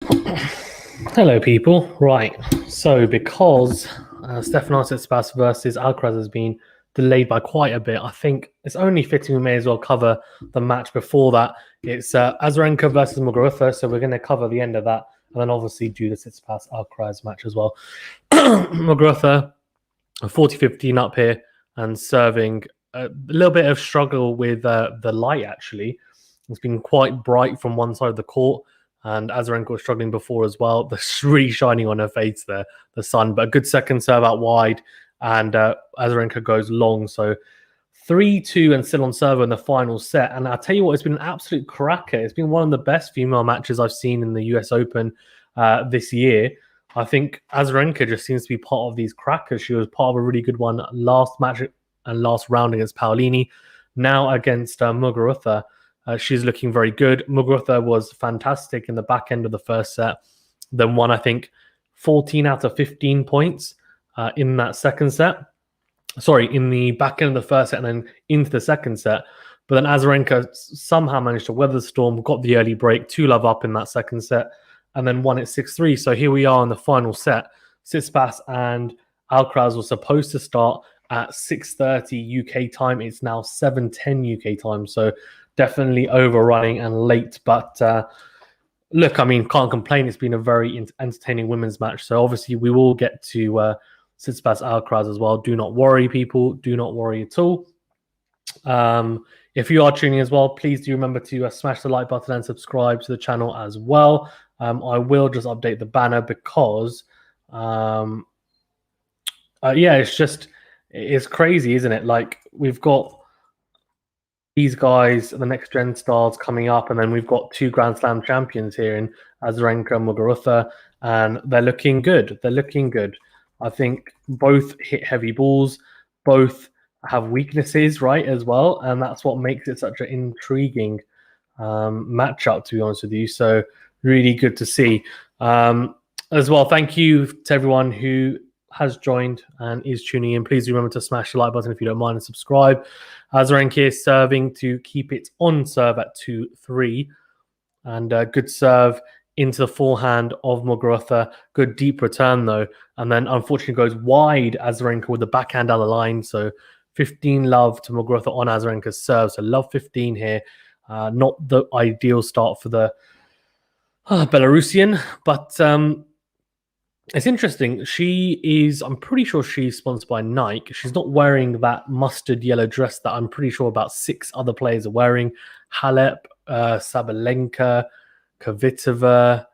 Hello, people. Right. So, because Stefanos TSITSIPAS versus Alcaraz has been delayed by quite a bit, I think it's only fitting we may as well cover the match before that. It's Azarenka versus Muguruza, so we're going to cover the end of that, and then obviously do the TSITSIPAS Alcaraz match as well. Muguruza, 40-15 up here, and serving a little bit of struggle with the light, actually. It's been quite bright from one side of the court. And Azarenka was struggling before as well. The really shining on her face there, the sun. But a good second serve out wide, and Azarenka goes long. So 3-2 and still on serve in the final set. And I'll tell you what, it's been an absolute cracker. It's been one of the best female matches I've seen in the US Open this year. I think Azarenka just seems to be part of these crackers. She was part of a really good one last match and last round against Paolini. Now against Muguruza. She's looking very good. Muguruza was fantastic in the back end of the first set. Then won, I think, 14 out of 15 points in that second set. Sorry, in the back end of the first set and then into the second set. But then Azarenka somehow managed to weather the storm, got the early break, 2-love up in that second set, and then won it 6-3. So here we are in the final set. Tsitsipas and Alcaraz were supposed to start at 6:30 UK time. It's now 7:10 UK time. So definitely overrunning and late, but look, I mean, can't complain. It's been a very entertaining women's match. So obviously we will get to Tsitsipas Alcaraz as well. Do not worry, people. Do not worry at all. If you are tuning as well, please do remember to smash the like button and subscribe to the channel as well. I will just update the banner because, yeah, it's crazy, isn't it? Like, we've got these guys, the next gen stars coming up, and then we've got 2 Grand Slam champions here in Azarenka and Muguruza, and they're looking good. They're looking good. I think both hit heavy balls, both have weaknesses, right, as well, and that's what makes it such an intriguing matchup, to be honest with you. So really good to see. As well, thank you to everyone who has joined and is tuning in. Please remember to smash the like button if you don't mind and subscribe. Azarenka is serving to keep it on serve at 2-3. And good serve into the forehand of Muguruza. Good deep return, though. And then, unfortunately, goes wide Azarenka with the backhand down the line. So 15-love to Muguruza on Azarenka's serve. So love 15 here. Not the ideal start for the Belarusian. But it's interesting. I'm pretty sure she's sponsored by Nike. She's not wearing that mustard yellow dress that I'm pretty sure about 6 other players are wearing. Halep, Sabalenka, Kvitova,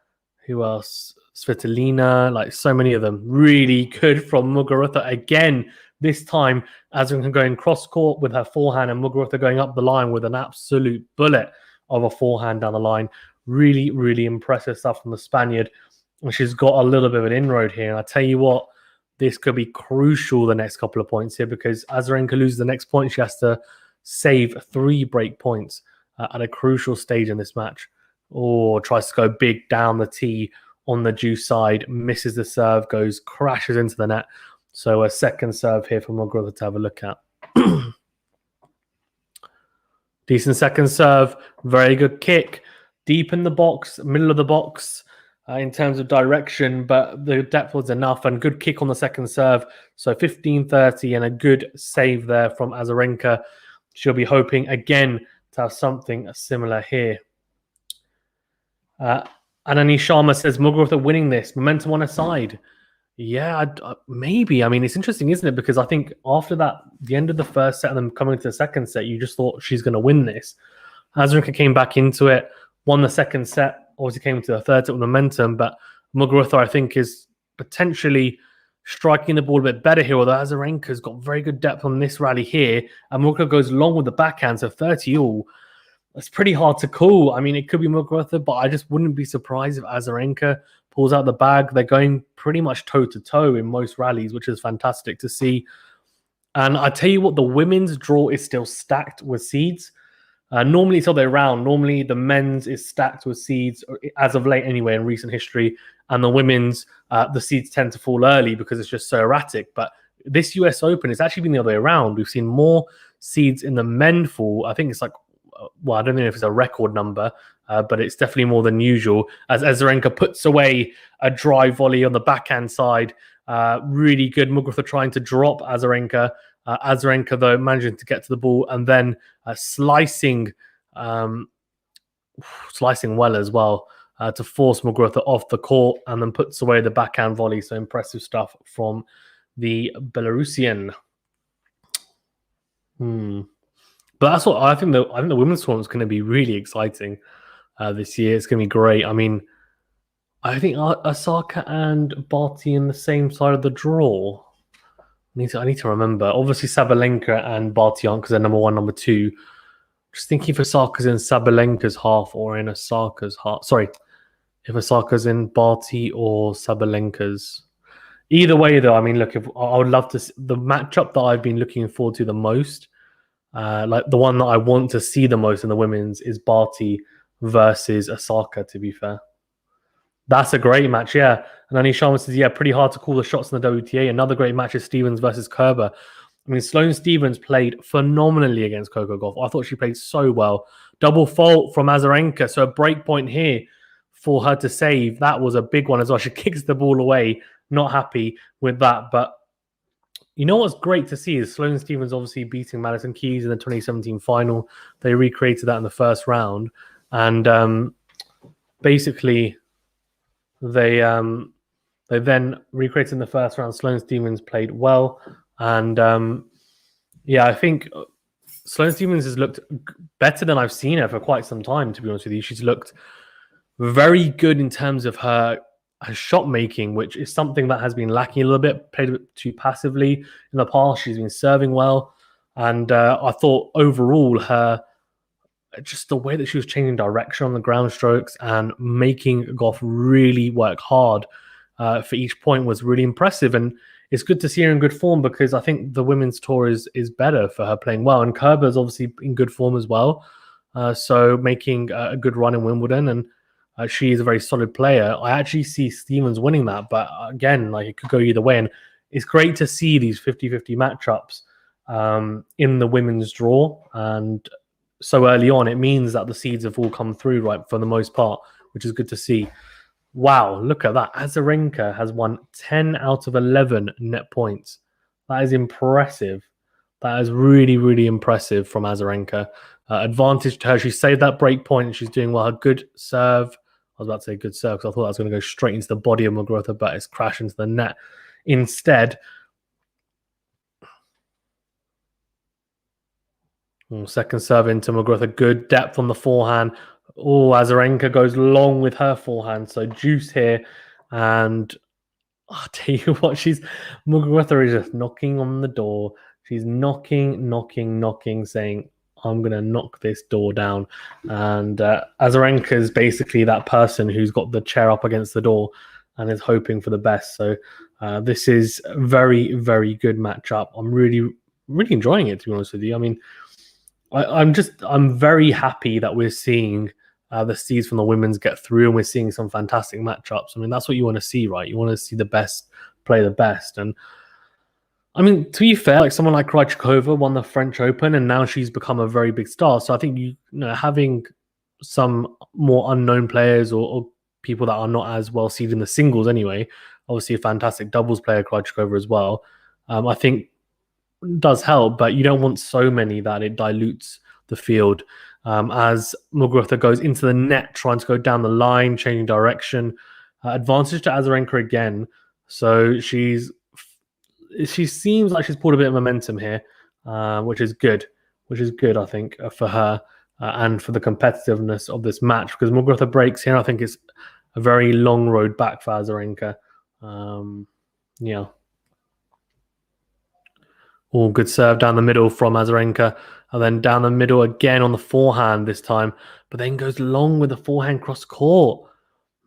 who else? Svitolina, like so many of them. Really good from Muguruza. Again, this time, Azarenka going cross-court with her forehand and Muguruza going up the line with an absolute bullet of a forehand down the line. Really, really impressive stuff from the Spaniard. And she's got a little bit of an inroad here. And I tell you what, this could be crucial the next couple of points here, because Azarenka loses the next point. She has to save 3 break points at a crucial stage in this match. Or tries to go big down the tee on the due side, misses the serve, crashes into the net. So a second serve here for Muguruza to have a look at. Decent second serve, very good kick. Deep in the box, middle of the box. In terms of direction, but the depth was enough, and good kick on the second serve. So 15-30 and a good save there from Azarenka. She'll be hoping again to have something similar here. Anani Sharma says, Muguruza winning this, momentum on her side. Yeah, maybe. I mean, it's interesting, isn't it? Because I think after that, the end of the first set and then coming to the second set, you just thought she's going to win this. Azarenka came back into it, won the second set. Obviously came to the third set with momentum, but Muguruza, I think, is potentially striking the ball a bit better here, although Azarenka's got very good depth on this rally here, and Muguruza goes long with the backhand, so 30 all. It's pretty hard to call. I mean, it could be Muguruza, but I just wouldn't be surprised if Azarenka pulls out the bag. They're going pretty much toe-to-toe in most rallies, which is fantastic to see. And I tell you what, the women's draw is still stacked with seeds. Normally it's the other way around. Normally the men's is stacked with seeds, as of late anyway, in recent history, and the women's, the seeds tend to fall early because it's just so erratic. But this US Open, it's actually been the other way around. We've seen more seeds in the men fall. I think it's like, well, I don't know if it's a record number, but it's definitely more than usual as Azarenka puts away a dry volley on the backhand side. Really good. Muguruza trying to drop Azarenka. Azarenka, though, managing to get to the ball and then slicing well as well to force Muguruza off the court and then puts away the backhand volley. So impressive stuff from the Belarusian. But that's what I think. The women's tournament is going to be really exciting this year. It's going to be great. I mean, I think Osaka and Barty in the same side of the draw. I need to remember. Obviously, Sabalenka and Barty aren't because they're number 1, number 2. Just thinking if Osaka's in Sabalenka's half or in Osaka's half. Sorry, if Osaka's in Barty or Sabalenka's. Either way, though, I mean, look, I would love to see the matchup that I've been looking forward to the most. Like the one that I want to see the most in the women's is Barty versus Osaka, to be fair. That's a great match, yeah. And Anish Sharma says, yeah, pretty hard to call the shots in the WTA. Another great match is Stevens versus Kerber. I mean, Sloane Stevens played phenomenally against Coco Gauff. I thought she played so well. Double fault from Azarenka, so a break point here for her to save. That was a big one as well. She kicks the ball away. Not happy with that. But you know what's great to see is Sloane Stevens obviously beating Madison Keys in the 2017 final. They recreated that in the first round. And basically... They then recreated in the first round. Sloane Stevens played well, and I think Sloane Stevens has looked better than I've seen her for quite some time. To be honest with you, she's looked very good in terms of her shot making, which is something that has been lacking a little bit. Played a bit too passively in the past. She's been serving well, and I thought overall just the way that she was changing direction on the ground strokes and making Gauff really work hard for each point was really impressive. And it's good to see her in good form because I think the women's tour is better for her playing well. And Kerber's obviously in good form as well. So making a good run in Wimbledon. And she is a very solid player. I actually see Stevens winning that. But again, like it could go either way. And it's great to see these 50-50 matchups in the women's draw. And so early on, it means that the seeds have all come through, right, for the most part, which is good to see. Wow, look at that. Azarenka has won 10 out of 11 net points. That is impressive. That is really, really impressive from Azarenka. Advantage to her. She saved that break point and she's doing well. Her good serve. I was about to say good serve because I thought that was going to go straight into the body of Muguruza, but it's crashed into the net instead. Second serve into Muguruza. Good depth on the forehand. Oh, Azarenka goes long with her forehand. So juice here. And I'll tell you what, Muguruza is just knocking on the door. She's knocking, saying, I'm going to knock this door down. And Azarenka is basically that person who's got the chair up against the door and is hoping for the best. So this is a very, very good matchup. I'm really, really enjoying it, to be honest with you. I mean, I'm very happy that we're seeing the seeds from the women's get through and we're seeing some fantastic matchups. I mean, that's what you want to see, right? You want to see the best play the best. And I mean, to be fair, like someone like Krejcikova won the French Open and now she's become a very big star. So I think you know having some more unknown players or people that are not as well seeded in the singles anyway, obviously a fantastic doubles player, Krejcikova as well, I think does help, but you don't want so many that it dilutes the field. As Muguruza goes into the net, trying to go down the line, changing direction. Advantage to Azarenka again. So she seems like she's pulled a bit of momentum here, which is good. I think, for her and for the competitiveness of this match. Because Muguruza breaks here, I think it's a very long road back for Azarenka. Yeah. Oh, good serve down the middle from Azarenka. And then down the middle again on the forehand this time. But then goes long with the forehand cross court.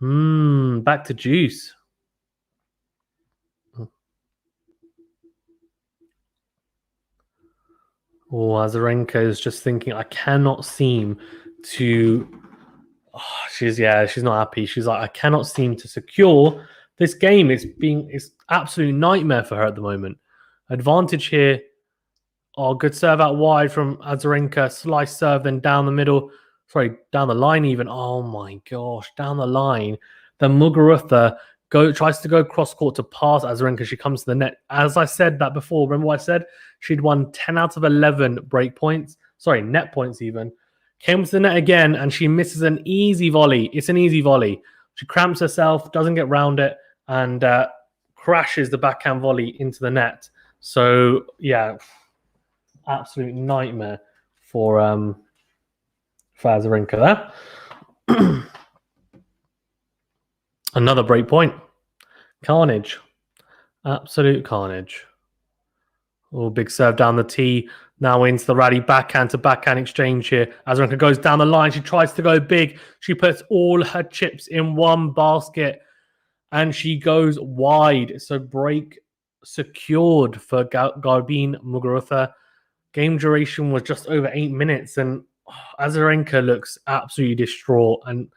Back to juice. Oh, Azarenka is just thinking, I cannot seem to... Oh, she's not happy. She's like, I cannot seem to secure this game. It's absolute nightmare for her at the moment. Advantage here. Oh, good serve out wide from Azarenka. Slice serve, then down the middle. sorry, down the line even. Oh my gosh, down the line. Then Muguruza tries to go cross court to pass Azarenka. She comes to the net. As I said that before, remember what I said? She'd won 10 out of 11 break points. Sorry, net points even. Came to the net again, and she misses an easy volley. It's an easy volley. She cramps herself, doesn't get round it, and crashes the backhand volley into the net. So, yeah, absolute nightmare for Azarenka there. Another break point. Carnage. Absolute carnage. Oh, big serve down the tee. Now into the rally, backhand to backhand exchange here. Azarenka goes down the line. She tries to go big. She puts all her chips in one basket and she goes wide. So break secured for Garbine Muguruza. Game duration was just over 8 minutes and Azarenka looks absolutely distraught. And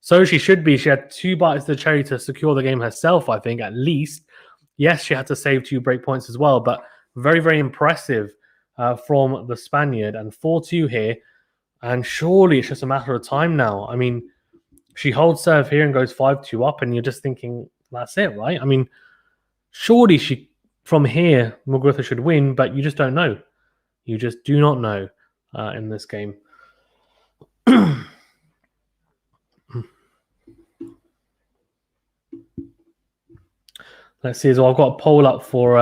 so she should be. She had 2 bites of the cherry to secure the game herself, I think, at least. Yes, she had to save 2 break points as well, but very, very impressive from the Spaniard. And 4-2 here. And surely it's just a matter of time now. I mean, she holds serve here and goes 5-2 up, and you're just thinking, that's it, right? I mean, surely from here, Muguruza should win, but you just don't know. You just do not know in this game. Let's see as well. I've got a poll up for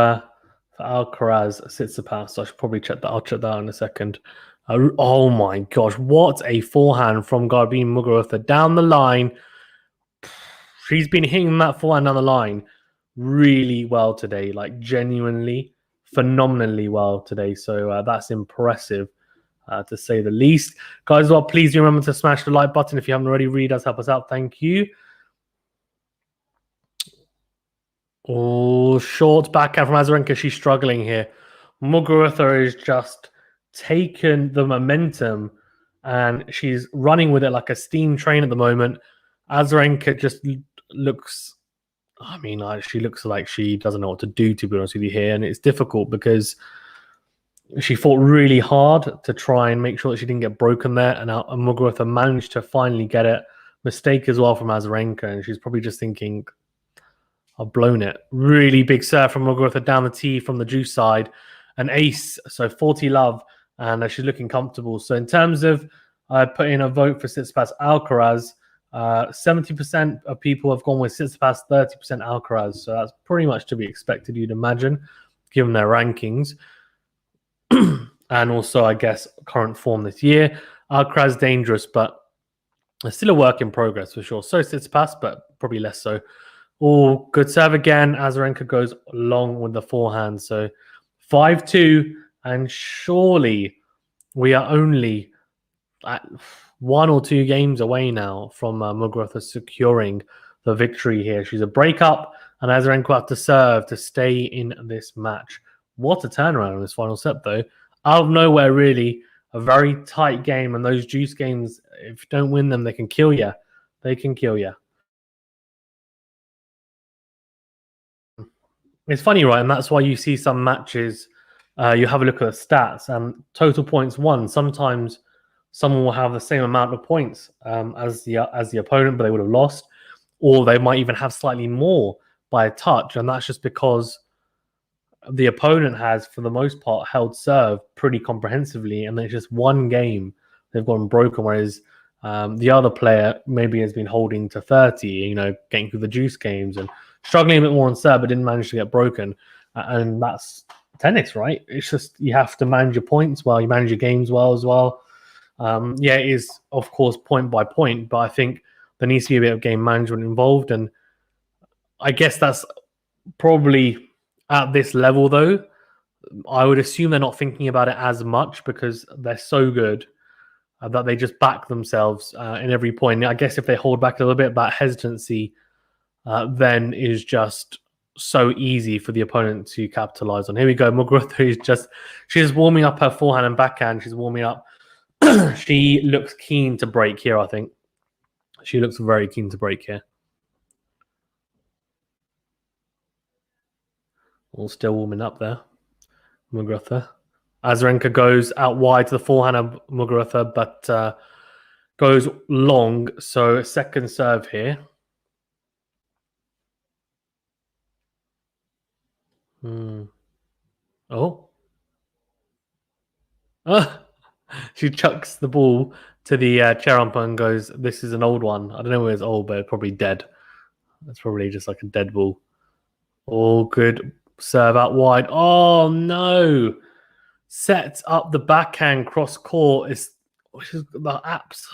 Alcaraz Tsitsipas, so I should probably check that. I'll check that out in a second. Oh my gosh, what a forehand from Garbine Muguruza down the line. She's been hitting that forehand down the line really well today, like genuinely, phenomenally well today. So that's impressive to say the least. Guys, well, please do remember to smash the like button if you haven't already. Really does help us out. Thank you. Oh, short backhand from Azarenka. She's struggling here. Muguruza is just taken the momentum and she's running with it like a steam train at the moment. Azarenka just looks, I mean, she looks like she doesn't know what to do, to be honest with you here. And it's difficult because she fought really hard to try and make sure that she didn't get broken there. And Muguruza managed to finally get it. Mistake as well from Azarenka. And she's probably just thinking, I've blown it. Really big serve from Muguruza down the tee from the juice side. An ace, so 40 love, and she's looking comfortable. So in terms of putting a vote for Tsitsipas Alcaraz, 70% of people have gone with Tsitsipas, 30% Alcaraz. So that's pretty much to be expected, you'd imagine, given their rankings. And also, I guess, current form this year. Alcaraz dangerous, but it's still a work in progress for sure. So Tsitsipas, but probably less so. Oh, good serve again. Azarenka goes long with the forehand. So 5-2. And surely we are only at 1 or 2 games away now from Muguruza securing the victory here. She's a breakup, and Azarenka will have to serve to stay in this match. What a turnaround in this final set, though. Out of nowhere, really. A very tight game. And those juice games, if you don't win them, they can kill you. They can kill you. It's funny, right? And that's why you see some matches, you have a look at the stats and total points won. Sometimes someone will have the same amount of points as the opponent, but they would have lost, or they might even have slightly more by a touch, and that's just because the opponent has, for the most part, held serve pretty comprehensively, and there's just one game they've gone broken, whereas the other player maybe has been holding to 30, getting through the juice games and struggling a bit more on serve, but didn't manage to get broken. And that's tennis, right? It's just you have to manage your points well, you manage your games well as well. Yeah, it is, of course, point by point, but I think there needs to be a bit of game management involved. And I guess that's probably at this level, though. I would assume they're not thinking about it as much because they're so good that they just back themselves in every point. I guess if they hold back a little bit, that hesitancy then is just so easy for the opponent to capitalize on. Here we go. Muguruza is she's warming up her forehand and backhand. She's warming up. She looks keen to break here, I think. She looks very keen to break here. All still warming up there. Muguruza. Azarenka goes out wide to the forehand of Muguruza, but Goes long, so second serve here. Oh. She chucks the ball to the chair umpire and goes, "This is an old one. I don't know whether it's old, but it's probably dead. It's probably just like a dead ball." All good serve out wide. Oh no! Sets up the backhand cross court. Which is the apps.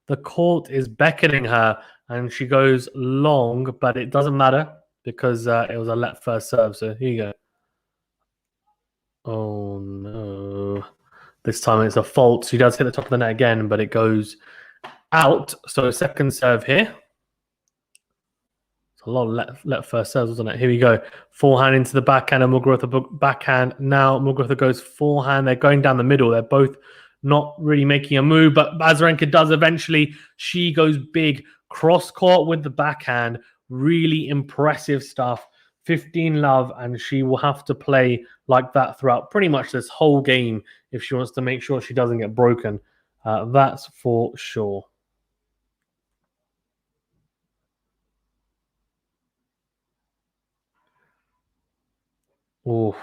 The court is beckoning her, and she goes long, but it doesn't matter because it was a let first serve. So here you go. Oh no! This time it's a fault. She does hit the top of the net again, but it goes out. So second serve here. A lot of let first serves, wasn't it? Here we go. Forehand into the backhand and Muguruza backhand. Now Muguruza goes forehand. They're going down the middle. They're both not really making a move, but Azarenka does eventually. She goes big. Cross court with the backhand. Really impressive stuff. 15 love, and she will have to play like that throughout pretty much this whole game if she wants to make sure she doesn't get broken. That's for sure. Oof.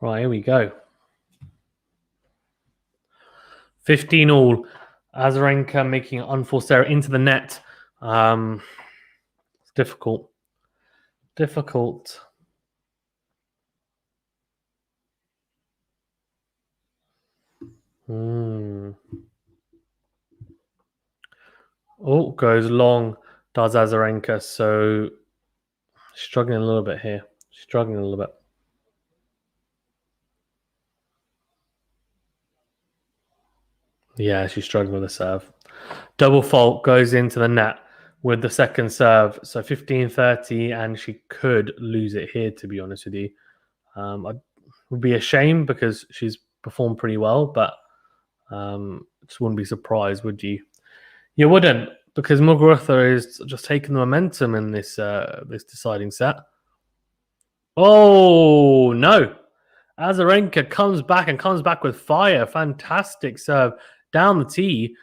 Right, here we go. 15 all. Azarenka making an unforced error into the net. It's difficult. Difficult. Oh, goes long, does Azarenka. So struggling a little bit here. Struggling a little bit. Yeah, she's struggling with the serve. Double fault goes into the net with the second serve. So 15-30, and she could lose it here, to be honest with you. It would be a shame because she's performed pretty well, but just wouldn't be surprised, would you? You wouldn't, because Muguruza is just taking the momentum in this this deciding set. Oh no! Azarenka comes back with fire. Fantastic serve down the tee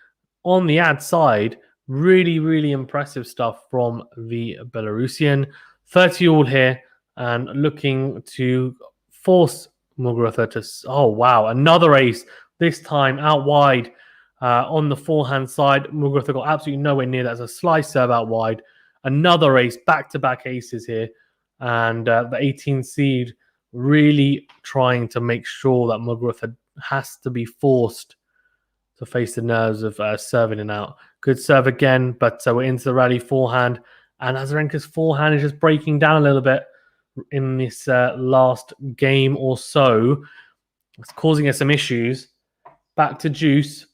on the ad side. Really, really impressive stuff from the Belarusian. 30 all here and looking to force Muguruza to. Oh wow, another ace. This time out wide on the forehand side. Muguruza got absolutely nowhere near that. It's a slice serve out wide. Another ace, back-to-back aces here. And the 18 seed really trying to make sure that Muguruza has to be forced to face the nerves of serving and out. Good serve again, but we're into the rally forehand. And Azarenka's forehand is just breaking down a little bit in this last game or so. It's causing us some issues. Back to Juice.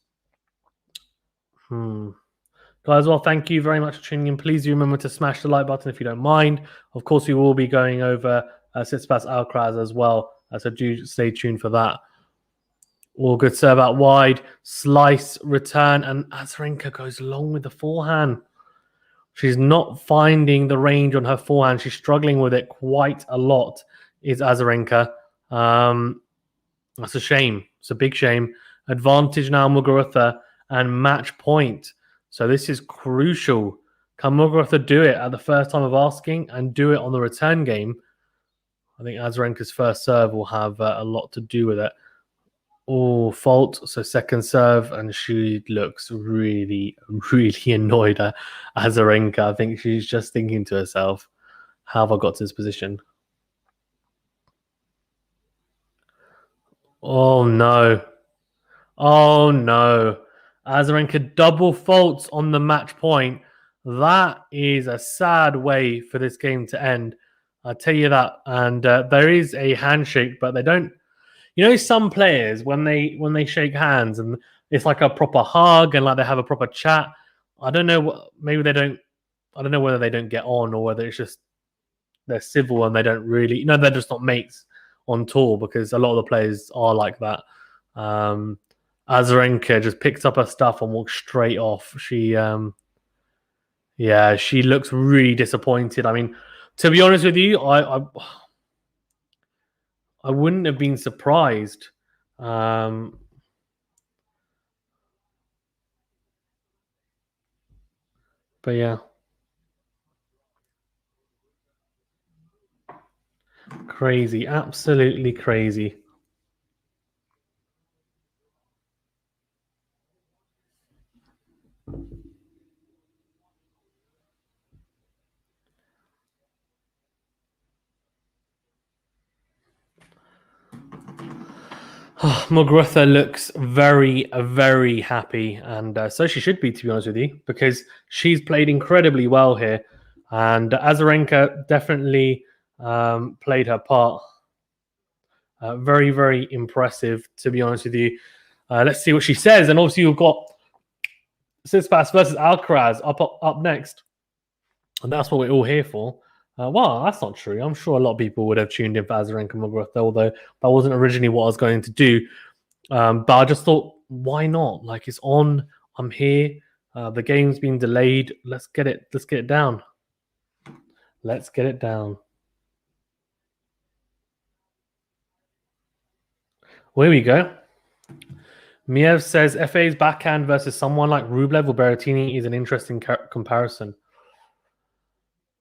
Guys, well, thank you very much for tuning in. Please do remember to smash the like button if you don't mind. Of course, we will be going over Tsitsipas Alcaraz as well, so do stay tuned for that. All good serve out wide, slice, return, and Azarenka goes long with the forehand. She's not finding the range on her forehand. She's struggling with it quite a lot, is Azarenka. That's a shame. It's a big shame. Advantage now, Muguruza, and match point. So this is crucial. Can Muguruza do it at the first time of asking and do it on the return game? I think Azarenka's first serve will have a lot to do with it. Oh, fault. So second serve, and she looks really, really annoyed at Azarenka. I think she's just thinking to herself, how have I got to this position? Oh, no. Oh, no. Azarenka double faults on the match point. That is a sad way for this game to end. I'll tell you that. And there is a handshake, but they don't. You know, some players when they shake hands and it's like a proper hug and like they have a proper chat. I don't know. Maybe they don't. I don't know whether they don't get on or whether it's just they're civil and they don't really. You know, they're just not mates on tour because a lot of the players are like that. Azarenka just picks up her stuff and walks straight off. She looks really disappointed. I mean, to be honest with you, I wouldn't have been surprised. But yeah, crazy, absolutely crazy. Muguruza looks very, very happy, and so she should be, to be honest with you, because she's played incredibly well here, and Azarenka definitely played her part. Very, very impressive, to be honest with you. Let's see what she says, and obviously you've got Tsitsipas versus Alcaraz up next, and that's what we're all here for. Well, that's not true. I'm sure a lot of people would have tuned in for Azarenka Muguruza, although that wasn't originally what I was going to do. But I just thought, why not? Like, it's on. I'm here. The game's been delayed. Let's get it. Let's get it down. Let's get it down. Well, here we go. Miev says FA's backhand versus someone like Rublev or Berrettini is an interesting comparison.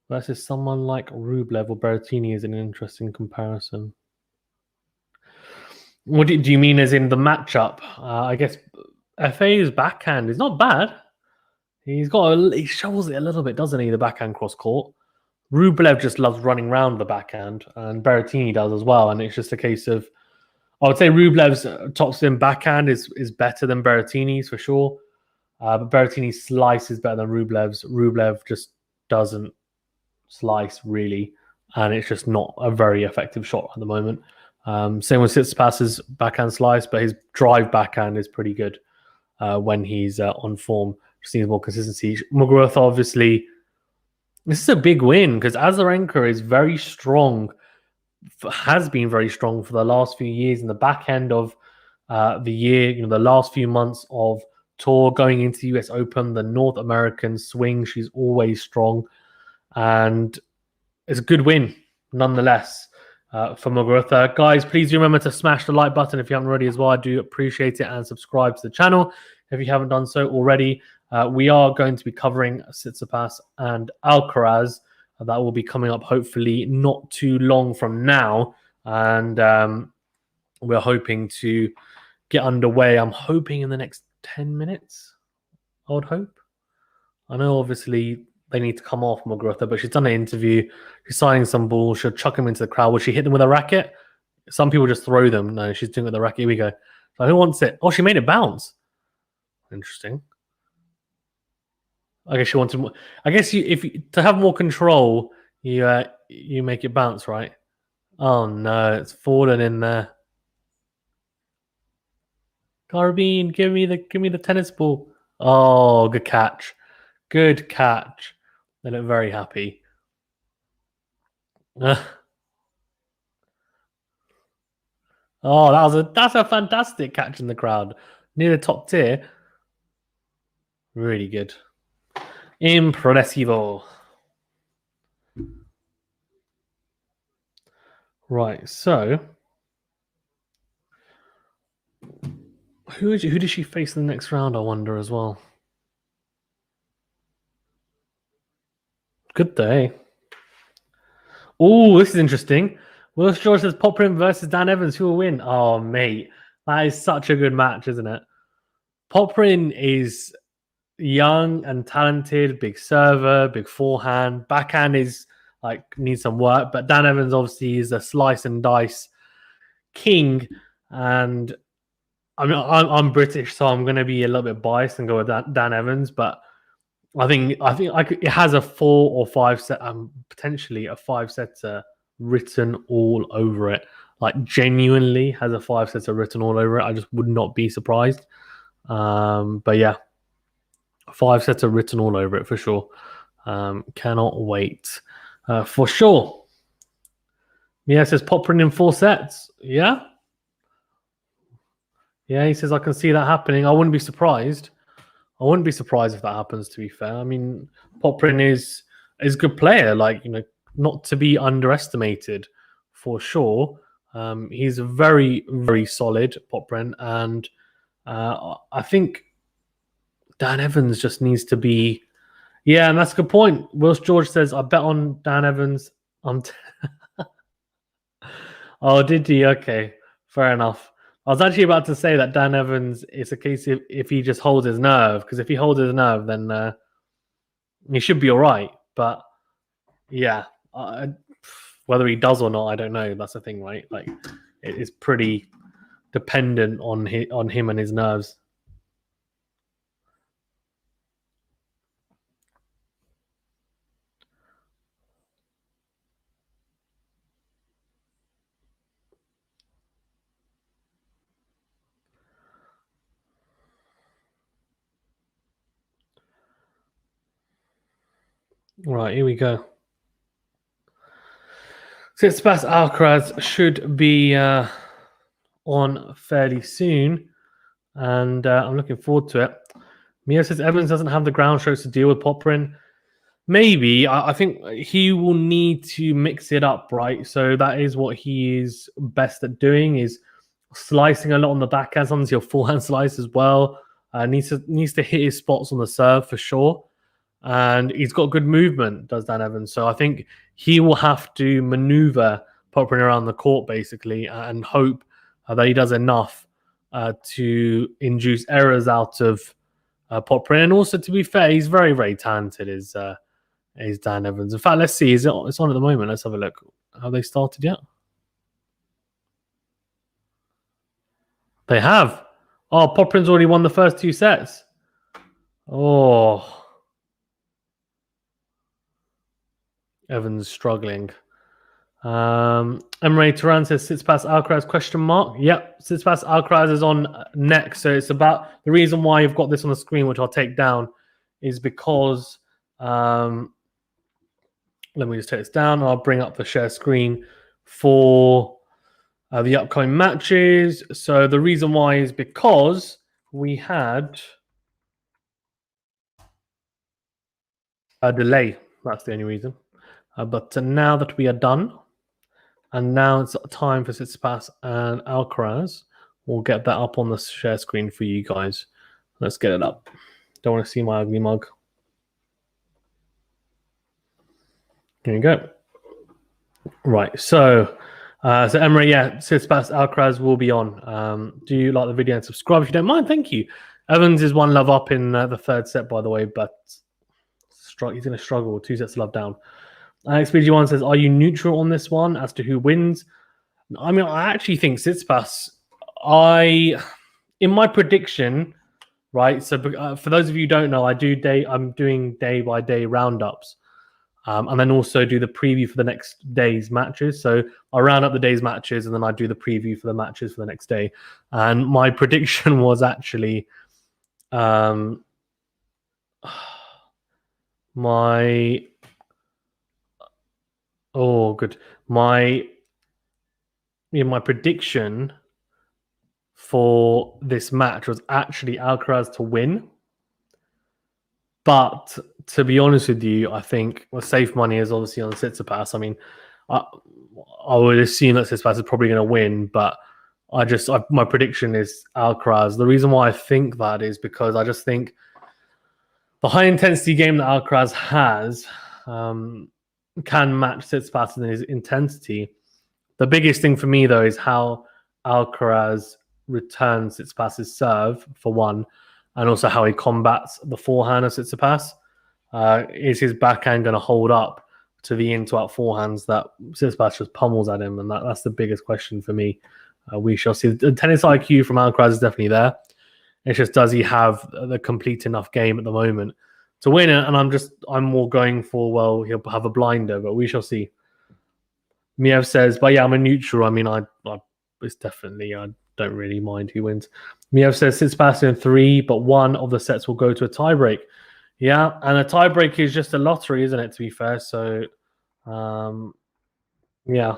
Versus someone like Rublev or Berrettini is an interesting comparison. What do you mean as in the matchup? I guess FA's backhand is not bad. He shovels it a little bit, doesn't he? The backhand cross court. Rublev just loves running around the backhand, and Berrettini does as well. And it's just a case of, I would say Rublev's topspin backhand is better than Berrettini's for sure. But Berrettini's slice is better than Rublev's. Rublev just doesn't slice really, and it's just not a very effective shot at the moment. Same with Tsitsipas's backhand slice, but his drive backhand is pretty good when he's on form. Just needs more consistency. Muguruza, obviously, this is a big win because Azarenka is very strong, has been very strong for the last few years in the back end of the year, the last few months of tour going into the US Open, the North American swing. She's always strong, and it's a good win nonetheless for Muguruza. Guys, please do remember to smash the like button if you haven't already as well. I do appreciate it, and subscribe to the channel if you haven't done so already. We are going to be covering Tsitsipas and Alcaraz. That will be coming up hopefully not too long from now. And we're hoping to get underway. I'm hoping in the next 10 minutes, I would hope. I know obviously they need to come off Muguruza, but she's done an interview. She's signing some balls. She'll chuck them into the crowd. Will she hit them with a racket? Some people just throw them. No, she's doing it with a racket. Here we go. So who wants it? Oh, she made it bounce. Interesting. I guess she wanted more. I guess to have more control, you make it bounce, right? Oh no, it's fallen in there. Garbine, give me the tennis ball. Oh, good catch. Good catch. They look very happy. Oh, that's a fantastic catch in the crowd. Near the top tier. Really good. Impressivo. Right, so who does she face in the next round, I wonder as well. Good day. Oh, this is interesting. Will George says Poprin versus Dan Evans. Who will win? Oh, mate. That is such a good match, isn't it? Poprin is young and talented, big server, big forehand. Backhand is needs some work, but Dan Evans obviously is a slice and dice king. And I mean, I'm British, so I'm going to be a little bit biased and go with Dan Evans, but I think it has a 4 or 5 set, potentially a 5-setter written all over it. Like genuinely has a 5-setter written all over it. I just would not be surprised. But yeah, 5-setter written all over it for sure. Cannot wait for sure. Yeah, it says Poprin in 4 sets. Yeah. Yeah, he says I can see that happening. I wouldn't be surprised. I wouldn't be surprised if that happens, to be fair. I mean, Poprin is a good player, not to be underestimated for sure. He's very, very solid, Popren, and I think Dan Evans just needs to be. Yeah, and that's a good point. Wills George says, I bet on Dan Evans. Oh, did he? Okay, fair enough. I was actually about to say that Dan Evans, it's a case if he just holds his nerve, because if he holds his nerve, then he should be all right. But yeah, whether he does or not, I don't know. That's the thing, right? Like, it is pretty dependent on him and his nerves. Right, here we go. Tsitsipas Alcaraz should be on fairly soon, and I'm looking forward to it. Mio says Evans doesn't have the ground strokes to deal with Poprin. Maybe. I think he will need to mix it up, right? So that is what he is best at doing, is slicing a lot on the backhand. Sometimes he'll forehand slice as well. Needs to hit his spots on the serve for sure. And he's got good movement, does Dan Evans. So I think he will have to maneuver Poprin around the court, basically, and hope that he does enough to induce errors out of Poprin. And also, to be fair, he's very, very talented, is Dan Evans. In fact, let's see. It's on at the moment. Let's have a look. Have they started yet? They have. Oh, Poprin's already won the first 2 sets. Oh. Evans struggling. Emre Turan says Tsitsipas Alcaraz question mark. Yep, Tsitsipas Alcaraz is on next. So it's about the reason why you've got this on the screen, which I'll take down, is because let me just take this down. I'll bring up the share screen for the upcoming matches. So the reason why is because we had a delay. That's the only reason. But now that we are done, and now it's time for Tsitsipas and Alcaraz, we'll get that up on the share screen for you guys. Let's get it up. Don't want to see my ugly mug. Here you go. Right, so Emre, yeah, Tsitsipas Alcaraz will be on. Do you like the video and subscribe if you don't mind? Thank you. Evans is 1 love up in the 3rd set, by the way, but he's going to struggle. 2 sets love down. XPG1 says, are you neutral on this one as to who wins? I mean, I actually think Tsitsipas, in my prediction, right? So for those of you who don't know, I'm doing day-by-day roundups. And then also do the preview for the next day's matches. So I round up the day's matches and then I do the preview for the matches for the next day. And my prediction was actually my prediction for this match was actually Alcaraz to win. But to be honest with you, I think the safe money is obviously on Tsitsipas. I mean, I would assume that Tsitsipas is probably going to win, but my prediction is Alcaraz. The reason why I think that is because I just think the high intensity game that Alcaraz has can match Tsitsipas in his intensity. The biggest thing for me, though, is how Alcaraz returns Tsitsipas's serve, for one, and also how he combats the forehand of Tsitsipas. Is his backhand going to hold up to the in-to-out forehands that Tsitsipas just pummels at him? And that's the biggest question for me. We shall see. The tennis IQ from Alcaraz is definitely there. It's just, does he have the complete enough game at the moment to win it? And I'm more going for, well, he'll have a blinder, but we shall see. Miev says, but yeah, I'm a neutral. I mean, it's definitely, I don't really mind who wins. Miev says, Tsitsipas in 3, but 1 of the sets will go to a tiebreak. Yeah, and a tiebreak is just a lottery, isn't it, to be fair? So, yeah.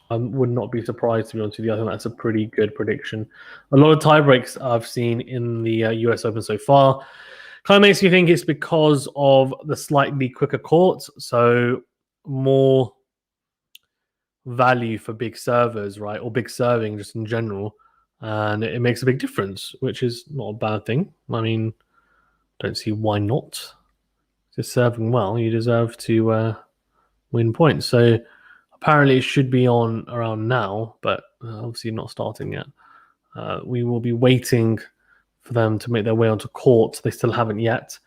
I would not be surprised, to be honest with you. I think that's a pretty good prediction. A lot of tiebreaks I've seen in the US Open so far kind of makes me think it's because of the slightly quicker courts. So more value for big servers, right? Or big serving just in general. And it makes a big difference, which is not a bad thing. I mean, don't see why not. Just serving well, you deserve to win points. So apparently it should be on around now, but obviously not starting yet. We will be waiting for them to make their way onto court. They still haven't yet.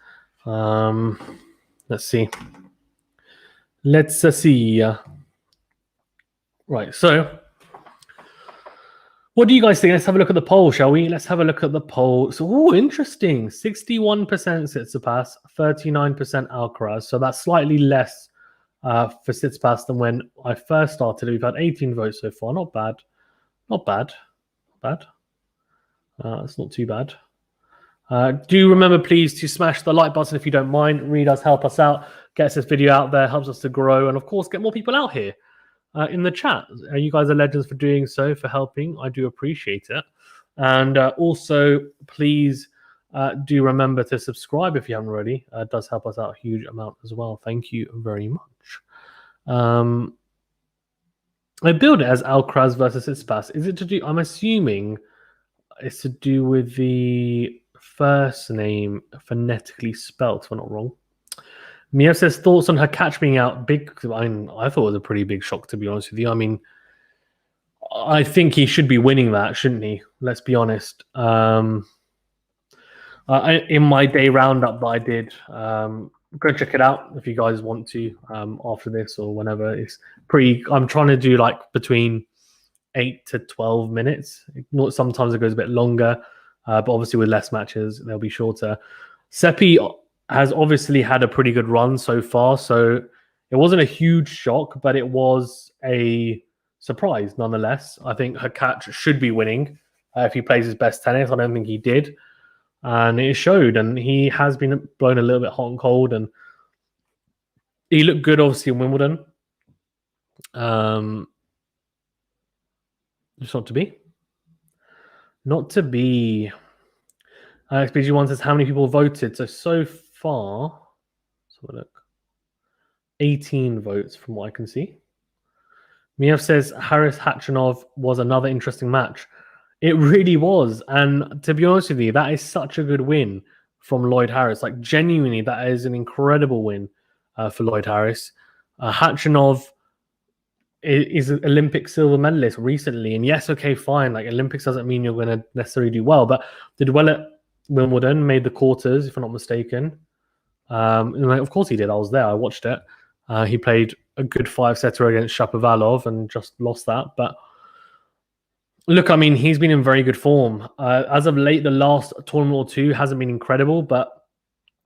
Let's see. Let's see. Right, so what do you guys think? Let's have a look at the poll, shall we? Let's have a look at the poll. So, interesting. 61% Tsitsipas, 39% Alcaraz. So that's slightly less for Tsitsipas than when I first started. We've had 18 votes so far. Not bad. Not bad. Not bad. It's not too bad. Do remember, please, to smash the like button if you don't mind. Really does help us out. Gets this video out there, helps us to grow, and of course, get more people out here in the chat. You guys are legends for doing so, for helping. I do appreciate it. And also, please do remember to subscribe if you haven't already. It does help us out a huge amount as well. Thank you very much. I build it as Alcaraz versus Tsitsipas. Is it to do? I'm assuming it's to do with the first name phonetically spelt, if I'm not wrong. Mia says thoughts on her catch being out. Big. I thought it was a pretty big shock, to be honest with you. I mean, I think he should be winning that, shouldn't he? Let's be honest. In my day roundup that I did, go check it out if you guys want to after this or whenever. It's pretty. I'm trying to do like between 8 to 12 minutes. Sometimes it goes a bit longer, but obviously with less matches, they'll be shorter. Seppi has obviously had a pretty good run so far, so it wasn't a huge shock, but it was a surprise nonetheless. I think her catch should be winning if he plays his best tennis. I don't think he did, and it showed, and he has been blown a little bit hot and cold, and he looked good obviously in Wimbledon. Just not to be. Not to be. XPG1 says how many people voted. So far, let's have a look. 18 votes from what I can see. Miev says Harris Khachanov was another interesting match. It really was. And to be honest with you, that is such a good win from Lloyd Harris. Like, genuinely, that is an incredible win for Lloyd Harris. Khachanov is an Olympic silver medalist recently. And yes, okay, fine. Like, Olympics doesn't mean you're going to necessarily do well, but did well at Wimbledon, made the quarters, if I'm not mistaken. And like, of course he did. I was there. I watched it. He played a good 5-setter against Shapovalov and just lost that. But look, I mean, he's been in very good form. As of late, the last tournament or two hasn't been incredible, but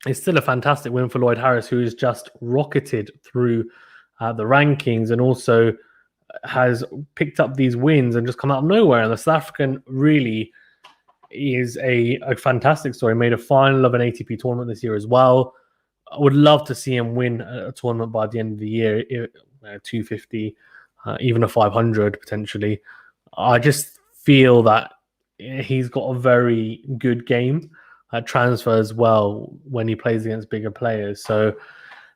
it's still a fantastic win for Lloyd Harris, who has just rocketed through the rankings and also has picked up these wins and just come out of nowhere. And the South African really is a fantastic story. Made a final of an ATP tournament this year as well. I would love to see him win a tournament by the end of the year, 250, even a 500 potentially. I just feel that he's got a very good game, transfers well when he plays against bigger players. So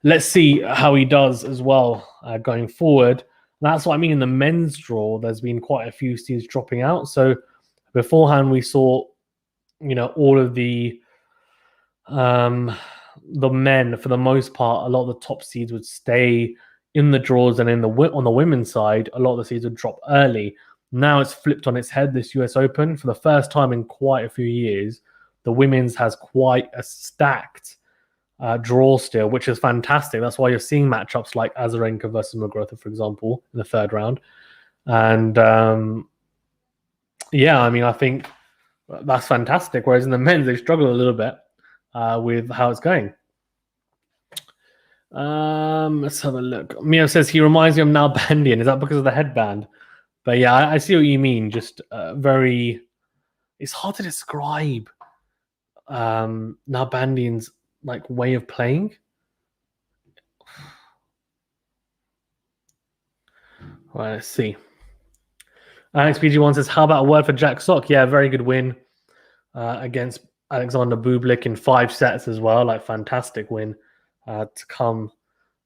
let's see how he does as well going forward. That's what I mean. In the men's draw, there's been quite a few seeds dropping out. So beforehand, we saw, all of the men, for the most part, a lot of the top seeds would stay in the draws, and on the women's side, a lot of the seeds would drop early. Now it's flipped on its head, this US Open. For the first time in quite a few years, the women's has quite a stacked draw still, which is fantastic. That's why you're seeing matchups like Azarenka versus Muguruza, for example, in the third round. And yeah, I mean, I think that's fantastic. Whereas in the men's, they struggle a little bit with how it's going. Let's have a look. Mio says he reminds me of Nalbandian. Is that because of the headband? But yeah, I see what you mean. Just very... It's hard to describe Nalbandian's way of playing. All right, let's see. XPG1 says, how about a word for Jack Sock? Yeah, very good win against Alexander Bublik in 5 sets as well. Fantastic win to come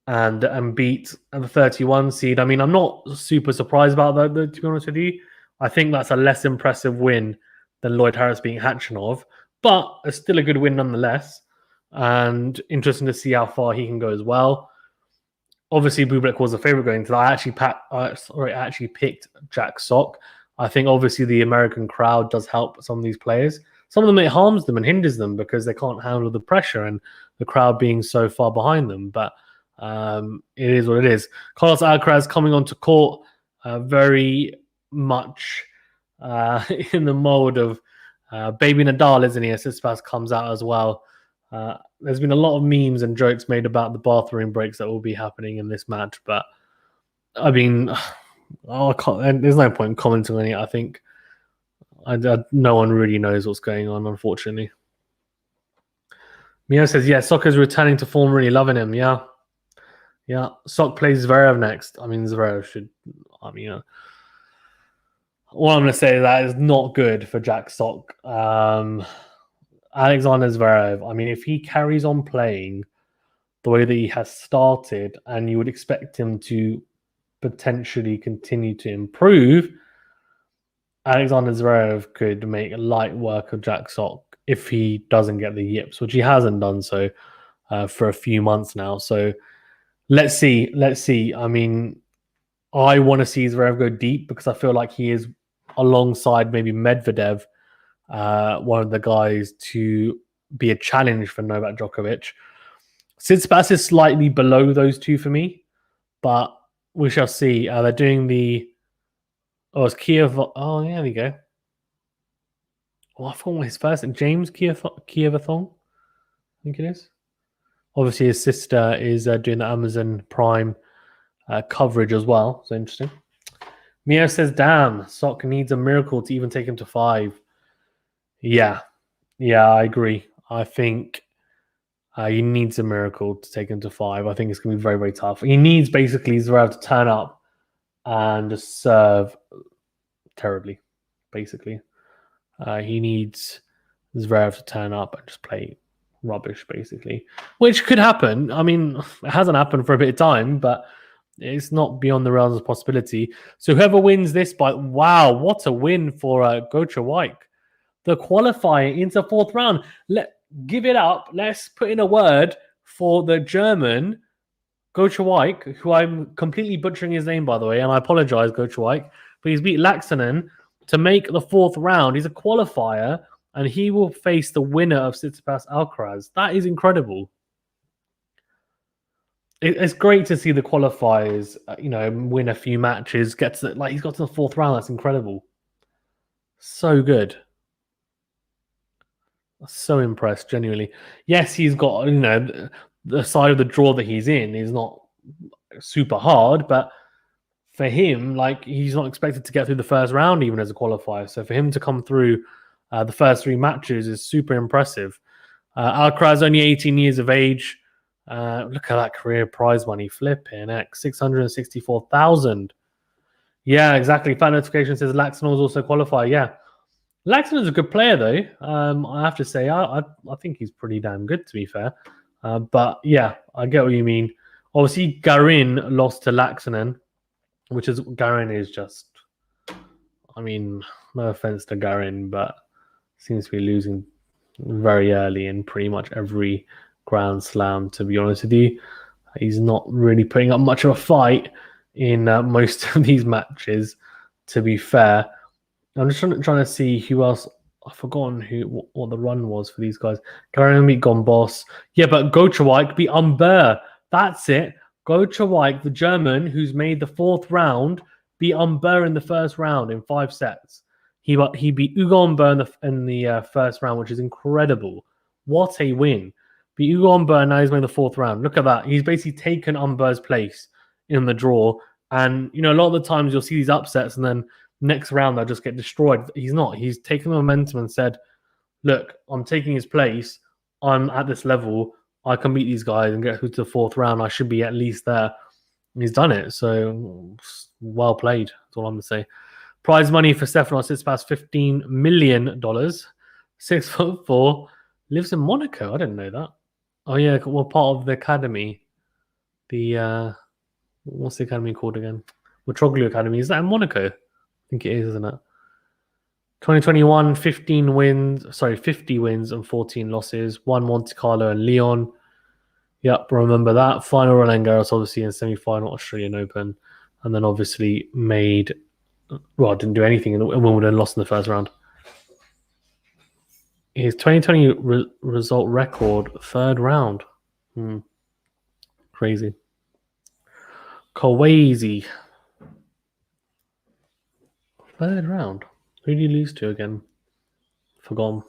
and beat the 31 seed. I mean, I'm not super surprised about that, to be honest with you. I think that's a less impressive win than Lloyd Harris being Khachanov, but it's still a good win nonetheless. And interesting to see how far he can go as well. Obviously, Bublik was a favorite going to that. I actually picked Jack Sock. I think obviously the American crowd does help some of these players. Some of them it harms them and hinders them because they can't handle the pressure and the crowd being so far behind them. But it is what it is. Carlos Alcaraz coming onto court very much in the mode of Baby Nadal, isn't he? Tsitsipas comes out as well. There's been a lot of memes and jokes made about the bathroom breaks that will be happening in this match, but I mean, there's no point in commenting on it. I think no one really knows what's going on, unfortunately. Mio says, yeah, Soccer's returning to form, really loving him. Yeah. Sock plays Zverev next. I mean, Zverev should, all I'm going to say is that is not good for Jack Sock. Alexander Zverev, I mean, if he carries on playing the way that he has started, and you would expect him to potentially continue to improve, Alexander Zverev could make light work of Jack Sock if he doesn't get the yips, which he hasn't done so for a few months now. So let's see. I mean, I want to see Zverev go deep because I feel like he is alongside maybe Medvedev, one of the guys to be a challenge for Novak Djokovic. Tsitsipas is slightly below those two for me, but we shall see. They're doing the... Oh, it's Kiev... Oh, yeah, there we go. Oh, I forgot what his first... James Kievathong, I think it is. Obviously, his sister is doing the Amazon Prime coverage as well. So interesting. Mio says, damn, Sock needs a miracle to even take him to 5. Yeah, I agree. I think he needs a miracle to take him to 5. I think it's going to be very, very tough. He needs basically Zverev to turn up and just serve terribly, basically. He needs Zverev to turn up and just play rubbish, basically, which could happen. I mean, it hasn't happened for a bit of time, but it's not beyond the realms of possibility. So whoever wins this wow, what a win for Gotcha-White. The qualifier into 4th round. Give it up. Let's put in a word for the German Gotcha-White, who I'm completely butchering his name, by the way, and I apologize, Gotcha-White, but he's beat Laxonen to make the 4th round. He's a qualifier, and he will face the winner of Tsitsipas Alcaraz. That is incredible. It's great to see the qualifiers, win a few matches, he's got to the 4th round. That's incredible. So good. So impressed, genuinely. Yes, he's got, the side of the draw that he's in is not super hard, but for him, he's not expected to get through the first round even as a qualifier. So for him to come through the first 3 matches is super impressive. Alcaraz, only 18 years of age. Look at that career prize money. Flipping heck, 664,000. Yeah, exactly. Fan notification says Laxon's also qualifier. Yeah. Laxon is a good player, though. I have to say, I think he's pretty damn good, to be fair. But yeah, I get what you mean. Obviously, Garin lost to Laxonen, Garin is just... I mean, no offense to Garin, but seems to be losing very early in pretty much every Grand Slam, to be honest with you. He's not really putting up much of a fight in most of these matches, to be fair. I'm just trying to see who else. I've forgotten what the run was for these guys. Garin beat Gombos. Yeah, but Gotcha-White beat Umber. That's it. Gotcha-White, the German who's made the 4th round, beat Umber in the first round in 5 sets. He beat Ugo Umber in the first round, which is incredible. What a win. Beat Ugo Umber, and now he's made the 4th round. Look at that. He's basically taken Umber's place in the draw. And, a lot of the times you'll see these upsets and then next round they'll just get destroyed. He's not. He's taken the momentum and said, look, I'm taking his place. I'm at this level. I can beat these guys and get through to the 4th round. I should be at least there. And he's done it. So, well played. That's all I'm going to say. Prize money for Stefanos TSITSIPAS, $15 million. 6'4", lives in Monaco. I didn't know that. Oh, yeah. Well, part of the academy. The what's the academy called again? Watchalong Academy. Is that in Monaco? I think it is, isn't it? 2021, 15 wins. Sorry, 50 wins and 14 losses. Won Monte Carlo and Lyon. Yep, remember that. Final Roland Garros, obviously, in semi-final Australian Open. And then obviously made... Well, didn't do anything in Wimbledon, lost in the first round. His 2020 result record, third round. Crazy. Kawase. Third round. Who did you lose to again? Forgotten.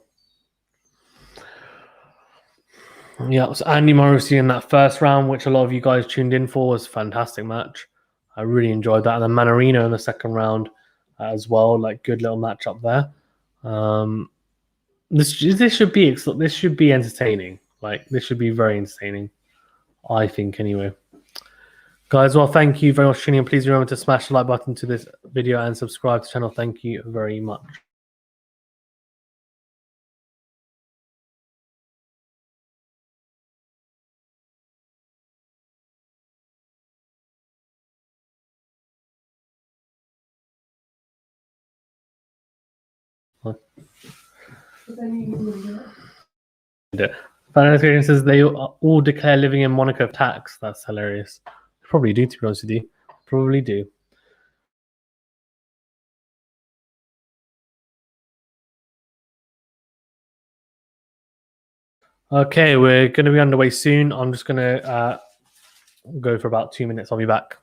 Yeah, it was Andy Murray in that first round, which a lot of you guys tuned in for. Was a fantastic match. I really enjoyed that. And then Manarino in the second round as well. Like, good little match up there. This should be entertaining. Like, this should be very entertaining, I think, anyway. Guys, well, thank you very much for tuning in. Please remember to smash the like button to this video and subscribe to the channel. Thank you very much. Fanatics says they all declare living in Monaco tax. That's hilarious. Probably do, to be honest with you. Probably do. Okay, we're going to be underway soon. I'm just going to go for about 2 minutes. I'll be back.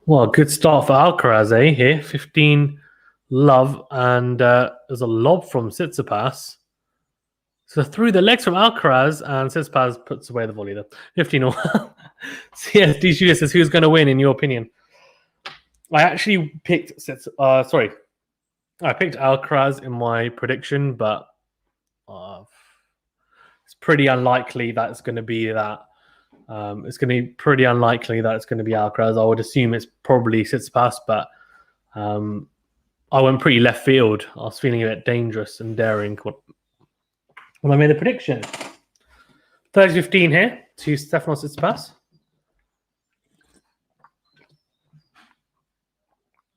Well, good start for Alcaraz, here. 15 love, and there's a lob from Tsitsipas. So through the legs from Alcaraz, and Tsitsipas puts away the volley there. 15-all. CSD Studio says, who's going to win, in your opinion? I actually picked... I picked Alcaraz in my prediction, but it's pretty unlikely that it's going to be that. It's going to be pretty unlikely that it's going to be Alcaraz. I would assume it's probably Tsitsipas, but I went pretty left field. I was feeling a bit dangerous and daring when I made a prediction. 30-15 here to Stefanos TSITSIPAS.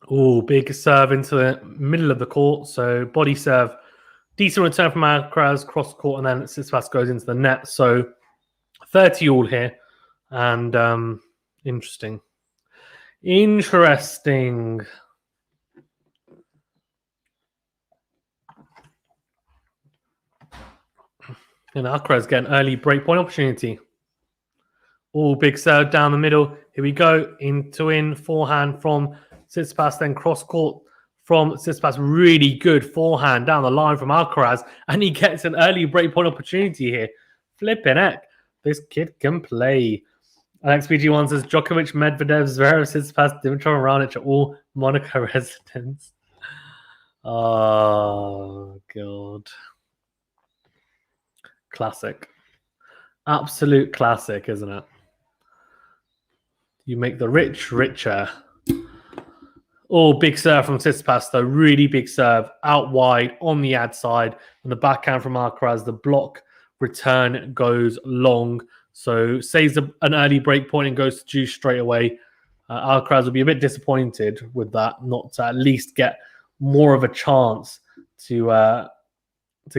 Oh, big serve into the middle of the court. So body serve. Decent return from Alcaraz, cross court, and then Tsitsipas goes into the net. So 30-all here. And interesting. Interesting. And Alcaraz get an early breakpoint opportunity. Oh, big serve down the middle. Here we go. In forehand from Tsitsipas, then cross court from Tsitsipas. Really good forehand down the line from Alcaraz. And he gets an early breakpoint opportunity here. Flipping heck. This kid can play. XPG1 says Djokovic, Medvedev, Zverev, Tsitsipas, Dimitrov, and Raonic are all Monaco residents. Oh, God. Classic. Absolute classic, isn't it? You make the rich richer. Oh, big serve from Tsitsipas, though. Really big serve. Out wide on the ad side. And the backhand from Alcaraz. The block return goes long. So saves an early break point and goes to juice straight away. Alcaraz will be a bit disappointed with that, not to at least get more of a chance to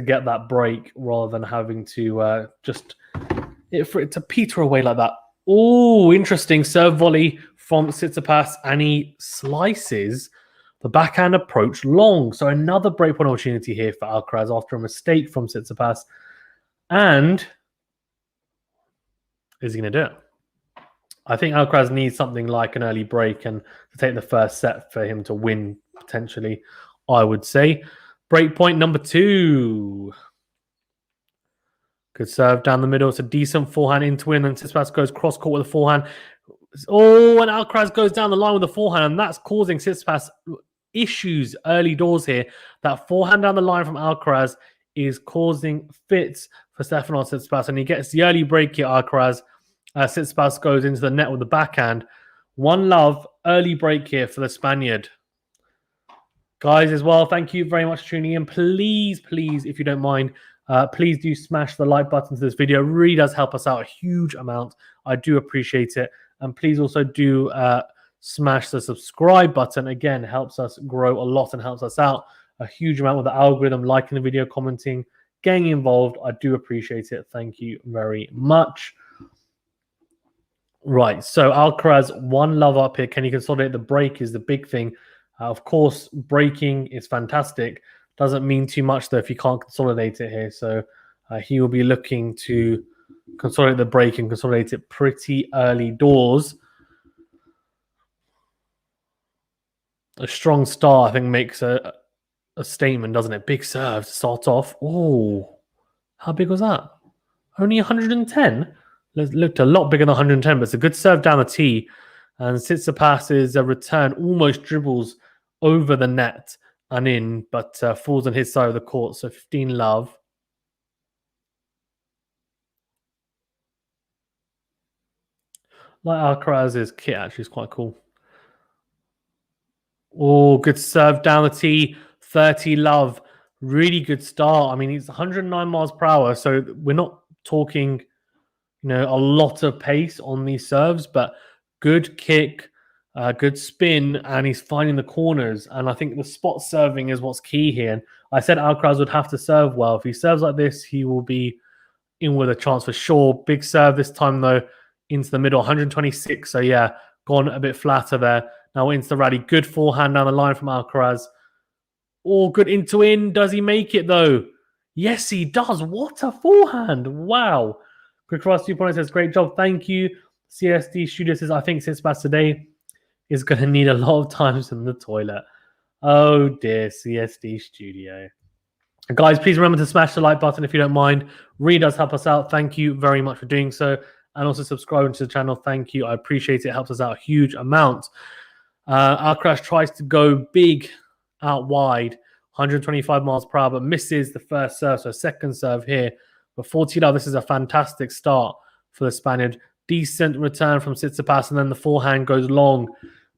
get that break rather than having to for it to peter away like that. Oh, interesting serve volley from Tsitsipas, and he slices the backhand approach long. So another breakpoint opportunity here for Alcaraz after a mistake from Tsitsipas. And is he going to do it? I think Alcaraz needs something like an early break and to take the first set for him to win, potentially, I would say. Breakpoint number 2. Good serve down the middle. It's a decent forehand into win, and Tsitsipas goes cross-court with a forehand. Oh, and Alcaraz goes down the line with a forehand, and that's causing Tsitsipas issues early doors here. That forehand down the line from Alcaraz is causing fits for Stefanos TSITSIPAS, and he gets the early break here, Alcaraz. Tsitsipas goes into the net with the backhand. 1-love, early break here for the Spaniard. Guys, as well, thank you very much for tuning in. Please, if you don't mind, please do smash the like button to this video. It really does help us out a huge amount. I do appreciate it. And please also do smash the subscribe button. Again, helps us grow a lot and helps us out a huge amount with the algorithm, liking the video, commenting, getting involved. I do appreciate it. Thank you very much. Right, so Alcaraz, 1-love up here. Can he consolidate the break is the big thing. Of course, breaking is fantastic. Doesn't mean too much, though, if you can't consolidate it here. So he will be looking to consolidate the break and consolidate it pretty early doors. A strong start, I think, makes a statement, doesn't it? Big serve to start off. Oh, how big was that? Only 110? It looked a lot bigger than 110, but it's a good serve down the tee. And Tsitsipas's return almost dribbles over the net and in, but falls on his side of the court. So 15-love. Like Alcaraz's kit, actually, is quite cool. Oh, good serve down the tee. 30-love. Really good start. I mean, he's 109 miles per hour, so we're not talking, a lot of pace on these serves, but good kick, good spin, and he's finding the corners. And I think the spot serving is what's key here. And I said Alcaraz would have to serve well. If he serves like this, he will be in with a chance for sure. Big serve this time, though, into the middle, 126. So, yeah, gone a bit flatter there. Now into the rally. Good forehand down the line from Alcaraz. Oh, good into in. Does he make it, though? Yes, he does. What a forehand. Wow. Quick Cross 2.0 says, great job. Thank you. CSD Studio says, I think Tsitsipas today is going to need a lot of times in the toilet. Oh, dear. CSD Studio. Guys, please remember to smash the like button if you don't mind. Really does help us out. Thank you very much for doing so. And also subscribing to the channel. Thank you. I appreciate it. It helps us out a huge amount. Alcaraz tries to go big out wide, 125 miles per hour, but misses the first serve. So second serve here. But 40-love, this is a fantastic start for the Spaniard. Decent return from Tsitsipas, and then the forehand goes long.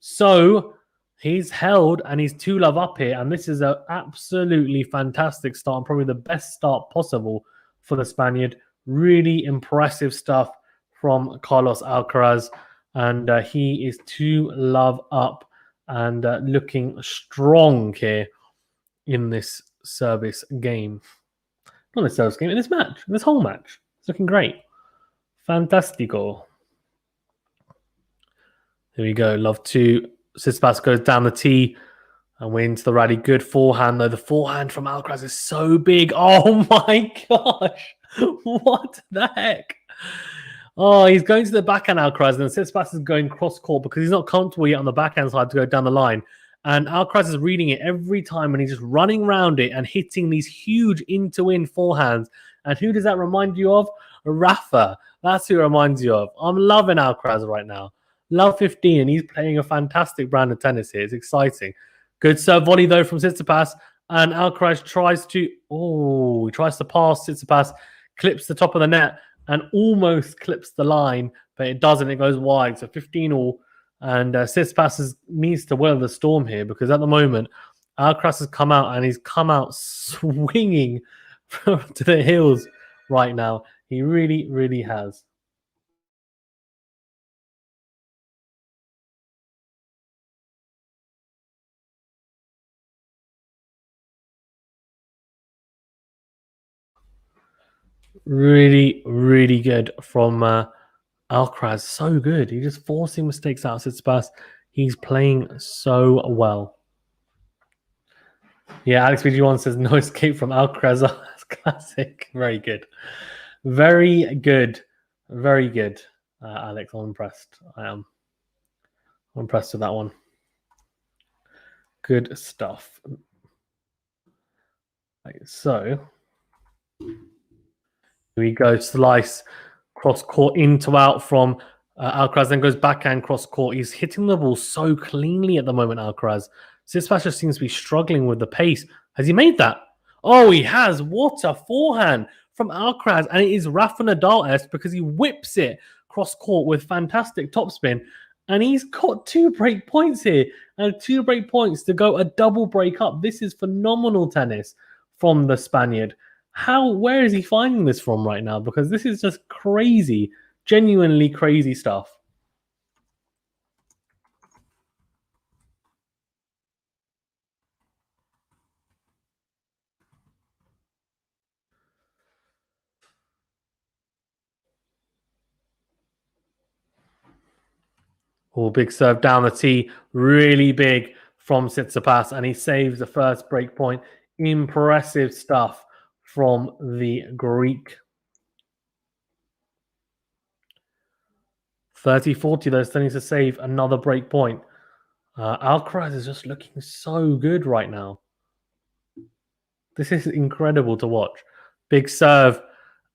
So he's held, and he's 2-love up here. And this is an absolutely fantastic start, and probably the best start possible for the Spaniard. Really impressive stuff from Carlos Alcaraz. And he is 2-love up and looking strong here in this service game. Not this service game, in this match, in this whole match. It's looking great. Fantastico. Here we go. Love 2. Tsitsipas goes down the tee and we're into the rally. Good forehand, though. The forehand from Alcaraz is so big. Oh, my gosh. What the heck? Oh, he's going to the backhand, Alcaraz, and Tsitsipas is going cross-court because he's not comfortable yet on the backhand side to go down the line. And Alcaraz is reading it every time, and he's just running around it and hitting these huge in-to-win forehands. And who does that remind you of? Rafa. That's who it reminds you of. I'm loving Alcaraz right now. Love 15, and he's playing a fantastic brand of tennis here. It's exciting. Good serve volley, though, from Tsitsipas. And Alcaraz tries to... Oh, he tries to pass Tsitsipas, clips the top of the net, and almost clips the line, but it doesn't. It goes wide. So 15 all. And Tsitsipas needs to weather the storm here because at the moment, Alcaraz has come out and he's come out swinging to the hills right now. He really, really has. Really, really good from Alcaraz. So good. He's just forcing mistakes out of Tsitsipas. He's playing so well. Yeah, Alex BG1 says no escape from Alcaraz. That's classic. Very good. Very good. Very good, Alex. I'm impressed. I am. I'm impressed with that one. Good stuff. Right, so here we go. Slice cross court into out from Alcaraz, then goes backhand cross court. He's hitting the ball so cleanly at the moment, Alcaraz. Tsitsipas just seems to be struggling with the pace. Has he made that? Oh, he has. What a forehand from Alcaraz. And it is Rafa Nadal-esque because he whips it cross court with fantastic topspin. And he's got 2 break points here and 2 break points to go a double break up. This is phenomenal tennis from the Spaniard. Where is he finding this from right now? Because this is just crazy, genuinely crazy stuff. Oh, big serve down the tee, really big from Tsitsipas, and he saves the first break point. Impressive stuff from the Greek. 30-40, though, still needs to save another break point. Alcaraz is just looking so good right now. This is incredible to watch. Big serve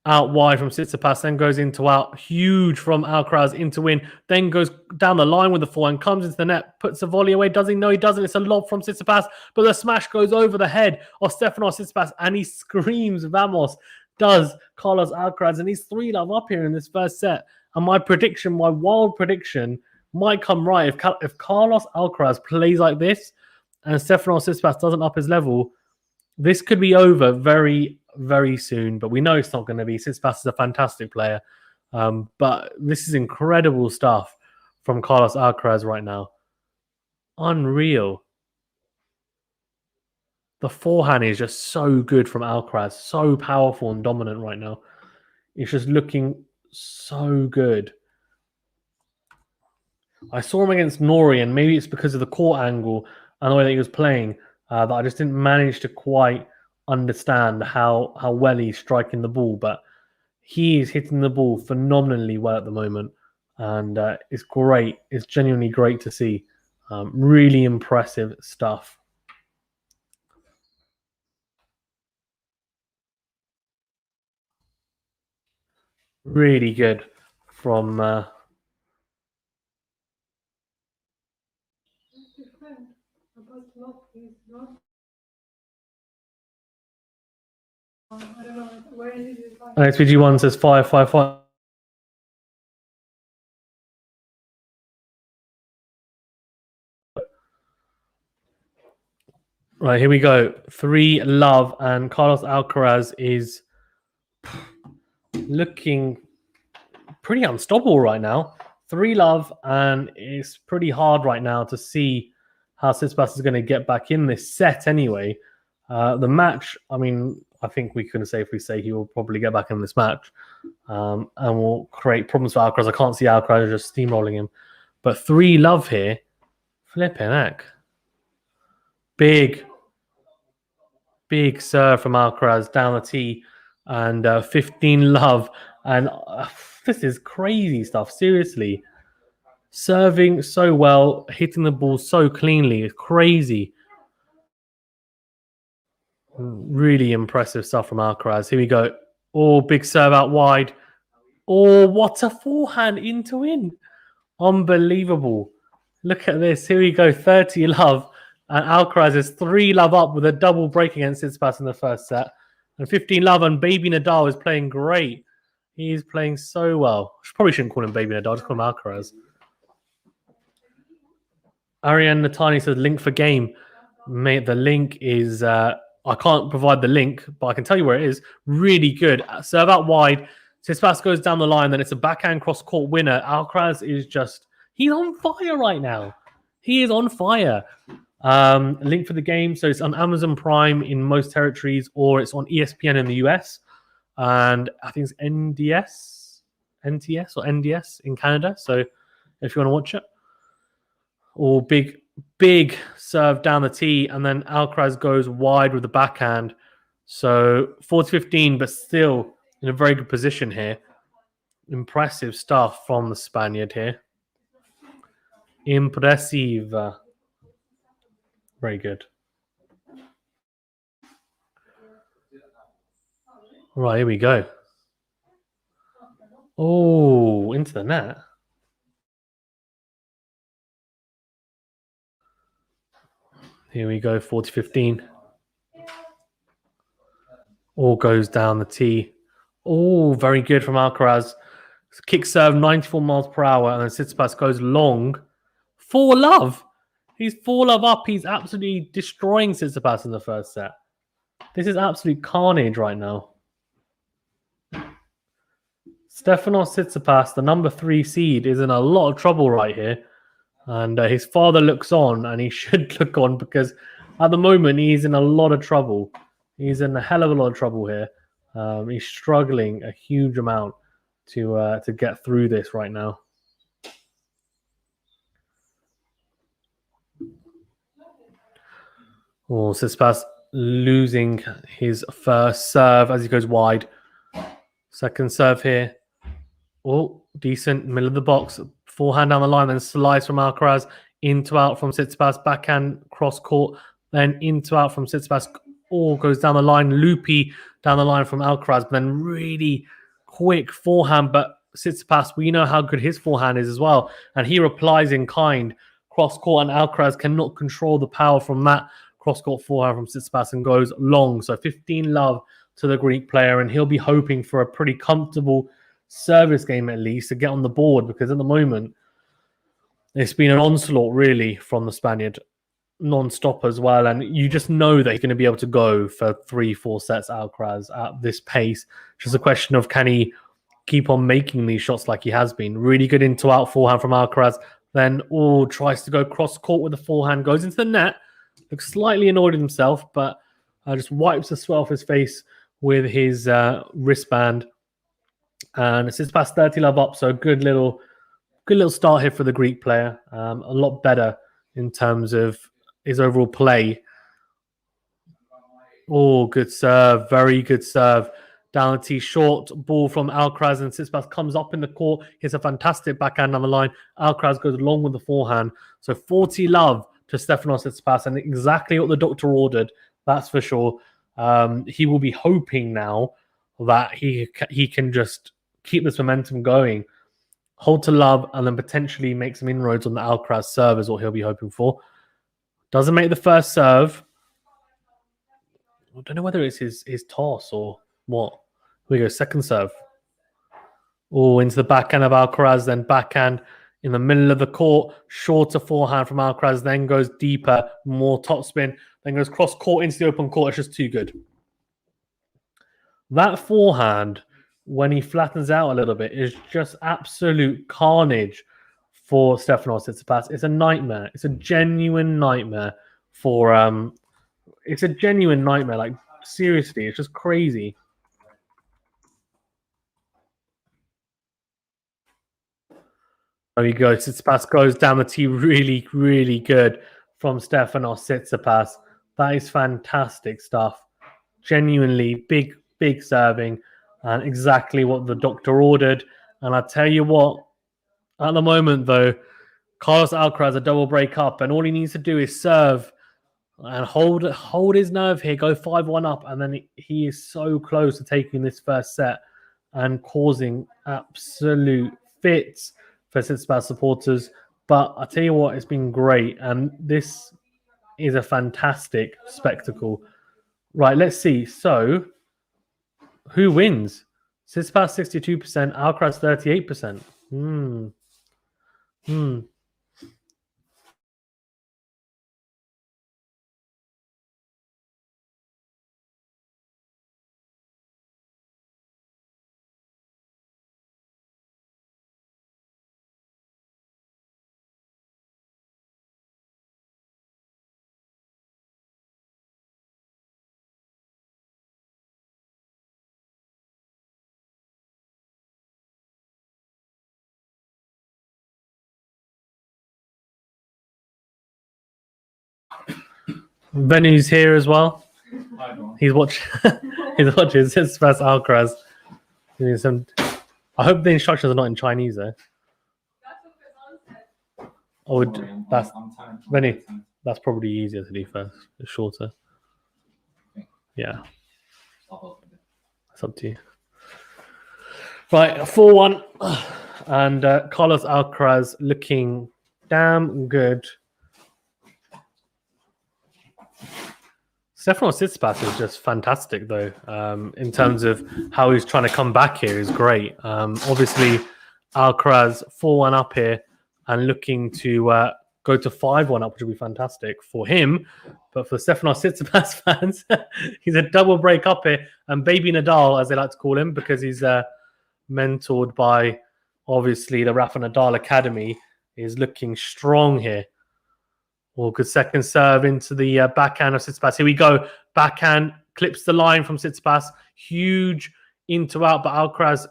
out wide from Tsitsipas, then goes into out. Huge from Alcaraz into in, then goes down the line with the forehand, comes into the net, puts the volley away. Does he? No, he doesn't. It's a lob from Tsitsipas, but the smash goes over the head of Stefanos TSITSIPAS, and he screams Vamos, does Carlos Alcaraz, and he's 3-love up here in this first set. And my prediction, my wild prediction, might come right. If Carlos Alcaraz plays like this and Stefanos TSITSIPAS doesn't up his level, this could be over very, very soon, but we know it's not going to be. Tsitsipas is a fantastic player. But this is incredible stuff from Carlos Alcaraz right now. Unreal. The forehand is just so good from Alcaraz. So powerful and dominant right now. It's just looking so good. I saw him against Nori, and maybe it's because of the court angle and the way that he was playing that I just didn't manage to quite understand how well he's striking the ball. But he is hitting the ball phenomenally well at the moment, and it's great. It's genuinely great to see. Really impressive stuff. Really good from XPG1 says 555. Right, here we go. 3-love, and Carlos Alcaraz is looking pretty unstoppable right now. 3-love, and it's pretty hard right now to see how Tsitsipas is going to get back in this set anyway. The match, I mean, I think we can safely say he will probably get back in this match and will create problems for Alcaraz. I can't see Alcaraz just steamrolling him. But 3-love here, flipping heck. Big serve from Alcaraz down the tee, and 15-love. And this is crazy stuff, seriously. Serving so well, hitting the ball so cleanly. It's crazy. Really impressive stuff from Alcaraz. Here we go. Oh, big serve out wide. Oh, what a forehand into in. Unbelievable. Look at this. Here we go. 30 love. And Alcaraz is 3 love up with a double break against Tsitsipas in the first set. And 15 love. And Baby Nadal is playing great. He's playing so well. Probably shouldn't call him Baby Nadal. Just call him Alcaraz. Ariane Natani says link for game. Mate, the link is... I can't provide the link, but I can tell you where it is. Really good. Serve out wide. Tsitsipas goes down the line. Then it's a backhand cross-court winner. Alcaraz is just... He's on fire right now. He is on fire. Link for the game. So it's on Amazon Prime in most territories, or it's on ESPN in the US. And I think it's NTS or NDS in Canada. So if you want to watch it. Or big serve down the tee. And then Alcaraz goes wide with the backhand. So 40-15, but still in a very good position here. Impressive stuff from the Spaniard here. Impressive. Very good. Right, here we go. Oh, into the net. Here we go, 40-15. All goes down the tee. Oh, very good from Alcaraz. Kick serve, 94 miles per hour, and then Tsitsipas goes long. 4 love. He's 4 love up. He's absolutely destroying Tsitsipas in the first set. This is absolute carnage right now. Stefanos TSITSIPAS, the number 3 seed, is in a lot of trouble right here. And his father looks on, and he should look on because at the moment he's in a lot of trouble. He's in a hell of a lot of trouble here. He's struggling a huge amount to get through this right now. Oh, Tsitsipas losing his first serve as he goes wide. Second serve here. Oh, decent. Middle of the box. Forehand down the line, then slice from Alcaraz. Into out from Tsitsipas. Backhand cross court. Then into out from Tsitsipas. All goes down the line. Loopy down the line from Alcaraz. But then really quick forehand. But Tsitsipas, we know how good his forehand is as well. And he replies in kind. Cross court, and Alcaraz cannot control the power from that cross-court forehand from Tsitsipas and goes long. So 15 love to the Greek player, and he'll be hoping for a pretty comfortable service game at least to get on the board, because at the moment it's been an onslaught really from the Spaniard non-stop as well, and you just know that he's going to be able to go for 3-4 sets Alcaraz at this pace. It's just a question of can he keep on making these shots like he has been. Really good into out forehand from Alcaraz, then tries to go cross-court with the forehand, goes into the net. Looks slightly annoyed with himself, but just wipes the sweat off his face with his wristband. And it's his past 30 love up, so good little start here for the Greek player. A lot better in terms of his overall play. Oh, good serve, very good serve. Down the tee, short ball from Alcaraz, and Tsitsipas comes up in the court. Hits a fantastic backhand on the line. Alcaraz goes long with the forehand. So 40 love to Stefanos TSITSIPAS, and exactly what the doctor ordered, that's for sure. He will be hoping now that he can just keep this momentum going, hold to love, and then potentially make some inroads on the Alcaraz serve is what he'll be hoping for. Doesn't make the first serve. I don't know whether it's his toss or what. Here we go, second serve. Oh, into the backhand of Alcaraz, then backhand in the middle of the court, shorter forehand from Alcaraz, then goes deeper, more topspin, then goes cross-court into the open court. It's just too good. That forehand, when he flattens out a little bit, is just absolute carnage for Stefanos TSITSIPAS. It's a nightmare. It's a genuine nightmare for... it's a genuine nightmare. Like, seriously, it's just crazy. There you go. Tsitsipas goes down the tee really, really good from Stefanos TSITSIPAS. That is fantastic stuff. Genuinely big serving, and exactly what the doctor ordered. And I tell you what, at the moment though, Carlos ALCARAZ a double break up, and all he needs to do is serve and hold his nerve here, go 5-1 up, and then he is so close to taking this first set. and causing absolute fits for Tsitsipas supporters. But I tell you what, it's been great, and this is a fantastic spectacle. Right, let's see. So, who wins? Tsitsipas 62%, Alcaraz 38%. Hmm. Hmm. Venu's here as well. He's watching. He's watching Tsitsipas Alcaraz. I hope the instructions are not in Chinese though. Or that's Venu. That's probably easier to do first. It's shorter. Yeah, it's up to you. Right, 4-1, and Carlos Alcaraz looking damn good. Stefanos TSITSIPAS is just fantastic, though. In terms of how he's trying to come back here, is great. Obviously, Alcaraz 4-1 up here and looking to go to 5-1 up, which would be fantastic for him. But for Stefanos TSITSIPAS fans, he's a double break up here, and Baby Nadal, as they like to call him, because he's mentored by obviously the Rafa Nadal Academy, is looking strong here. Well, good second serve into the backhand of Tsitsipas. Here we go. Backhand clips the line from Tsitsipas. Huge into out, but Alcaraz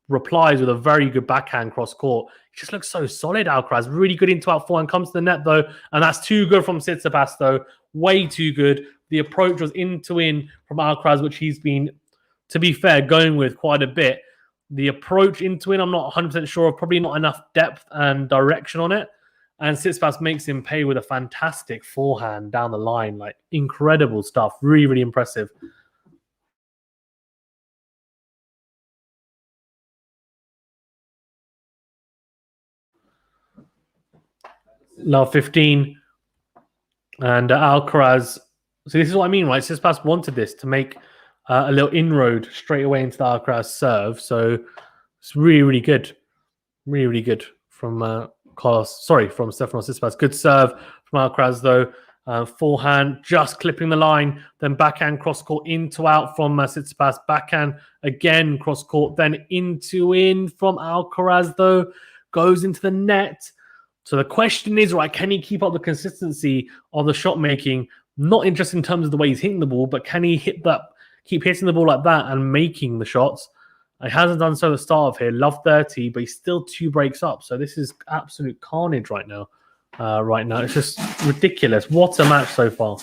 replies with a very good backhand cross court. He just looks so solid, Alcaraz. Really good into out forehand. Comes to the net, though, and that's too good from Tsitsipas, though. Way too good. The approach was into in from Alcaraz, which he's been, to be fair, going with quite a bit. The approach into in, I'm not 100% sure of. Probably not enough depth and direction on it. And Tsitsipas makes him pay with a fantastic forehand down the line. Like, incredible stuff. Really, really impressive. Love 15. And Alcaraz. So this is what I mean, right? Tsitsipas wanted this to make a little inroad straight away into the Alcaraz serve. So it's really, really good. Really, really good from Carlos. Sorry, from Stefanos Tsitsipas. Good serve from Alcaraz, though. Forehand, just clipping the line. Then backhand cross court into out from Tsitsipas. Backhand again cross court. Then into in from Alcaraz, though. Goes into the net. So the question is, right, can he keep up the consistency of the shot making? Not just in terms of the way he's hitting the ball, but can he keep hitting the ball like that and making the shots? He hasn't done so at the start of here. Love 30, but he's still 2 breaks up. So this is absolute carnage right now. It's just ridiculous. What a match so far.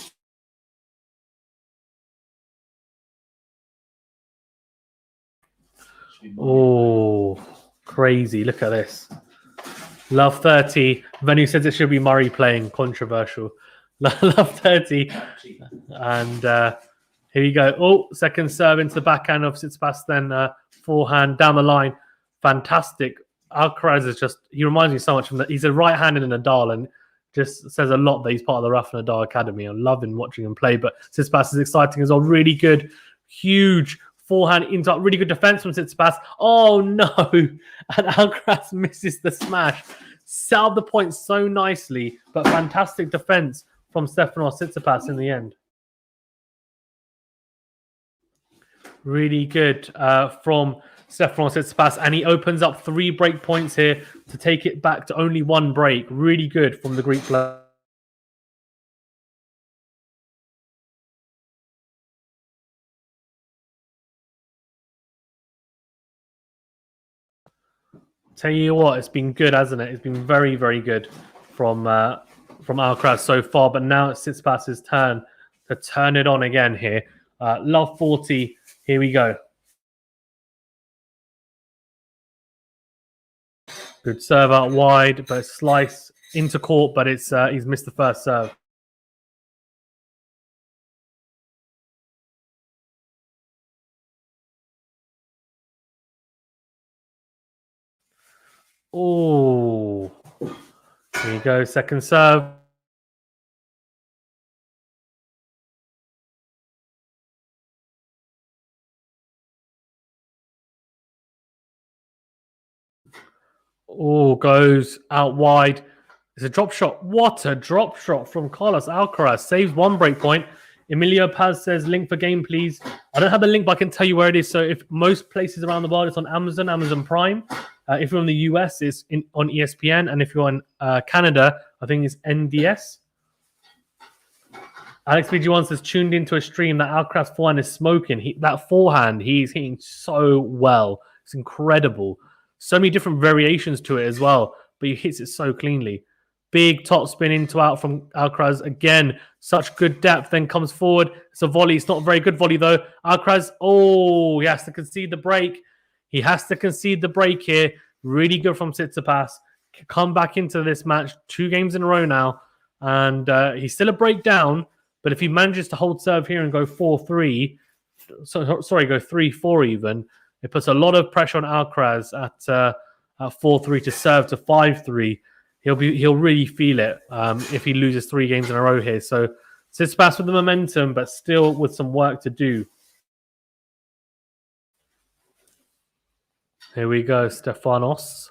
Oh, crazy. Look at this. Love 30. Venu says it should be Murray playing. Controversial. Love 30. And here we go. Oh, second serve into the backhand of Tsitsipas. Then forehand down the line. Fantastic. Alcaraz is just, he reminds me so much of that. He's a right-handed Nadal and just says a lot that he's part of the Rafa Nadal Academy. I'm loving watching him play, but Tsitsipas is exciting as well. Really good, huge forehand into really good defense from Tsitsipas. Oh no! And Alcaraz misses the smash. Set up the point so nicely, but fantastic defense from Stefanos Tsitsipas in the end. Really good from Stefanos Tsitsipas, and he opens up 3 break points here to take it back to only 1 break. Really good from the Greek player. Tell you what, it's been good, hasn't it? It's been very, very good from Alcaraz so far, but now it's Tsitsipas' turn to turn it on again here. Love 40. Here we go. Good serve out wide, but slice into court, but it's he's missed the first serve. Oh, here you go. Second serve. Oh, goes out wide. It's a drop shot. What a drop shot from Carlos Alcaraz. Saves one break point. Emilio Paz says, link for game, please. I don't have the link, but I can tell you where it is. So if most places around the world, it's on Amazon, Amazon Prime. If you're in the US, it's on ESPN. And if you're in Canada, I think it's NDS. Alex BG1 says, tuned into a stream that Alcaraz forehand is smoking. That forehand, he's hitting so well. It's incredible. So many different variations to it as well, but he hits it so cleanly. Big top spin into out from Alcaraz. Again, such good depth, then comes forward. It's a volley. It's not a very good volley, though. Alcaraz, he has to concede the break. He has to concede the break here. Really good from Tsitsipas. Come back into this match 2 games in a row now. And he's still a breakdown. But if he manages to hold serve here and go 4-3, go 3-4 even, it puts a lot of pressure on Alcaraz at 4-3 to serve to 5-3. He'll really feel it if he loses 3 games in a row here. So Tsitsipas with the momentum, but still with some work to do. Here we go, Stefanos.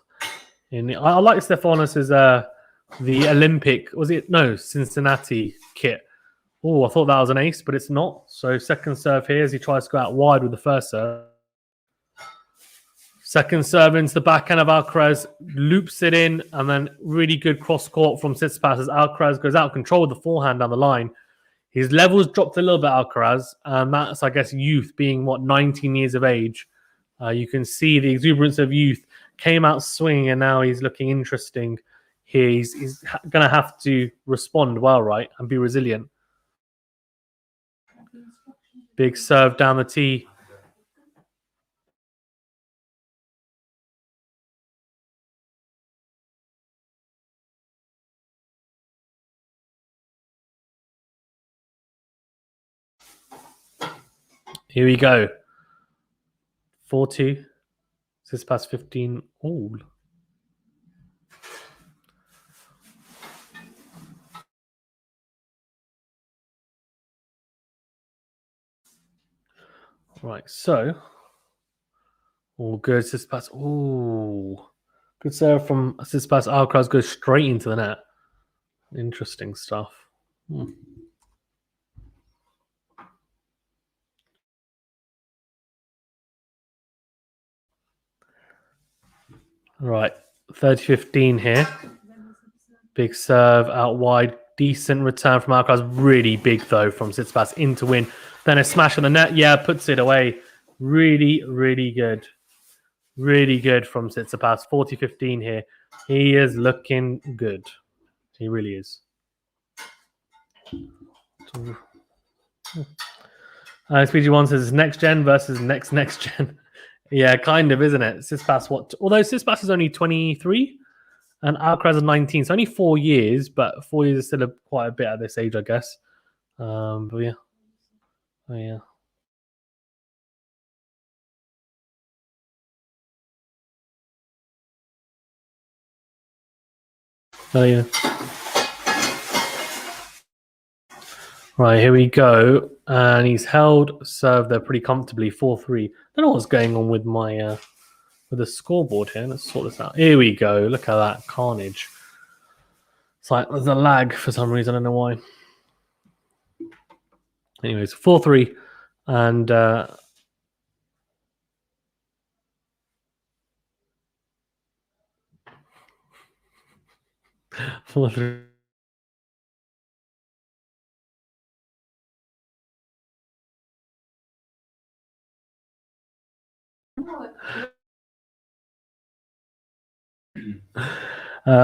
I like Stefanos's the Olympic, Cincinnati kit. Oh, I thought that was an ace, but it's not. So second serve here as he tries to go out wide with the first serve. Second serve into the backhand of Alcaraz, loops it in, and then really good cross court from Tsitsipas as Alcaraz goes out of control with the forehand down the line. His levels dropped a little bit, Alcaraz, and that's, I guess, youth being, 19 years of age. You can see the exuberance of youth came out swinging, and now he's looking interesting here. He's going to have to respond well, right, and be resilient. Big serve down the tee. Here we go. 4-2. Tsitsipas 15 all. Right, so all good. Tsitsipas. Oh, good serve from Tsitsipas. Alcaraz goes straight into the net. Interesting stuff. Right, 30-15 here. Big serve out wide. Decent return from Alcaraz. Really big, though, from Tsitsipas in to win. Then a smash on the net. Yeah, puts it away. Really, really good. Really good from Tsitsipas. 40-15 here. He is looking good. He really is. SPG1 says next gen versus next gen. Yeah, kind of, isn't it? Tsitsipas, although Tsitsipas is only 23 and Alcaraz is 19, so only 4 years, but 4 years is still quite a bit at this age, I guess. But yeah. Oh, yeah. Oh, yeah. Right, here we go. And he's held serve there pretty comfortably, 4-3. Don't know what's going on with my with the scoreboard here. Let's sort this out. Here we go. Look at that carnage. It's like there's a lag for some reason. I don't know why. Anyways, 4-3. And 4-3.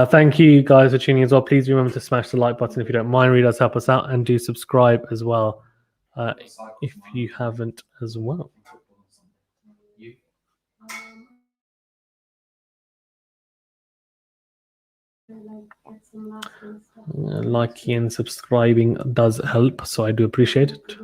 Thank you guys for tuning in as well. Please remember to smash the like button if you don't mind. Really does help us out, and do subscribe as well if you haven't as well. Liking and subscribing does help, so I do appreciate it.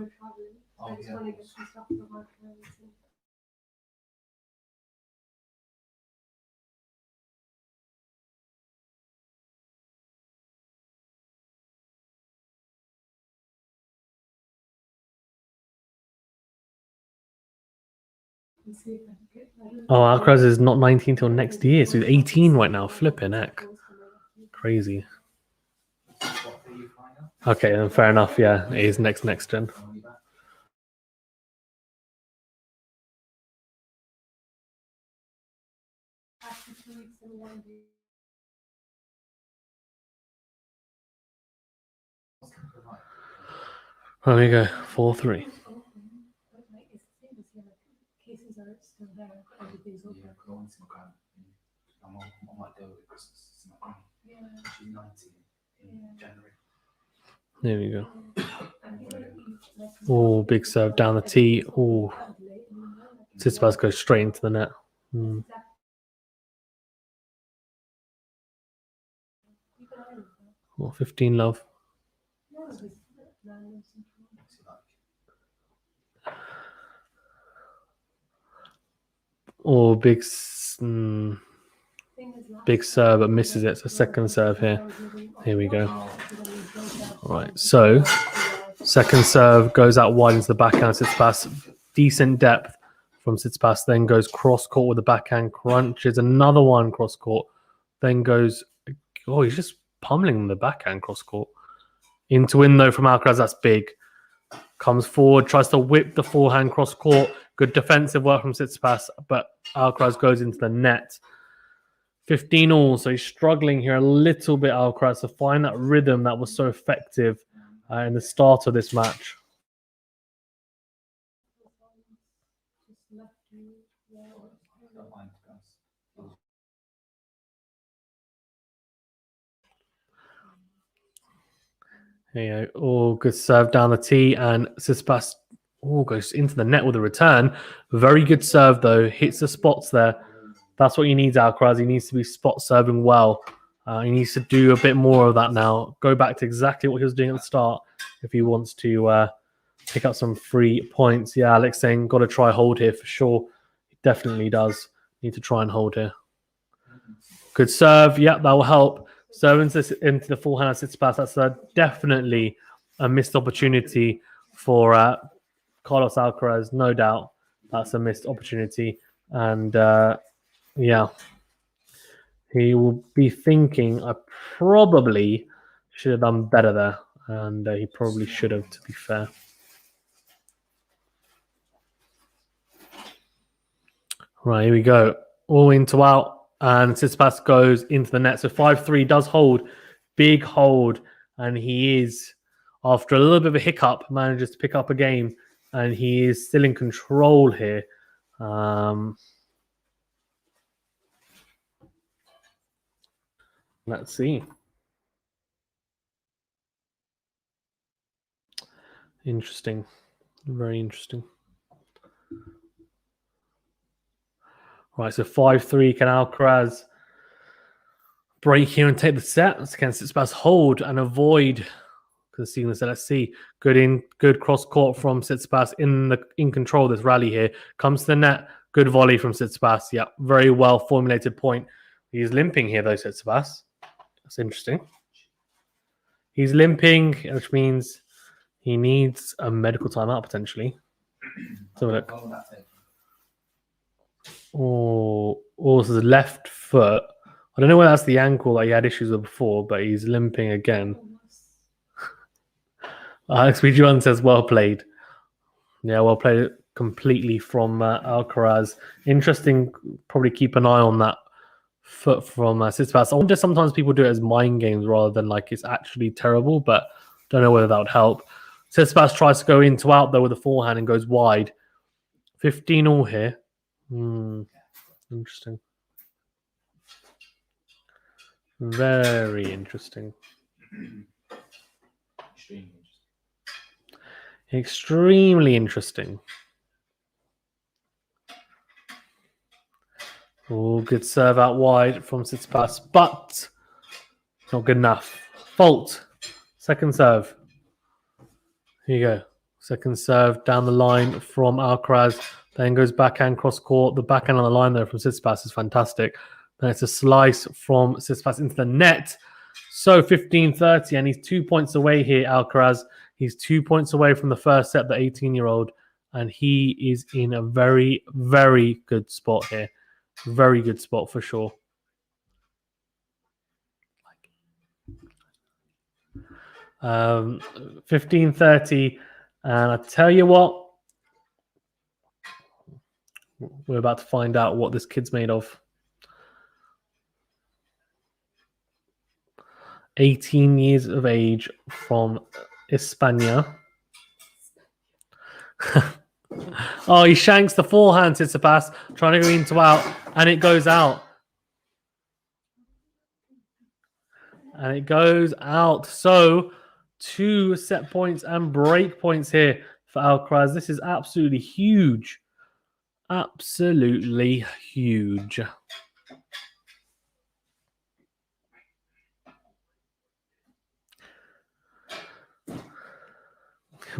Oh, Alcaraz is not 19 till next year, so he's 18 right now. Flipping heck. Crazy. Okay, then fair enough. Yeah, it is next gen. There we go. 4-3. There we go. Oh, big serve down the tee. Oh, Tsitsipas goes straight into the net. Oh, 15 love. Oh, big serve, but misses it. So second serve here. Here we go. All right, so second serve goes out wide into the backhand. Tsitsipas, decent depth from Tsitsipas. Then goes cross court with the backhand, crunches another one cross court. Then goes, oh, he's just pummeling the backhand cross court. Into window from Alcaraz, that's big. Comes forward, tries to whip the forehand cross court. Good defensive work from Tsitsipas, but Alcaraz goes into the net. 15 all, so he's struggling here a little bit, Alcaraz, to find that rhythm that was so effective in the start of this match. Here you go. Oh, good serve down the tee, and Tsitsipas goes into the net with a return. Very good serve, though. Hits the spots there. That's what he needs, Alcaraz. He needs to be spot serving well. He needs to do a bit more of that now. Go back to exactly what he was doing at the start if he wants to pick up some free points. Yeah, Alex saying got to try hold here for sure. He definitely does need to try and hold here. Good serve. Yep, that will help. Serving into the forehand of Tsitsipas. That's definitely a missed opportunity for Carlos Alcaraz. No doubt that's a missed opportunity. And yeah, he will be thinking, I probably should have done better there. And he probably should have, to be fair. Right, here we go. All into out. And Tsitsipas goes into the net. So 5-3 does hold. Big hold. And he is, after a little bit of a hiccup, manages to pick up a game. And he is still in control here. Let's see. Interesting. Very interesting. Right, so 5-3. Can Alcaraz break here and take the set? Can Tsitsipas hold and avoid conceding the set? Let's see. Good cross court from Tsitsipas in control of this rally here. Comes to the net. Good volley from Tsitsipas. Yeah, very well formulated point. He's limping here though, Tsitsipas. That's interesting. He's limping, which means he needs a medical timeout potentially. Let's have a look. Oh, also the left foot. I don't know whether that's the ankle that he had issues with before, but he's limping again. Alex BG1 says, well played. Yeah, well played completely from Alcaraz. Interesting, probably keep an eye on that foot from Tsitsipas. I wonder sometimes people do it as mind games rather than like it's actually terrible, but don't know whether that would help. Tsitsipas tries to go into out though with a forehand and goes wide. 15 all here. Interesting. Very interesting. Extremely interesting. Oh, good serve out wide from Tsitsipas, but not good enough. Fault. Second serve. Here you go. Second serve down the line from Alcaraz. Then goes backhand cross court. The backhand on the line there from Tsitsipas is fantastic. Then it's a slice from Tsitsipas into the net. So 15-30, and he's 2 points away here, Alcaraz. He's 2 points away from the first set, the 18-year-old. and he is in a very, very good spot here. Very good spot for sure. 15:30, and I tell you what, we're about to find out what this kid's made of. 18 years of age from España. Oh, he shanks the forehand, Tsitsipas, trying to go into out, and it goes out. And it goes out. So 2 set points and break points here for Alcaraz. This is absolutely huge. Absolutely huge.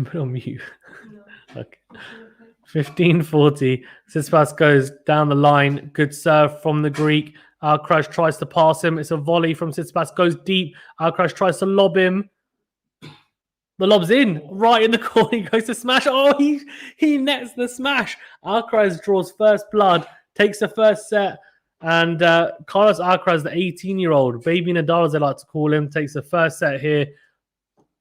Put on mute. Okay. 15:40. Tsitsipas goes down the line. Good serve from the Greek. Alcaraz tries to pass him. It's a volley from Tsitsipas. Goes deep. Alcaraz tries to lob him. The lob's in, right in the corner. He goes to smash. Oh, he nets the smash. Alcaraz draws first blood, takes the first set, and Carlos Alcaraz, the 18-year-old, baby Nadal as they like to call him, takes the first set here.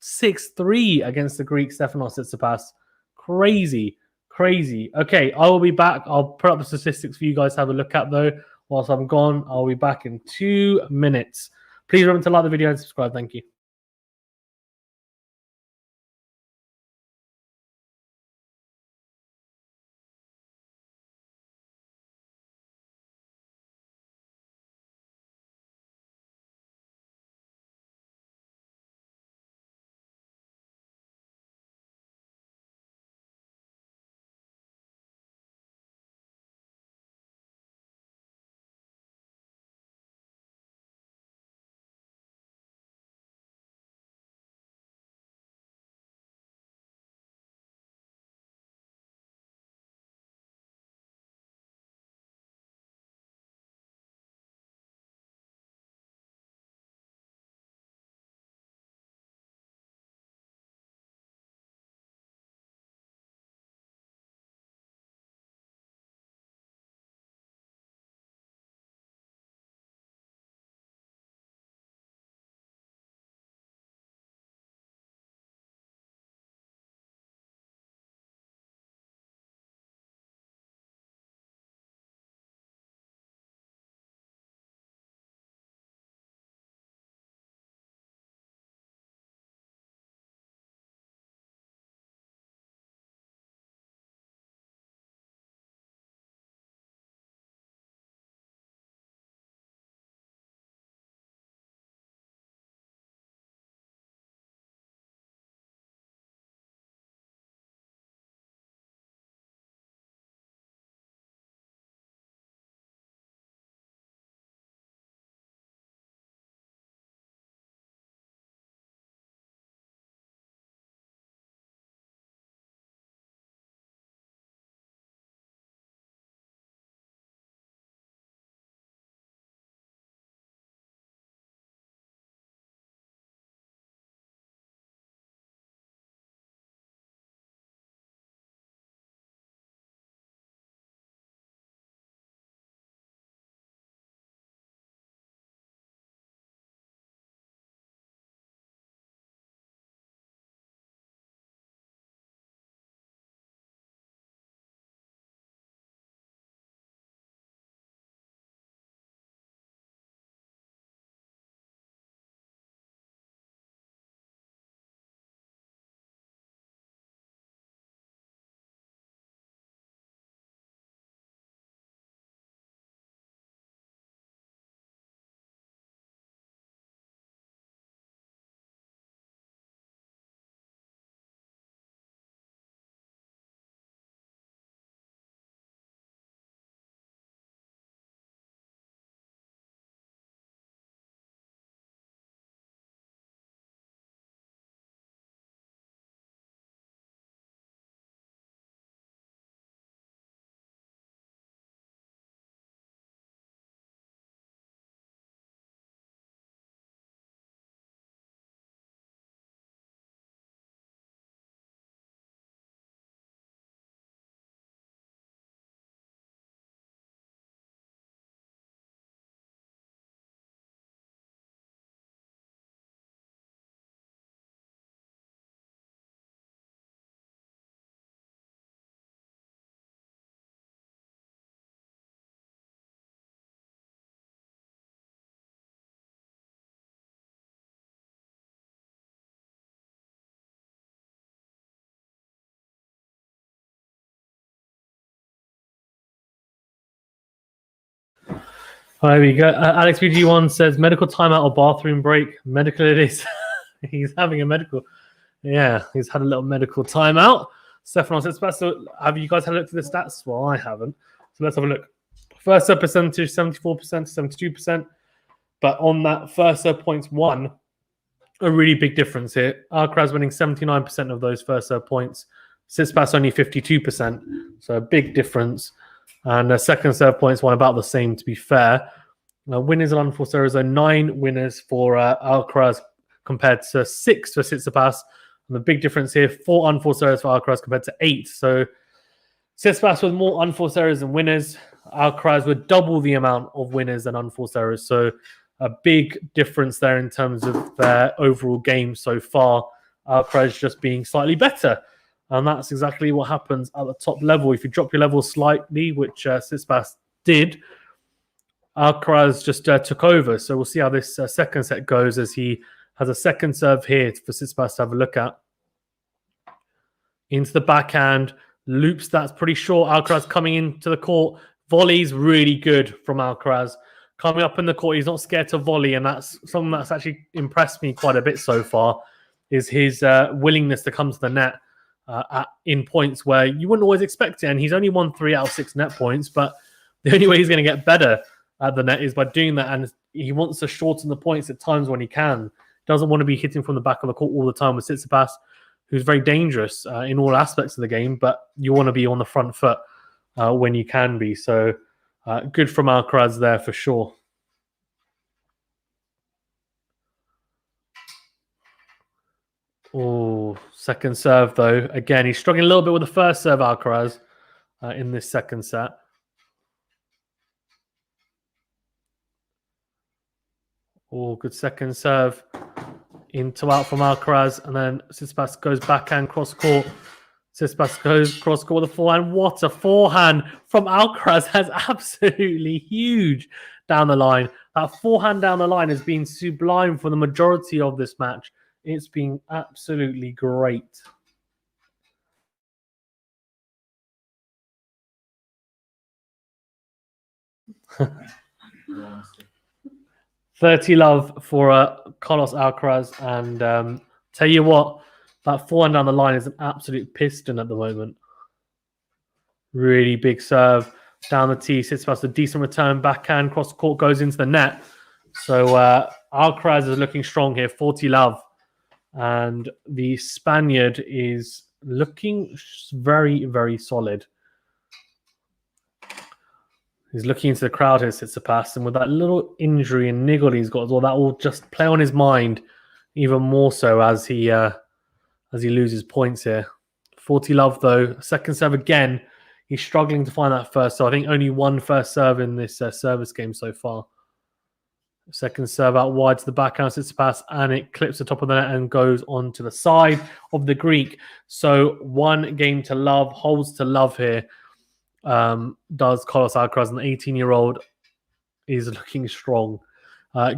6-3 against the Greek Stefanos TSITSIPAS. Crazy, crazy. Okay, I will be back. I'll put up the statistics for you guys to have a look at, though. Whilst I'm gone, I'll be back in 2 minutes. Please remember to like the video and subscribe. Thank you. There we go. Alex BG1 says medical timeout or bathroom break. Medical it is. He's having a medical. Yeah, he's had a little medical timeout. Stefanos TSITSIPAS. So have you guys had a look at the stats? Well, I haven't. So let's have a look. First serve percentage, 74% to 72%. But on that first serve points won, a really big difference here. Alcaraz winning 79% of those first serve points. TSITSIPAS only 52%. So a big difference. And second serve points won about the same, to be fair. Winners and unforced errors are 9 winners for Alcaraz compared to 6 for TSITSIPAS. And the big difference here, 4 unforced errors for Alcaraz compared to 8. So TSITSIPAS with more unforced errors than winners. Alcaraz with double the amount of winners than unforced errors. So a big difference there in terms of their overall game so far. Alcaraz just being slightly better. And that's exactly what happens at the top level. If you drop your level slightly, which TSITSIPAS did, Alcaraz just took over. So we'll see how this second set goes as he has a second serve here for TSITSIPAS to have a look at. Into the backhand. Loops, that's pretty short. Alcaraz coming into the court. Volley's really good from Alcaraz. Coming up in the court, he's not scared to volley. And that's something that's actually impressed me quite a bit so far, is his willingness to come to the net. In points where you wouldn't always expect it. And he's only won 3 out of 6 net points, but the only way he's going to get better at the net is by doing that. And he wants to shorten the points at times when he can. Doesn't want to be hitting from the back of the court all the time with TSITSIPAS, who's very dangerous in all aspects of the game, but you want to be on the front foot when you can be. So good from Alcaraz there for sure. Oh, second serve, though. Again, he's struggling a little bit with the first serve, Alcaraz, in this second set. Oh, good second serve. Into out from Alcaraz. And then TSITSIPAS goes backhand cross court. TSITSIPAS goes cross court with a forehand. What a forehand from Alcaraz. That's absolutely huge down the line. That forehand down the line has been sublime for the majority of this match. It's been absolutely great. $30 love for Carlos Alcaraz. And tell you what, that forehand down the line is an absolute piston at the moment. Really big serve down the tee. TSITSIPAS a decent return backhand. Cross court goes into the net. So Alcaraz is looking strong here. 40 love. And the Spaniard is looking very, very solid. He's looking into the crowd here, TSITSIPAS, and with that little injury and niggle he's got as well, that will just play on his mind even more so as he loses points here. 40 love though. Second serve again. He's struggling to find that first. So I think only one first serve in this service game so far. Second serve out wide to the backhand, TSITSIPAS, and it clips the top of the net and goes on to the side of the Greek. So 1 game to love, holds to love here. Does Carlos Alcaraz, an 18-year-old, is looking strong.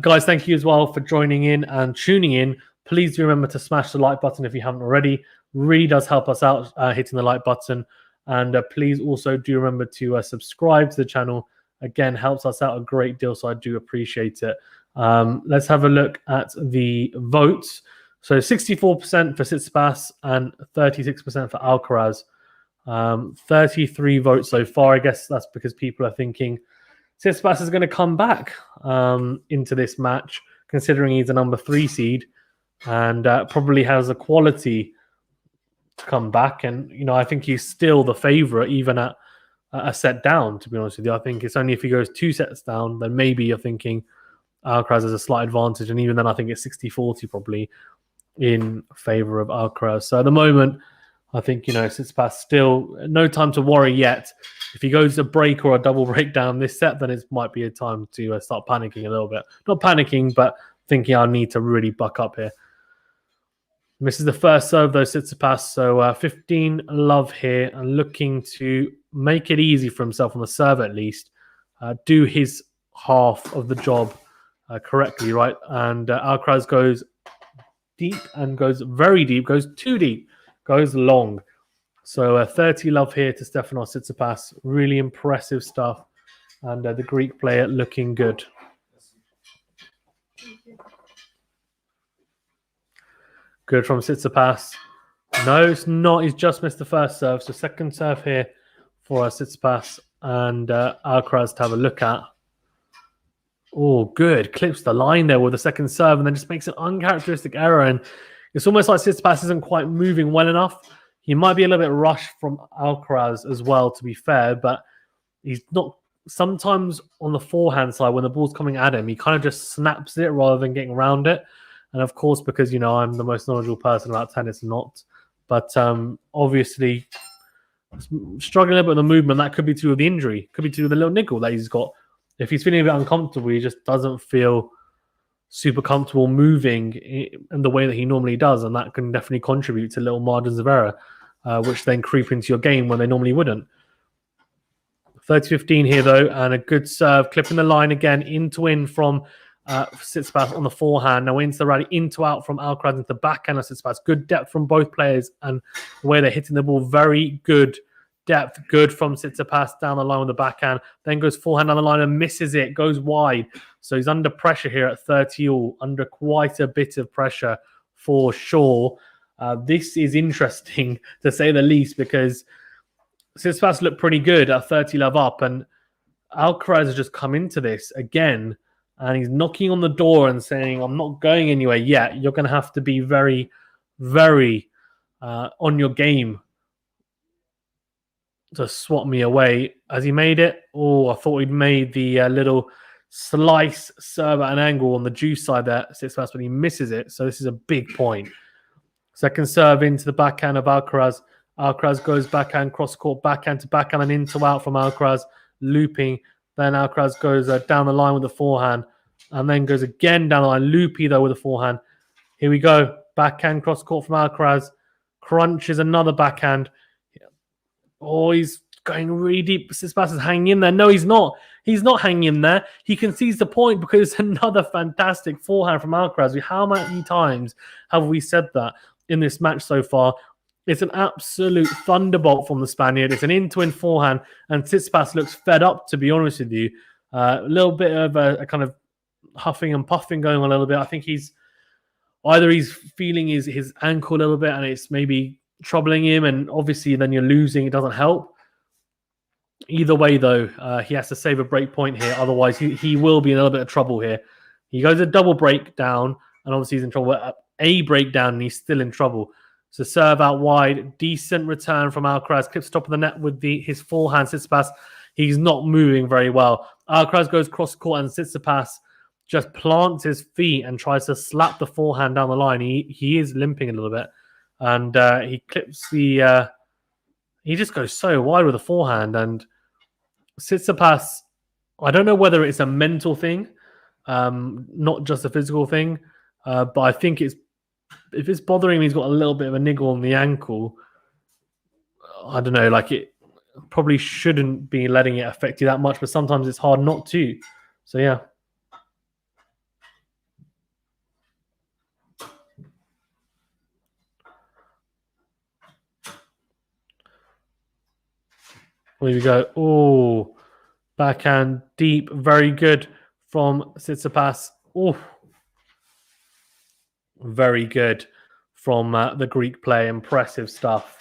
Guys, thank you as well for joining in and tuning in. Please do remember to smash the like button if you haven't already. Really does help us out hitting the like button. And please also do remember to subscribe to the channel. Again, helps us out a great deal, so I do appreciate it. Let's have a look at the votes. So 64% for TSITSIPAS and 36% for Alcaraz. 33 votes so far. I guess that's because people are thinking TSITSIPAS is going to come back into this match, considering he's a number 3 seed and probably has a quality to come back. And, you know, I think he's still the favourite, even at a set down, to be honest with you. I think it's only if he goes 2 sets down, then maybe you're thinking Alcaraz has a slight advantage. And even then, I think it's 60-40 probably in favour of Alcaraz. So at the moment, I think, you know, TSITSIPAS still no time to worry yet. If he goes a break or a double break down this set, then it might be a time to start panicking a little bit. Not panicking, but thinking I need to really buck up here. This is the first serve, though, TSITSIPAS. So 15 love here and looking to make it easy for himself on the serve at least. Do his half of the job correctly, right? And Alcaraz goes deep and goes very deep, goes too deep, goes long. So 30 love here to Stefanos TSITSIPAS. Really impressive stuff And the Greek player looking good. Good from Tsitsipas. No, it's not. He's just missed the first serve. So second serve here for Tsitsipas and Alcaraz to have a look at. Oh, good. Clips the line there with the second serve and then just makes an uncharacteristic error. And it's almost like Tsitsipas isn't quite moving well enough. He might be a little bit rushed from Alcaraz as well, to be fair, but he's not. Sometimes on the forehand side, when the ball's coming at him, he kind of just snaps it rather than getting around it. And of course, because, I'm the most knowledgeable person about tennis, not. But obviously, struggling a bit with the movement, that could be to do with the injury. Could be to do with the little niggle that he's got. If he's feeling a bit uncomfortable, he just doesn't feel super comfortable moving in the way that he normally does. And that can definitely contribute to little margins of error, which then creep into your game when they normally wouldn't. 30-15 here, though, and a good serve. Clipping the line again, in from Tsitsipas on the forehand. Now into the rally, out from Alcaraz into the backhand of Tsitsipas. Good depth from both players, and the way they're hitting the ball, very good depth. Good from Tsitsipas down the line with the backhand. Then goes forehand down the line and misses it, goes wide. So he's under pressure here at 30-all, under quite a bit of pressure for sure. This is interesting, to say the least, because Tsitsipas looked pretty good at 30 love up, and Alcaraz has just come into this again, and he's knocking on the door and saying, I'm not going anywhere yet. You're going to have to be very, very on your game to swat me away. Has he made it? Oh, I thought he'd made the little slice serve at an angle on the juice side there, Tsitsipas, but he misses it. So this is a big point. Second serve into the backhand of Alcaraz. Alcaraz goes backhand, cross-court, backhand to backhand, and into out from Alcaraz, looping. Then Alcaraz goes down the line with the forehand, and then goes again down the line, loopy though with the forehand. Here we go. Backhand, cross-court from Alcaraz. Crunches another backhand. Oh, he's going really deep. Tsitsipas is hanging in there. No, he's not. He's not hanging in there. He concedes the point because it's another fantastic forehand from Alcaraz. How many times have we said that in this match so far? It's an absolute thunderbolt from the Spaniard. It's an in forehand, and Tsitsipas looks fed up, to be honest with you. A little bit of a kind of huffing and puffing going on a little bit. I think he's feeling his ankle a little bit, and it's maybe troubling him, and obviously then you're losing. It doesn't help. Either way, though, he has to save a break point here. Otherwise, he will be in a little bit of trouble here. He goes a double breakdown, and obviously he's in trouble. A breakdown, and he's still in trouble. So serve out wide, decent return from Alcaraz. Clips top of the net with his forehand. Tsitsipas, he's not moving very well. Alcaraz goes cross court, and Tsitsipas just plants his feet and tries to slap the forehand down the line. He is limping a little bit, and he clips the. He just goes so wide with the forehand, and Tsitsipas. I don't know whether it's a mental thing, not just a physical thing, but I think if it's bothering him, he's got a little bit of a niggle on the ankle. I don't know, it probably shouldn't be letting it affect you that much, but sometimes it's hard not to. So, yeah. Here we go. Oh, backhand deep, very good from Tsitsipas. Oh, very good from the Greek player. Impressive stuff.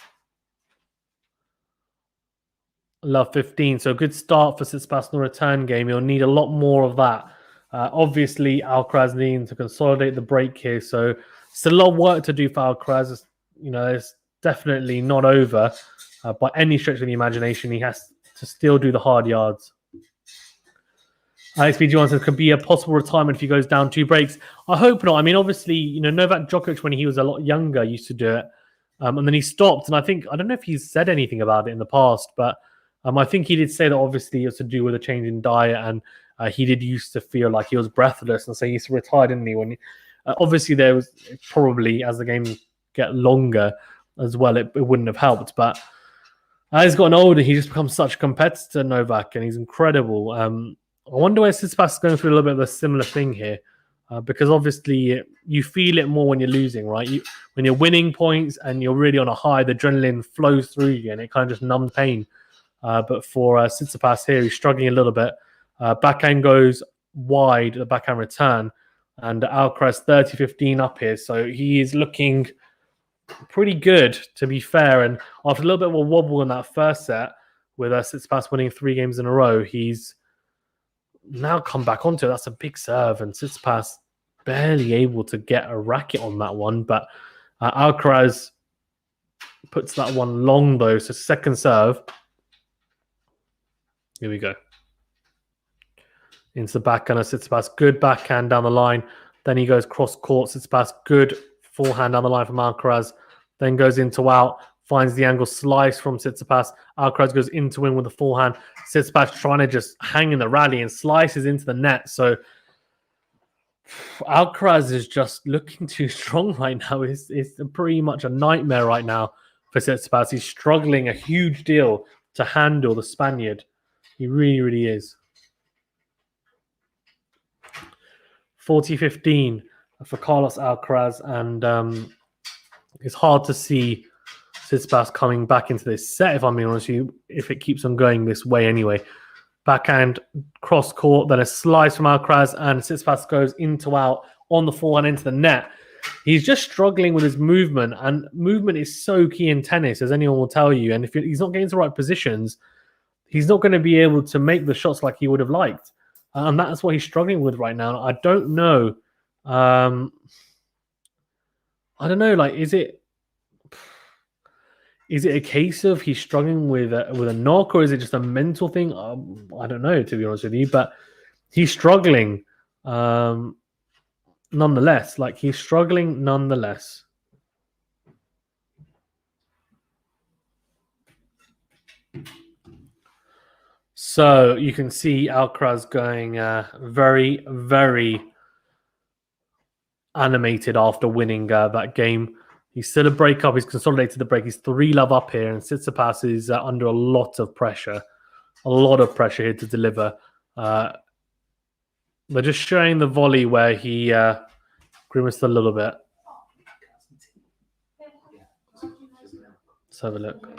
Love 15. So a good start for Tsitsipas in the return game. He'll need a lot more of that. Obviously, Alcaraz needs to consolidate the break here. So still a lot of work to do for Alcaraz. It's definitely not over by any stretch of the imagination. He has to still do the hard yards. XPG1 says could be a possible retirement if he goes down 2 breaks. I hope not. I mean, obviously, Novak Djokovic, when he was a lot younger, used to do it. And then he stopped. And I don't know if he's said anything about it in the past, but I think he did say that obviously it was to do with a change in diet. And he did used to feel like he was breathless. And so he used to retire, didn't he? Obviously, there was probably, as the game get longer as well, it wouldn't have helped. But as he's gotten older, he just becomes such a competitor, Novak, and he's incredible. I wonder where Tsitsipas is going through a little bit of a similar thing here, because obviously you feel it more when you're losing, right? When you're winning points and you're really on a high, the adrenaline flows through you and it kind of just numbs pain. But for Tsitsipas here, he's struggling a little bit. Backhand goes wide, the backhand return. And Alcaraz 30-15 up here. So he is looking pretty good, to be fair. And after a little bit of a wobble in that first set, with Tsitsipas winning 3 games in a row, he's now come back onto it. That's a big serve. And Tsitsipas barely able to get a racket on that one. But Alcaraz puts that one long, though. So second serve. Here we go. Into the backhand of Tsitsipas. Good backhand down the line. Then he goes cross court. Tsitsipas, good forehand down the line from Alcaraz. Then goes into out. Finds the angle slice from Tsitsipas. Alcaraz goes in to win with the forehand. Tsitsipas trying to just hang in the rally and slices into the net. So Alcaraz is just looking too strong right now. It's pretty much a nightmare right now for Tsitsipas. He's struggling a huge deal to handle the Spaniard. He really, really is. 40-15 for Carlos Alcaraz, and it's hard to see Tsitsipas coming back into this set, if I'm being honest with you, if it keeps on going this way anyway. Backhand, cross court, then a slice from Alcaraz, and Tsitsipas goes into out on the forehand into the net. He's just struggling with his movement, and movement is so key in tennis, as anyone will tell you. And if he's not getting to the right positions, he's not going to be able to make the shots like he would have liked. And that's what he's struggling with right now. I don't know. I don't know. Like, is it a case of he's struggling with a knock, or is it just a mental thing? I don't know, to be honest with you. But he's struggling nonetheless. Like, he's struggling nonetheless. So you can see Alcaraz going very, very animated after winning that game. He's still a break up. He's consolidated the break. He's 3-love up here, and Tsitsipas is under a lot of pressure. A lot of pressure here to deliver. They're just showing the volley where he grimaced a little bit. Let's have a look.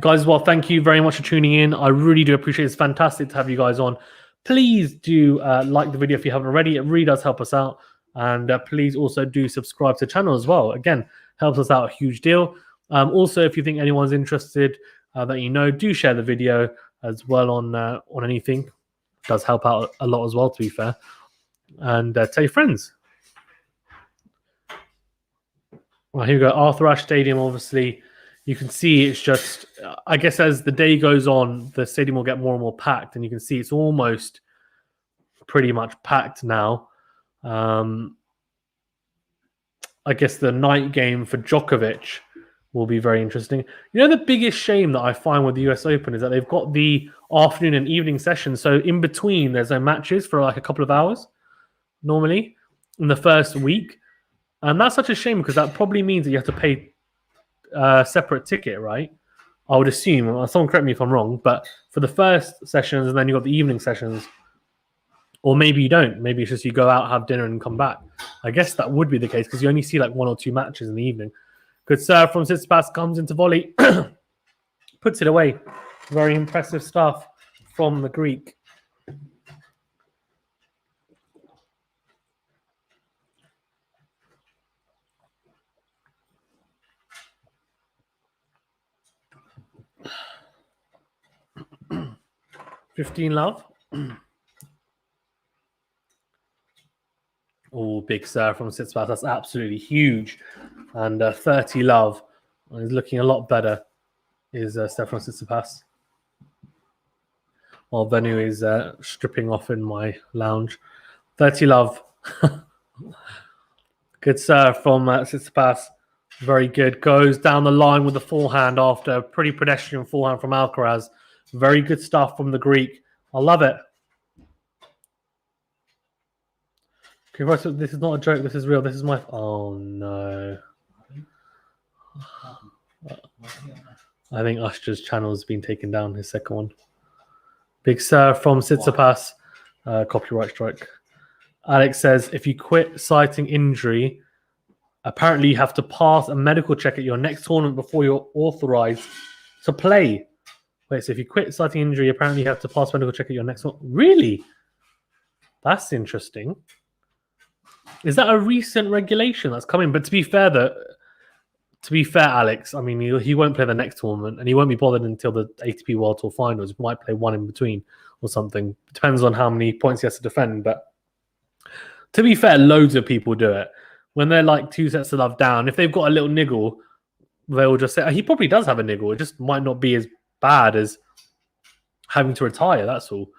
Guys, well, thank you very much for tuning in. I really do appreciate it. It's fantastic to have you guys on. Please do like the video if you haven't already. It really does help us out. And please also do subscribe to the channel as well. Again, helps us out a huge deal. Also, if you think anyone's interested that you know, do share the video as well on anything. It does help out a lot as well, to be fair. And tell your friends. Well, here we go. Arthur Ashe Stadium, obviously. You can see it's just, I guess as the day goes on, the stadium will get more and more packed. And you can see it's almost pretty much packed now. I guess the night game for Djokovic will be very interesting. You know, the biggest shame that I find with the US Open is that they've got the afternoon and evening sessions. So in between, there's no matches for like a couple of hours normally in the first week. And that's such a shame because that probably means that you have to pay a separate ticket, right? I would assume. Someone correct me if I'm wrong. But for the first sessions and then you've got the evening sessions, or maybe you don't. Maybe it's just you go out, have dinner, and come back. I guess that would be the case because you only see like 1 or 2 matches in the evening. Good serve from Tsitsipas, comes into volley, puts it away. Very impressive stuff from the Greek. $15-love. Oh, big serve from Tsitsipas. That's absolutely huge. And 30-love. He's looking a lot better, is Stefanos TSITSIPAS. While Venu is stripping off in my lounge. 30-love. Good serve from Tsitsipas. Very good. Goes down the line with the forehand after a pretty pedestrian forehand from Alcaraz. Very good stuff from the Greek. I love it. Okay, this is not a joke. This is real. This is my... Oh, no. I think Ush's channel has been taken down, his second one. Big serve from Tsitsipas. Copyright strike. Alex says, if you quit citing injury, apparently you have to pass a medical check at your next tournament before you're authorized to play. Wait, so if you quit citing injury, apparently you have to pass medical check at your next one. Really? That's interesting. Is that a recent regulation that's coming? But to be fair, Alex, I mean, he won't play the next tournament, and he won't be bothered until the ATP World Tour Finals. He might play one in between or something. Depends on how many points he has to defend. But to be fair, loads of people do it when they're like 2 sets of love down. If they've got a little niggle, they'll just say he probably does have a niggle. It just might not be as bad as having to retire. That's all.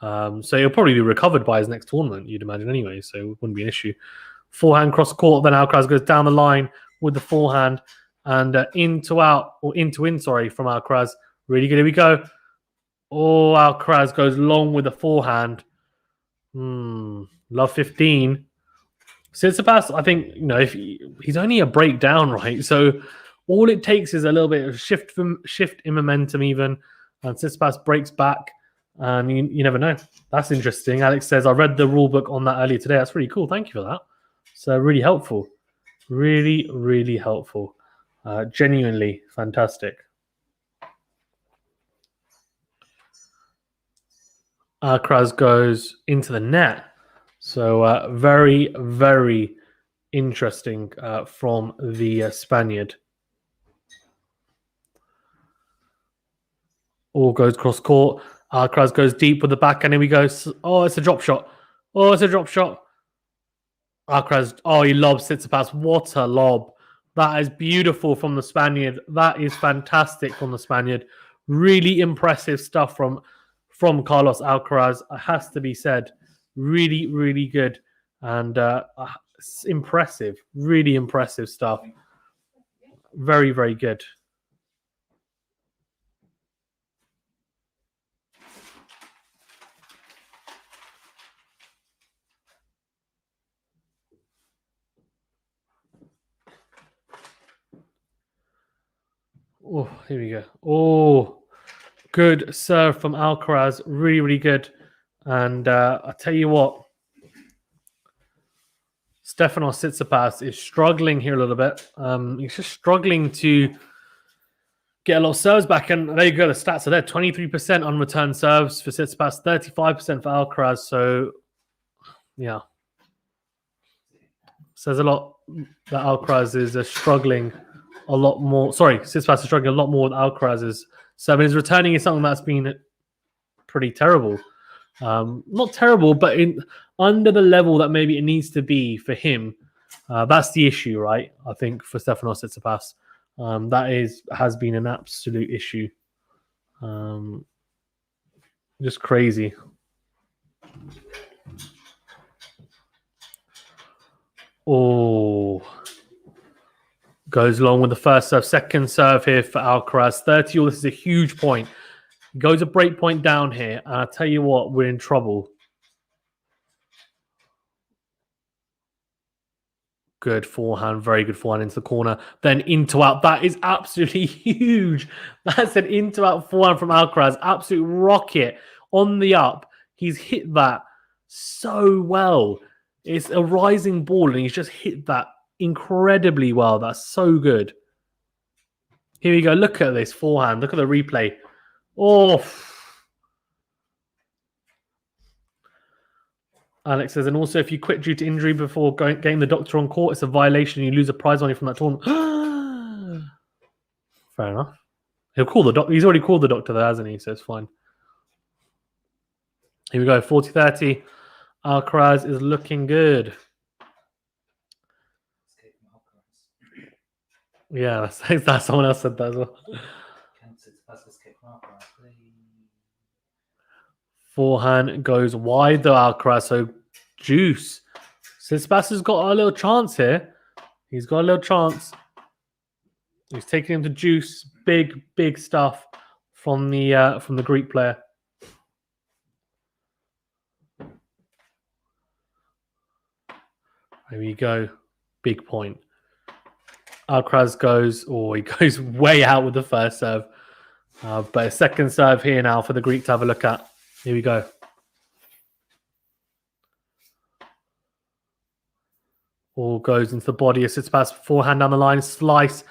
So he'll probably be recovered by his next tournament, you'd imagine, anyway. So it wouldn't be an issue. Forehand cross court. Then Alcaraz goes down the line with the forehand and into in from Alcaraz. Really good. Here we go. Oh, Alcaraz goes long with the forehand. Love 15. Tsitsipas, I think, if he's only a breakdown, right? So all it takes is a little bit of shift in momentum, even, and Tsitsipas breaks back, and you never know. That's interesting. Alex says, I read the rule book on that earlier today. That's really cool. Thank you for that. So really helpful. Really, really helpful. Genuinely fantastic. Alcaraz goes into the net. So very, very interesting from the Spaniard. All goes cross court. Alcaraz goes deep with the backhand. Here we go. Oh, it's a drop shot. Alcaraz, he lobs Tsitsipas. What a lob. That is beautiful from the Spaniard. That is fantastic from the Spaniard. Really impressive stuff from Carlos Alcaraz. It has to be said. Really, really good. And impressive. Really impressive stuff. Very, very good. Oh, here we go. Oh, good serve from Alcaraz. Really, really good. And I tell you what, Stefanos TSITSIPAS is struggling here a little bit. He's just struggling to get a lot of serves back. And there you go. The stats are there. 23% on return serves for Tsitsipas, 35% for Alcaraz. So, yeah. Says a lot that Alcaraz is struggling a lot more. Sorry, Tsitsipas is struggling a lot more with Alcaraz's serve. His returning is something that's been pretty terrible. Not terrible, but under the level that maybe it needs to be for him. That's the issue, right? I think for Stefanos Tsitsipas, that has been an absolute issue. Just crazy. Oh, goes along with the first serve, second serve here for Alcaraz. 30 all. This is a huge point. Goes a break point down here. And I tell you what, we're in trouble. Good forehand, very good forehand into the corner. Then into out. That is absolutely huge. That's an into out forehand from Alcaraz. Absolute rocket on the up. He's hit that so well. It's a rising ball, and he's just hit that incredibly well. That's so good. Here we go. Look at this forehand. Look at the replay. Oh. Alex says, and also if you quit due to injury before getting the doctor on court, it's a violation. You lose a prize money from that tournament. Fair enough. He'll call the doctor. He's already called the doctor there, hasn't he? So it's fine. Here we go. 40-30. Alcaraz is looking good. Yeah, that's someone else said that as well. Forehand goes wide though, Alcaraz. So juice. Tsitsipas has got a little chance here. He's got a little chance. He's taking him to juice. Big, big stuff from the Greek player. There we go. Big point. Alcaraz goes, he goes way out with the first serve. But a second serve here now for the Greek to have a look at. Here we go. All goes into the body of Tsitsipas. Forehand down the line. Slice.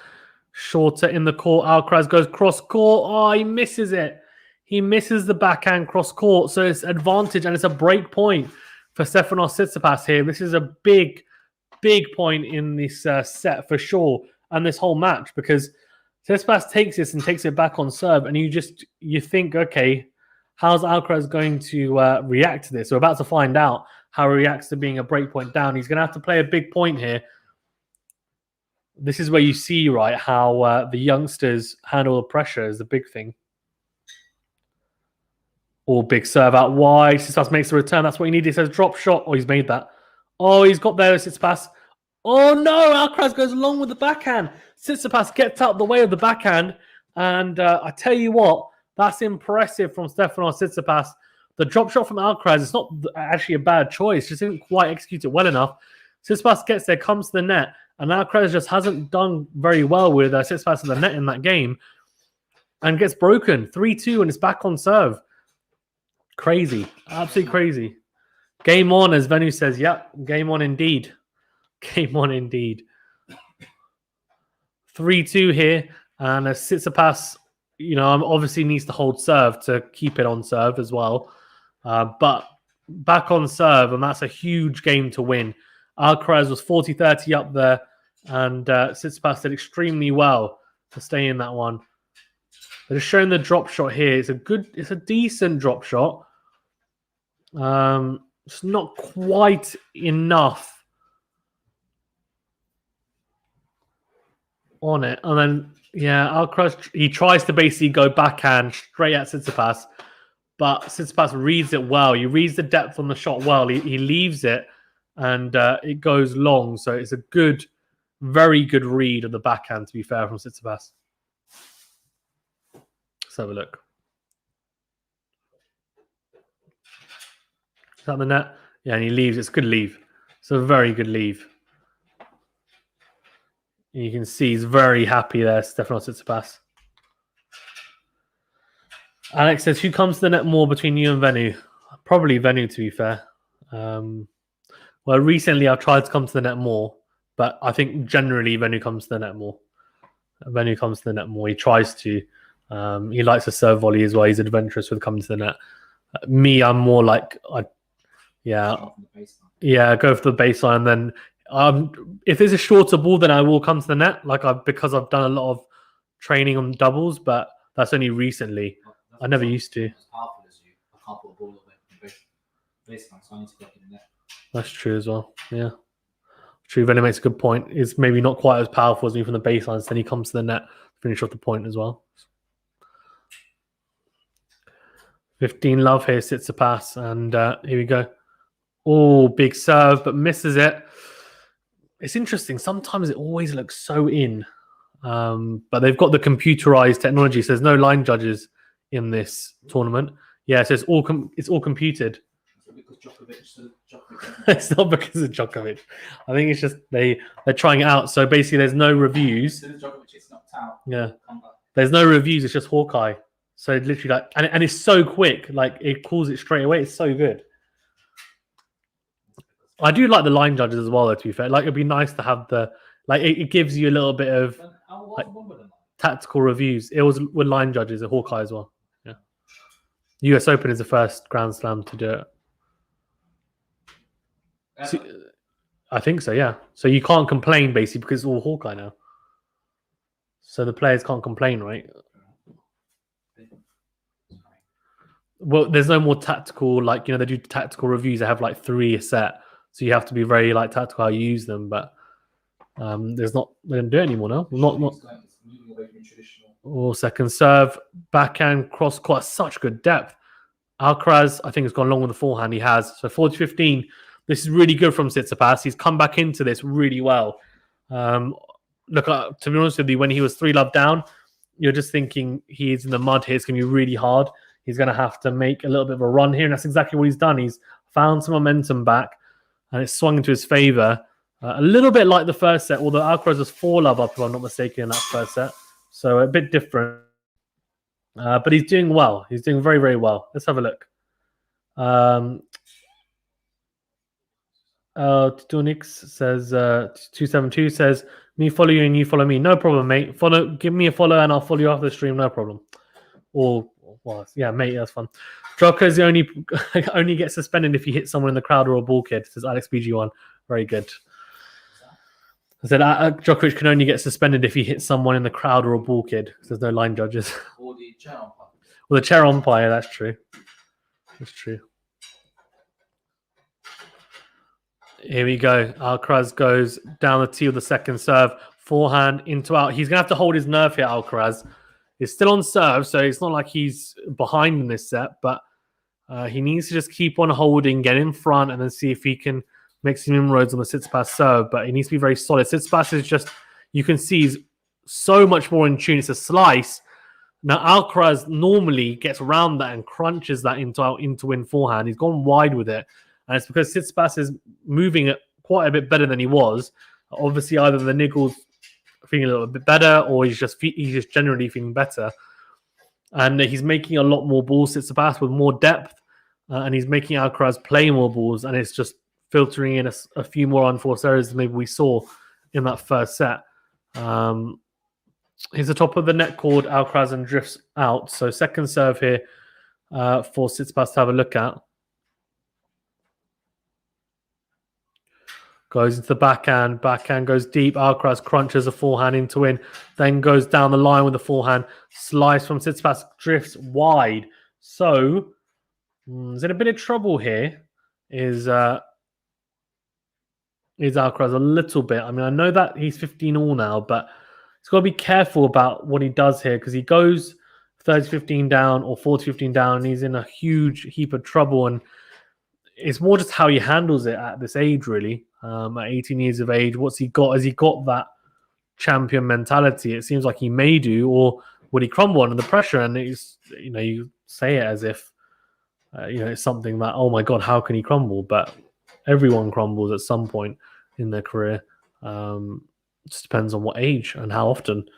Shorter in the court. Alcaraz goes cross court. Oh, he misses it. He misses the backhand cross court, so it's advantage and it's a break point for Stefanos TSITSIPAS here. This is a big point in this set for sure, and this whole match, because Tsitsipas takes this and takes it back on serve, and you think, okay, how's Alcaraz going to react to this? We're about to find out how he reacts to being a break point down. He's going to have to play a big point here. This is where you see, right, how the youngsters handle the pressure is the big thing. Or big serve out wide. Tsitsipas makes the return. That's what he needed. He says drop shot. Oh, he's made that. Oh, he's got there, Tsitsipas. Oh, no. Alcaraz goes along with the backhand. Tsitsipas gets out the way of the backhand. And I tell you what, that's impressive from Stefanos TSITSIPAS. The drop shot from Alcaraz is not actually a bad choice. Just didn't quite execute it well enough. Tsitsipas gets there, comes to the net. And Alcaraz just hasn't done very well with Tsitsipas in the net in that game. And gets broken. 3-2 and it's back on serve. Crazy. Absolutely crazy. Game on, as Venu says. Yep, game on indeed. Game on indeed. 3-2 here. And Tsitsipas, obviously needs to hold serve to keep it on serve as well. But back on serve, and that's a huge game to win. Alcaraz was 40-30 up there. And Tsitsipas did extremely well to stay in that one. They're just showing the drop shot here. It's a decent drop shot. It's not quite enough on it. And then, Alcaraz, he tries to basically go backhand straight at Tsitsipas. But Tsitsipas reads it well. He reads the depth on the shot well. He leaves it and it goes long. So it's a very good read of the backhand, to be fair, from Tsitsipas. Let's have a look. Is that the net? Yeah, and he leaves. It's a good leave. It's a very good leave. And you can see he's very happy there, Stefanos TSITSIPAS. Alex says, who comes to the net more between you and Venu? Probably Venu, to be fair. Well, recently I've tried to come to the net more, but I think generally Venu comes to the net more. Venu comes to the net more. He tries to. He likes to serve volley as well. He's adventurous with coming to the net. Me, I'm more like, go for the baseline. Then if there's a shorter ball, then I will come to the net, because I've done a lot of training on doubles, but that's only recently. I never used to. As powerful as you, I can't put a ball away from the baseline, so I need to get in the net. That's true as well. Yeah. True, Venu makes a good point. It's maybe not quite as powerful as me from the baseline, so then he comes to the net, finish off the point as well. 15 love here, Tsitsipas, and here we go. Oh, big serve, but misses it. It's interesting. Sometimes it always looks so in, but they've got the computerized technology, so there's no line judges in this tournament. Yeah, so it's all computed. Because Djokovic. It's not because of Djokovic. I think it's just they're trying it out. So basically, there's no reviews. As soon as Djokovic is knocked out, yeah, there's no reviews. It's just Hawkeye. So literally, and it's so quick. It calls it straight away. It's so good. I do like the line judges as well, though, to be fair. It'd be nice to have it gives you a little bit of tactical reviews. It was with line judges at Hawkeye as well. Yeah. US Open is the first Grand Slam to do it. So, I think so, yeah. So you can't complain, basically, because it's all Hawkeye now. So the players can't complain, right? Well, there's no more tactical, they do tactical reviews. They have 3 a set. So you have to be very tactical how you use them. But they don't do it anymore now. Not. Second serve, backhand, cross court, such good depth. Alcaraz, I think, has gone long with the forehand. He has. So 40-15. This is really good from Tsitsipas. He's come back into this really well. Look, to be honest with you, when he was 3 love down, you're just thinking he's in the mud here. It's going to be really hard. He's going to have to make a little bit of a run here, and that's exactly what he's done. He's found some momentum back, and it's swung into his favor. A little bit like the first set, although Alcaraz was 4 love up, if I'm not mistaken, in that first set. So a bit different. But he's doing well. He's doing very, very well. Let's have a look. Tunix says 272 says, me follow you and you follow me. No problem, mate. Give me a follow and I'll follow you after the stream. No problem. All Well, yeah, mate, that's fun. Djokovic only gets suspended if he hits someone in the crowd or a ball kid, says Alex BG1. Very good. I said Djokovic can only get suspended if he hits someone in the crowd or a ball kid. There's no line judges. Or the chair umpire. Well, the chair umpire, that's true. That's true. Here we go. Alcaraz goes down the tee with the second serve. Forehand into out. He's going to have to hold his nerve here, Alcaraz. He's still on serve, so it's not like he's behind in this set, but he needs to just keep on holding, get in front, and then see if he can make some inroads on the Tsitsipas serve, but he needs to be very solid. Tsitsipas is just, you can see he's so much more in tune. It's a slice. Now, Alcaraz normally gets around that and crunches that into win forehand. He's gone wide with it, and it's because Tsitsipas is moving it quite a bit better than he was. Obviously, either the niggles feeling a little bit better, or he's just generally feeling better. And he's making a lot more balls, Tsitsipas, with more depth, and he's making Alcaraz play more balls, and it's just filtering in a few more unforced errors than maybe we saw in that first set. He's the top of the net called Alcaraz and drifts out. So second serve here for Tsitsipas to have a look at. Goes into the backhand. Backhand goes deep. Alcaraz crunches a forehand into win. Then goes down the line with the forehand. Slice from Tsitsipas. Drifts wide. So he's in a bit of trouble here. Is Alcaraz a little bit. I mean, I know that he's 15-all now, but he's got to be careful about what he does here, because he goes 30-15 down or 40-15 down, and he's in a huge heap of trouble. And it's more just how he handles it at this age, really. At 18 years of age, what's he got? Has he got that champion mentality? It seems like he may do, or would he crumble under the pressure? And it's, you say it as if, it's something that, oh my God, how can he crumble? But everyone crumbles at some point in their career. Just depends on what age and how often.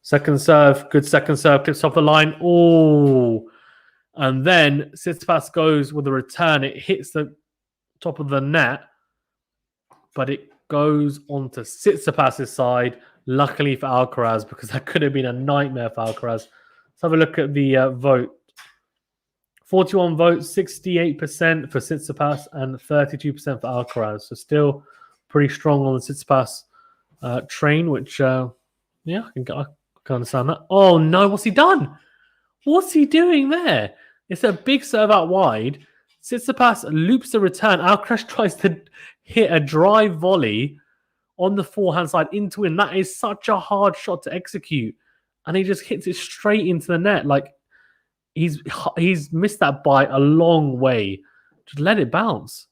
Second serve, good second serve, clips off the line. Oh, and then Tsitsipas goes with a return. It hits the top of the net, but it goes onto Tsitsipas' side. Luckily for Alcaraz, because that could have been a nightmare for Alcaraz. Let's have a look at the vote. 41 votes, 68% for Tsitsipas and 32% for Alcaraz. So still pretty strong on the Tsitsipas train, which, I can understand that. Oh, no, what's he done? What's he doing there? It's a big serve out wide. Tsitsipas loops the return. Alcaraz tries to hit a drive volley on the forehand side into win. That is such a hard shot to execute. And he just hits it straight into the net. Like, he's missed that by a long way. Just let it bounce.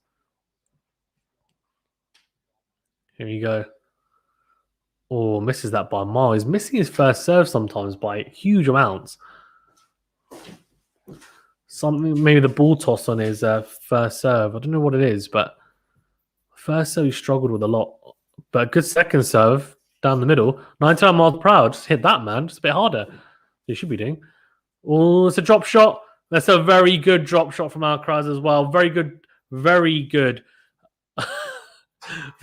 Here you go. Oh, misses that by a mile. He's missing his first serve sometimes by huge amounts. Maybe the ball toss on his first serve. I don't know what it is, but first serve he struggled with a lot. But good second serve down the middle. 99 miles per hour. Just hit that, man. Just a bit harder. You should be doing. Oh, it's a drop shot. That's a very good drop shot from Alcaraz as well. Very good. Very good.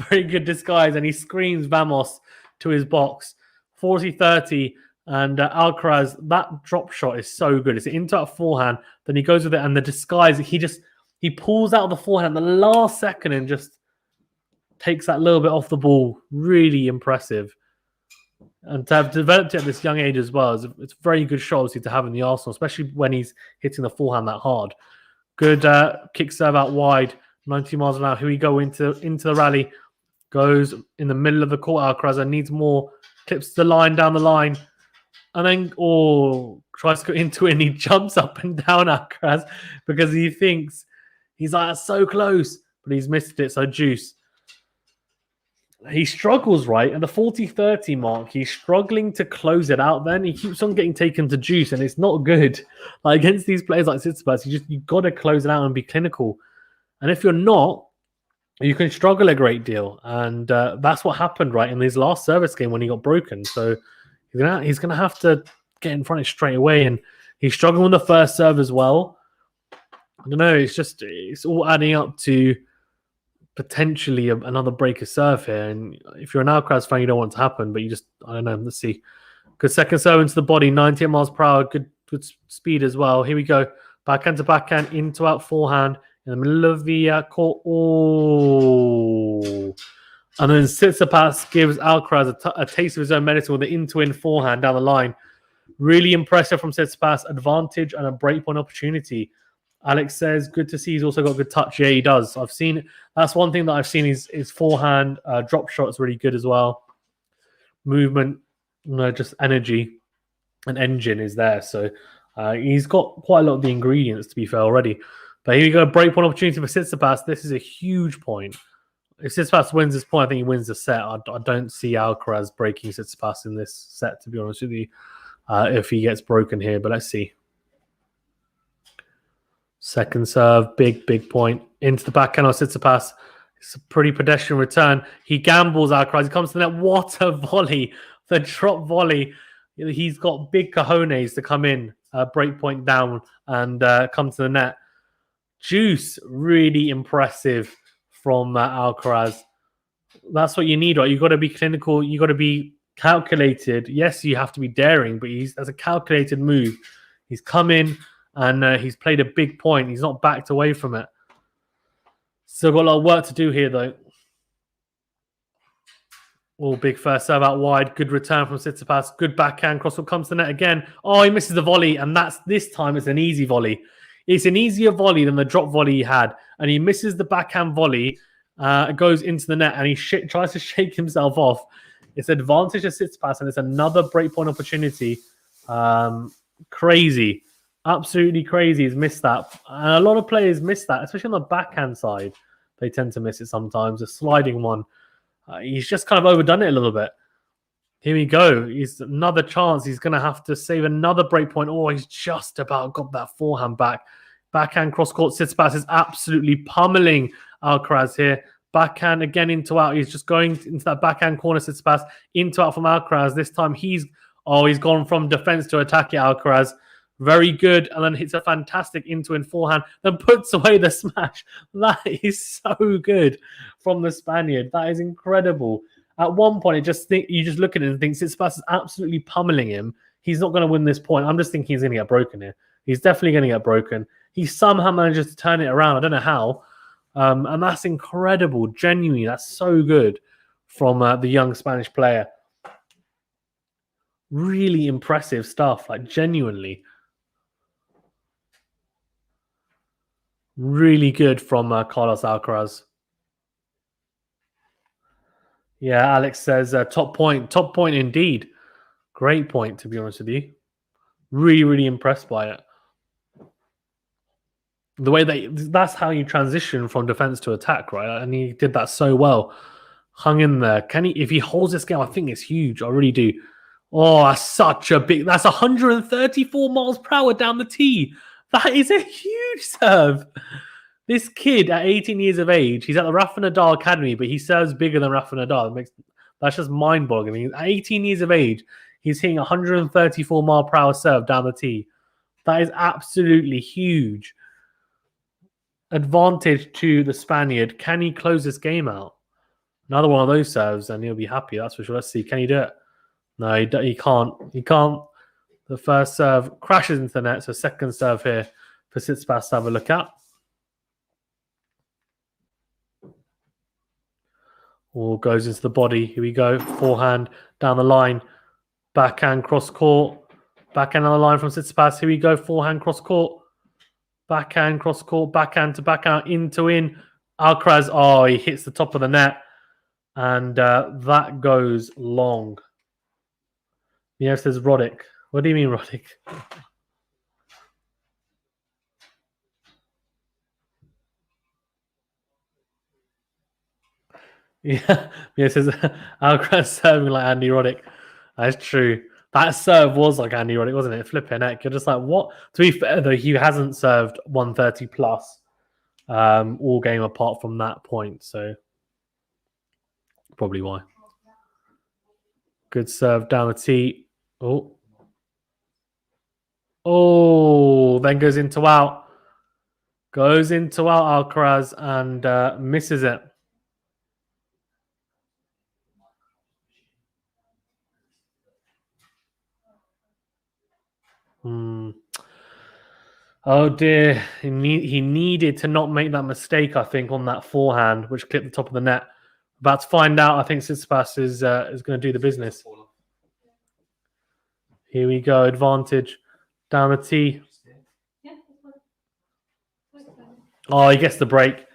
Very good disguise. And he screams Vamos to his box. 40-30. And Alcaraz, that drop shot is so good. It's into a forehand. Then he goes with it. And the disguise, he pulls out the forehand at the last second and just takes that little bit off the ball. Really impressive. And to have developed it at this young age as well, it's a very good shot obviously to have in the arsenal, especially when he's hitting the forehand that hard. Good kick serve out wide, 90 miles an hour. Here we go into the rally. Goes in the middle of the court, Alcaraz, and needs more. Clips the line down the line. And then, tries to go into it, and he jumps up and down, Alcaraz, because he thinks, he's like, so close, but he's missed it, so juice. He struggles, right? At the 40-30 mark, he's struggling to close it out then. He keeps on getting taken to juice, and it's not good. Like, against these players like Tsitsipas, you've got to close it out and be clinical. And if you're not, you can struggle a great deal. And that's what happened, right, in his last service game when he got broken. So he's gonna have to get in front of it straight away. And he's struggling with the first serve as well. I don't know. It's all adding up to potentially another break of serve here. And if you're an Alcaraz fan, you don't want it to happen, but I don't know. Let's see. Good second serve into the body, 98 miles per hour. Good good speed as well. Here we go. Backhand to backhand, into out forehand in the middle of the court. Oh. And then Tsitsipas gives Alcaraz a taste of his own medicine with the in-to-in forehand down the line. Really impressive from Tsitsipas. Advantage and a breakpoint opportunity. Alex says, good to see he's also got good touch. Yeah, he does. I've seen, that's one thing that I've seen is forehand drop shot's really good as well. Movement, just energy and engine is there. So he's got quite a lot of the ingredients, to be fair, already. But here we go, breakpoint opportunity for Tsitsipas. This is a huge point. If Tsitsipas wins this point, I think he wins the set. I don't see Alcaraz breaking Tsitsipas in this set, to be honest with you, if he gets broken here. But let's see. Second serve, big point. Into the backhand of Tsitsipas. It's a pretty pedestrian return. He gambles Alcaraz. He comes to the net. What a volley. The drop volley. He's got big cojones to come in, break point down, and come to the net. Juice, really impressive from Alcaraz. That's what you need, right? You've got to be clinical. You've got to be calculated. Yes, you have to be daring, but that's a calculated move. He's come in and he's played a big point. He's not backed away from it. Still got a lot of work to do here, though. Oh, big first serve out wide. Good return from Tsitsipas. Good backhand. Crossfield comes to the net again. Oh, he misses the volley, and this time it's an easy volley. It's an easier volley than the drop volley he had, and he misses the backhand volley. It goes into the net, and he tries to shake himself off. It's advantage to Tsitsipas, and it's another breakpoint opportunity. Crazy. Absolutely crazy. He's missed that. And a lot of players miss that, especially on the backhand side. They tend to miss it sometimes. A sliding one. He's just kind of overdone it a little bit. Here we go. He's another chance. He's going to have to save another breakpoint. Oh, he's just about got that forehand back. Backhand cross-court. Tsitsipas is absolutely pummeling Alcaraz here. Backhand again into out. He's just going into that backhand corner. Tsitsipas into out from Alcaraz. This time he's gone from defense to attack at Alcaraz. Very good, and then hits a fantastic in forehand, then puts away the smash. That is so good from the Spaniard. That is incredible. At one point, you just look at it and think Tsitsipas is absolutely pummeling him. He's not going to win this point. I'm just thinking he's going to get broken here. He's definitely going to get broken. He somehow manages to turn it around. I don't know how. And that's incredible. Genuinely, that's so good from the young Spanish player. Really impressive stuff, like genuinely. Really good from Carlos Alcaraz. Yeah, Alex says top point indeed. Great point, to be honest with you. Really impressed by it. The way that's how you transition from defense to attack, right? And he did that so well. Hung in there. If he holds this game, I think it's huge. I really do. Oh, that's 134 miles per hour down the tee. That is a huge serve. This kid at 18 years of age, he's at the Rafa Nadal Academy, but he serves bigger than Rafa Nadal. That's just mind-boggling. At 18 years of age, he's hitting 134 mile per hour serve down the tee. That is absolutely huge. Advantage to the Spaniard. Can he close this game out? Another one of those serves, and he'll be happy. That's for sure. Let's see. Can he do it? No, he can't. He can't. The first serve crashes into the net. So second serve here for Tsitsipas to have a look at. Or goes into the body. Here we go. Forehand down the line. Backhand cross court. Backhand on the line from Tsitsipas. Here we go. Forehand cross court. Backhand cross court. Backhand to backhand. In. Alcaraz. Oh, he hits the top of the net. And that goes long. Yes, there's Roddick. What do you mean, Roddick? Yeah, it says Alcaraz serving like Andy Roddick. That's true. That serve was like Andy Roddick, wasn't it? Flipping heck. You're just like, what? To be fair, though, he hasn't served 130 plus all game apart from that point. So probably why. Good serve down the tee. Oh, then goes into out. Goes into out Alcaraz and misses it. Oh dear, he needed to not make that mistake, I think, on that forehand, which clipped the top of the net. About to find out. I think Tsitsipas is going to do the business. Here we go, advantage down the tee. Oh, he gets the break.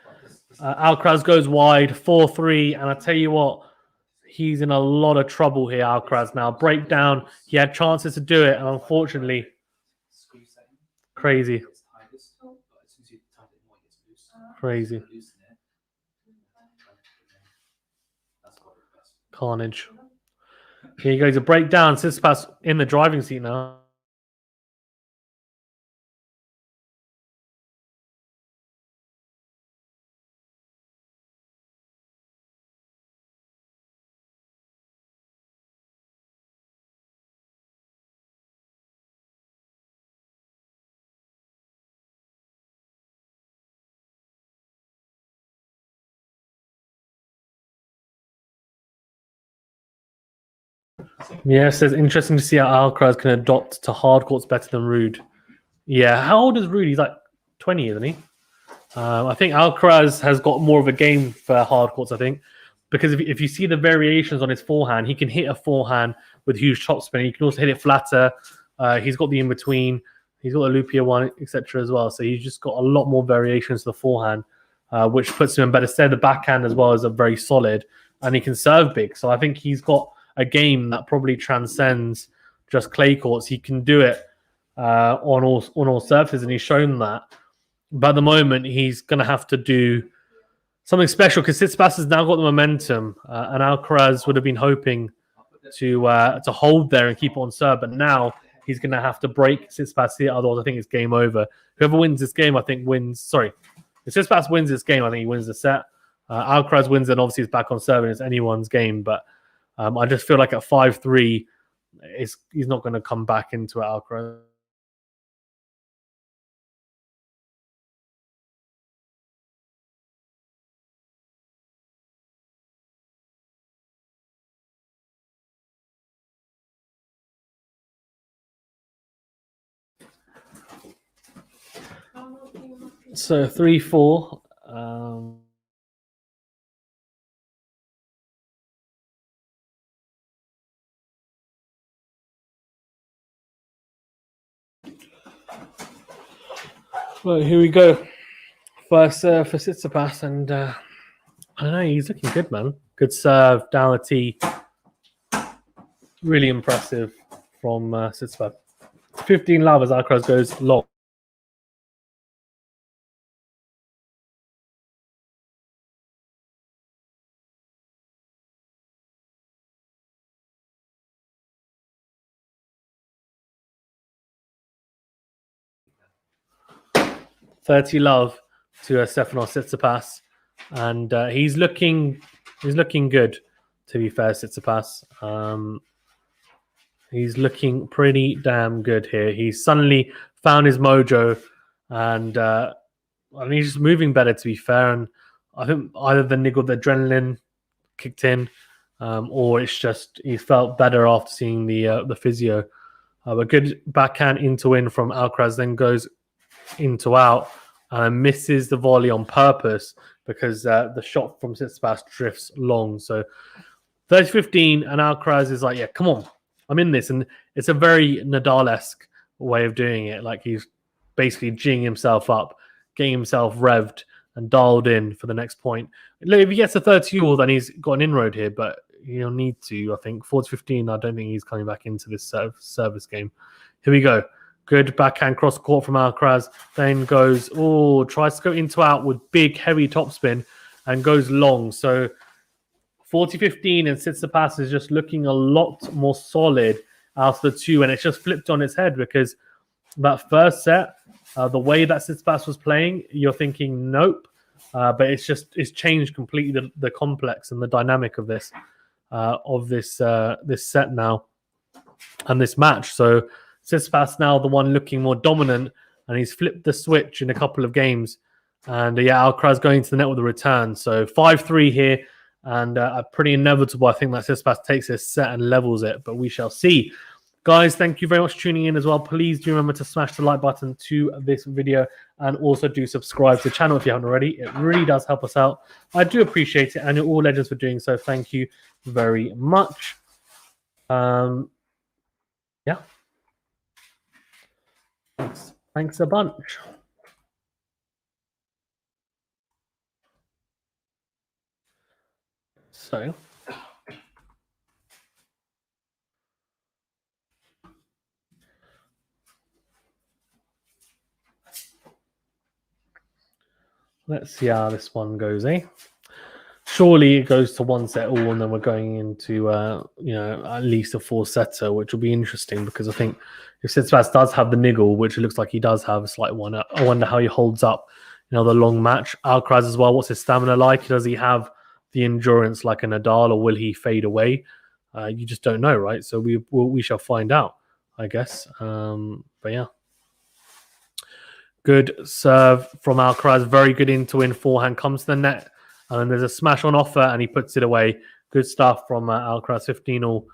Alcaraz goes wide, 4-3, and I tell you what, he's in a lot of trouble here, Alcaraz now. Breakdown, he had chances to do it, and unfortunately, crazy. Crazy. Carnage. Here he goes, a breakdown. Tsitsipas in the driving seat now. Yes, it's interesting to see how Alcaraz can adopt to hard courts better than Rude. Yeah, how old is Rude? He's like 20, isn't he? I think Alcaraz has got more of a game for hard courts, I think, because if you see the variations on his forehand, he can hit a forehand with huge topspin. He can also hit it flatter. He's got the in-between. He's got a loopier one, etc. as well. So he's just got a lot more variations to the forehand, which puts him in better stead. The backhand as well is a very solid, and he can serve big. So I think he's got a game that probably transcends just clay courts. He can do it on all surfaces, and he's shown that. But at the moment, he's going to have to do something special because Tsitsipas has now got the momentum, and Alcaraz would have been hoping to hold there and keep on serve. But now he's going to have to break Tsitsipas here. Otherwise, I think it's game over. Whoever wins this game, I think wins. Sorry, if Tsitsipas wins this game, I think he wins the set. Alcaraz wins, and obviously it's back on serve, and it's anyone's game. But I just feel like at 5-3, he's not going to come back into it, Alcaraz. So 3-4. Well, here we go. First serve for Tsitsipas, and I don't know, he's looking good, man. Good serve, down the tee. Really impressive from Tsitsipas. 15 love as Alcaraz goes long. $30 love to Stefanos TSITSIPAS, and he's looking good. To be fair, Tsitsipas, he's looking pretty damn good here. He's suddenly found his mojo, and he's just moving better. To be fair, and I think either the adrenaline kicked in, or it's just he felt better after seeing the physio. But good backhand into win from Alcaraz, then goes into out and misses the volley on purpose because the shot from Tsitsipas drifts long. So 30-15, and Alcaraz is like, yeah, come on, I'm in this. And it's a very Nadal-esque way of doing it. Like he's basically geeing himself up, getting himself revved and dialed in for the next point. Look, if he gets a 30-all, then he's got an inroad here, but he'll need to, I think. 40-15, I don't think he's coming back into this service game. Here we go. Good backhand cross court from Alcaraz. Then goes, tries to go into out with big, heavy topspin and goes long. So 40-15, and Tsitsipas is just looking a lot more solid out of the two. And it's just flipped on its head because that first set, the way that Tsitsipas was playing, you're thinking, nope. But it's changed completely the complex and the dynamic of this set now and this match. So Tsitsipas now the one looking more dominant, and he's flipped the switch in a couple of games. And Alcaraz going to the net with a return. So 5-3 here, and pretty inevitable. I think that Tsitsipas takes this set and levels it, but we shall see. Guys, thank you very much for tuning in as well. Please do remember to smash the like button to this video and also do subscribe to the channel if you haven't already. It really does help us out. I do appreciate it, and you're all legends for doing so. Thank you very much. Yeah. Thanks a bunch. So let's see how this one goes, eh? Surely it goes to one set all, and then we're going into at least a 4-setter, which will be interesting because I think if Tsitsipas does have the niggle, which it looks like he does have a slight one, I wonder how he holds up, the long match. Alcaraz as well. What's his stamina like? Does he have the endurance like a Nadal, or will he fade away? You just don't know, right? So we shall find out, I guess. But yeah. Good serve from Alcaraz. Very good into win forehand. Comes to the net. And there's a smash on offer, and he puts it away. Good stuff from Alcaraz, 15-all.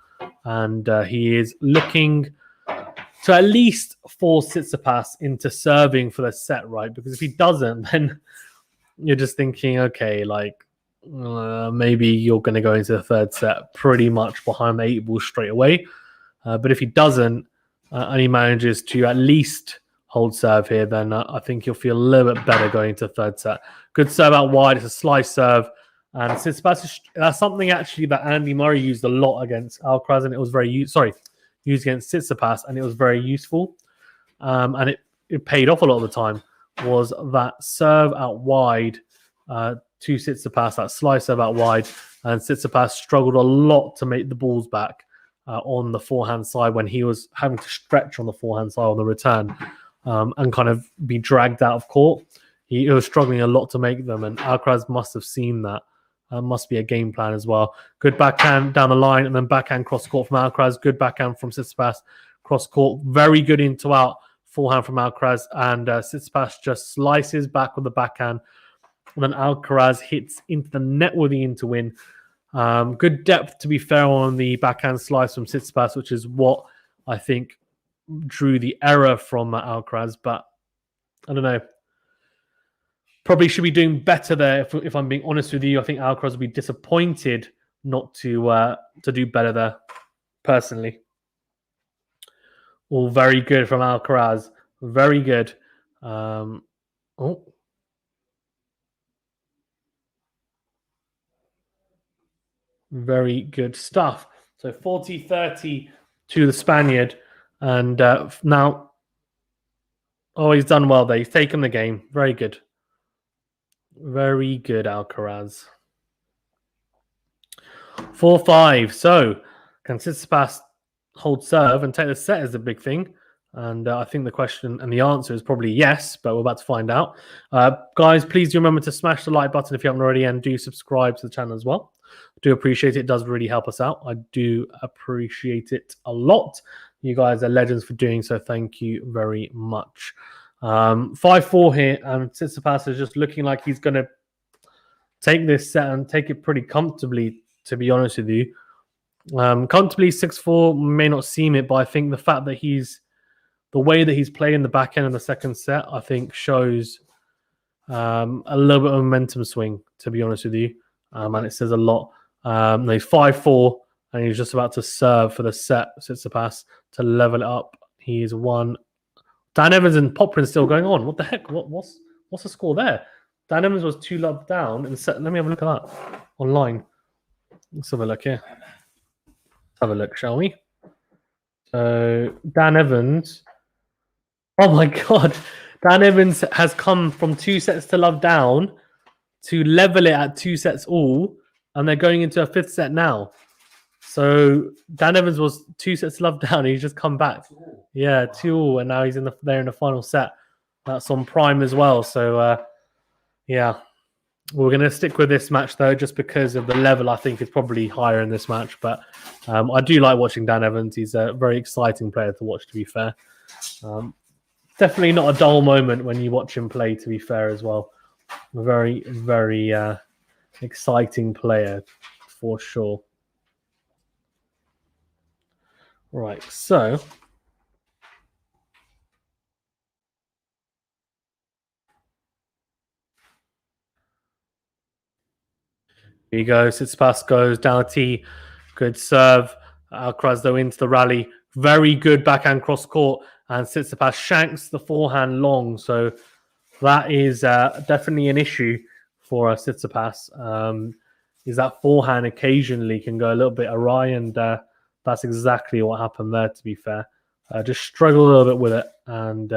And he is looking to at least force Tsitsipas into serving for the set, right? Because if he doesn't, then you're just thinking, okay, maybe you're going to go into the third set pretty much behind the 8 ball straight away. But if he doesn't, and he manages to at least hold serve here, then I think you'll feel a little bit better going to third set. Good serve out wide. It's a slice serve. And Tsitsipas, that's something actually that Andy Murray used a lot against Alcaraz, and it was used against Tsitsipas, and it was very useful. And it paid off a lot of the time, was that serve out wide to Tsitsipas, that slice serve out wide. And Tsitsipas struggled a lot to make the balls back on the forehand side when he was having to stretch on the forehand side on the return. And kind of be dragged out of court. He was struggling a lot to make them, and Alcaraz must have seen that. Must be a game plan as well. Good backhand down the line, and then backhand cross court from Alcaraz. Good backhand from Tsitsipas cross court. Very good into out forehand from Alcaraz, and Tsitsipas just slices back with the backhand, and then Alcaraz hits into the net with the into win. Good depth, to be fair, on the backhand slice from Tsitsipas, which is what I think drew the error from Alcaraz, but I don't know. Probably should be doing better there. If I'm being honest with you, I think Alcaraz would be disappointed not to do better there, personally. All very good from Alcaraz. Very good. Very good stuff. So 40-30 to the Spaniard. And now, he's done well there. He's taken the game. Very good. Very good, Alcaraz. 4-5. So, can Tsitsipas hold serve and take the set is a big thing? And I think the question and the answer is probably yes, but we're about to find out. Guys, please do remember to smash the like button if you haven't already, and do subscribe to the channel as well. I do appreciate it. It does really help us out. I do appreciate it a lot. You guys are legends for doing so. Thank you very much. 5-4 here, and Tsitsipas is just looking like he's going to take this set and take it pretty comfortably, to be honest with you. Comfortably 6-4 may not seem it, but I think the fact that the way that he's playing the back end of the second set, I think shows a little bit of momentum swing, to be honest with you. And it says a lot. He's 5-4, and he's just about to serve for the set, Tsitsipas, to level it up. He is 1. Dan Evans and Poprin still going on. What the heck? What's the score there? Dan Evans was 2 love down. And let me have a look at that online. Let's have a look here. Have a look, shall we? So Dan Evans. Oh my God. Dan Evans has come from 2 sets to love down to level it at 2 sets all. And they're going into a 5th set now. So Dan Evans was 2 sets love down. And he's just come back. Yeah, 2-all, and now he's there in the final set. That's on Prime as well. So yeah, we're going to stick with this match though, just because of the level. I think is probably higher in this match. But I do like watching Dan Evans. He's a very exciting player to watch, to be fair. Definitely not a dull moment when you watch him play, to be fair as well. A very, very exciting player for sure. Right, so here you go. Tsitsipas goes down a tee. Good serve. Alcaraz though into the rally. Very good backhand cross court. And Tsitsipas shanks the forehand long. So that is definitely an issue for Tsitsipas. Is that forehand occasionally can go a little bit awry. And that's exactly what happened there, to be fair. Just struggled a little bit with it. And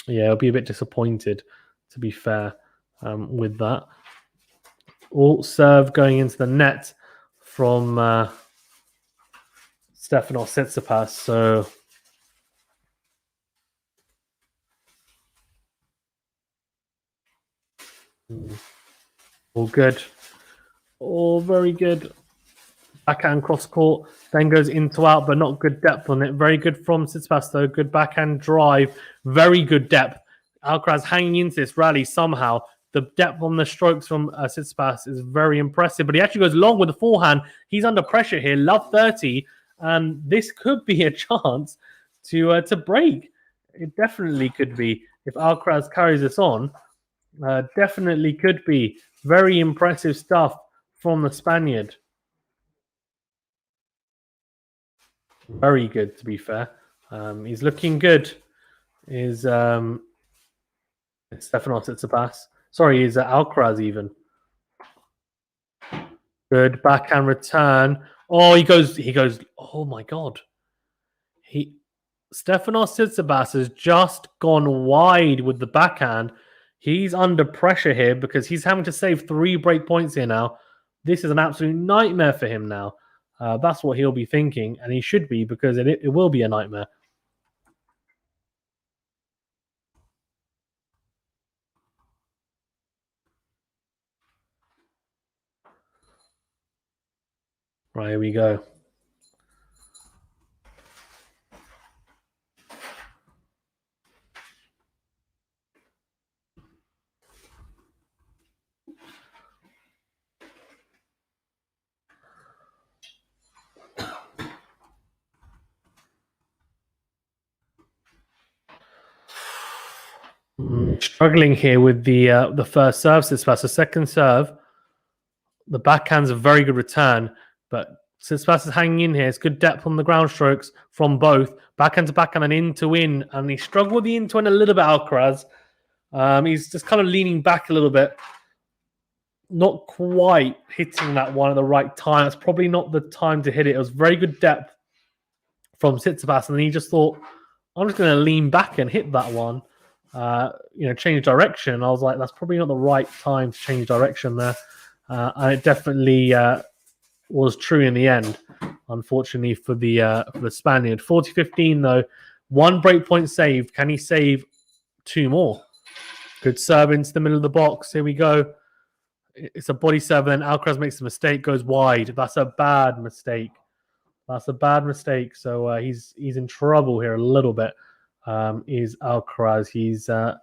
yeah, I'll be a bit disappointed, to be fair, with that. All serve going into the net from Stefanos TSITSIPAS. So all good. All very good. Backhand cross court. Then goes into out, but not good depth on it. Very good from Tsitsipas, though. Good backhand drive. Very good depth. Alcaraz hanging into this rally somehow. The depth on the strokes from Tsitsipas is very impressive, but he actually goes long with the forehand. He's under pressure here. Love 30, and this could be a chance to break. It definitely could be if Alcaraz carries this on. Definitely could be. Very impressive stuff from the Spaniard. Very good, to be fair. He's looking good. Is Stefanos Tsitsipas. Sorry, is Alcaraz even. Good backhand return. Oh, he goes. Oh my god. Stefanos Tsitsipas has just gone wide with the backhand. He's under pressure here because he's having to save 3 break points here now. This is an absolute nightmare for him now. That's what he'll be thinking, and he should be, because it will be a nightmare. Right, here we go. Struggling here with the first serve. Tsitsipas, the second serve, the backhand's a very good return, but Tsitsipas is hanging in here. It's good depth on the ground strokes from both backhand to backhand and in to in, and he struggled with the in to in a little bit. Alcaraz, he's just kind of leaning back a little bit, not quite hitting that one at the right time. It's probably not the time to hit it. It was very good depth from Tsitsipas, and then he just thought, I'm just going to lean back and hit that one. Change direction. I was like, that's probably not the right time to change direction there. And it definitely was true in the end, unfortunately for the Spaniard. 40-15 though, 1 breakpoint saved. Can he save 2 more? Good serve into the middle of the box. Here we go. It's a body serve, and then Alcaraz makes a mistake, goes wide. That's a bad mistake. So he's in trouble here a little bit. Is Alcaraz. He's going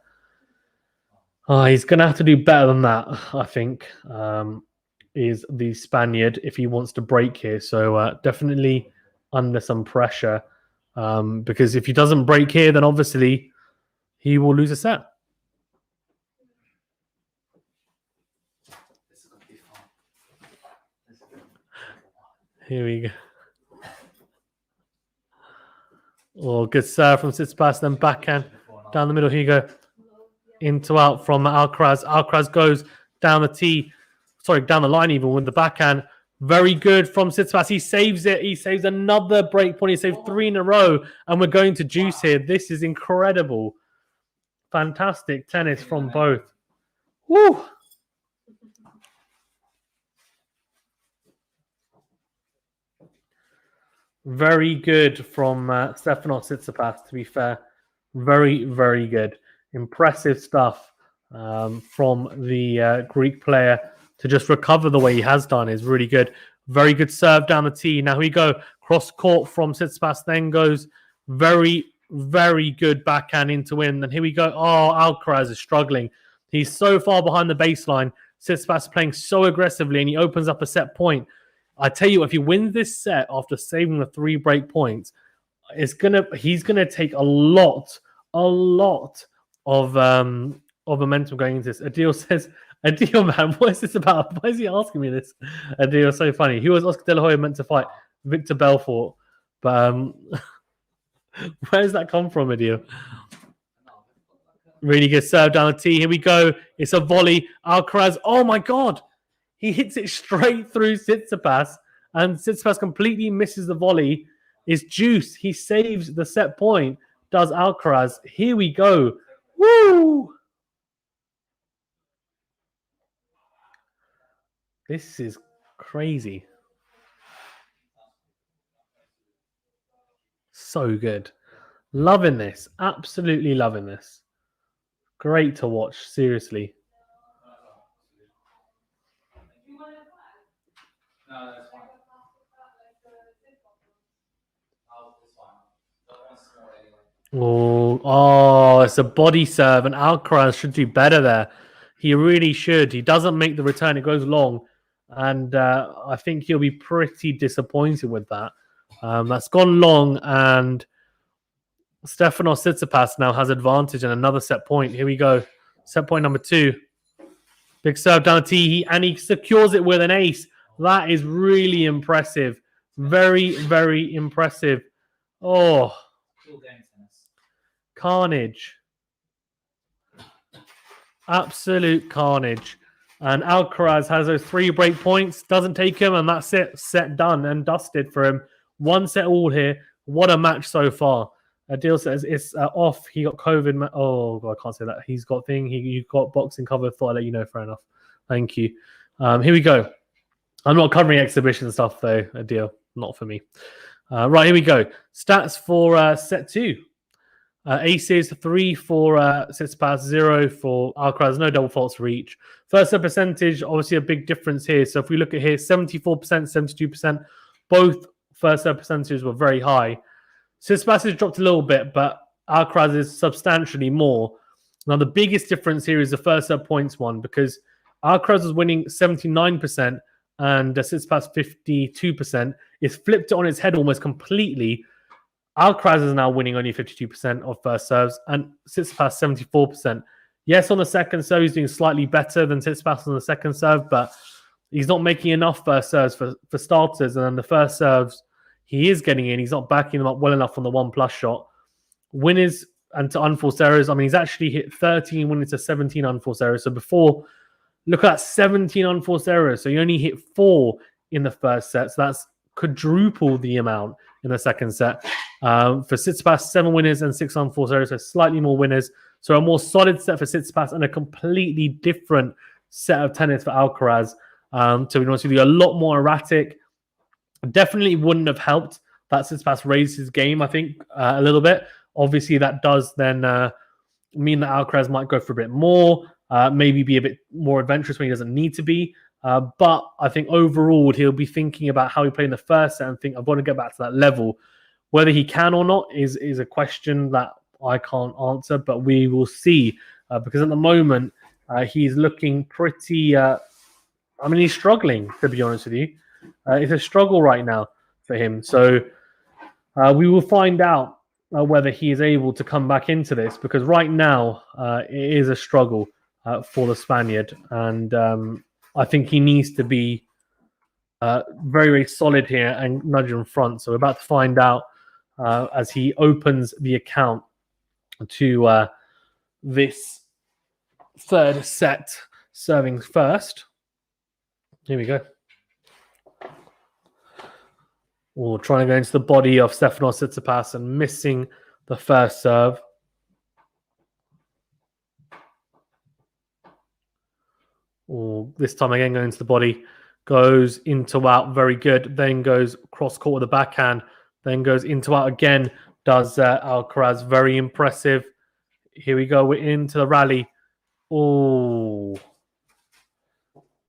to have to do better than that, I think, is the Spaniard if he wants to break here. So definitely under some pressure, because if he doesn't break here, then obviously he will lose a set. Here we go. Oh, good serve from Tsitsipas, then backhand down the middle. Here you go. Into out from Alcaraz. Alcaraz goes down the line even with the backhand. Very good from Tsitsipas. He saves it. He saves another break point. He saved 3 in a row, and we're going to juice here. This is incredible. Fantastic tennis from both. Woo! Very good from Stefanos TSITSIPAS, to be fair. Very, very good. Impressive stuff from the Greek player to just recover the way he has done is really good. Very good serve down the tee. Now we go cross court from Tsitsipas, then goes very, very good backhand into win. And here we go. Oh, Alcaraz is struggling. He's so far behind the baseline. Tsitsipas playing so aggressively, and he opens up a set point. I tell you, if he wins this set after saving the 3 break points, he's gonna take a lot of momentum going into this. Adil says, Adil, man, what is this about? Why is he asking me this? Adil, so funny. Who was Oscar De La Hoya meant to fight? Victor Belfort. But where does that come from, Adil? Really good serve down the tee. Here we go. It's a volley. Alcaraz. Oh my god. He hits it straight through Tsitsipas, and Tsitsipas completely misses the volley. It's juice. He saves the set point. Does Alcaraz. Here we go. Woo! This is crazy. So good. Loving this. Absolutely loving this. Great to watch. Seriously. No, that's fine. Oh, it's fine. That one's small anyway. Oh, it's a body serve, and Alcaraz should do better there. He really should. He doesn't make the return; it goes long, and I think he'll be pretty disappointed with that. That's gone long, and Stefanos TSITSIPAS now has advantage and another set point. Here we go, set point number 2. Big serve down the tee, and he secures it with an ace. That is really impressive. Very, very impressive. Oh. Carnage. Absolute carnage. And Alcaraz has those 3 break points, doesn't take him, and that's it. Set done and dusted for him. 1 set all here. What a match so far. Adil says it's off. He got COVID. Oh, God, I can't say that. He's got thing. He got boxing cover. Thought I'd let you know. Fair enough. Thank you. Here we go. I'm not covering exhibition stuff, though, Adil. Not for me. Right, here we go. Stats for set 2. Aces, 3 for Tsitsipas, 0 for Alcaraz, no double faults for each. First serve percentage, obviously a big difference here. So if we look at here, 74%, 72%, both first serve percentages were very high. Tsitsipas has dropped a little bit, but Alcaraz is substantially more. Now, the biggest difference here is the first serve points one, because Alcaraz was winning 79% and Tsitsipas 52%. It's flipped it on its head almost completely. Alcaraz is now winning only 52% of first serves and Tsitsipas 74%. Yes, on the second serve, he's doing slightly better than Tsitsipas on the second serve, but he's not making enough first serves for starters. And then the first serves he is getting in, he's not backing them up well enough on the 1+ shot. Winners and to unforced errors, I mean, he's actually hit 13 winners to 17 unforced errors. So before, look at that, 17 unforced errors. So he only hit 4 in the first set. So that's quadruple the amount in the second set. For Tsitsipas, 7 winners and 6 unforced errors, so slightly more winners. So a more solid set for Tsitsipas and a completely different set of tennis for Alcaraz. To be honest with you, a lot more erratic. Definitely wouldn't have helped that Tsitsipas raised his game, I think, a little bit. Obviously, that does then mean that Alcaraz might go for a bit more, maybe be a bit more adventurous when he doesn't need to be. But I think overall, he'll be thinking about how he played in the first set and think, I've got to get back to that level. Whether he can or not is a question that I can't answer, but we will see. Because at the moment, he's looking pretty... he's struggling, to be honest with you. It's a struggle right now for him. So we will find out whether he is able to come back into this, because right now it is a struggle for the Spaniard. And I think he needs to be very, very solid here and nudge in front. So we're about to find out as he opens the account to this third set, serving first. Here we go. Oh, trying to go into the body of Stefanos TSITSIPAS and missing the first serve. Oh, this time again going into the body. Goes into out, very good. Then goes cross court with the backhand. Then goes into out again. Does Alcaraz, very impressive. Here we go. We're into the rally. Oh,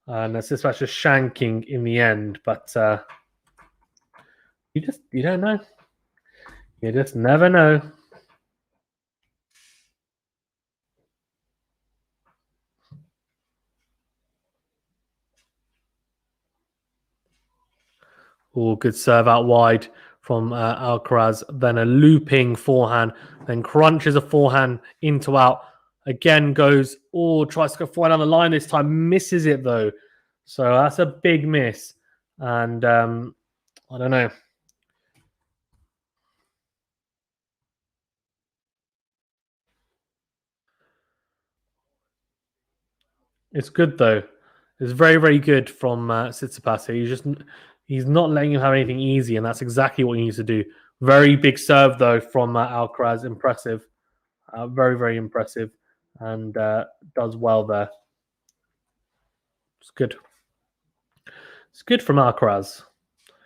and Tsitsipas just shanking in the end, but you don't know. You just never know. Oh, good serve out wide from Alcaraz. Then a looping forehand. Then crunches a forehand into out. Again goes, tries to go forehand on the line this time. Misses it though. So that's a big miss. And I don't know. It's good though. It's very, very good from Tsitsipas. He's not letting him have anything easy, and that's exactly what he needs to do. Very big serve though from Alcaraz. Impressive. Very, very impressive. And does well there. It's good. It's good from Alcaraz.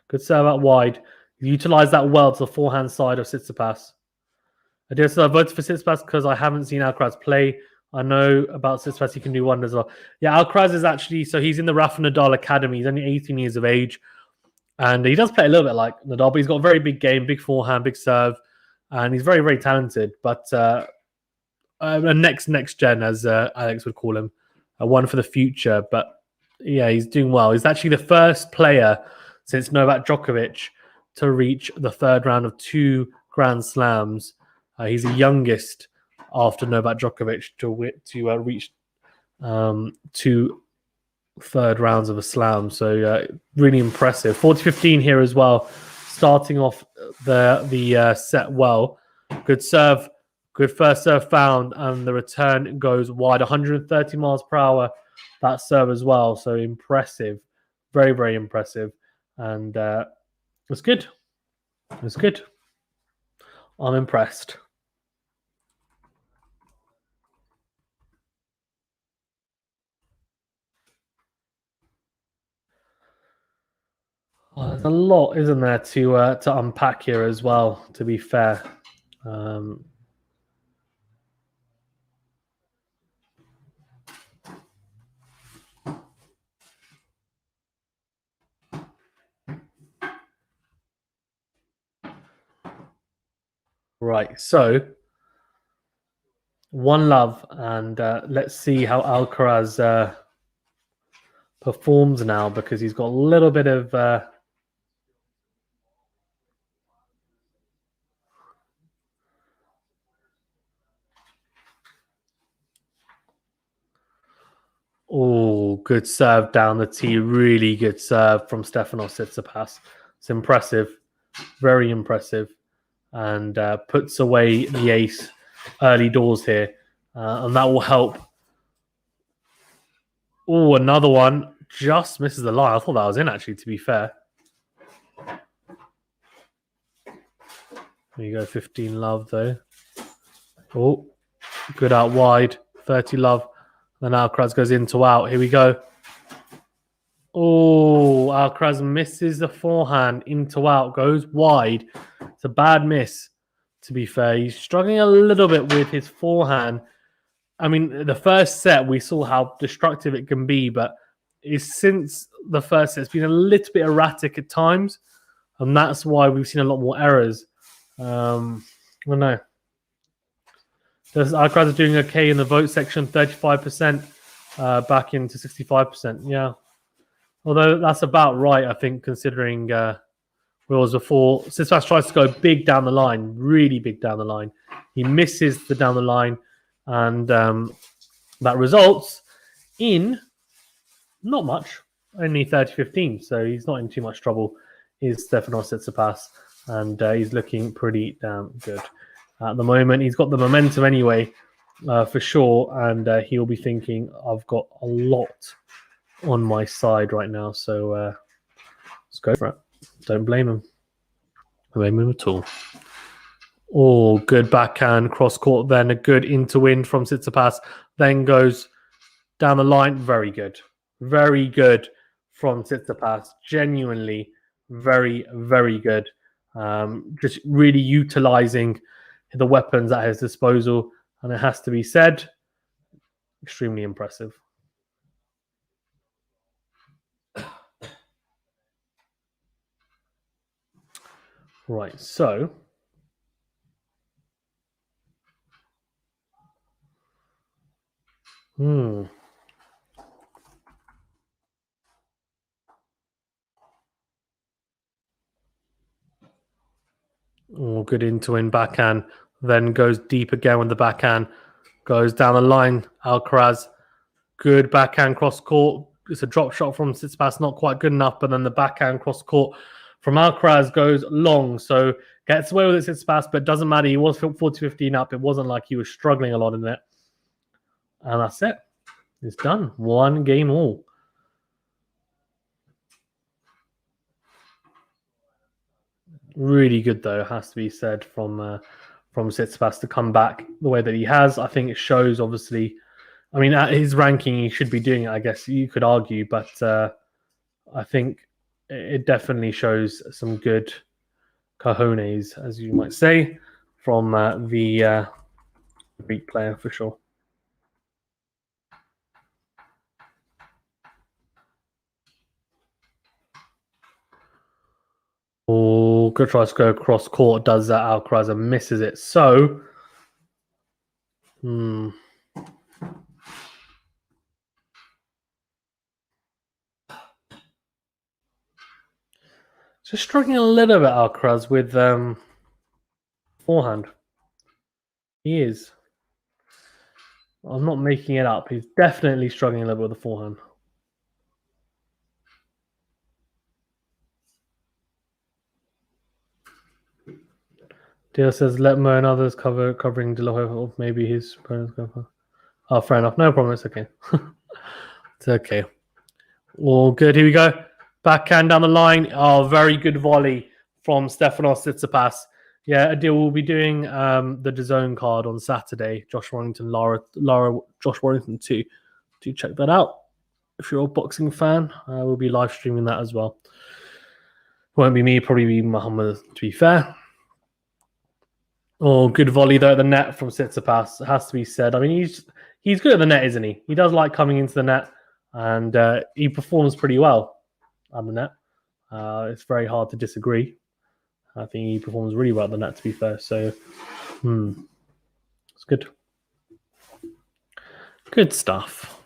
Good serve out wide. Utilize that well to the forehand side of Tsitsipas. I voted for Tsitsipas because I haven't seen Alcaraz play. I know about Tsitsipas; he can do wonders. Well, yeah, Alcaraz is actually he's in the Rafa Nadal Academy. He's only 18 years of age, and he does play a little bit like Nadal, but he's got a very big game, big forehand, big serve, and he's very, very talented. But a next gen, as Alex would call him, one for the future. But yeah, he's doing well. He's actually the first player since Novak Djokovic to reach the third round of 2 Grand Slams. He's the youngest after Novak Djokovic to reach 2 third rounds of a slam. So really impressive. 40-15 here as well. Starting off the set well. Good serve. Good first serve found, and the return goes wide. 130 miles per hour, that serve as well. So impressive. Very, very impressive. And it's good. It's good. I'm impressed. Well, there's a lot, isn't there, to unpack here as well, to be fair. Right, so one love, and let's see how Alcaraz performs now, because he's got a little bit of good serve down the tee. Really good serve from Stefanos TSITSIPAS. It's impressive, very impressive, and puts away the ace early doors here, and that will help. Oh, another one just misses the line. I thought that was in, actually, to be fair. There you go, 15 love though. Oh, good out wide, 30 love. Then Alcaraz goes into out. Here we go. Oh, Alcaraz misses the forehand into out, goes wide. It's a bad miss, to be fair. He's struggling a little bit with his forehand. I mean, the first set, we saw how destructive it can be, but since the first set, it's been a little bit erratic at times, and that's why we've seen a lot more errors. I don't know. Alcaraz is doing okay in the vote section, 35%, back into 65%. Yeah. Although that's about right, I think, considering where it was before. Tsitsipas tries to go big down the line, really big down the line. He misses the down the line, and that results in not much, only 30-15. So he's not in too much trouble, is Stefanos Tsitsipas, and he's looking pretty damn good. At the moment, he's got the momentum anyway, for sure, and he'll be thinking, I've got a lot on my side right now, so let's go for it. Don't blame him. Don't blame him at all. Oh, good backhand cross court, then a good into wind from Tsitsipas, then goes down the line. Very good. Very good from Tsitsipas. Genuinely very, very good. Just really utilizing the weapons at his disposal, and it has to be said, extremely impressive. Right, so Oh, good into-in backhand. Then goes deep again with the backhand. Goes down the line. Alcaraz. Good backhand cross court. It's a drop shot from Tsitsipas, not quite good enough, but then the backhand cross court from Alcaraz goes long. So gets away with it, Tsitsipas, but doesn't matter. He was 40-15 up. It wasn't like he was struggling a lot in it. And that's it. It's done. 1 game all. Really good, though, has to be said, from Tsitsipas to come back the way that he has. I think it shows, obviously. I mean, at his ranking, he should be doing it, I guess you could argue, but I think it definitely shows some good cojones, as you might say, from the Greek player for sure. Oh, good try to go across court, does that. Alcaraz and misses it. So, just struggling a little bit, Alcaraz, with forehand. He is. I'm not making it up. He's definitely struggling a little bit with the forehand. Deal says, let Mo and others covering De La Hoya, maybe his opponents go for. Oh, fair enough. No problem. It's okay. It's okay. All good. Here we go. Backhand down the line. Oh, very good volley from Stefanos TSITSIPAS. Yeah, Adil will be doing the DAZN card on Saturday. Josh Warrington, Josh Warrington too. Do check that out. If you're a boxing fan, we'll be live streaming that as well. Won't be me, probably be Muhammad, to be fair. Oh, good volley though at the net from Tsitsipas. It has to be said. I mean, he's good at the net, isn't he? He does like coming into the net, and he performs pretty well at the net. It's very hard to disagree. I think he performs really well at the net, to be fair. So, it's good. Good stuff.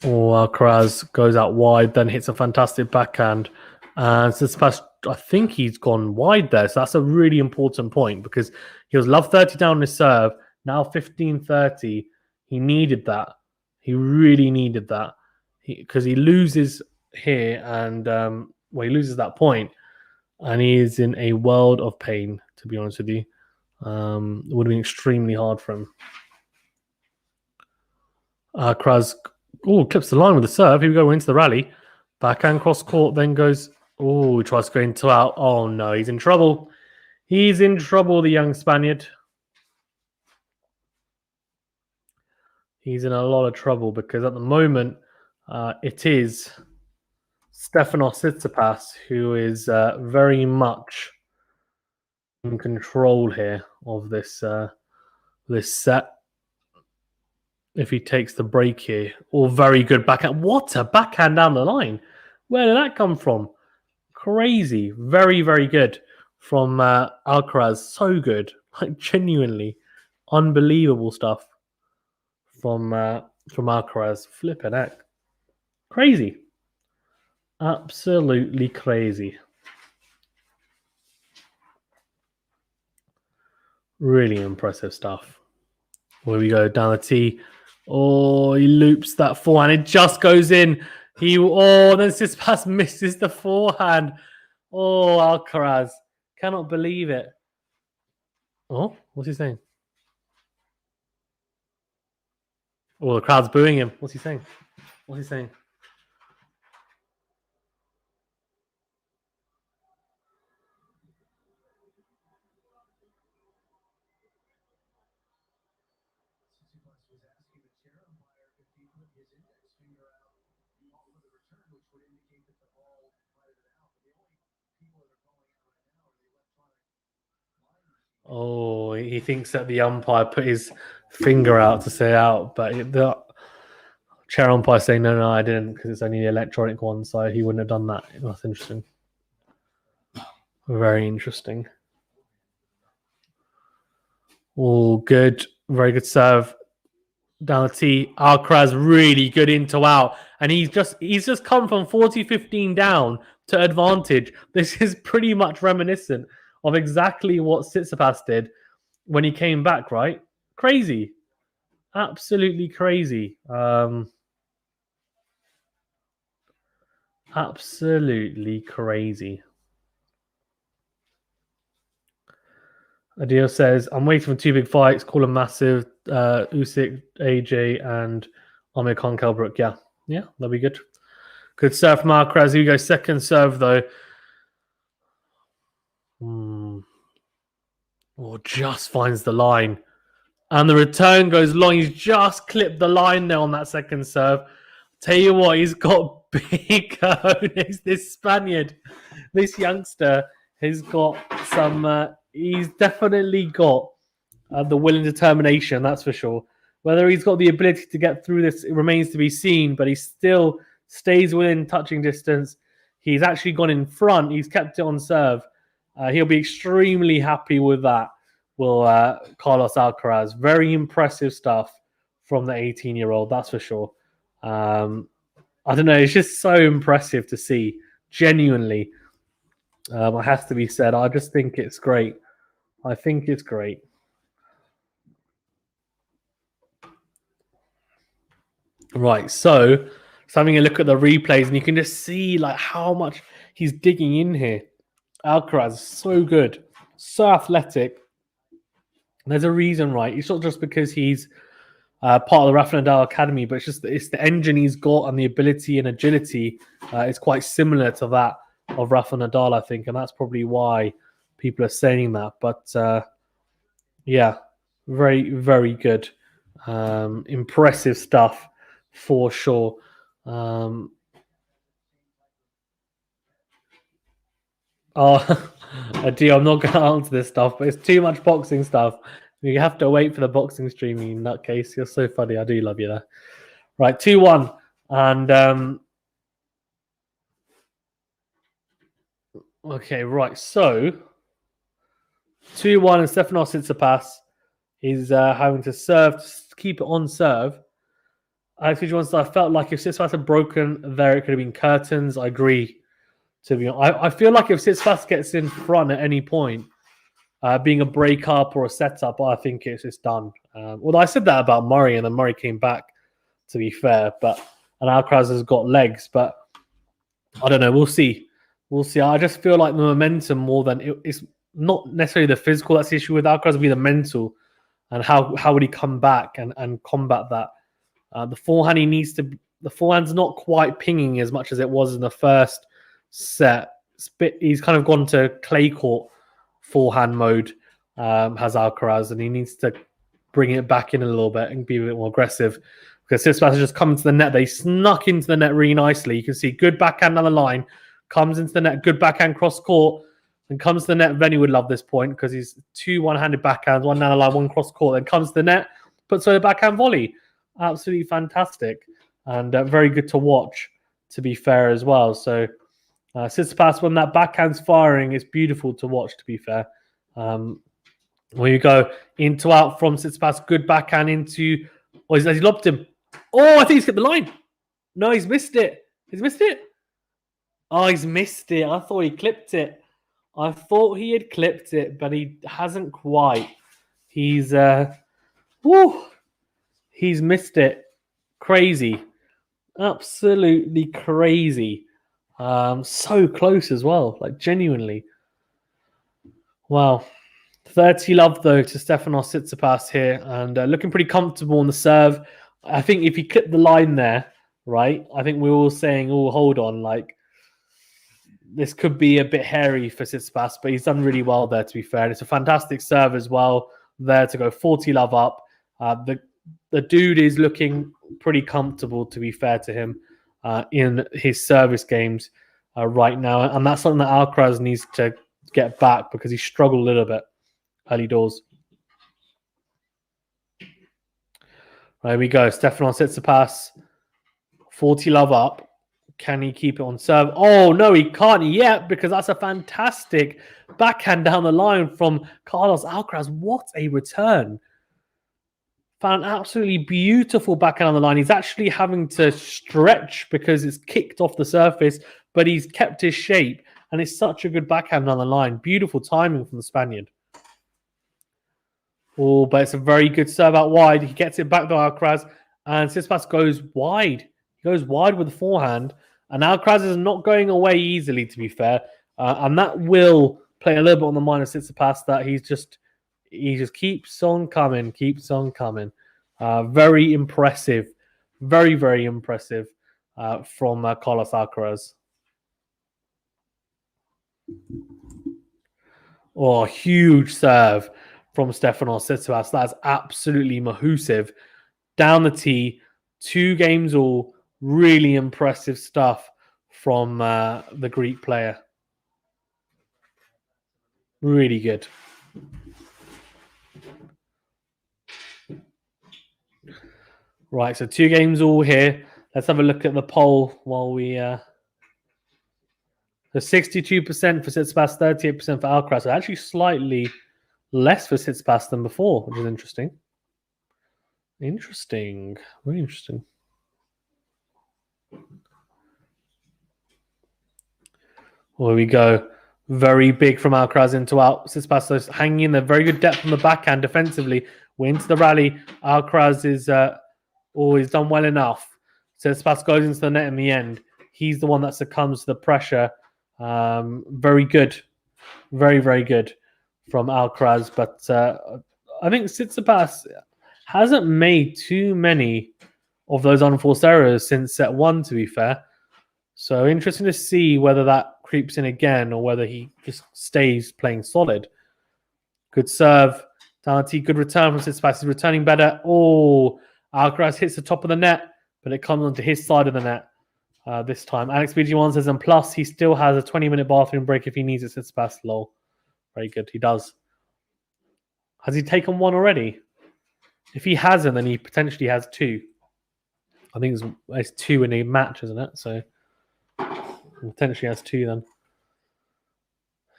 Oh, Alcaraz goes out wide, then hits a fantastic backhand. And Tsitsipas, I think he's gone wide there. So that's a really important point because he was love 30 down on his serve. Now 15-30. He needed that. He really needed that. Because he loses here and he loses that point. And he is in a world of pain, to be honest with you. It would have been extremely hard for him. Alcaraz clips the line with the serve. Here we go into the rally. Backhand cross court, then goes. Oh, he tries to go into out. Oh no, he's in trouble. He's in trouble, the young Spaniard. He's in a lot of trouble because at the moment it is Stefanos TSITSIPAS who is very much in control here of this set. If he takes the break here, very good backhand. What a backhand down the line! Where did that come from? Crazy, very, very good from Alcaraz. So good, like genuinely unbelievable stuff from Alcaraz. Flipping heck, crazy, absolutely crazy. Really impressive stuff. Here we go down the tee. Oh, he loops that forehand. It just goes in. Then Tsitsipas misses the forehand. Oh, Alcaraz. Cannot believe it. Oh, what's he saying? Oh, the crowd's booing him. What's he saying? What's he saying? Oh, he thinks that the umpire put his finger out to say out, but the chair umpire saying, no, I didn't, because it's only the electronic one, so he wouldn't have done that. That's interesting. Very interesting. Oh, good. Very good serve. down the tee. Alcaraz really good into out. And he's just come from 40-15 down to advantage. This is pretty much reminiscent of exactly what Tsitsipas did when he came back, right? Crazy. Absolutely crazy. Absolutely crazy. Adil says, I'm waiting for 2 big fights. Call them massive. Usyk, AJ, and Amir Khan Kelbrook. Yeah, that'll be good. Good serve from Alcaraz. Here we go. Second serve, though. Oh, just finds the line. And the return goes long. He's just clipped the line there on that second serve. Tell you what, he's got big cojones. This Spaniard, this youngster, has got some... he's definitely got the will and determination, that's for sure. Whether he's got the ability to get through this, it remains to be seen, but he still stays within touching distance. He's actually gone in front. He's kept it on serve. He'll be extremely happy with that, will Carlos Alcaraz. Very impressive stuff from the 18-year-old, that's for sure. I don't know. It's just so impressive to see, genuinely. It has to be said. I just think it's great. I think it's great. Right, so having a look at the replays, and you can just see like how much he's digging in here. Alcaraz is so good, so athletic. There's a reason, right? It's not just because he's part of the Rafa Nadal Academy, but it's the engine he's got and the ability and agility is quite similar to that of Rafa Nadal, I think, and that's probably why people are saying that. But yeah, very, very good. Impressive stuff for sure. Oh, I'm not going to answer this stuff, but it's too much boxing stuff. You have to wait for the boxing streaming in that case. You're so funny. I do love you there. Right, 2-1. And okay, right. So 2-1 and Stefanos TSITSIPAS is having to serve, to keep it on serve. I felt like if Tsitsipas had broken there, it could have been curtains. I agree. To be honest, I feel like if Tsitsipas gets in front at any point, being a break-up or a setup, I think it's done. Well, I said that about Murray, and then Murray came back, to be fair. And Alcaraz has got legs, but I don't know. We'll see. I just feel like the momentum more than it's not necessarily the physical that's the issue with Alcaraz, will be the mental, and how would he come back and combat that. The forehand the forehand's not quite pinging as much as it was in the first set. He's kind of gone to clay court forehand mode, has Alcaraz, and he needs to bring it back in a little bit and be a bit more aggressive, because Tsitsipas has just come into the net. They snuck into the net really nicely. You can see good backhand down the line, comes into the net, good backhand cross court, and comes to the net. Venny would love this point because he's 2 one-handed backhands, one down the line, one cross court, then comes to the net, puts away the backhand volley. Absolutely fantastic, and very good to watch, to be fair, as well. So Tsitsipas, when that backhand's firing, it's beautiful to watch, to be fair. When you go into out from Tsitsipas, good backhand into... Oh, has he lobbed him? Oh, I think he's hit the line. No, he's missed it. He's missed it? Oh, he's missed it. I thought he clipped it. I thought he had clipped it, but he hasn't quite. He's missed it. Crazy. Absolutely crazy. So close as well. Like, genuinely. Wow. 30 love, though, to Stefanos TSITSIPAS here. And looking pretty comfortable on the serve. I think if he clipped the line there, right, I think we're all saying, oh, hold on, like, this could be a bit hairy for Tsitsipas, but he's done really well there, to be fair. And it's a fantastic serve as well there to go 40 love up. The dude is looking pretty comfortable, to be fair to him, in his service games right now. And that's something that Alcaraz needs to get back, because he struggled a little bit early doors. There we go. Stefanos TSITSIPAS, 40 love up. Can he keep it on serve? Oh, no, he can't yet, because that's a fantastic backhand down the line from Carlos Alcaraz. What a return. found an absolutely beautiful backhand on the line. He's actually having to stretch because it's kicked off the surface, but he's kept his shape, and it's such a good backhand on the line. Beautiful timing from the Spaniard. Oh, but it's a very good serve out wide. He gets it back to Alcaraz, and Tsitsipas goes wide. He goes wide with the forehand, and Alcaraz is not going away easily, to be fair. And that will play a little bit on the mind of Tsitsipas, that he just keeps on coming. Very impressive. Very, very impressive from Carlos ALCARAZ. Oh, huge serve from Stefanos TSITSIPAS. That's absolutely massive. Down the tee, 2 games all. Really impressive stuff from the Greek player. Really good. Right, so 2 games all here. Let's have a look at the poll while we... So 62% for Tsitsipas, 38% for Alcaraz. So actually slightly less for Tsitsipas than before, which is interesting. Interesting. Very interesting. Well, here we go. Very big from Alcaraz into out. Tsitsipas is hanging in there. Very good depth from the backhand defensively. We're into the rally. Alcaraz is always done well enough. Tsitsipas goes into the net in the end. He's the one that succumbs to the pressure. Very good. Very, very good from Alcaraz. But I think Tsitsipas hasn't made too many of those unforced errors since set 1, to be fair. So interesting to see whether that creeps in again or whether he just stays playing solid. Good serve. Down good return from Tsitsipas. He's returning better. Oh, Alcaraz hits the top of the net, but it comes onto his side of the net this time. Alex BG1 says, and plus he still has a 20-minute bathroom break if he needs it. Tsitsipas, lol. Very good. He does. Has he taken 1 already? If he hasn't, then he potentially has 2. I think it's 2 in a match, isn't it? So potentially has 2 then.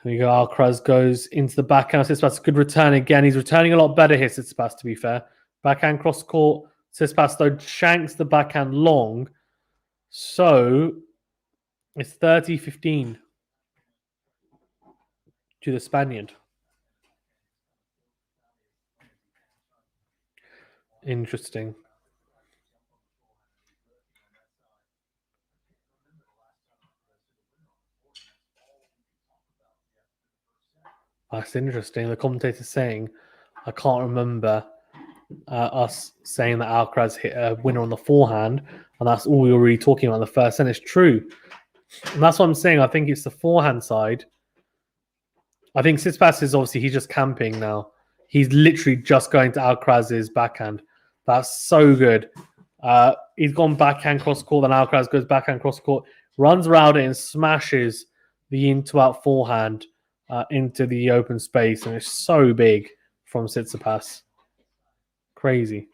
There you go. Alcaraz goes into the backhand. Tsitsipas, good return again. He's returning a lot better here, Tsitsipas, to be fair. Backhand cross court. Tsitsipas, though, shanks the backhand long. So it's 30-15 to the Spaniard. Interesting. That's interesting. The commentator's saying, I can't remember us saying that Alcaraz hit a winner on the forehand, and that's all we were really talking about in the first. And it's true. And that's what I'm saying. I think it's the forehand side. I think Tsitsipas is obviously, he's just camping now. He's literally just going to Alcaraz's backhand. That's so good. He's gone backhand cross court, then Alcaraz goes backhand cross court, runs around it and smashes the into-out forehand into the open space, and it's so big from Tsitsipas. Crazy.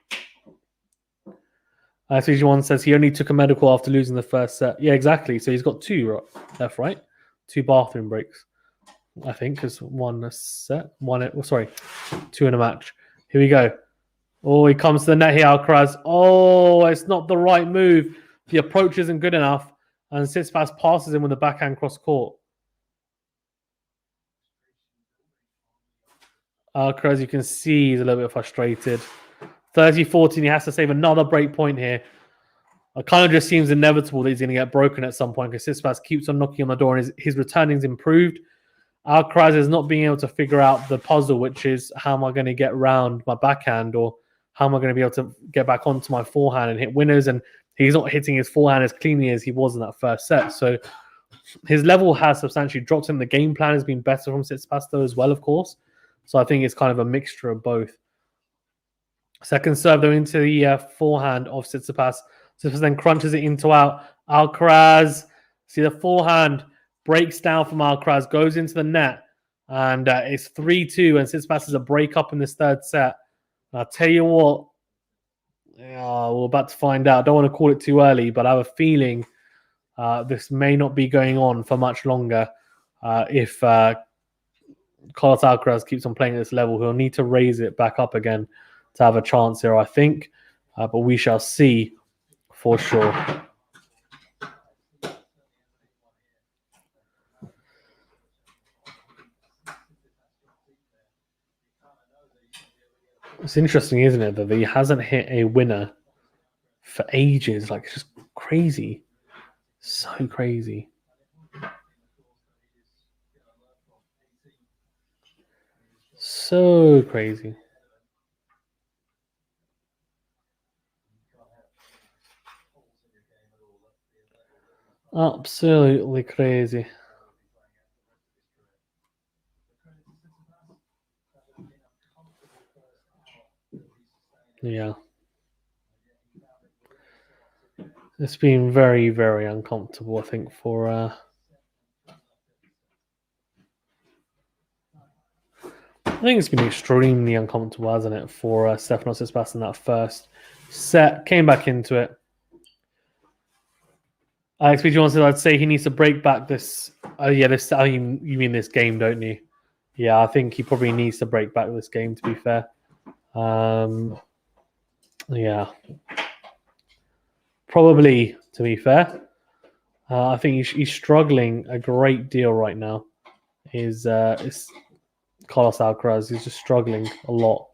CG1 says he only took a medical after losing the first set. Yeah, exactly. So he's got 2 left, right? 2 bathroom breaks, I think, because 1 a set. 2 in a match. Here we go. Oh, he comes to the net here, Alcaraz. Oh, it's not the right move. The approach isn't good enough, and Tsitsipas passes him with a backhand cross court. Alcaraz, you can see, he's a little bit frustrated. 30-14, he has to save another break point here. It kind of just seems inevitable that he's going to get broken at some point because Tsitsipas keeps on knocking on the door and his returning's improved. Alcaraz is not being able to figure out the puzzle, which is how am I going to get around my backhand, or how am I going to be able to get back onto my forehand and hit winners? And he's not hitting his forehand as cleanly as he was in that first set. So his level has substantially dropped, and the game plan has been better from Tsitsipas though as well, of course. So I think it's kind of a mixture of both. Second serve though into the forehand of Tsitsipas. Tsitsipas then crunches it into out. Alcaraz, see the forehand breaks down from Alcaraz, goes into the net, and it's 3-2. And Tsitsipas is a break up in this third set. And I'll tell you what, we're about to find out. I don't want to call it too early, but I have a feeling this may not be going on for much longer. If Carlos Alcaraz keeps on playing at this level, he'll need to raise it back up again to have a chance here, I think. But we shall see for sure. It's interesting, isn't it, that he hasn't hit a winner for ages. Like, it's just crazy. So crazy. So crazy. Absolutely crazy. Yeah. It's been very, very uncomfortable, I think, for I think it's been extremely uncomfortable, hasn't it, for Stefanos TSITSIPAS in that first set. Came back into it. Alex, you wanted, I'd say he needs to break back this. Oh yeah, this. Oh, you mean this game, don't you? Yeah, I think he probably needs to break back this game. To be fair, yeah, probably. To be fair, I think he's struggling a great deal right now. Is Carlos Alcaraz? He's just struggling a lot.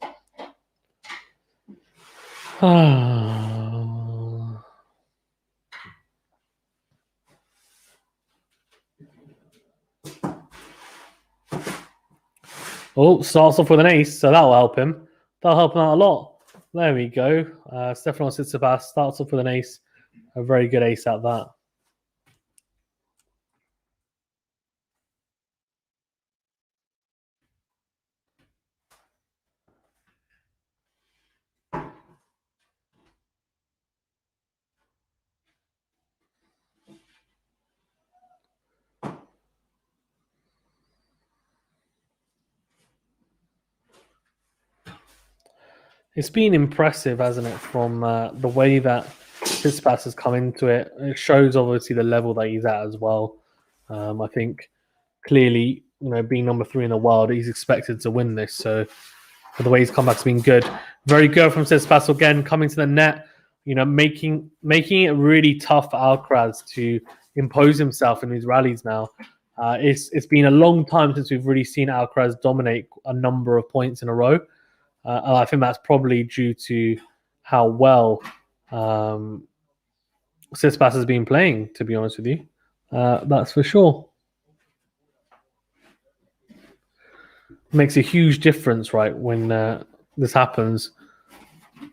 Oh, starts off with an ace, so that'll help him. That'll help him out a lot. There we go. Stefanos TSITSIPAS starts off with an ace. A very good ace at that. It's been impressive, hasn't it, from the way that TSITSIPAS has come into it. It shows, obviously, the level that he's at as well. I think, clearly, being number 3 in the world, he's expected to win this. So, the way he's come back has been good. Very good from TSITSIPAS again, coming to the net, making it really tough for Alcaraz to impose himself in these rallies now. It's been a long time since we've really seen Alcaraz dominate a number of points in a row. And I think that's probably due to how well TSITSIPAS has been playing, to be honest with you. That's for sure. Makes a huge difference, right, when this happens.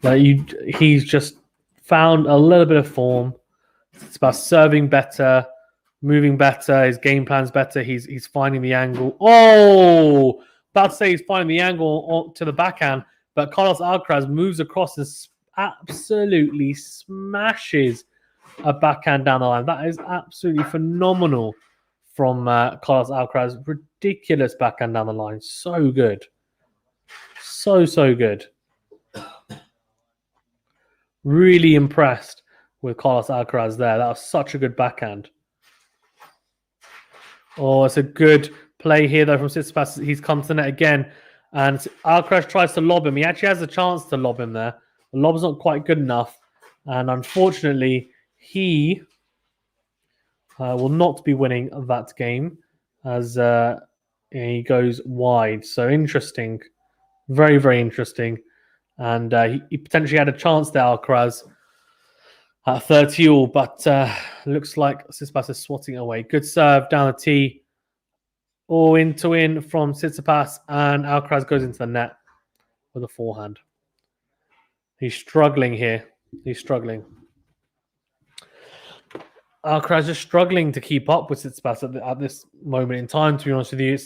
He's just found a little bit of form. It's about serving better, moving better. His game plan's better. He's finding the angle. Oh, about to say he's finding the angle to the backhand, but Carlos Alcaraz moves across and absolutely smashes a backhand down the line. That is absolutely phenomenal from Carlos Alcaraz. Ridiculous backhand down the line. So good. So good. Really impressed with Carlos Alcaraz there. That was such a good backhand. Oh, it's a good play here, though, from TSITSIPAS. He's come to the net again, and Alcaraz tries to lob him. He actually has a chance to lob him there. The lob's not quite good enough, and unfortunately, he will not be winning that game as he goes wide. So interesting. Very, very interesting. And he potentially had a chance there, Alcaraz, at 30-all, but looks like TSITSIPAS is swatting away. Good serve down the tee. All in to win from TSITSIPAS, and Alcaraz goes into the net with a forehand. He's struggling here. He's struggling. Alcaraz is struggling to keep up with TSITSIPAS at this moment in time, to be honest with you.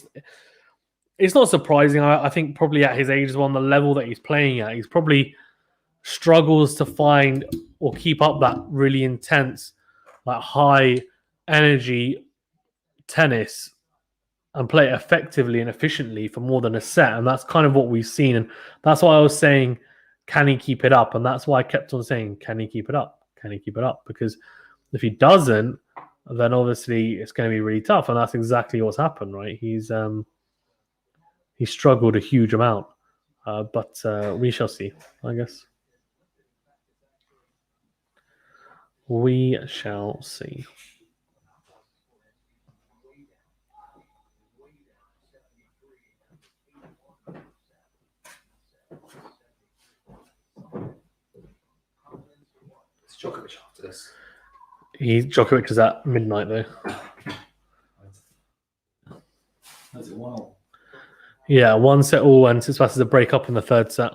It's not surprising. I think probably at his age as well, on the level that he's playing at, he's probably struggles to find or keep up that really intense, like high energy tennis and play it effectively and efficiently for more than a set. And that's kind of what we've seen. And that's why I was saying, can he keep it up? And that's why I kept on saying, can he keep it up? Can he keep it up? Because if he doesn't, then obviously it's going to be really tough. And that's exactly what's happened, right? He's struggled a huge amount. But we shall see, I guess. We shall see. It's Djokovic after this. Djokovic is at midnight though. Is it 1-1? Yeah, 1-set all, and Tsitsipas is a break up in the third set.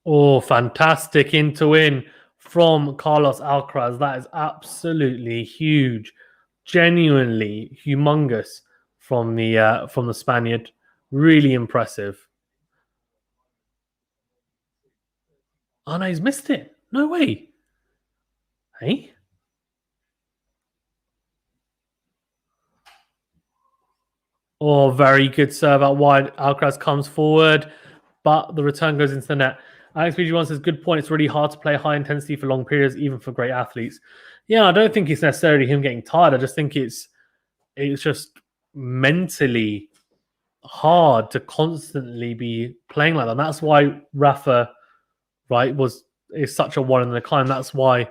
Oh, fantastic into win from Carlos Alcaraz. That is absolutely huge, genuinely humongous from the Spaniard. Really impressive. Oh no, he's missed it. No way. Hey. Oh, very good serve out wide. Alcaraz comes forward, but the return goes into the net. Alex BG1 says, good point. It's really hard to play high intensity for long periods, even for great athletes. Yeah, I don't think it's necessarily him getting tired. I just think it's just mentally hard to constantly be playing like that. And that's why Rafa, right, is such a one in the kind. That's why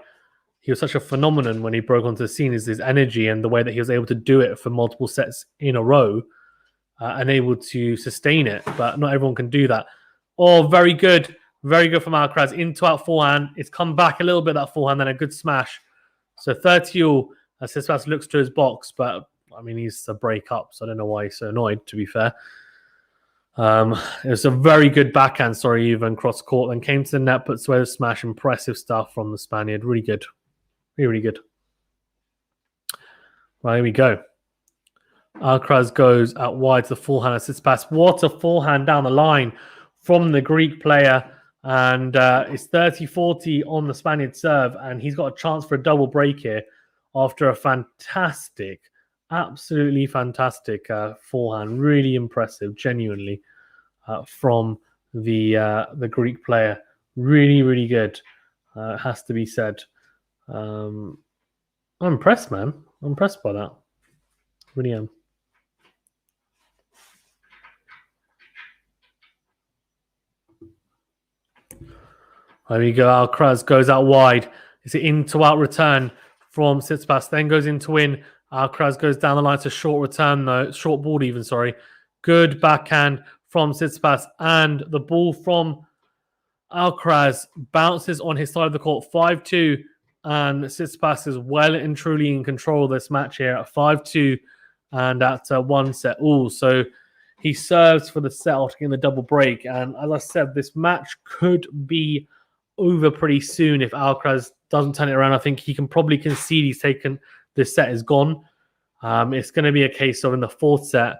he was such a phenomenon when he broke onto the scene, is his energy and the way that he was able to do it for multiple sets in a row and able to sustain it. But not everyone can do that. Oh, very good. Very good from Alcaraz. Into out forehand. It's come back a little bit, that forehand, then a good smash. So 30-all as Tsitsipas looks to his box, but I mean, he's a break up, so I don't know why he's so annoyed, to be fair. It was a very good backhand, even cross court, then came to the net, puts away the smash. Impressive stuff from the Spaniard. Really good. Really, really good. Right, here we go. Alcaraz goes out wide to the forehand of Tsitsipas. What a forehand down the line from the Greek player. And it's 30-40 on the Spaniard serve. And he's got a chance for a double break here after a fantastic, absolutely fantastic forehand. Really impressive, genuinely, from the Greek player. Really, really good, has to be said. I'm impressed, man. I'm impressed by that. Really am. There we go. Alcaraz goes out wide. It's an in-to-out return from Tsitsipas. Then goes in to win. Alcaraz goes down the line. It's a short return, though. Short ball even, sorry. Good backhand from Tsitsipas. And the ball from Alcaraz bounces on his side of the court. 5-2. And Tsitsipas is well and truly in control of this match here at 5-2 and at 1-set-all. So he serves for the set after getting the double break. And as I said, this match could be over pretty soon if Alcaraz doesn't turn it around. I think he can probably concede he's taken this set is gone. It's going to be a case of in the fourth set,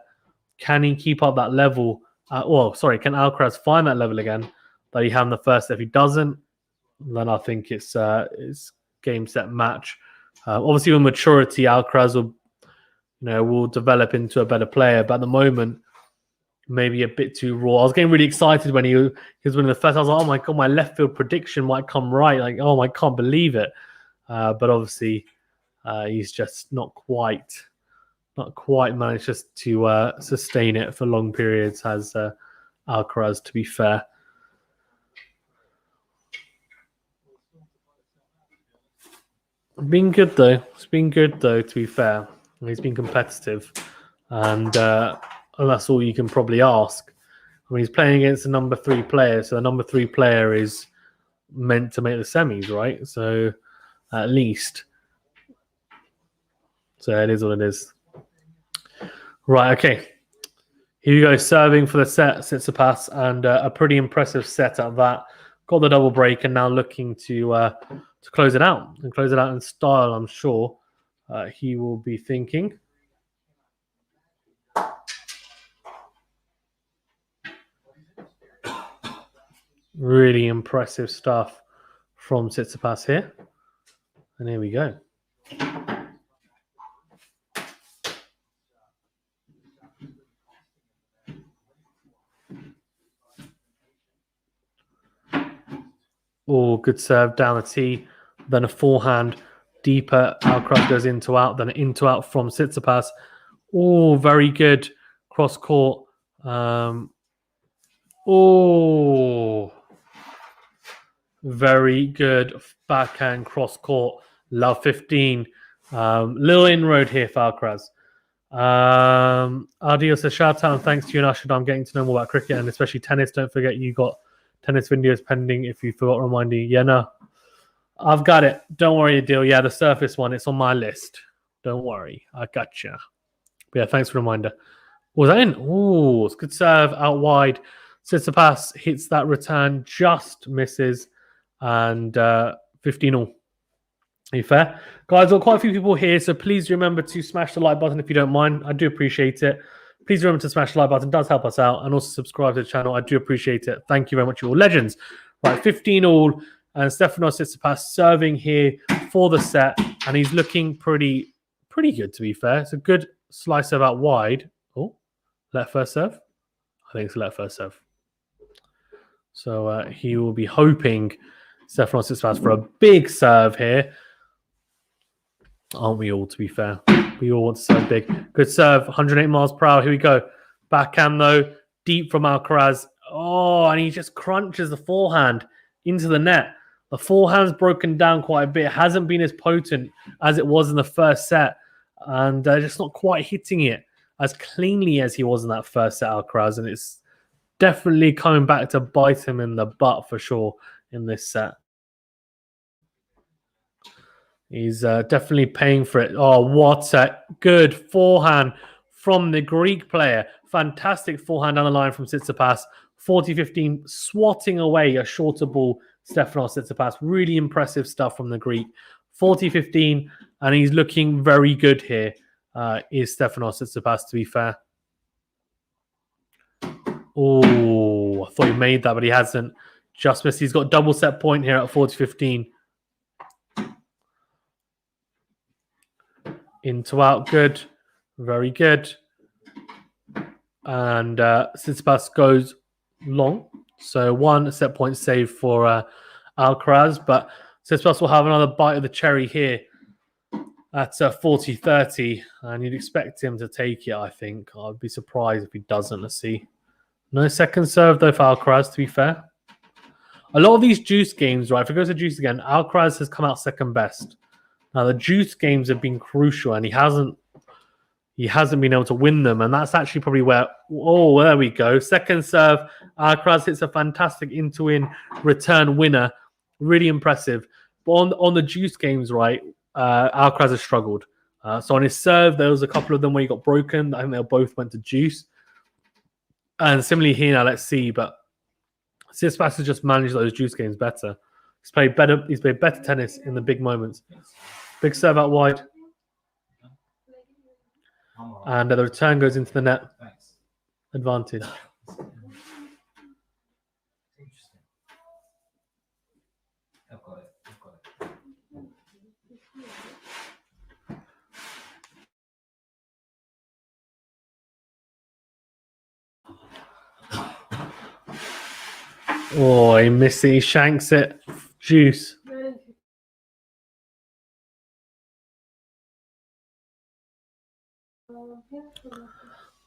can he keep up that level? Can Alcaraz find that level again that he had in the first set? If he doesn't, then I think it's game, set, match. Obviously, with maturity, Alcaraz will develop into a better player. But at the moment, maybe a bit too raw. I was getting really excited when he was winning the first. I was like, oh my God, my left field prediction might come right. Like, oh, I can't believe it. But obviously, he's just not quite managed just to sustain it for long periods, has Alcaraz, to be fair. It's been good, though. To be fair. He's been competitive. And that's all you can probably ask. I mean, he's playing against the number 3 player, so the number 3 player is meant to make the semis, right? So at least. So it is what it is. Right, okay. Here you go, serving for the set, Tsitsipas, and a pretty impressive set at that. Got the double break and now looking to close it out. And close it out in style, I'm sure he will be thinking. Really impressive stuff from Tsitsipas here. And here we go. Oh, good serve down the tee. Then a forehand deeper. Alcaraz goes into out. Then into out from Tsitsipas. Oh, very good cross court. Oh, very good backhand cross court. Love 15. Little inroad here for Alcaraz. Ardil says, shout out and thanks to you and Ashad. I'm getting to know more about cricket and especially tennis. Don't forget you got tennis videos pending if you forgot reminding you. Yeah, no. I've got it. Don't worry, Adil. Yeah, the surface one. It's on my list. Don't worry. I gotcha. But yeah, thanks for the reminder. Was that in? Oh, it's good serve out wide. Tsitsipas hits that return, just misses, and 15 all. Are you fair? Guys, there are quite a few people here, so please remember to smash the like button if you don't mind. I do appreciate it. Please remember to smash the like button. It does help us out. And also subscribe to the channel. I do appreciate it. Thank you very much, you all legends. Right, 15 all. And Stefanos TSITSIPAS serving here for the set. And he's looking pretty good, to be fair. It's a good slice of out wide. Oh, let first serve? I think it's let first serve. So he will be hoping Stefanos TSITSIPAS for a big serve here. Aren't we all, to be fair? We all want to serve big. Good serve, 108 miles per hour. Here we go. Backhand, though. Deep from Alcaraz. Oh, and he just crunches the forehand into the net. The forehand's broken down quite a bit. It hasn't been as potent as it was in the first set. And just not quite hitting it as cleanly as he was in that first set, Alcaraz. And it's definitely coming back to bite him in the butt for sure in this set. He's definitely paying for it. Oh, what a good forehand from the Greek player. Fantastic forehand down the line from Tsitsipas. 40-15, swatting away a shorter ball, Stefanos TSITSIPAS. Really impressive stuff from the Greek. 40-15, and he's looking very good here, is Stefanos TSITSIPAS, to be fair. Oh, I thought he made that, but he hasn't. Just missed. He's got double set point here at 40-15. Into out, good. Very good. And Tsitsipas goes long. So one set point save for Alcaraz. But Tsitsipas will have another bite of the cherry here at 40-30. And you'd expect him to take it, I think. I'd be surprised if he doesn't. Let's see. No second serve, though, for Alcaraz, to be fair. A lot of these juice games, right, if it goes to juice again, Alcaraz has come out second best. Now, the juice games have been crucial, and he hasn't been able to win them, and that's actually probably where... Oh, there we go. Second serve. Alcaraz hits a fantastic in-to-win return winner. Really impressive. But on the juice games, right, Alcaraz has struggled. So on his serve, there was a couple of them where he got broken. I think they both went to juice. And similarly here now, let's see, but Tsitsipas has just managed those juice games better. He's played better tennis in the big moments. Big serve out wide. And the return goes into the net. Advantage. I've got it. Oh, he missed it. He shanks it. Juice.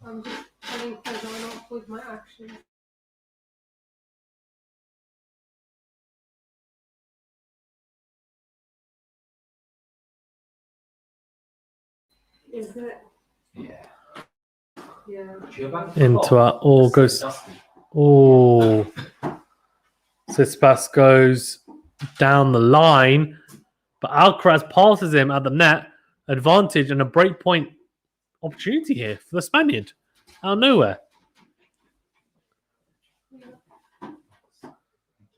I'm just telling everyone off with my actions. Is it? Yeah. Yeah. Into our... Oh, goes... Oh. Tsitsipas goes down the line, but Alcaraz passes him at the net. Advantage and a break point opportunity here for the Spaniard out of nowhere.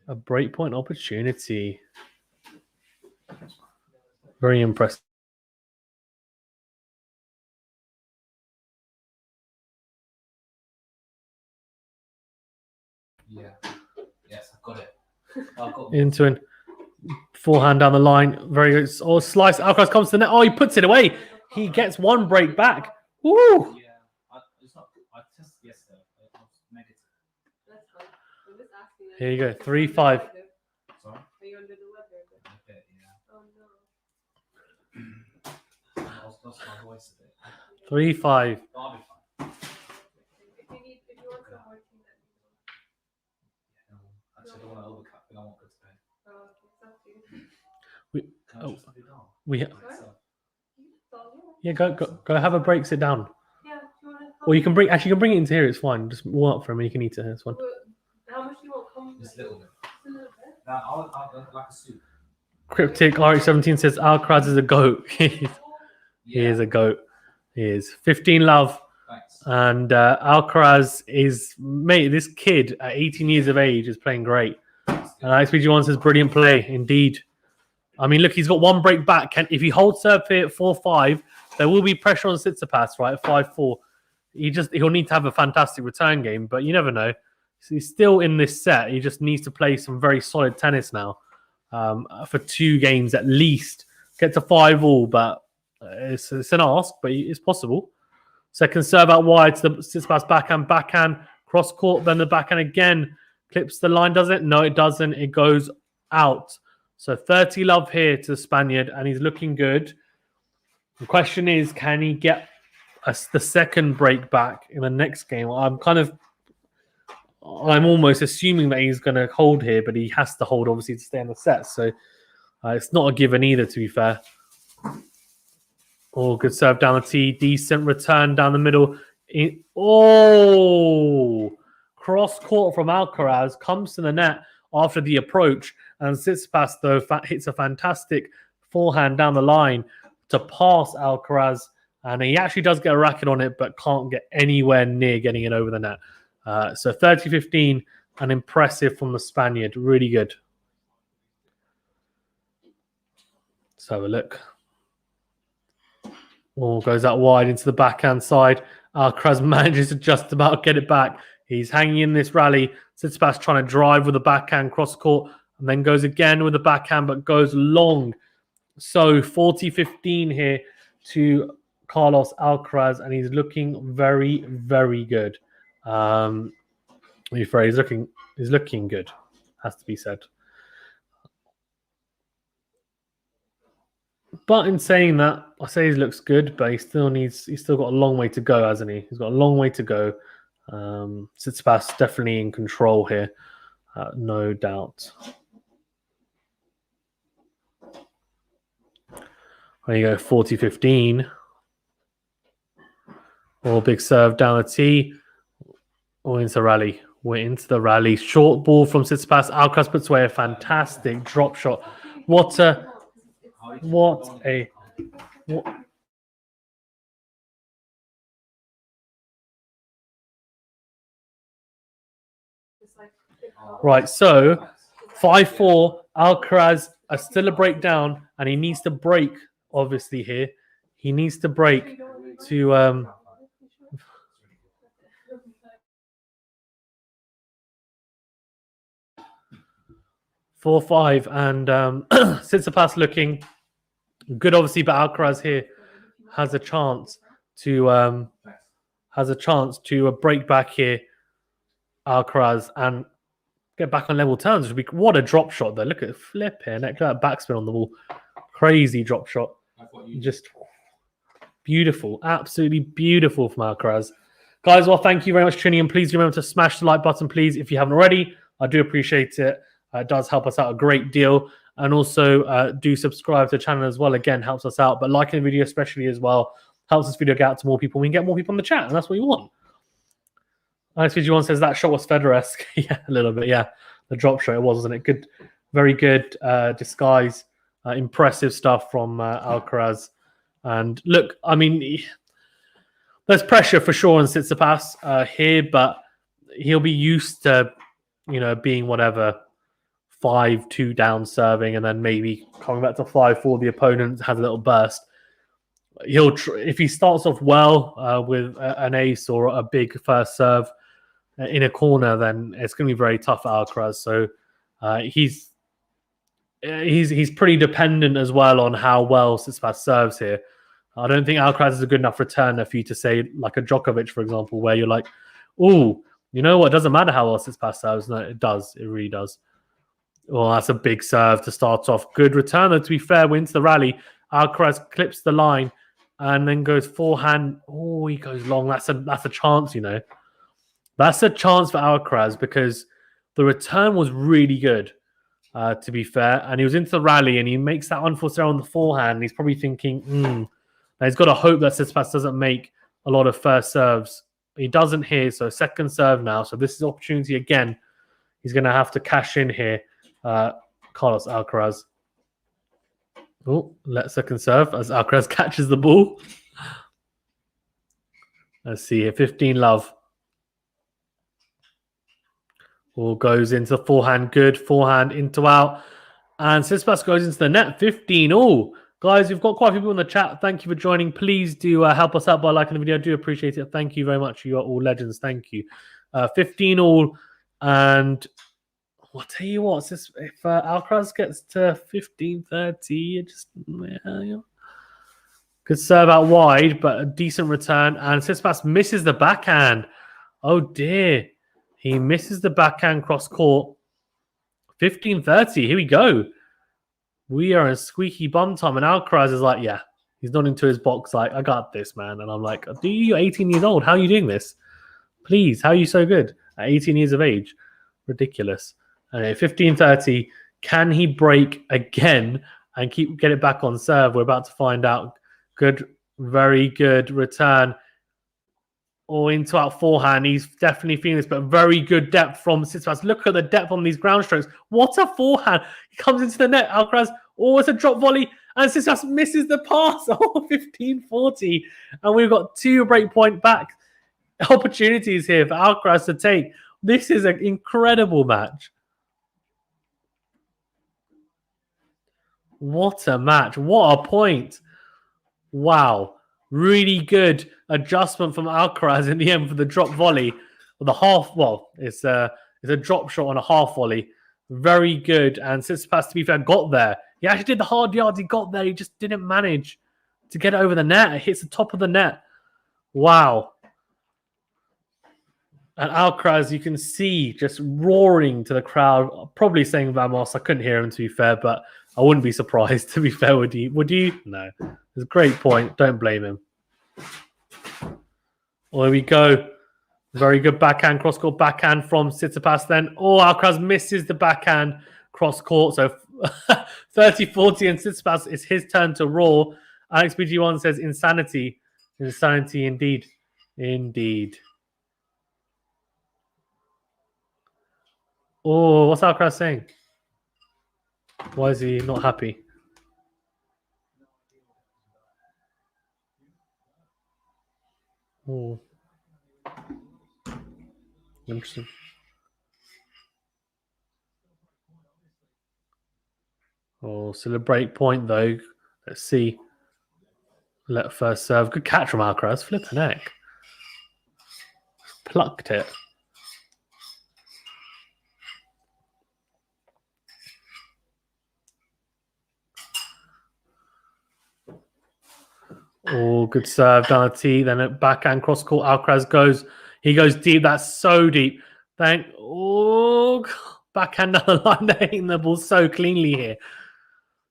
A break point opportunity. Very impressive. Yeah. Yes, I've got it. I've got Into an forehand down the line. Very good. Oh, slice. Alcaraz comes to the net. Oh, he puts it away. He gets one break back. Woo! Yeah. It's not. I tested yesterday. I was negative. That's fine. I'm just asking. Here you go. 3-5. Sorry. voice a bit. 3-5. But I'll be fine. If you want some more tea, let me know. Actually, I don't want to overcut, but I want to go to bed. Oh, okay, it's up to you. Can I Oh, just have it down? we Sorry? So, It's all you. yeah, go have a break, sit down. Yeah, do you want to Or you can bring actually you can bring it into here, it's fine. Just warm up for him and you can eat it. It's fine. How much do you want? Come just a little bit. Just a little bit. Now, I'll like a soup. Cryptic RH17 says Alcaraz is a goat. He Yeah. is a goat. He is 15 love. Thanks. And Alcaraz is, mate, this kid at 18 years of age is playing great. And XPG1 says brilliant play indeed. I mean, look, he's got one break back. If he holds serve here at 4-5, there will be pressure on Tsitsipas, right? At 5-4. He'll need to have a fantastic return game, but you never know. So he's still in this set. He just needs to play some very solid tennis now for 2 games at least. Get to 5-all, but it's an ask, but it's possible. Second serve out wide to the Tsitsipas backhand, cross court, then the backhand again. Clips the line, does it? No, it doesn't. It goes out. So 30 love here to the Spaniard, and he's looking good. The question is, can he get the second break back in the next game? I'm almost assuming that he's going to hold here, but he has to hold, obviously, to stay in the set. So it's not a given either, to be fair. Oh, good serve down the tee. Decent return down the middle. Cross court from Alcaraz comes to the net after the approach. And Tsitsipas, though, hits a fantastic forehand down the line to pass Alcaraz. And he actually does get a racket on it, but can't get anywhere near getting it over the net. So 30-15, and impressive from the Spaniard. Really good. Let's have a look. Oh, goes out wide into the backhand side. Alcaraz manages to just about get it back. He's hanging in this rally. Tsitsipas trying to drive with the backhand cross court, and then goes again with the backhand, but goes long. So 40-15 here to Carlos Alcaraz, and he's looking very, very good. He's looking good, has to be said. But in saying that, I say he looks good, but he's still got a long way to go, hasn't he? He's got a long way to go. Tsitsipas definitely in control here, no doubt. There you go, 40-15. Oh, big serve down the tee. Or into the rally. We're into the rally. Short ball from Tsitsipas. Alcaraz puts away a fantastic drop shot. What a... Right, so 5-4. Alcaraz still a breakdown, and he needs to break, obviously, here. He needs to break to... 4-5, and Tsitsipas looking good, obviously, but Alcaraz here has a chance to break back here, Alcaraz, and get back on level terms. What a drop shot, though. Look at the flip here. Look at that backspin on the wall. Crazy drop shot. Just beautiful. Absolutely beautiful from Alcaraz. Guys, well, thank you very much for tuning in. Please remember to smash the like button, please, if you haven't already. I do appreciate it. It does help us out a great deal. And also do subscribe to the channel as well. Again, helps us out. But liking the video especially as well helps this video get out to more people. We can get more people in the chat, and that's what we want. XPG1 says that shot was Federer-esque. Yeah, a little bit, yeah. The drop shot, it was, wasn't it? Good, very good disguise. Impressive stuff from Alcaraz. And look, I mean, there's pressure for sure on Tsitsipas here, but he'll be used to, being whatever, 5-2 down serving, and then maybe coming back to 5-4. The opponent has a little burst. If he starts off well with an ace or a big first serve in a corner, then it's going to be very tough for Alcaraz. So he's pretty dependent as well on how well Tsitsipas serves here. I don't think Alcaraz is a good enough returner for you to say, like a Djokovic, for example, where you're like, "Ooh, you know what? It doesn't matter how well Tsitsipas serves." No, it does. It really does. Well, that's a big serve to start off. Good returner, to be fair, wins the rally. Alcaraz clips the line, and then goes forehand. Oh, he goes long. That's a chance, you know. That's a chance for Alcaraz because the return was really good, to be fair. And he was into the rally and he makes that unforced error on the forehand. And he's probably thinking, Now he's got to hope that Tsitsipas doesn't make a lot of first serves. He doesn't here, so second serve now. So this is opportunity again. He's going to have to cash in here, Carlos Alcaraz. Oh, let second serve as Alcaraz catches the ball. Let's see here, 15 love. All goes into the forehand, good forehand into out, and Tsitsipas goes into the net. 15 all. Guys, we've got quite a few people in the chat. Thank you for joining. Please do help us out by liking the video. I do appreciate it. Thank you very much. You are all legends. Thank you. 15 all, and I'll tell you what. If Alcaraz gets to 15-30, just good serve out wide, but a decent return, and Tsitsipas misses the backhand. Oh dear. He misses the backhand cross court. 15-30. Here we go. We are in squeaky bum time. And Alcaraz is like, yeah. He's not into his box like, I got this, man. And I'm like, you're 18 years old. How are you doing this? Please, how are you so good at 18 years of age? Ridiculous. 15-30. Can he break again and get it back on serve? We're about to find out. Good, very good return. Or into out forehand. He's definitely feeling this, but very good depth from Tsitsipas. Look at the depth on these ground strokes. What a forehand. He comes into the net. Alcaraz, it's a drop volley. And Tsitsipas misses the pass. 15-40. And we've got 2 breakpoint back opportunities here for Alcaraz to take. This is an incredible match. What a match. What a point. Wow. Really good adjustment from Alcaraz in the end for the drop volley. The half, it's a drop shot on a half volley. Very good. And Tsitsipas, to be fair, got there. He actually did the hard yards. He got there. He just didn't manage to get it over the net. It hits the top of the net. Wow. And Alcaraz, you can see just roaring to the crowd, probably saying Vamos. I couldn't hear him, to be fair, but I wouldn't be surprised, to be fair. Would you? No. It's a great point. Don't blame him. Well, there we go. Very good backhand, cross-court backhand from Tsitsipas then. Alcaraz misses the backhand cross-court. So 30-40 and Tsitsipas, it's his turn to roar. Alex BG1 says insanity. Insanity indeed. Indeed. What's Alcaraz saying? Why is he not happy? Interesting. Still a break point though. Let's see. Let first serve. Good catch from Alcaraz. Flip a neck. Plucked it. Good serve down the tee. Then a backhand cross court. Alcaraz goes. He goes deep. That's so deep. Backhand down the line. They're hitting the ball so cleanly here.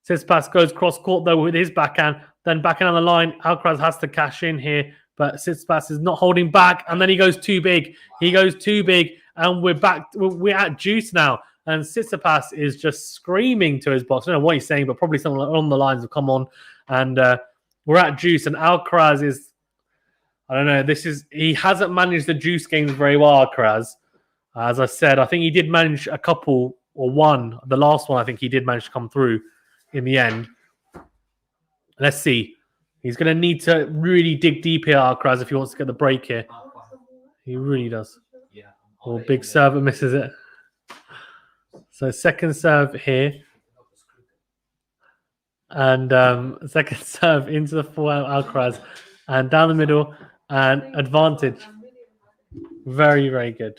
Tsitsipas goes cross court though with his backhand. Then backhand on the line. Alcaraz has to cash in here, but Tsitsipas is not holding back. And then he goes too big. He goes too big, and we're back. We're at juice now. And Tsitsipas is just screaming to his box. I don't know what he's saying, but probably something along the lines of "Come on!" And we're at juice, and Alcaraz is, I don't know, he hasn't managed the juice games very well, Alcaraz. As I said, I think he did manage a couple, or one. The last one, I think he did manage to come through in the end. Let's see. He's going to need to really dig deep here, Alcaraz, if he wants to get the break here. He really does. Yeah. Big serve and misses it. So second serve here. And second serve into the forehand Alcaraz, and down the middle, and advantage. Very, very good.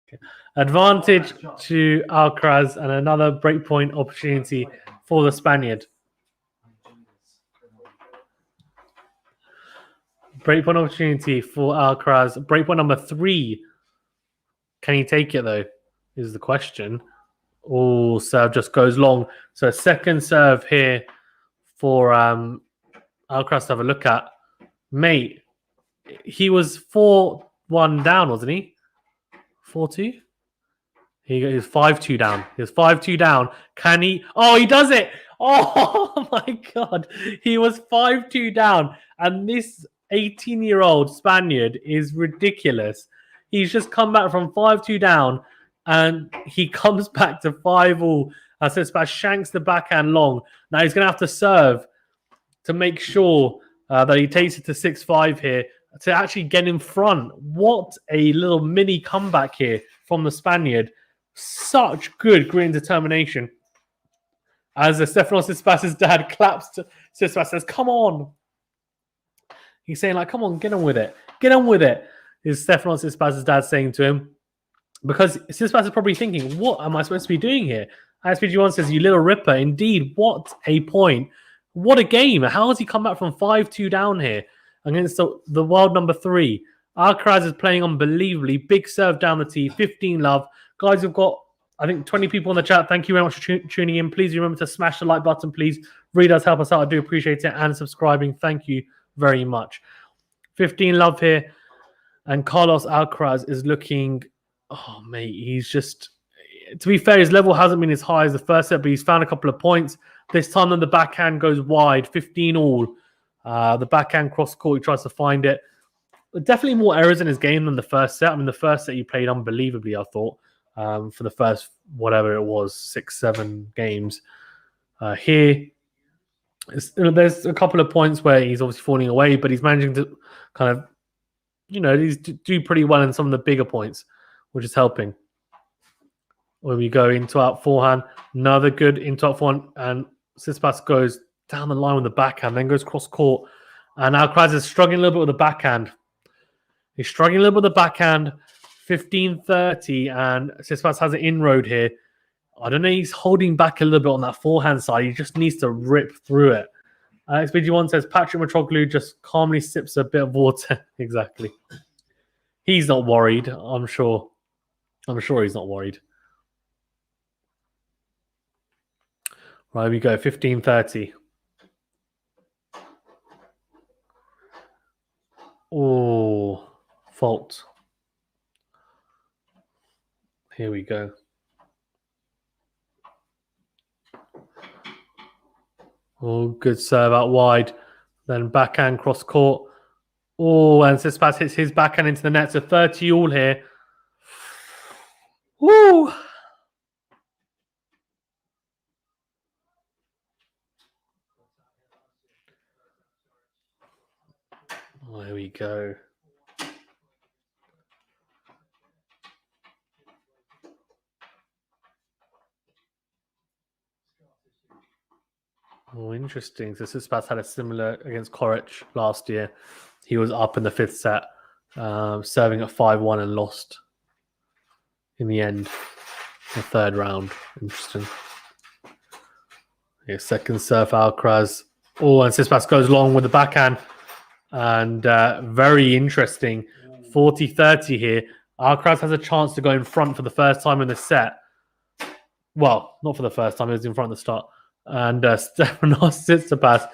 Okay. Advantage to Alcaraz, and another breakpoint opportunity for the Spaniard. Breakpoint opportunity for Alcaraz. Breakpoint number 3. Can he take it though? Is the question. Oh, serve just goes long. So second serve here for Alcaraz to have a look at. Mate, he was 4-1 down, wasn't he? 4-2? He was 5-2 down. He was 5-2 down. Can he? Oh, he does it! Oh my god. He was 5-2 down. And this 18-year-old Spaniard is ridiculous. He's just come back from 5-2 down and he comes back to 5-all. Tsitsipas shanks the backhand long. Now he's going to have to serve to make sure that he takes it to 6-5 here to actually get in front. What a little mini comeback here from the Spaniard. Such good grit and determination. As Stefanos TSITSIPAS' dad claps to Tsitsipas, says, come on. He's saying, like, come on, get on with it. Get on with it. Is Stefanos TSITSIPAS' dad saying to him. Because Tsitsipas is probably thinking, what am I supposed to be doing here? SPG1 says, you little ripper. Indeed, what a point. What a game. How has he come back from 5-2 down here against the world number 3? Alcaraz is playing unbelievably. Big serve down the tee. 15 love. Guys, we've got, I think, 20 people in the chat. Thank you very much for tuning in. Please remember to smash the like button, please. Really does help us out. I do appreciate it. And subscribing. Thank you very much. 15 love here. And Carlos Alcaraz is looking, oh, mate, he's just, to be fair, his level hasn't been as high as the first set, but he's found a couple of points. This time, then the backhand goes wide, 15 all. The backhand cross court, he tries to find it. Definitely more errors in his game than the first set. I mean, the first set he played unbelievably, I thought, for the first, whatever it was, 6-7 games. Here, there's a couple of points where he's obviously falling away, but he's managing to kind of, he's do pretty well in some of the bigger points, which is helping. When we go into out forehand, another good into out forehand, and Tsitsipas goes down the line with the backhand, then goes cross court. And Alcaraz is struggling a little bit with the backhand. He's struggling a little bit with the backhand. 15-30, and Tsitsipas has an inroad here. I don't know, he's holding back a little bit on that forehand side. He just needs to rip through it. XBG1 says, Patrick Mitroglou just calmly sips a bit of water. Exactly. He's not worried, I'm sure. I'm sure he's not worried. Right, we go, 15-30. Oh, fault. Here we go. Oh, good serve out wide. Then backhand cross court. Oh, and Tsitsipas hits his backhand into the net. So 30 all here. Woo! Oh, there we go. Oh, interesting. So Tsitsipas had a similar against Coric last year. He was up in the 5th set, serving at 5-1 and lost in the end, the 3rd round. Interesting. Yeah, second serve Alcaraz. Oh, and Tsitsipas goes long with the backhand. And very interesting. 40-30 here. Alcaraz has a chance to go in front for the first time in the set. Well, not for the first time. He was in front at the start. And Stefanos TSITSIPAS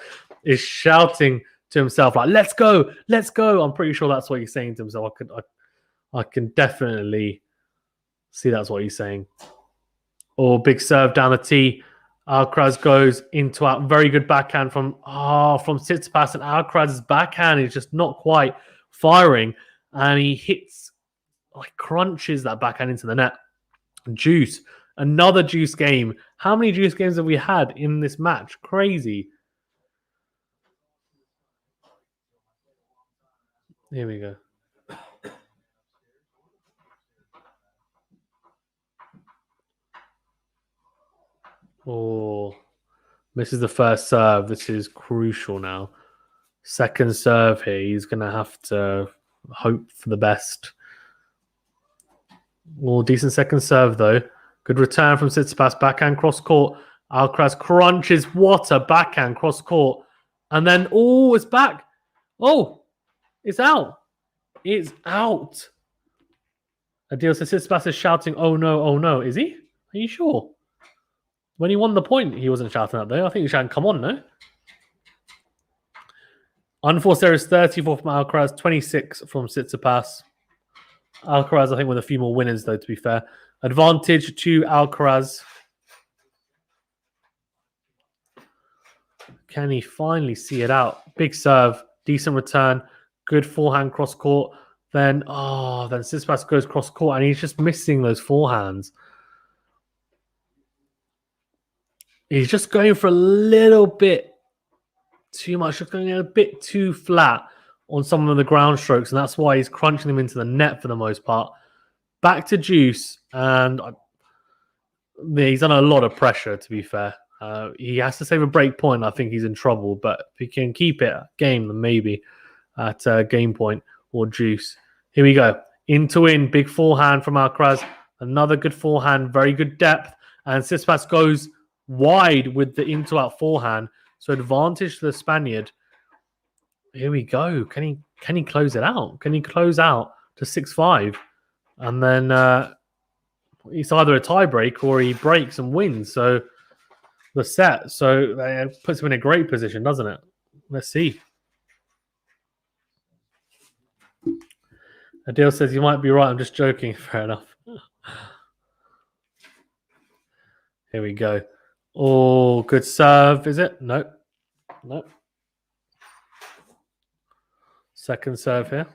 is shouting to himself, like, let's go, let's go. I'm pretty sure that's what he's saying to himself. I can definitely see that's what he's saying. Oh, big serve down the tee. Alcaraz goes into a very good backhand from Tsitsipas, and Alcaraz's backhand is just not quite firing. And he hits, like, crunches that backhand into the net. Juice. Another juice game. How many juice games have we had in this match? Crazy. Here we go. Oh, this is the first serve. This is crucial now. Second serve here. He's going to have to hope for the best. Oh, decent second serve, though. Good return from Tsitsipas. Backhand cross court. Alcaraz crunches. What a backhand cross court. And then, oh, it's back. Oh, it's out. It's out. Adil Tsitsipas is shouting, oh no, oh no. Is he? Are you sure? When he won the point, he wasn't shouting that though. I think he was shouting, "Come on, no." Unforced errors 34 from Alcaraz, 26 from Tsitsipas. Alcaraz, I think, with a few more winners though. To be fair, advantage to Alcaraz. Can he finally see it out? Big serve, decent return, good forehand cross court. Then Tsitsipas goes cross court and he's just missing those forehands. He's just going for a little bit too much, just going a bit too flat on some of the ground strokes, and that's why he's crunching them into the net for the most part. Back to deuce, and he's under a lot of pressure, to be fair. He has to save a break point. I think he's in trouble, but if he can keep it game, then maybe at game point or juice. Here we go. In to win. Big forehand from Alcaraz. Another good forehand. Very good depth. And Tsitsipas goes wide with the into-out forehand. So advantage to the Spaniard. Here we go. Can he close it out? Can he close out to 6-5? And then it's either a tie break or he breaks and wins. So the set. So it puts him in a great position, doesn't it? Let's see. Adil says, you might be right. I'm just joking. Fair enough. Here we go. Oh, good serve. Is it? No. No. Second serve here.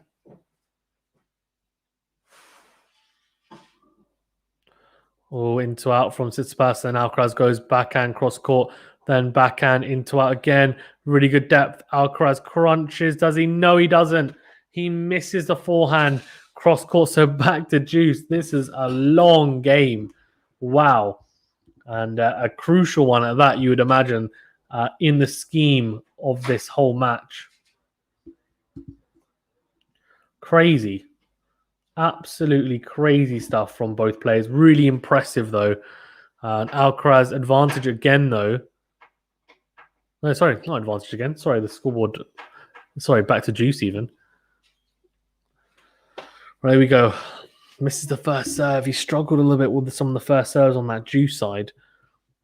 Oh, into out from Tsitsipas, and Alcaraz goes backhand cross court, then backhand into out again. Really good depth. Alcaraz crunches. Does he? No, he doesn't. He misses the forehand cross court, so back to juice. This is a long game. Wow. And a crucial one at that, you would imagine, in the scheme of this whole match. Crazy. Absolutely crazy stuff from both players. Really impressive, though. Alcaraz advantage again, though. No, sorry, not advantage again. Sorry, the scoreboard. Sorry, back to juice even. Right, there we go. Misses the first serve. He struggled a little bit with some of the first serves on that juice side.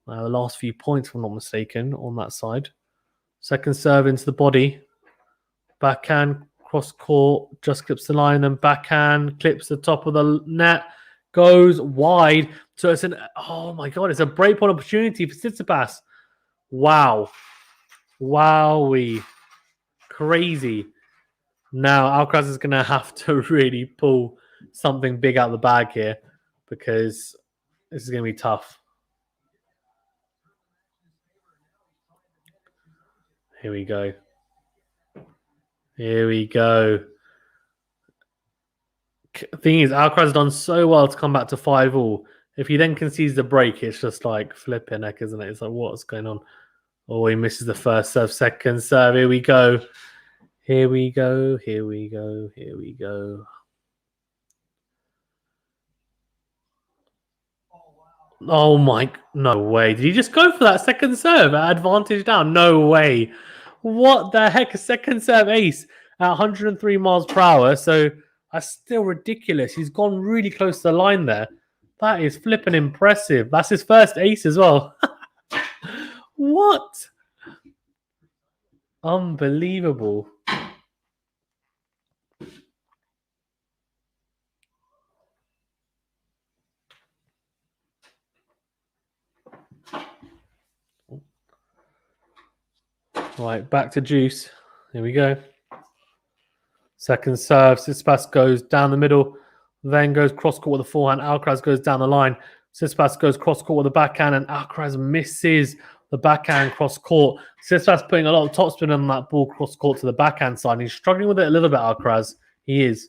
The last few points, if I'm not mistaken, on that side. Second serve into the body. Backhand, cross court, just clips the line, then backhand, clips the top of the net, goes wide. So it's oh my God, it's a break point opportunity for Tsitsipas. Wow. Wowee. Crazy. Now, Alcaraz is going to have to really pull something big out of the bag here because this is going to be tough. Here we go. Here we go. Thing is, Alcaraz has done so well to come back to 5-all. If he then concedes the break, it's just like flipping heck, isn't it? It's like, what's going on? Oh, he misses the first serve, second serve. Here we go. Here we go. Here we go. Here we go. Oh my, no way. Did he just go for that second serve at advantage down? No way. What the heck? A second serve ace at 103 miles per hour. So that's still ridiculous. He's gone really close to the line there. That is flipping impressive. That's his first ace as well. What? Unbelievable. Right, back to juice. Here we go. Second serve. Tsitsipas goes down the middle, then goes cross court with the forehand. Alcaraz goes down the line. Tsitsipas goes cross court with the backhand, and Alcaraz misses the backhand cross court. Tsitsipas putting a lot of topspin on that ball cross court to the backhand side. He's struggling with it a little bit, Alcaraz. He is.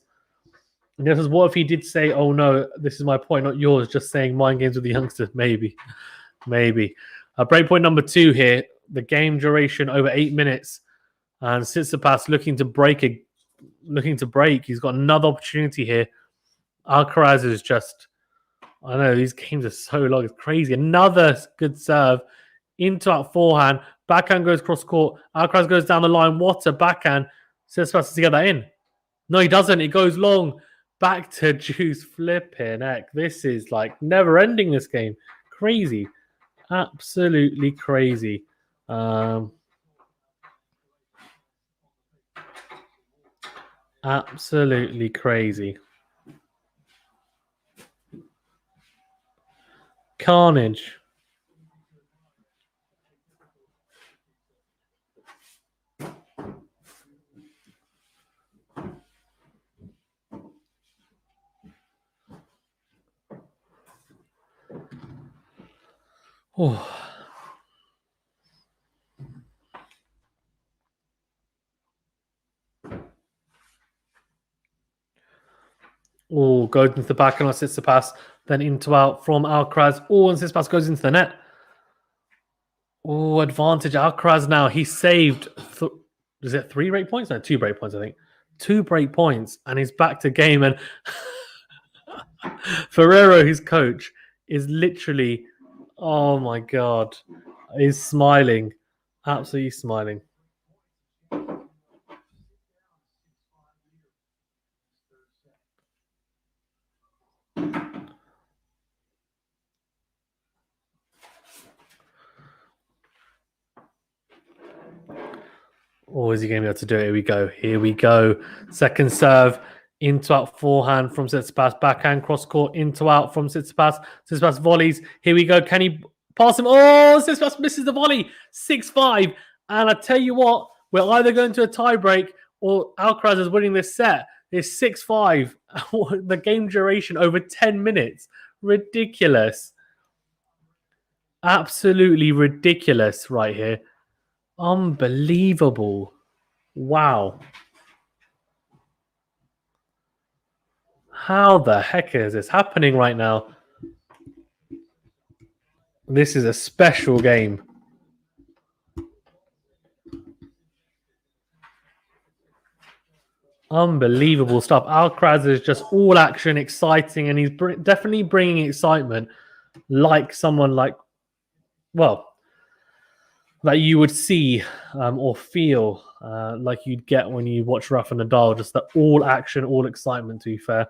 And this is what if he did say, oh no, this is my point, not yours, just saying mind games with the youngsters. Maybe. Maybe. Break point number 2 here. The game duration over 8 minutes. And Tsitsipas looking to break. He's got another opportunity here. Alcaraz is just, I don't know, these games are so long. It's crazy. Another good serve. Into that forehand. Backhand goes cross court. Alcaraz goes down the line. What a backhand. Tsitsipas to get that in. No, he doesn't. It goes long. Back to juice. Flipping heck. This is like never ending, this game. Crazy. Absolutely crazy. Absolutely crazy. Carnage. Oh. Oh, goes into the back and Tsitsipas, then into out from Alcaraz. Oh, and Tsitsipas goes into the net. Oh, advantage Alcaraz now. He saved, is it 3 break points? No, 2 break points, I think. 2 break points, and he's back to game. And Ferrero, his coach, is literally, oh my God, he's smiling. Absolutely smiling. Oh, is he going to be able to do it? Here we go. Here we go. Second serve. Into out forehand from Tsitsipas. Backhand cross court. Into out from Tsitsipas. Tsitsipas volleys. Here we go. Can he pass him? Oh, Tsitsipas misses the volley. 6-5. And I tell you what, we're either going to a tie break or Alcaraz is winning this set. It's 6-5. The game duration over 10 minutes. Ridiculous. Absolutely ridiculous right here. Unbelievable. Wow. How the heck is this happening right now? This is a special game. Unbelievable stuff. Alcaraz is just all action, exciting, and he's definitely bringing excitement like someone like, well, that you would see or feel like you'd get when you watch Rafa Nadal, just the all action, all excitement, to be fair.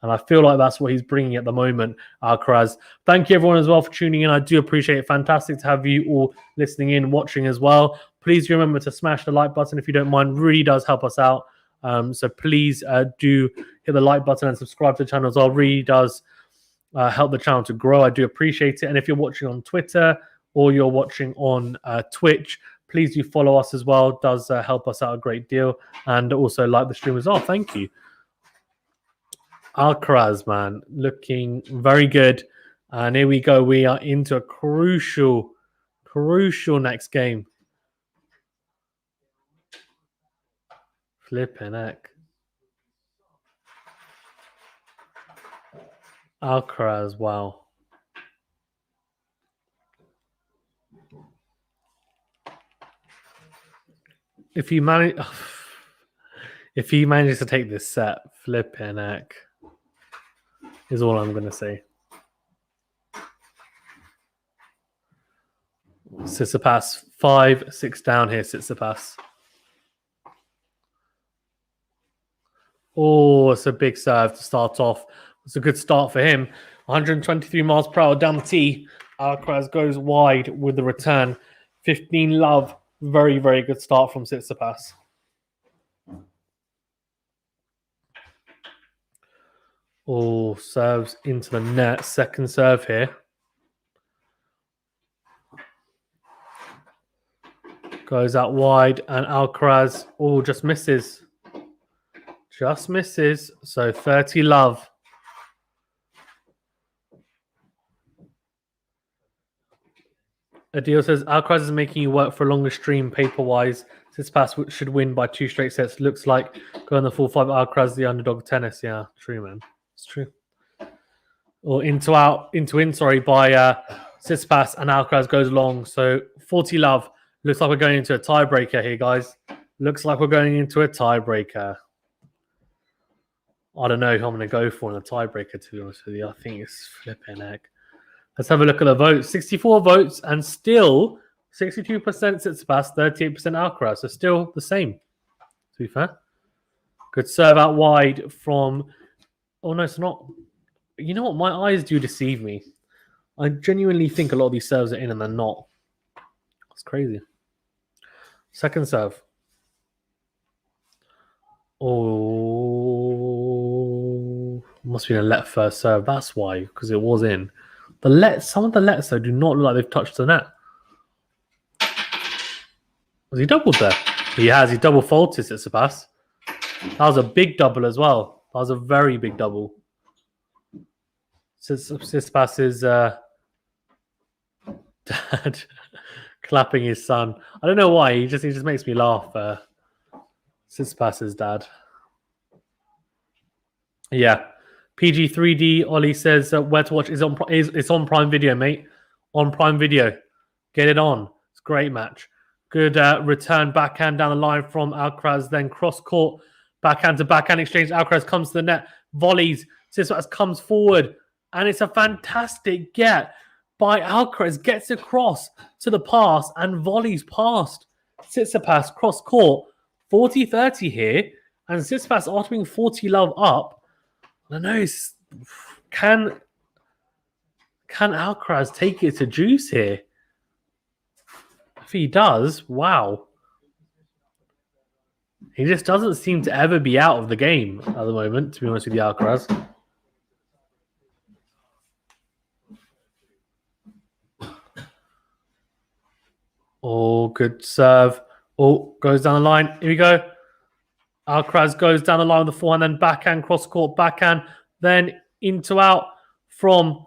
And I feel like that's what he's bringing at the moment, Alcaraz. Thank you, everyone, as well, for tuning in. I do appreciate it. Fantastic to have you all listening in, watching as well. Please remember to smash the like button if you don't mind. Really does help us out. So please do hit the like button and subscribe to the channel as well. Really does help the channel to grow. I do appreciate it. And if you're watching on Twitter or you're watching on Twitch, please do follow us as well. It does help us out a great deal. And also like the stream as well. Thank you. Alcaraz, man, looking very good. And here we go. We are into a crucial next game. Flipping heck. Alcaraz, wow. If he manages to take this set, flipping heck, is all I'm going to say. Tsitsipas 5-6 down here. Tsitsipas. Oh, it's a big serve to start off. It's a good start for him. 123 miles per hour down the tee. Alcaraz goes wide with the return. 15 love. Very, very good start from Tsitsipas. Oh, serves into the net. Second serve here. Goes out wide, and Alcaraz, just misses. Just misses. So 30 love. Adil says, Alcaraz is making you work for a longer stream paper-wise. Tsitsipas should win by 2 straight sets. Looks like going the full 5. Alcaraz, the underdog tennis. Yeah, true, man. It's true. Or into in, by Tsitsipas, and Alcaraz goes long. So 40 love. Looks like we're going into a tiebreaker here, guys. Looks like we're going into a tiebreaker. I don't know who I'm going to go for in a tiebreaker, to be honest with you. I think it's flipping heck. Let's have a look at the votes. 64 votes and still 62% Tsitsipas, 38% Alcaraz. So still the same, to be fair. Good serve out wide from... Oh, no, it's not. You know what? My eyes do deceive me. I genuinely think a lot of these serves are in and they're not. It's crazy. Second serve. Oh, must be a let first serve. That's why, because it was in. Some of the lets though do not look like they've touched the net. Was he doubled there? He has. He double faulted Tsitsipas. That was a big double as well. That was a very big double. Tsitsipas is dad clapping his son. I don't know why. He just makes me laugh. Tsitsipas' dad. Yeah. PG3D Ollie says where to watch is it's on Prime Video, mate. On Prime Video. Get it on. It's a great match. Good return backhand down the line from Alcaraz. Then cross court backhand to backhand exchange. Alcaraz comes to the net. Volleys. Tsitsipas comes forward. And it's a fantastic get by Alcaraz. Gets across to the pass and volleys past Tsitsipas cross court. 40-30 here. And Tsitsipas after being 40 love up. I know. Can Alcaraz take it to juice here? If he does, wow. He just doesn't seem to ever be out of the game at the moment, to be honest with you, Alcaraz. Oh, good serve. Oh, goes down the line. Here we go. Alcaraz goes down the line with the forehand, then backhand, cross-court, backhand, then into out from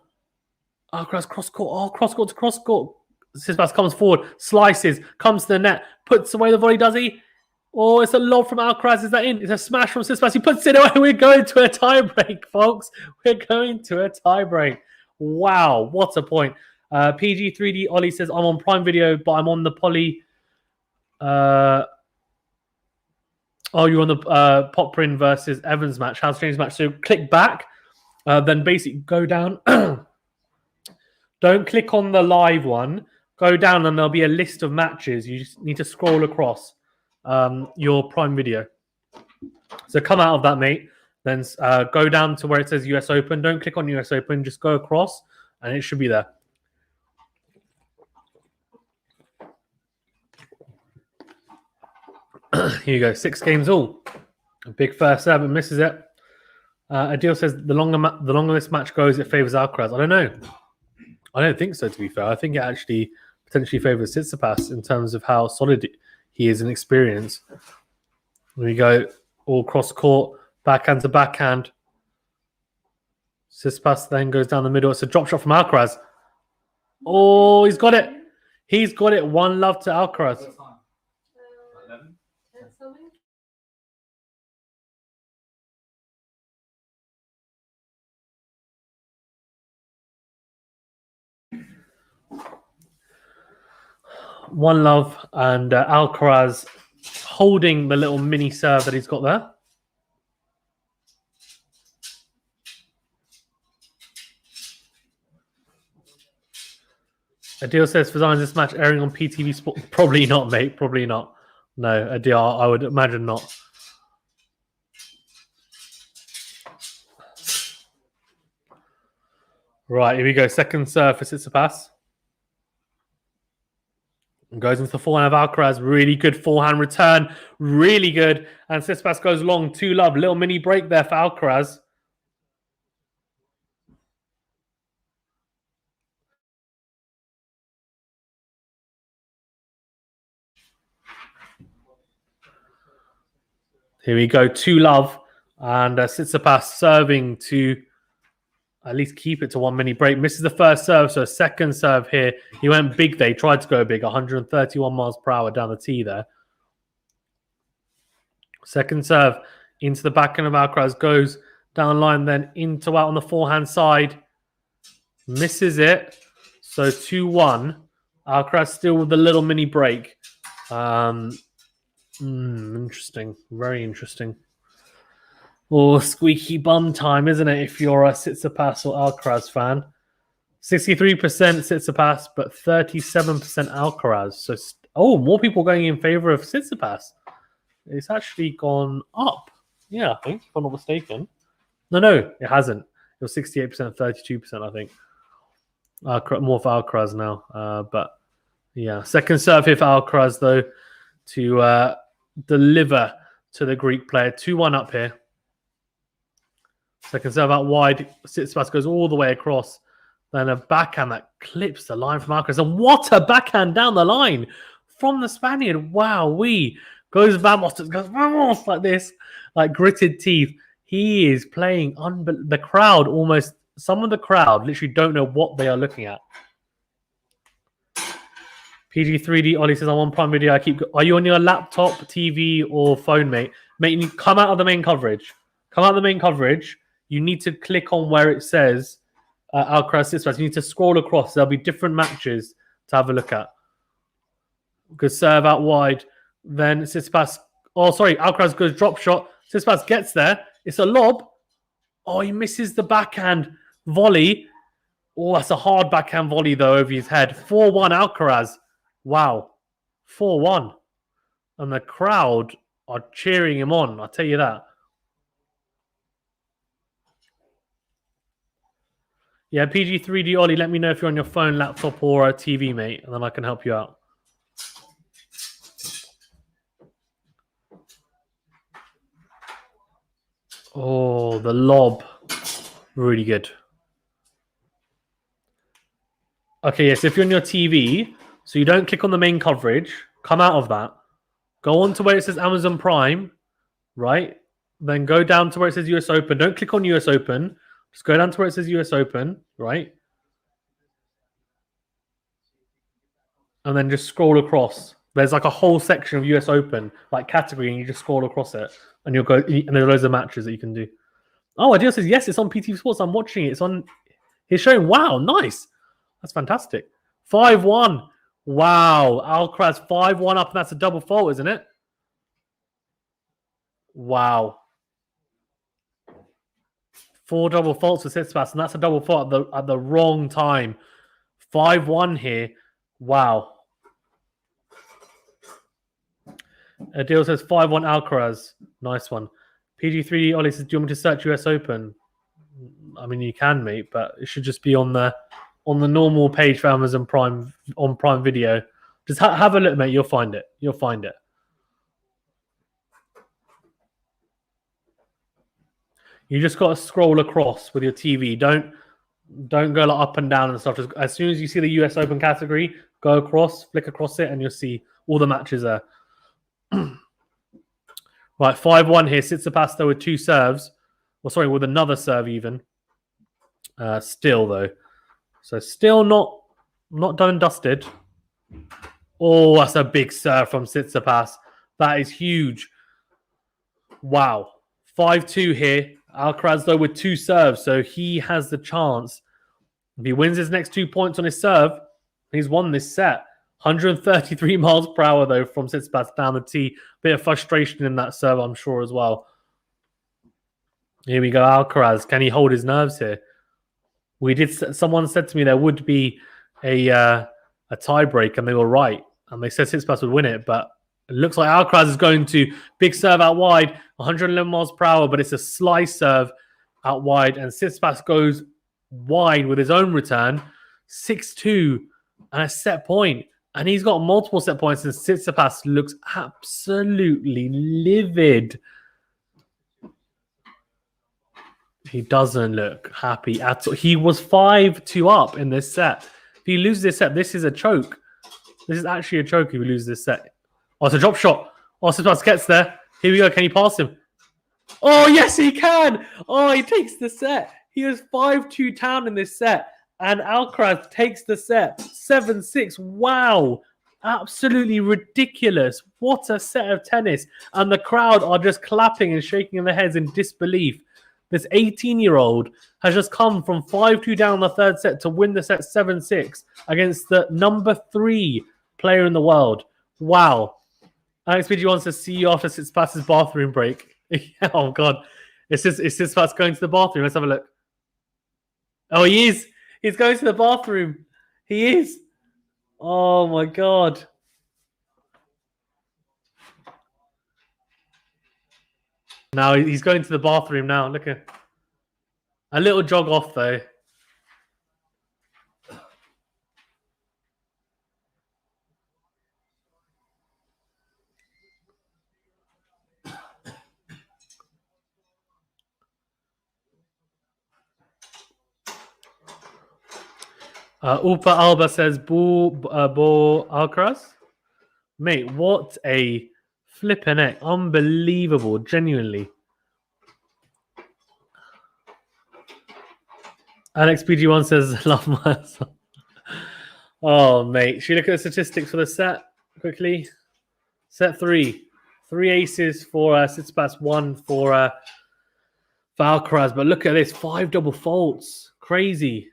Alcaraz, cross-court. Oh, cross-court to cross-court. Tsitsipas comes forward, slices, comes to the net, puts away the volley, does he? Oh, it's a lob from Alcaraz. Is that in? It's a smash from Tsitsipas. He puts it away. We're going to a tiebreak, folks. We're going to a tiebreak. Wow, what a point. PG3D Ollie says, I'm on Prime Video, but I'm on the Poly. Oh, you're on the Poprin versus Evans match, House James match. So click back, then basically go down. Don't click on the live one. Go down and there'll be a list of matches. You just need to scroll across your Prime Video. So come out of that, mate. Then go down to where it says US Open. Don't click on US Open. Just go across and it should be there. Here you go. 6 games all. A big first serve, but misses it. Adil says the longer this match goes, it favors Alcaraz. I don't know. I don't think so, to be fair. I think it actually potentially favors Tsitsipas in terms of how solid he is in experience. There we go. All cross court, backhand to backhand. Tsitsipas then goes down the middle. It's a drop shot from Alcaraz. Oh, he's got it. He's got it. 1-love to Alcaraz. 11? That's something. One love and Alcaraz holding the little mini serve that he's got there. Adil says, Fazan's this match airing on PTV Sport? Probably not, mate. Probably not. No, Adil, I would imagine not. Right, here we go. Second serve for Tsitsipas. Goes into the forehand of Alcaraz. Really good forehand return. Really good. And Tsitsipas goes long. 2-love. Little mini break there for Alcaraz. Here we go. 2-love. And Tsitsipas serving to at least keep it to 1 mini break. Misses the first serve. So a second serve here. He went big there. He tried to go big. 131 miles per hour down the tee there. Second serve into the backhand of Alcaraz. Goes down the line, then into out on the forehand side. Misses it. So 2-1. Alcaraz still with the little mini break. Interesting. Very interesting. Oh, squeaky bum time, isn't it, if you're a Tsitsipas or Alcaraz fan? 63% Tsitsipas, but 37% Alcaraz. So, more people going in favor of Tsitsipas. It's actually gone up. Yeah, I think, if I'm not mistaken. No, it hasn't. It was 68%, 32%, I think. More for Alcaraz now. But yeah, second serve here for Alcaraz, though, to deliver to the Greek player. 2-1 up here. Second serve out wide. Tsitsipas goes all the way across. Then a backhand that clips the line from Alcaraz. And what a backhand down the line from the Spaniard. Wow, goes Vamos, goes Vamos like this, like gritted teeth. He is playing the crowd almost. Some of the crowd literally don't know what they are looking at. PG3D Ollie says, I'm on Prime Video. Are you on your laptop, TV, or phone, mate? Mate, you come out of the main coverage. Come out of the main coverage. You need to click on where it says Alcaraz Tsitsipas. You need to scroll across. There'll be different matches to have a look at. Good serve out wide. Then Tsitsipas. Oh, sorry. Alcaraz goes drop shot. Tsitsipas gets there. It's a lob. Oh, he misses the backhand volley. Oh, that's a hard backhand volley, though, over his head. 4-1 Alcaraz. Wow. 4-1. And the crowd are cheering him on. I'll tell you that. Yeah, PG3D Ollie, let me know if you're on your phone, laptop, or a TV, mate, and then I can help you out. Oh, the lob. Really good. Okay, yes, if you're on your TV, so you don't click on the main coverage, come out of that. Go on to where it says Amazon Prime, right? Then go down to where it says US Open. Don't click on US Open. Just go down to where it says US Open, right? And then just scroll across. There's like a whole section of US Open, like category, and you just scroll across it. And you'll go, and there are loads of matches that you can do. Oh, Adil says, yes, it's on PT Sports. I'm watching it. It's on, he's showing, wow, nice. That's fantastic. 5-1. Wow. Alcaraz 5-1 up, and that's a double fault, isn't it? Wow. 4 double faults for Tsitsipas, and that's a double fault at the wrong time. 5-1 here. Wow. Adil says 5-1 Alcaraz. Nice one. PG3 Ollie says, do you want me to search US Open? I mean, you can, mate, but it should just be on the normal page for Amazon Prime, on Prime Video. Just have a look, mate. You'll find it. You'll find it. You just got to scroll across with your TV. Don't go like up and down and stuff. Just, as soon as you see the US Open category, go across, flick across it, and you'll see all the matches there. Right, 5-1 here. Tsitsipas though with 2 serves. Well, sorry, with another serve even. Still though. So still not done and dusted. Oh, that's a big serve from Tsitsipas. That is huge. Wow. 5-2 here. Alcaraz though with 2 serves, so he has the chance. If he wins his next 2 points on his serve, he's won this set. 133 miles per hour though from Tsitsipas down the tee. Bit of frustration in that serve, I'm sure, as well. Here we go, Alcaraz. Can he hold his nerves here? Someone said to me there would be a tie break, and they were right. And they said Tsitsipas would win it, but it looks like Alcaraz is going to big serve out wide, 111 miles per hour, but it's a slice serve out wide, and Tsitsipas goes wide with his own return, 6-2, and a set point. And he's got multiple set points, and Tsitsipas looks absolutely livid. He doesn't look happy at all. He was 5-2 up in this set. If he loses this set, this is a choke. This is actually a choke if he loses this set. Oh, it's a drop shot. Oh, Tsitsipas gets there. Here we go. Can he pass him? Oh, yes, he can. Oh, he takes the set. He was 5-2 down in this set. And Alcaraz takes the set. 7-6. Wow. Absolutely ridiculous. What a set of tennis. And the crowd are just clapping and shaking their heads in disbelief. This 18-year-old has just come from 5-2 down in the third set to win the set 7-6 against the number 3 player in the world. Wow. Alex BG wants to see you after Tsitsipas' bathroom break. Oh, God. It's Tsitsipas going to the bathroom. Let's have a look. Oh, he is. He's going to the bathroom. He is. Oh, my God. Now he's going to the bathroom now. Look at a little jog off, though. Upa Alba says Bo Alcaraz. Mate, what a flipping heck. Unbelievable, genuinely. Alex BG1 says, love myself. Oh, mate. Should we look at the statistics for the set quickly? Set 3. 3 aces for Tsitsipas, 1 for Alcaraz. But look at this. 5 double faults. Crazy.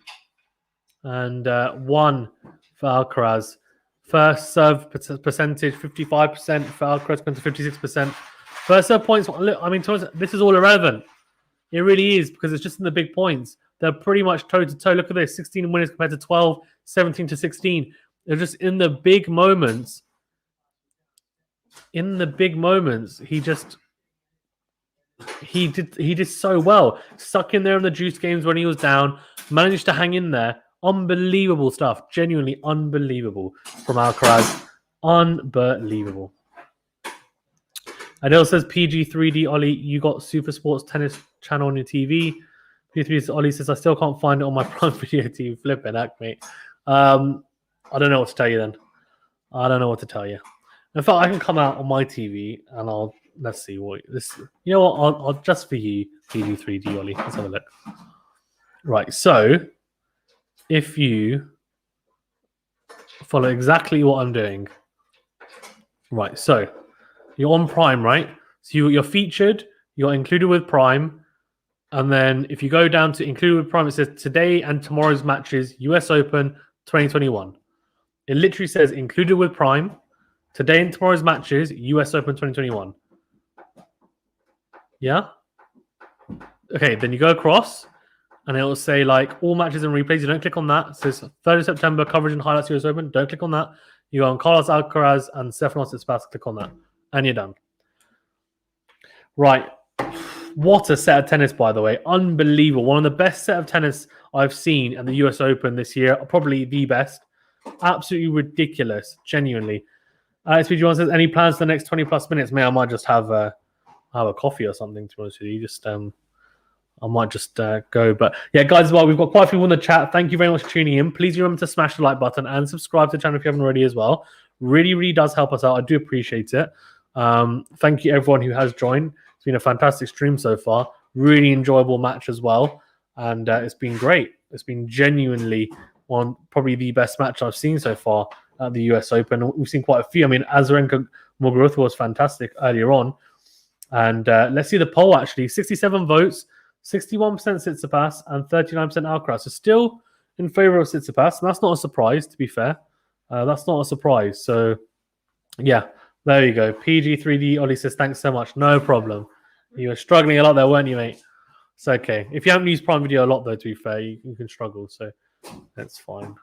And 1 for Alcaraz. First serve percentage, 55%. For Alcaraz, going to 56%. First serve points. Look, I mean, this is all irrelevant. It really is, because it's just in the big points. They're pretty much toe-to-toe. Look at this. 16 winners compared to 12, 17 to 16. They're just in the big moments. In the big moments, he did so well. Stuck in there in the juice games when he was down. Managed to hang in there. Unbelievable stuff. Genuinely unbelievable from Alcaraz. Unbelievable. Adele says, PG3D Ollie, you got Super Sports Tennis channel on your TV. PG3D Ollie says, I still can't find it on my Prime Video TV. Flipping heck, mate. I don't know what to tell you then. I don't know what to tell you. In fact, I can come out on my TV and let's see what this. You know what? I'll just for you, PG3D Ollie. Let's have a look. Right. So, if you follow exactly what I'm doing, right. So, you're on Prime, right? So you're featured. You're included with Prime, and then if you go down to included with Prime, it says today and tomorrow's matches, US Open 2021. It literally says included with Prime. Today and tomorrow's matches, US Open 2021. Yeah? Okay, then you go across, and it will say, like, all matches and replays. You don't click on that. It says 3rd of September, coverage and highlights US Open. Don't click on that. You go on Carlos Alcaraz and Stefanos TSITSIPAS. Click on that. And you're done. Right. What a set of tennis, by the way. Unbelievable. One of the best set of tennis I've seen at the US Open this year. Probably the best. Absolutely ridiculous. Genuinely. SPG1 says, any plans for the next 20 plus minutes? Mate, I might just have a coffee or something, to be honest with you. I might just go. But yeah, guys, as well, we've got quite a few in the chat. Thank you very much for tuning in. Please remember to smash the like button and subscribe to the channel if you haven't already as well. Really, really does help us out. I do appreciate it. Thank you, everyone who has joined. It's been a fantastic stream so far. Really enjoyable match as well. And it's been great. It's been genuinely probably the best match I've seen so far at the US Open. We've seen quite a few. I mean, Azarenka Muguruza was fantastic earlier on. And let's see the poll, actually. 67 votes, 61% Tsitsipas, and 39% Alcaraz. So still in favor of Tsitsipas. And that's not a surprise, to be fair. That's not a surprise. So, yeah, there you go. PG3D Ollie says, thanks so much. No problem. You were struggling a lot there, weren't you, mate? It's okay. If you haven't used Prime Video a lot, though, to be fair, you can struggle. So that's fine.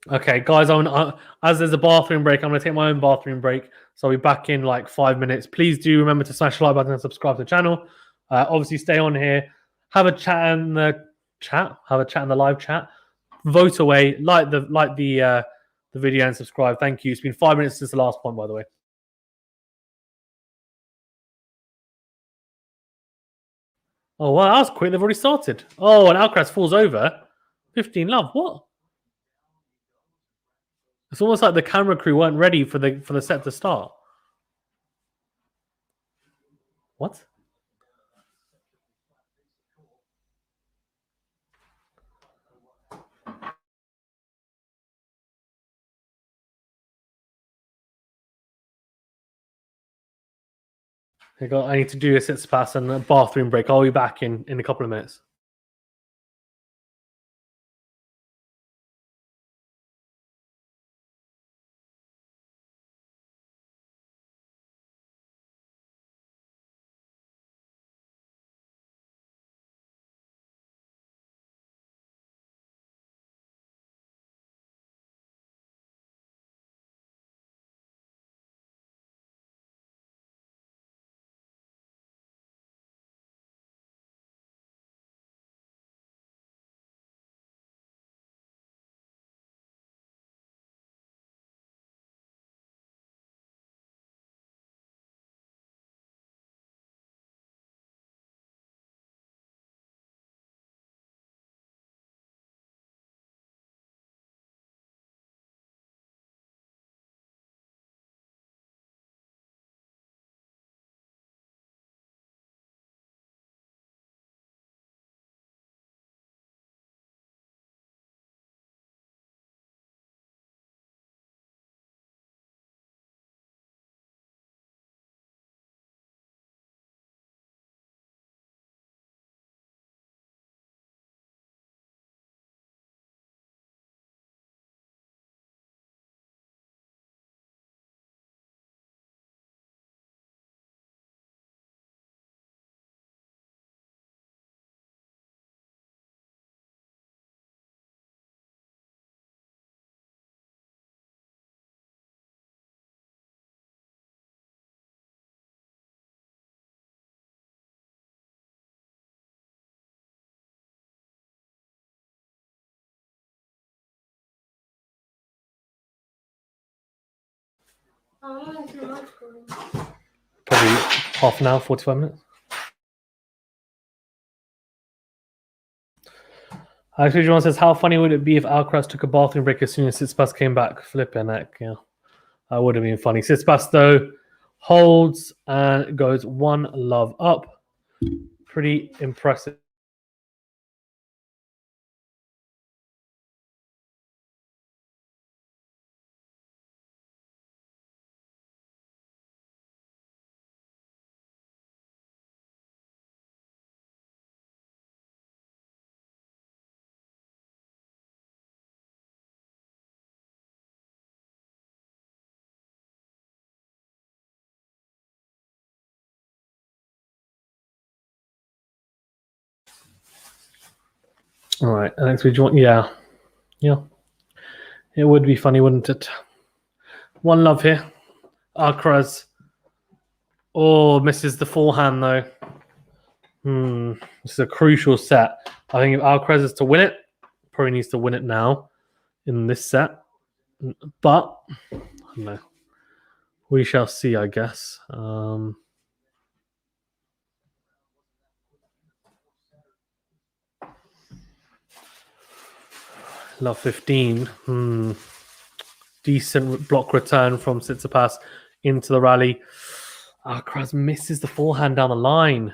Okay, guys, as there's a bathroom break, I'm going to take my own bathroom break. So I'll be back in like 5 minutes. Please do remember to smash the like button and subscribe to the channel. Obviously, stay on here. Have a chat in the chat. Have a chat in the live chat. Vote away. Like the video and subscribe. Thank you. It's been 5 minutes since the last point, by the way. Oh, wow, that was quick. They've already started. Oh, and Alcaraz falls over. 15 love. What? It's almost like the camera crew weren't ready for the set to start. What? I need to do a Tsitsipas and a bathroom break. I'll be back in a couple of minutes. How long is your match going? Probably half an hour, 45 minutes. Actually, John says, how funny would it be if Alcaraz took a bathroom break as soon as Tsitsipas came back? Flipping heck, yeah. That would have been funny. Tsitsipas, though, holds and goes 1-love up. Pretty impressive. All right, next we join. Yeah. It would be funny, wouldn't it? 1-love here. Alcaraz. Oh, misses the forehand though. This is a crucial set. I think if Alcaraz is to win it, probably needs to win it now in this set. But I don't know. We shall see, I guess. Love 15. Decent block return from Tsitsipas into the rally. Alcaraz misses the forehand down the line.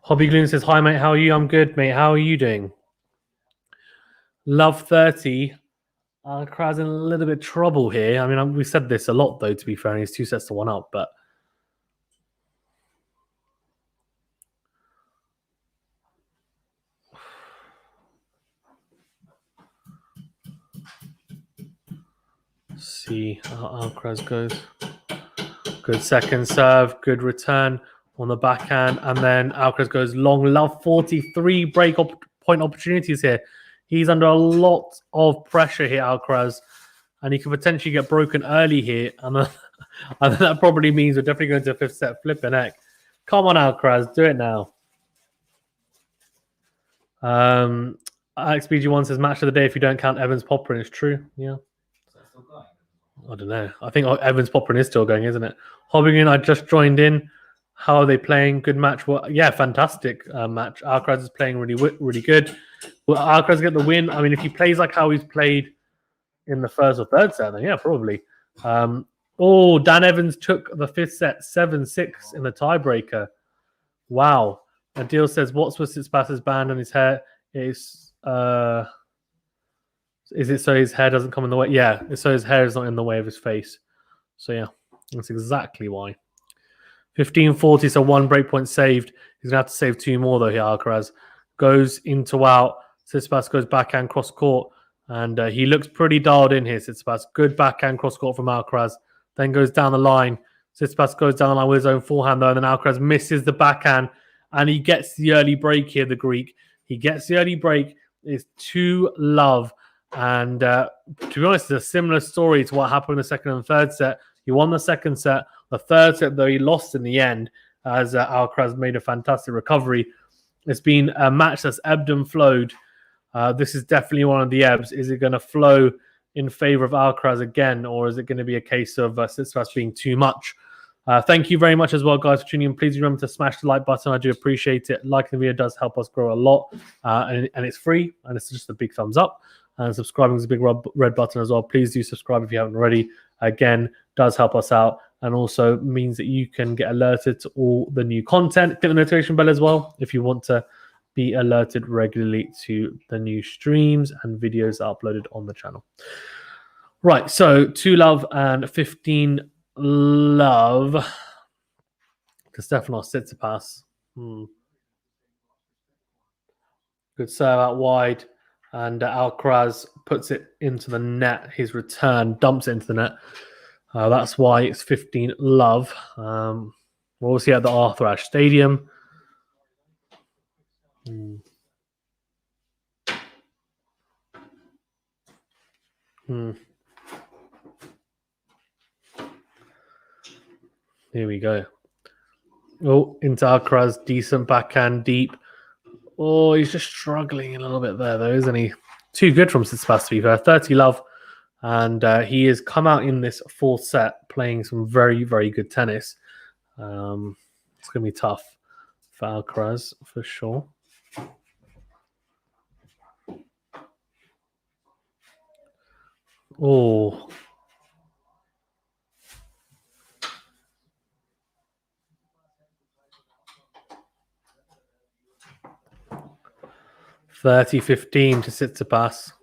Hobby Gloom says, hi, mate. How are you? I'm good, mate. How are you doing? Love 30. Alcaraz in a little bit of trouble here. I mean, we said this a lot, though, to be fair. And he's 2 sets to 1 up, but see how Alcaraz goes. Good second serve, good return on the backhand, and then Alcaraz goes long love. 43 point opportunities here. He's under a lot of pressure here, Alcaraz, and he could potentially get broken early here. And that probably means we're definitely going to a 5th set. Flipping heck. Come on, Alcaraz, do it now. XBG1 says match of the day if you don't count Evans Popperin. It's true. Yeah. I don't know. I think Evans Popperin is still going, isn't it? Hobbingen, I just joined in. How are they playing? Good match. Well, yeah, fantastic match. Alcaraz is playing really good. Will Alcaraz get the win? I mean, if he plays like how he's played in the 1st or 3rd set, then yeah, probably. Dan Evans took the 5th set 7-6 in the tiebreaker. Wow. Adil says, what's with Tsitsipas's band on his hair? It's Is it so his hair doesn't come in the way? Yeah, it's so his hair is not in the way of his face. So yeah, that's exactly why. 15-40, so 1 breakpoint saved. He's gonna have to save 2 more though here. Alcaraz goes into out. Tsitsipas goes backhand cross court, and he looks pretty dialed in here. Tsitsipas, good backhand cross court from Alcaraz. Then goes down the line. Tsitsipas goes down the line with his own forehand though, and then Alcaraz misses the backhand, and he gets the early break here. The Greek, he gets the early break. It's 2-love, and to be honest, it's a similar story to what happened in the second and third set. He won the second set. The third set, though, he lost in the end as Alcaraz made a fantastic recovery. It's been a match that's ebbed and flowed. This is definitely one of the ebbs. Is it going to flow in favor of Alcaraz again, or is it going to be a case of Tsitsipas being too much? Thank you very much as well, guys, for tuning in. Please remember to smash the like button. I do appreciate it. Liking the video does help us grow a lot, and it's free, and it's just a big thumbs up. And subscribing is a big red button as well. Please do subscribe if you haven't already. Again, does help us out, and also means that you can get alerted to all the new content. Click the notification bell as well if you want to be alerted regularly to the new streams and videos uploaded on the channel. Right, so 2-love and 15-love to Stefanos TSITSIPAS. Good serve out wide, and Alcaraz puts it into the net. His return dumps it into the net. That's why it's 15-love. We're also at the Arthur Ashe Stadium. 'Here we go. Oh, into Alcaraz, decent backhand, deep. Oh, he's just struggling a little bit there, though, isn't he? Too good from Tsitsipas, to be fair. 30-love. And he has come out in this fourth set playing some very, very good tennis. It's going to be tough for Alcaraz, for sure. Oh. $30-15 to Tsitsipas.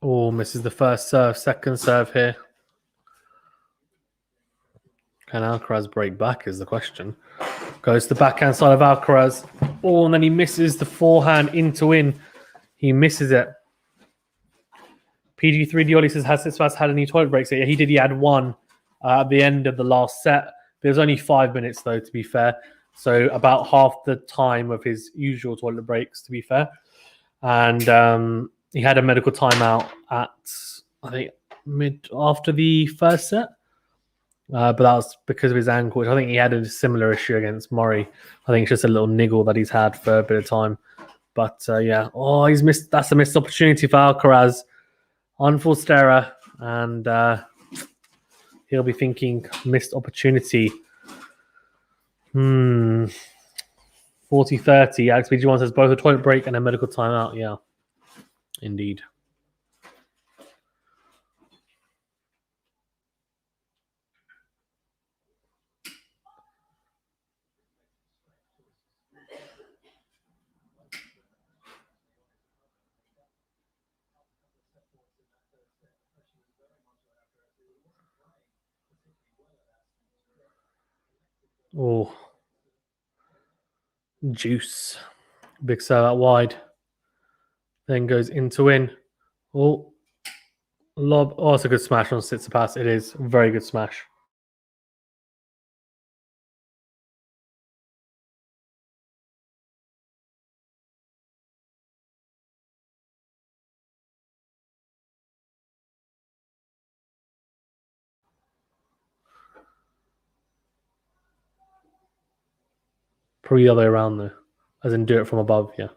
Oh, misses the first serve, second serve here. Can Alcaraz break back is the question. Goes to the backhand side of Alcaraz. Oh, and then he misses the forehand into in. He misses it. PG3 Dioli says, has Tsitsipas had any toilet breaks? Yeah, he did. He had one at the end of the last set. There's only 5 minutes, though, to be fair. So about half the time of his usual toilet breaks, to be fair. And he had a medical timeout at, I think, after the first set. But that was because of his ankle, which I think he had a similar issue against Murray. I think it's just a little niggle that he's had for a bit of time. But yeah, oh, he's missed. That's a missed opportunity for Alcaraz. Unforced error, and he'll be thinking missed opportunity. 40-30. Alex BG1 says both a toilet break and a medical timeout. Yeah, indeed. Oh, juice. Big serve out wide. Then goes into in. Oh, lob. Oh, it's a good smash on Tsitsipas. It is. Very good smash. Probably the other way around, though. As in do it from above, yeah.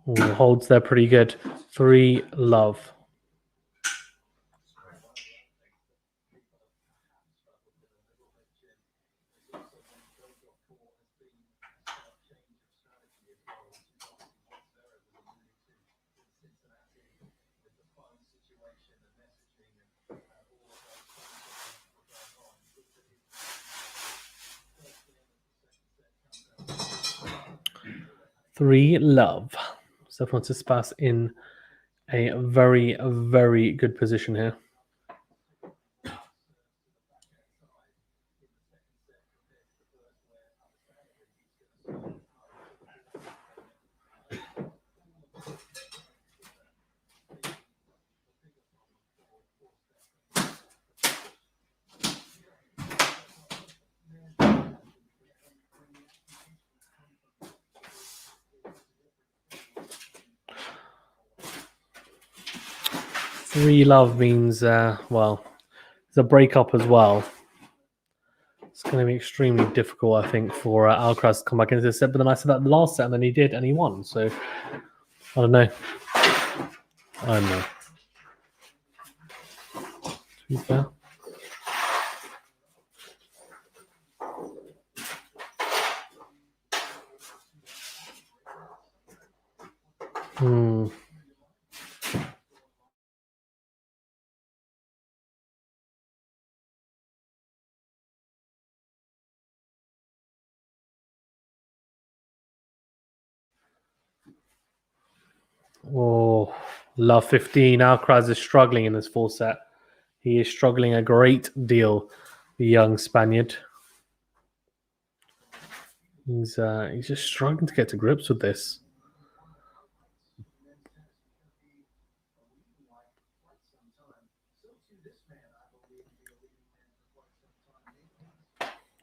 Ooh, holds there pretty good. 3-love. 3-love. Stefanos TSITSIPAS in a very, very good position here. Three-love means, well, it's a breakup as well. It's going to be extremely difficult, I think, for Alcaraz to come back into this set. But then I said that the last set, and then he did, and he won. So, I don't know. I don't know. To be fair. Oh, love 15. Alcaraz is struggling in this full set. He is struggling a great deal, the young Spaniard. He's just struggling to get to grips with this.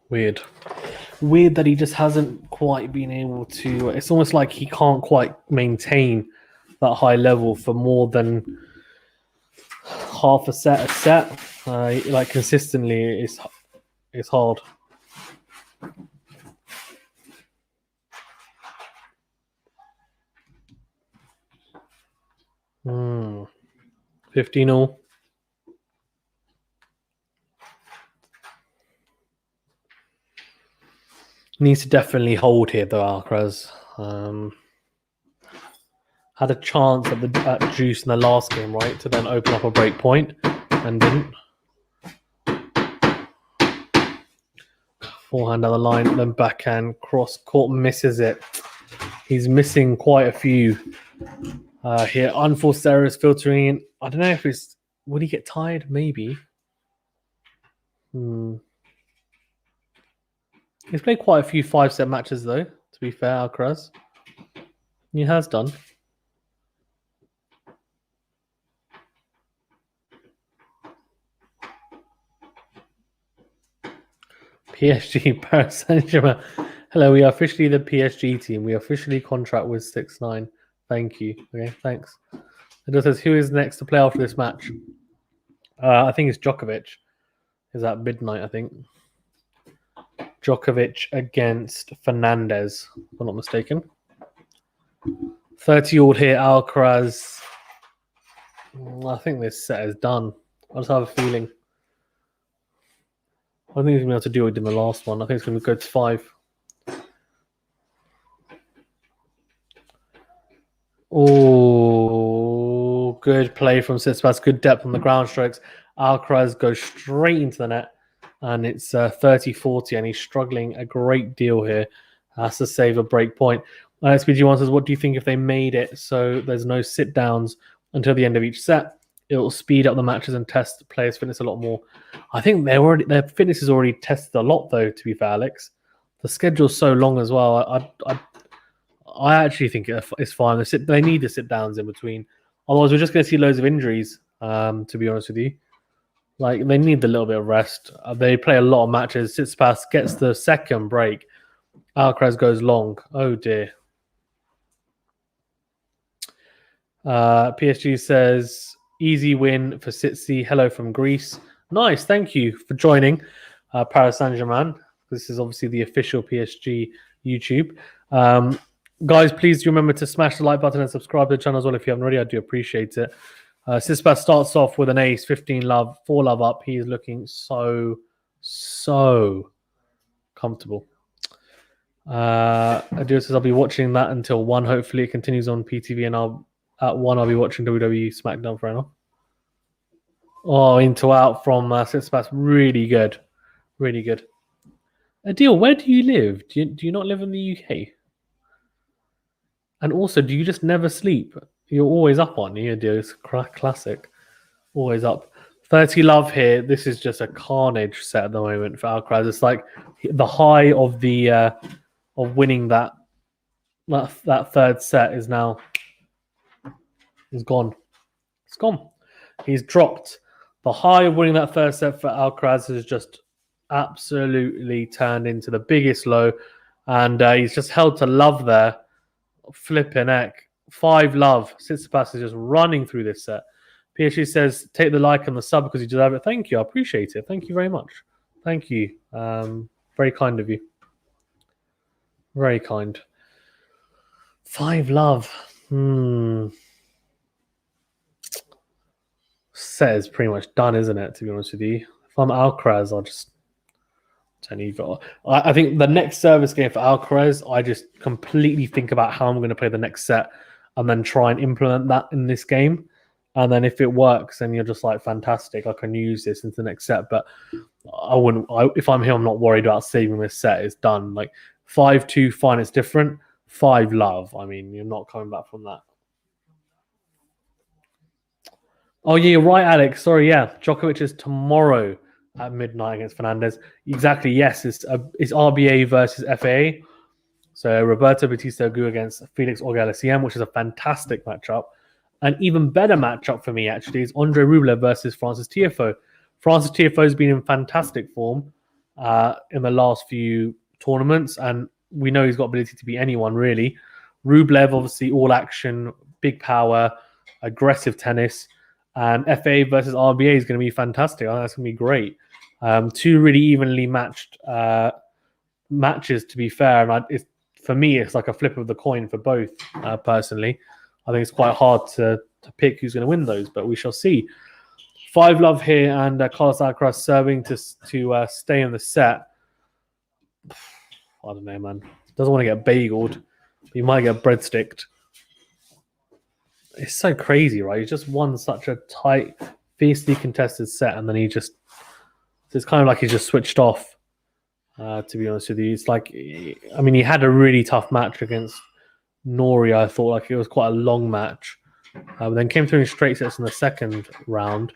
Weird that he just hasn't quite been able to. It's almost like he can't quite maintain that high level for more than half a set. Like consistently, it's hard. Hmm. 15-all. Needs to definitely hold here, though, Alcaraz. Had a chance at juice in the last game, right, to then open up a break point, and didn't. Forehand down the line, then backhand, cross court, misses it. He's missing quite a few here. Unforced errors filtering in. I don't know if it's... Would he get tired? Maybe. He's played quite a few 5-set matches, though, to be fair, Alcaraz. He has done. PSG, Paris Saint-Germain. Hello, we are officially the PSG team. We officially contract with 6-9. Thank you. Okay, thanks. It just says, who is next to play after this match? I think it's Djokovic. Is at midnight, I think. Djokovic against Fernandez, if I'm not mistaken. 30-all here, Alcaraz. I think this set is done. I just have a feeling. I think he's going to be able to do what he did in the last one. I think it's going to go to 5. Oh, good play from Tsitsipas. Good depth on the ground strokes. Alcaraz goes straight into the net. And it's 30-40, and he's struggling a great deal here. Has to save a break point. SPG1 says, what do you think if they made it so there's no sit-downs until the end of each set? It will speed up the matches and test players' fitness a lot more. I think their fitness is already tested a lot, though, to be fair, Alex. The schedule's so long as well. I actually think it's fine. They need the sit-downs in between. Otherwise, we're just going to see loads of injuries, to be honest with you. Like, they need the little bit of rest. They play a lot of matches. Tsitsipas gets the second break. Alcaraz goes long. Oh, dear. PSG says, easy win for Tsitsi. Hello from Greece. Nice. Thank you for joining Paris Saint-Germain. This is obviously the official PSG YouTube. Guys, please do remember to smash the like button and subscribe to the channel as well if you haven't already. I do appreciate it. Tsitsipas starts off with an ace, 15-love, 4-love up. He is looking so comfortable. Adir says, I'll be watching that until 1. Hopefully it continues on PTV, and at 1 I'll be watching WWE SmackDown for now. Oh, into out from Tsitsipas. Really good. Really good. Adir, where do you live? Do you not live in the UK? And also, do you just never sleep? You're always up on you, dude. It's classic. Always up. 30 love here. This is just a carnage set at the moment for Alcaraz. It's like the high of the of winning that third set is now gone. It's gone. He's dropped. The high of winning that first set for Alcaraz has just absolutely turned into the biggest low, and he's just held to love there. Flipping heck. 5 love. Tsitsipas is just running through this set. PSG says, take the like and the sub because you deserve it. Thank you. I appreciate it. Thank you very much. Thank you. Very kind of you. Very kind. 5 love. Set is pretty much done, isn't it? To be honest with you, if I'm Alcaraz, I'll just turn either. I think the next service game for Alcaraz, I just completely think about how I'm going to play the next set, and then try and implement that in this game. And then if it works, then you're just like, fantastic, I can use this into the next set. But I wouldn't. If I'm here, I'm not worried about saving this set. It's done. Like 5-2, fine, it's different. 5 love. I mean, you're not coming back from that. Oh, yeah, you're right, Alex. Sorry, yeah. Djokovic is tomorrow at midnight against Fernandez. Exactly, yes. It's RBA versus FA. So Roberto Bautista Agut against Felix Auger-Aliassime, which is a fantastic matchup. An even better matchup for me, actually, is Andre Rublev versus Francis Tiafoe. Francis Tiafoe has been in fantastic form in the last few tournaments, and we know he's got ability to beat anyone, really. Rublev, obviously, all action, big power, aggressive tennis. And FA versus RBA is going to be fantastic. I think that's going to be great. 2 really evenly matched matches, to be fair. And for me, it's like a flip of the coin for both, personally. I think it's quite hard to pick who's going to win those, but we shall see. 5 love here, and Carlos ALCARAZ serving to stay in the set. I don't know, man. Doesn't want to get bageled, but he might get breadsticked. It's so crazy, right? He just won such a tight, fiercely contested set, and then it's kind of like he's just switched off, to be honest with you. It's like, I mean, he had a really tough match against Nori. I thought like it was quite a long match, but then came through in straight sets in the second round.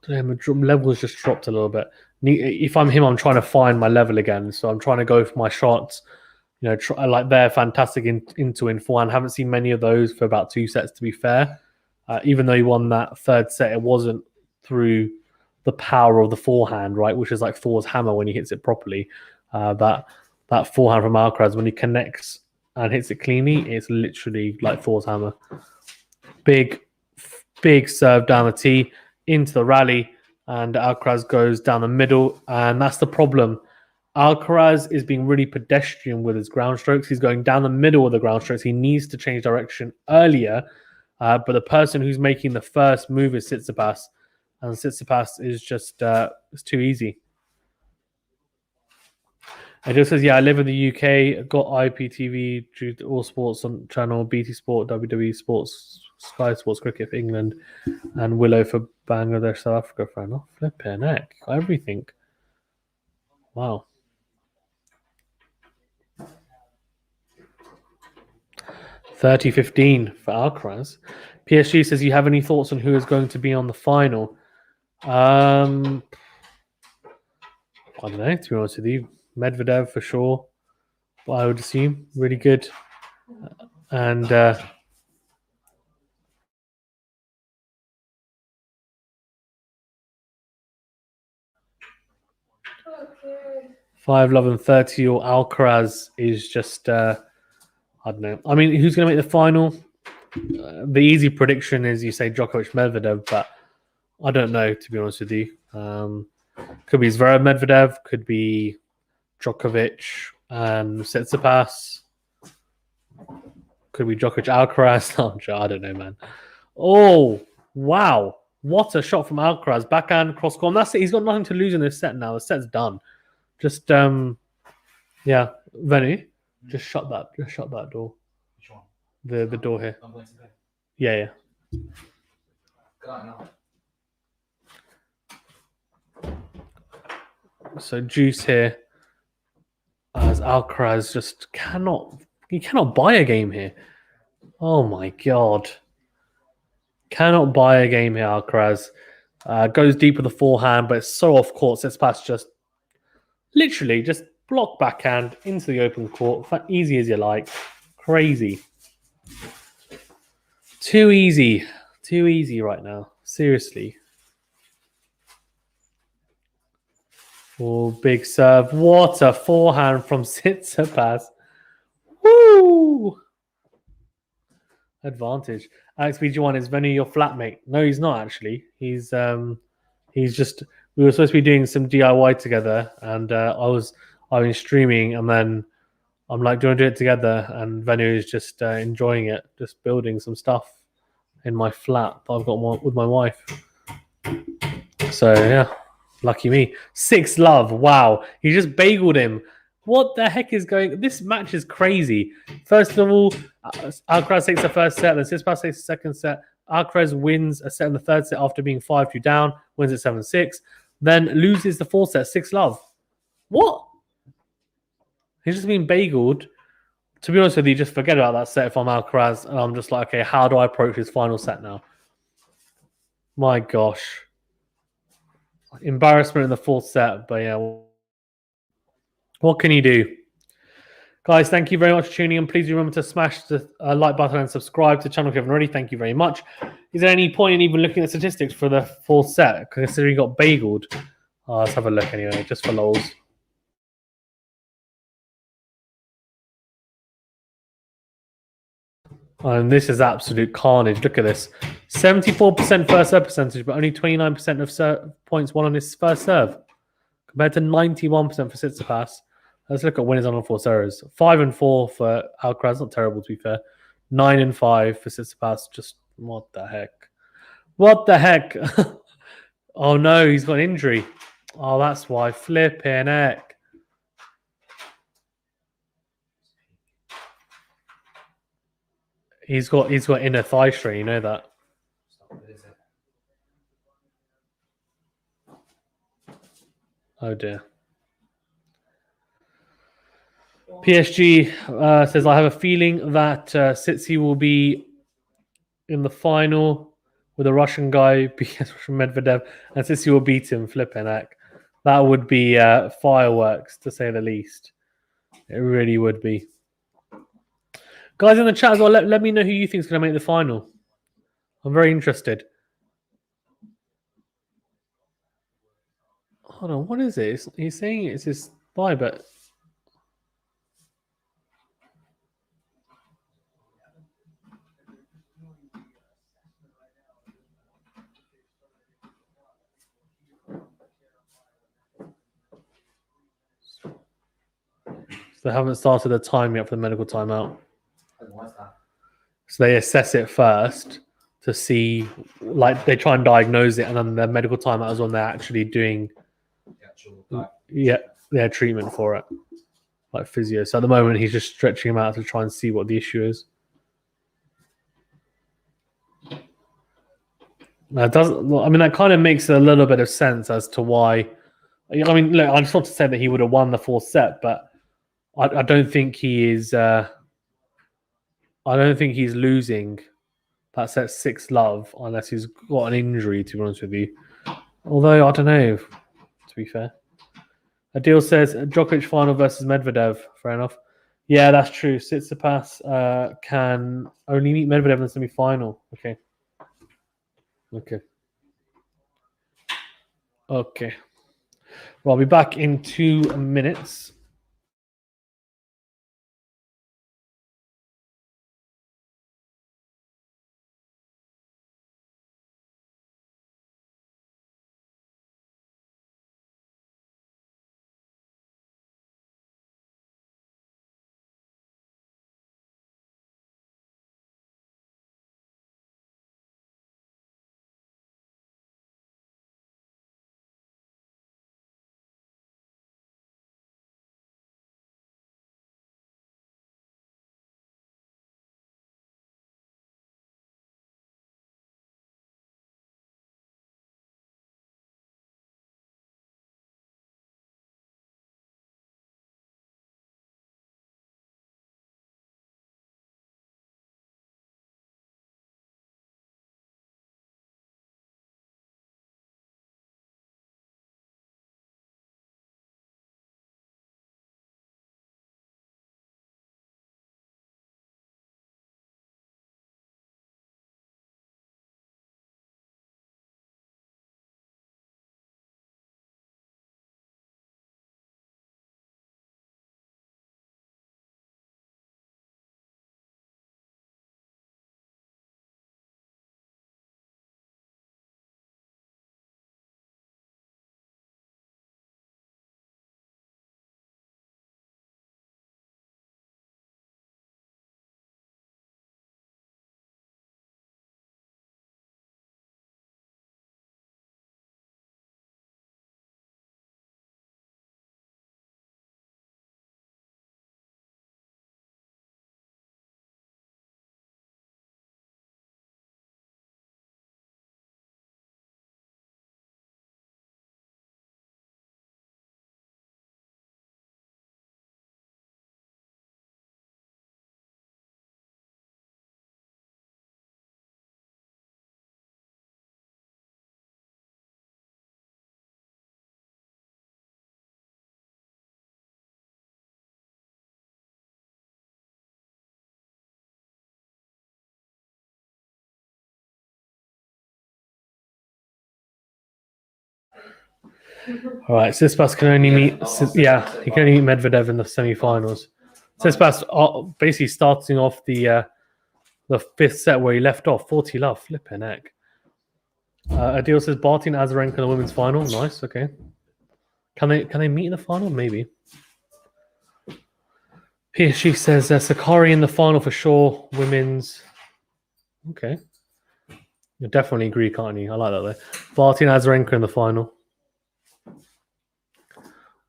My level has just dropped a little bit. If I'm him, I'm trying to find my level again, so I'm trying to go for my shots. You know, like they're fantastic into in forehand. Haven't seen many of those for about 2 sets, to be fair. Even though he won that third set, it wasn't through the power of the forehand, right? Which is like Thor's hammer when he hits it properly. That forehand from Alcaraz, when he connects and hits it cleanly, it's literally like Thor's hammer. Big serve down the tee into the rally, and Alcaraz goes down the middle, and that's the problem. Alcaraz is being really pedestrian with his ground strokes. He's going down the middle of the ground strokes. He needs to change direction earlier, but the person who's making the first move is Tsitsipas, and Tsitsipas is just it's too easy. It just says, yeah, I live in the UK, got IPTV, All Sports on channel, BT Sport, WWE Sports, Sky Sports Cricket for England, and Willow for Bangladesh, South Africa. Fair enough. Flipping heck. Everything. Wow. $30-15 for Alcaraz. PSG says, you have any thoughts on who is going to be on the final? I don't know, to be honest with you. Medvedev for sure, but I would assume really good. And 5 love and 30 or Alcaraz is just I don't know. I mean, who's going to make the final? The easy prediction is you say Djokovic Medvedev, but I don't know, to be honest with you. Could be Zverev Medvedev, could be Djokovic and Tsitsipas, could be Djokovic Alcaraz. I don't know, man. Oh, wow. What a shot from Alcaraz. Backhand, cross court. That's it. He's got nothing to lose in this set now. The set's done. Just, yeah. Venny, just shut that door. Which one? The door here. I'm going to bed. Yeah. Go now. So Juice here, as Alcaraz just cannot You cannot buy a game here. Oh my god. Cannot buy a game here, Alcaraz. Goes deep with the forehand, but it's so off court. Tsitsipas just literally just block backhand into the open court. Easy as you like. Crazy. Too easy. Too easy right now. Seriously. Oh, big serve. What a forehand from Tsitsipas. Woo! Advantage. Alex BG1, is Venu your flatmate? No, he's not actually. He's just, we were supposed to be doing some DIY together, and I've been streaming, and then I'm like, do you want to do it together? And Venu is just enjoying it, just building some stuff in my flat that I've got with my wife. So yeah, lucky me. 6-love. Wow, he just bageled him. What the heck is going? This match is crazy. First of all, Alcaraz takes the first set, then Tsitsipas takes the second set. Alcaraz wins a set in the third set after being 5-2 down, wins it 7-6, then loses the fourth set 6-love. What? He's just been bageled. To be honest with you, just forget about that set if I'm Alcaraz, and I'm just like, okay, how do I approach his final set now? My gosh. Embarrassment in the fourth set, but yeah, what can you do? Guys, thank you very much for tuning in. Please remember to smash the like button and subscribe to the channel if you haven't already. Thank you very much. Is there any point in even looking at statistics for the fourth set, considering he got bageled? Let's have a look anyway, just for lols. And this is absolute carnage. Look at this. 74% first serve percentage, but only 29% of points won on his first serve, compared to 91% for Tsitsipas. Let's look at winners on all four serves. 5-4 for Alcaraz, not terrible to be fair. 9-5 for Tsitsipas. Just what the heck? What the heck? Oh no, he's got an injury. Oh, that's why. Flipping heck. He's got inner thigh strain. You know that. Oh dear. PSG says, I have a feeling that Tsitsi will be in the final with a Russian guy, because Russian Medvedev, and Tsitsi will beat him. Flipping heck. That would be fireworks, to say the least. It really would be. Guys in the chat as well, let me know who you think is going to make the final. I'm very interested. Hold on, what is it? He's saying it's his thigh, but... So they haven't started the time yet for the medical timeout. What's that? So they assess it first to see, like, they try and diagnose it, and then the medical timeout is when they're actually doing their treatment for it, like physio. So at the moment, he's just stretching him out to try and see what the issue is. That doesn't. I mean, that kind of makes a little bit of sense as to why. I mean, look, I'm just not to say that he would have won the fourth set, but I don't think he is. I don't think he's losing that set 6-love unless he's got an injury, to be honest with you. Although, I don't know, to be fair. Adil says, Djokovic final versus Medvedev. Fair enough. Yeah, that's true. Tsitsipas can only meet Medvedev in the semi-final. Okay. Well, I'll be back in 2 minutes. All right, Tsitsipas can only meet. He can only meet Medvedev in the semi-finals. Tsitsipas basically starting off the fifth set where he left off. 40 love, flipping heck. Adil says Barty and Azarenka in the women's final. Nice, okay. Can they meet in the final? Maybe. PSG says Sakari in the final for sure. Women's. Okay. You'll definitely agree, can't you? I like that though. Barty and Azarenka in the final.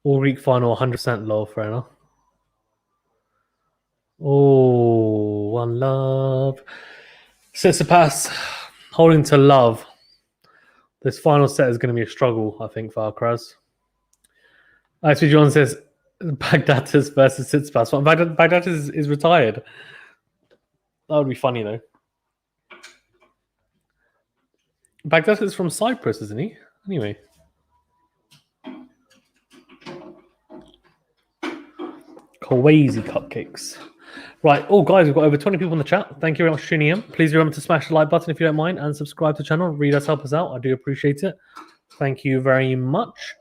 All Greek final, 100% low, fair enough. Oh, one love. Tsitsipas holding to love. This final set is going to be a struggle, I think, for Alcaraz. Actually, John says Bagdatis versus Tsitsipas. Well, Bagdatis is retired. That would be funny, though. Bagdatis is from Cyprus, isn't he? Anyway. Crazy cupcakes. Right. Oh, guys, we've got over 20 people in the chat. Thank you very much for tuning in. Please remember to smash the like button if you don't mind and subscribe to the channel. Read us, help us out. I do appreciate it. Thank you very much.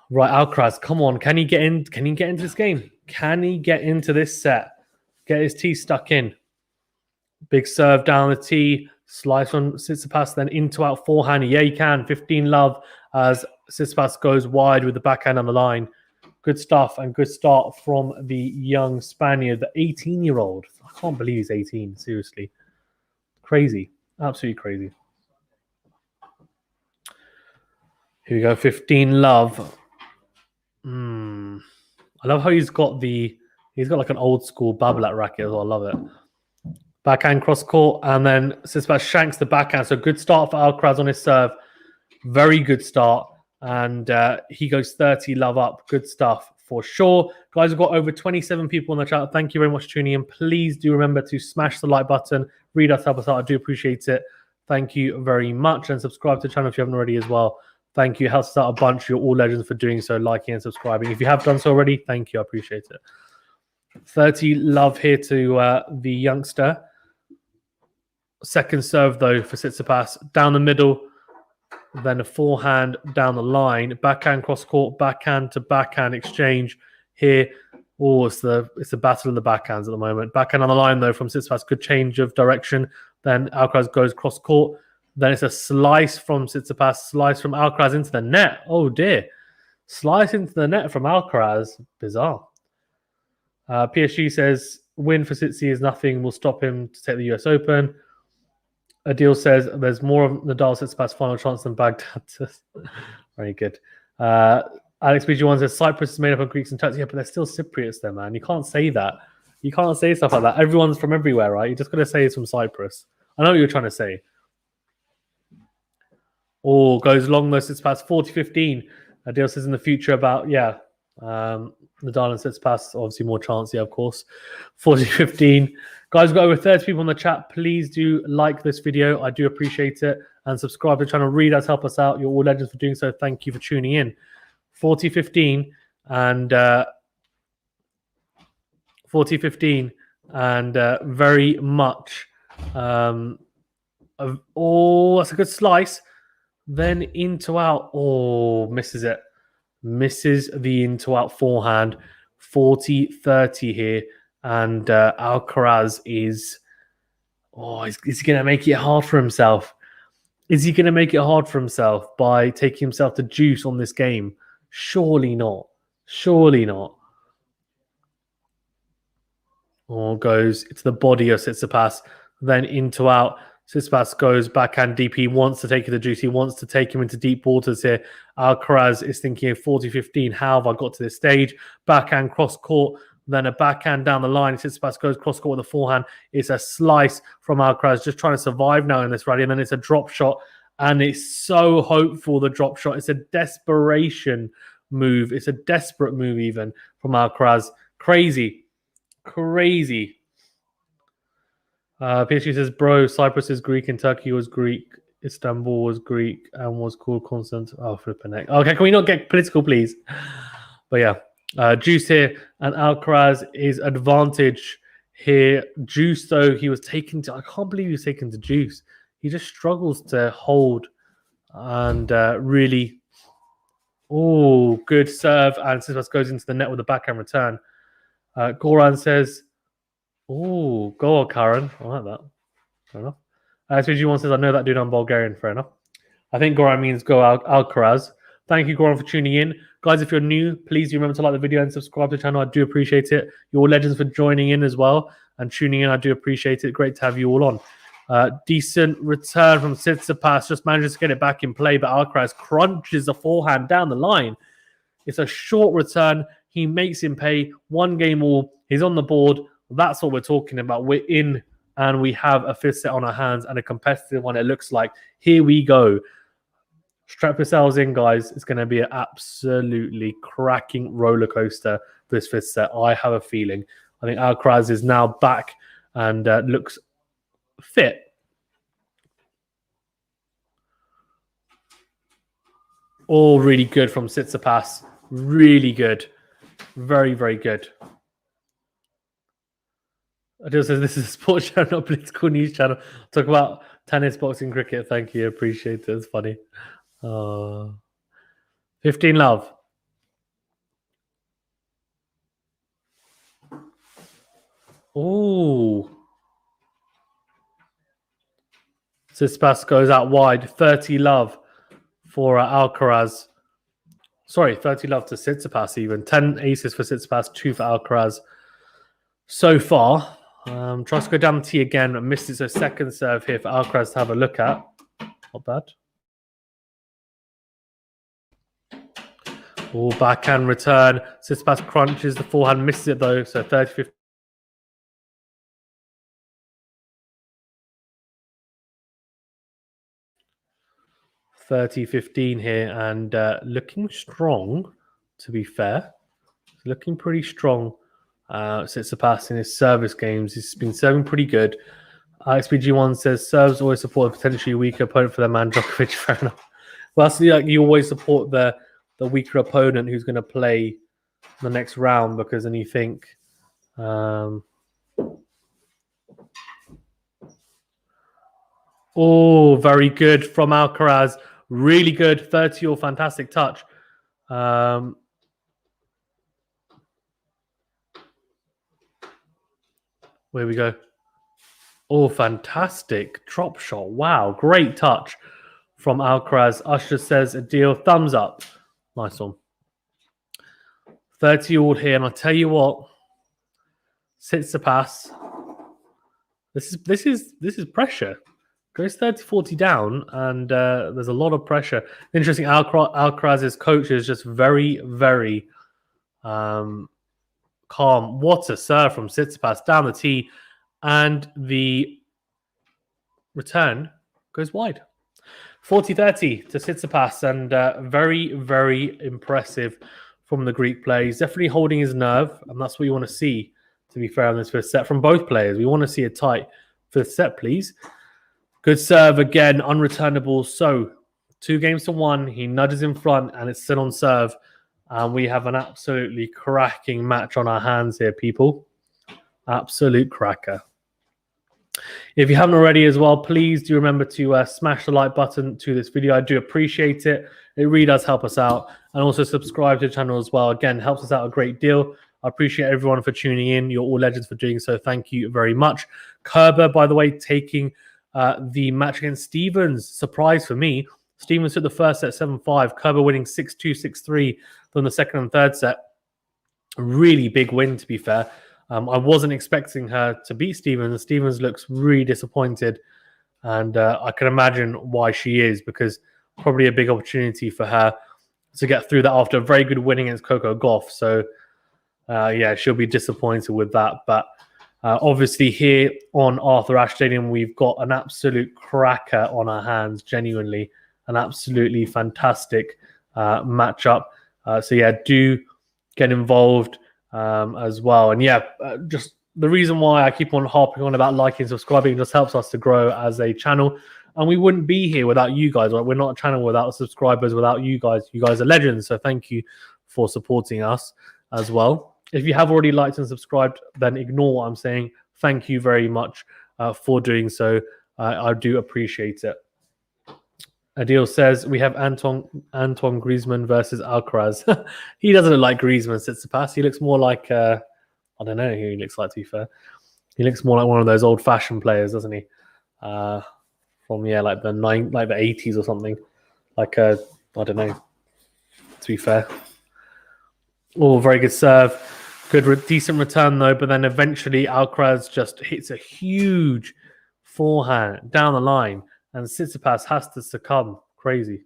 Right, Alcaraz, come on. Can he get in? Can he get into this game? Can he get into this set? Get his tee stuck in. Big serve down the tee. Slice from Tsitsipas, then into out forehand. Yeah, he can. 15 love as Tsitsipas goes wide with the backhand on the line. Good stuff and good start from the young Spaniard, the 18-year-old. I can't believe he's 18, seriously. Crazy. Absolutely crazy. Here we go, 15 love. I love how he's got like an old school Babolat racket as well. I love it. Backhand cross court, and then Tsitsipas shanks the backhand. So good start for Alcaraz on his serve. Very good start. And he goes 30 love up. Good stuff for sure. Guys, we've got over 27 people in the chat. Thank you very much for tuning in. Please do remember to smash the like button. Read us, help us out. I do appreciate it. Thank you very much. And subscribe to the channel if you haven't already as well. Thank you. Helps us out a bunch. You're all legends for doing so, liking and subscribing. If you have done so already, thank you. I appreciate it. 30 love here to the youngster. Second serve, though, for Tsitsipas. Down the middle. Then a forehand down the line. Backhand cross court. Backhand to backhand exchange here. Oh, it's the battle of the backhands at the moment. Backhand on the line, though, from Tsitsipas. Good change of direction. Then Alcaraz goes cross court. Then it's a slice from Tsitsipas, slice from Alcaraz into the net. Oh, dear. Slice into the net from Alcaraz. Bizarre. PSG says, win for Tsitsi is nothing. Will stop him to take the US Open. Adil says, there's more of Nadal Tsitsipas final chance than Baghdad. Very good. Alex BG1 says, Cyprus is made up of Greeks and Turks. Yeah, but they're still Cypriots there, man. You can't say that. You can't say stuff like that. Everyone's from everywhere, right? You just got to say it's from Cyprus. I know what you're trying to say. Oh, goes long though. Tsitsipas 40-15. Adil says in the future about, Nadal and Tsitsipas, obviously more chance, yeah, of course. 40-15. Guys, we've got over 30 people in the chat. Please do like this video. I do appreciate it. And subscribe to the channel. Read us, help us out. You're all legends for doing so. Thank you for tuning in. 40-15 and 40-15 and very much. Oh, that's a good slice. Then into out. Oh, misses it. Misses the into out forehand. 40-30 here. And Alcaraz is... Oh, is he going to make it hard for himself? Is he going to make it hard for himself by taking himself to juice on this game? Surely not. Surely not. Oh, goes to the body of Tsitsipas. Then into out. Tsitsipas goes backhand deep. He wants to take it to juice. He wants to take him into deep waters here. Alcaraz is thinking 40-15. How have I got to this stage? Backhand cross court. Then a backhand down the line. Tsitsipas goes cross court with a forehand. It's a slice from Alcaraz, just trying to survive now in this rally. And then it's a drop shot. And it's so hopeful, the drop shot. It's a desperation move. It's a desperate move even from Alcaraz. Crazy. Crazy. PSG says, bro, Cyprus is Greek and Turkey was Greek. Istanbul was Greek and was called Constant. Oh, flipping heck. Okay, can we not get political, please? But yeah, Juice here and Alcaraz is advantage here. Juice, though, he was taken to... I can't believe he was taken to Juice. He just struggles to hold and really Oh, good serve. And Tsitsipas goes into the net with a backhand return. Goran says, oh, go on, Karen. I like that. Fair enough. SVG1 says, I know that dude on Bulgarian. Fair enough. I think Goran means go Alcaraz. Thank you, Goran, for tuning in. Guys, if you're new, please do remember to like the video and subscribe to the channel. I do appreciate it. You're all legends for joining in as well and tuning in. I do appreciate it. Great to have you all on. Decent return from Tsitsipas. Just manages to get it back in play, but Alcaraz crunches the forehand down the line. It's a short return. He makes him pay. 1 game all. He's on the board. That's what we're talking about. We're in and we have a 5th set on our hands and a competitive one, it looks like. Here we go. Strap yourselves in, guys. It's going to be an absolutely cracking roller coaster this 5th set. I have a feeling. I think Alcaraz is now back and looks fit. All really good from Tsitsipas. Really good. Very, very good. Adil says this is a sports channel, not a political news channel. Talk about tennis, boxing, cricket. Thank you. Appreciate it. It's funny. 15 love. Oh. Tsitsipas goes out wide. 30 love for Alcaraz. Sorry, 30 love to Tsitsipas even. 10 aces for Tsitsipas, 2 for Alcaraz. So far, tries to go down the tee again. Missed it, so second serve here for Alcaraz to have a look at. Not bad. Oh, backhand return. Tsitsipas crunches the forehand, misses it though. So 30-15. here and looking strong, to be fair. Looking pretty strong. Tsitsipas in his service games. He's been serving pretty good. XPG1 says serves always support a potentially weaker opponent for their man Djokovic. Fair enough. Well, that's like you always support the weaker opponent who's going to play the next round because then you think. Oh, very good from Alcaraz. Really good. 30-all fantastic touch. Where we go. Oh, fantastic. Drop shot. Wow. Great touch from Alcaraz. Usher says a deal. Thumbs up. Nice one. 30-all here. And I'll tell you what. Tsitsipas. This is pressure. Goes 30-40 down. And there's a lot of pressure. Interesting. Alcaraz's coach is just very, very calm. What a serve from Tsitsipas down the tee. And the return goes wide. 40-30 to Tsitsipas. And very, very impressive from the Greek player. He's definitely holding his nerve. And that's what you want to see, to be fair, on this 5th set from both players. We want to see a tight 5th set, please. Good serve again. Unreturnable. So 2 games to 1. He nudges in front and it's still on serve. And we have an absolutely cracking match on our hands here, people. Absolute cracker. If you haven't already as well, please do remember to smash the like button to this video. I do appreciate it. It really does help us out. And also subscribe to the channel as well. Again, helps us out a great deal. I appreciate everyone for tuning in. You're all legends for doing so. Thank you very much. Kerber, by the way, taking the match against Stevens. Surprise for me. Stevens took the first set 7-5. Kerber winning 6-2, 6-3 from the second and third set. Really big win, to be fair. I wasn't expecting her to beat Stevens. Stevens looks really disappointed. And I can imagine why she is, because probably a big opportunity for her to get through that after a very good win against Coco Gauff. So, yeah, she'll be disappointed with that. But obviously here on Arthur Ashe Stadium, we've got an absolute cracker on our hands, genuinely. An absolutely fantastic matchup. So, yeah, do get involved as well. And, yeah, just the reason why I keep on harping on about liking and subscribing just helps us to grow as a channel. And we wouldn't be here without you guys. Right? We're not a channel without subscribers, without you guys. You guys are legends. So thank you for supporting us as well. If you have already liked and subscribed, then ignore what I'm saying. Thank you very much for doing so. I do appreciate it. Adil says we have Antoine Griezmann versus Alcaraz. He doesn't look like Griezmann, Tsitsipas. He looks more like I don't know who he looks like, to be fair. He looks more like one of those old-fashioned players, doesn't he? From like the 80s or something. Like I don't know. To be fair. Oh, very good serve. Good, decent return though. But then eventually Alcaraz just hits a huge forehand down the line, and Tsitsipas has to succumb. Crazy.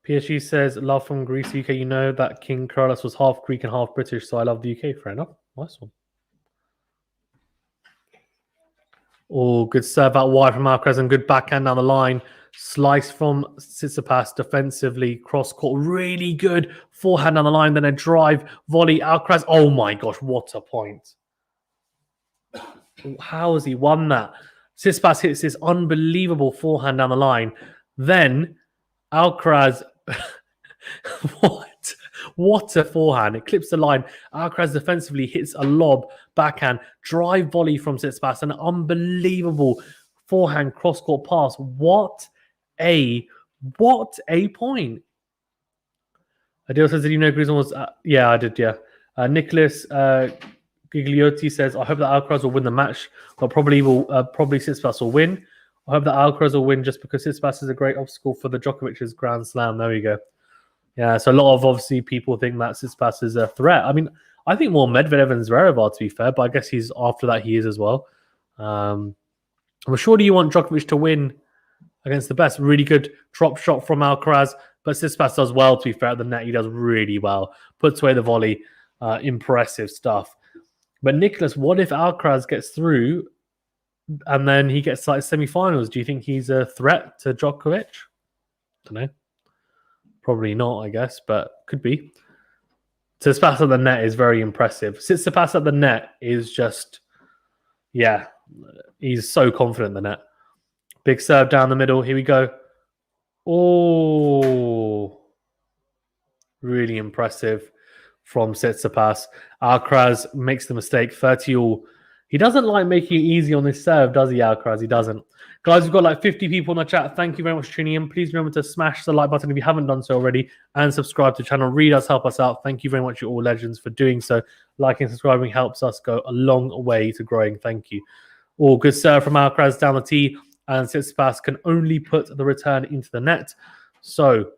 PSG says, love from Greece, UK. You know that King Carlos was half Greek and half British, so I love the UK. Fair enough. Nice one. Oh, good serve out wide from Alcaraz and good backhand down the line. Slice from Tsitsipas defensively. Cross court. Really good forehand down the line. Then a drive volley. Alcaraz. Oh my gosh, what a point. How has he won that? Tsitsipas hits this unbelievable forehand down the line. Then Alcaraz, what a forehand. It clips the line. Alcaraz defensively hits a lob, backhand, drive volley from Tsitsipas. An unbelievable forehand cross-court pass. What a point. Adil says, did you know Griezmann was... yeah, I did, yeah. Nicholas Gigliotti says, I hope that Alcaraz will win the match, but probably Tsitsipas will win. I hope that Alcaraz will win just because Tsitsipas is a great obstacle for the Djokovic's Grand Slam. There we go. Yeah, so a lot of obviously people think that Tsitsipas is a threat. I mean, I think more Medvedev and Zverev are, to be fair, but I guess he's after that he is as well. Well, surely you want Djokovic to win against the best. Really good drop shot from Alcaraz, but Tsitsipas does well, to be fair, at the net. He does really well. Puts away the volley. Impressive stuff. But Nicholas, what if Alcaraz gets through and then he gets like semi-finals? Do you think he's a threat to Djokovic? Don't know. Probably not, I guess, but could be. Tsitsipas at the net is very impressive. Tsitsipas at the net is just, yeah, he's so confident in the net. Big serve down the middle. Here we go. Oh, really impressive from Tsitsipas. Alcaraz makes the mistake. 30-all. He doesn't like making it easy on this serve, does he, Alcaraz? He doesn't. Guys, we've got like 50 people in the chat. Thank you very much for tuning in. Please remember to smash the like button if you haven't done so already and subscribe to the channel. Really does help us out. Thank you very much, you all legends, for doing so. Liking and subscribing helps us go a long way to growing. Thank you. Oh, good serve from Alcaraz down the tee, and Tsitsipas can only put the return into the net. So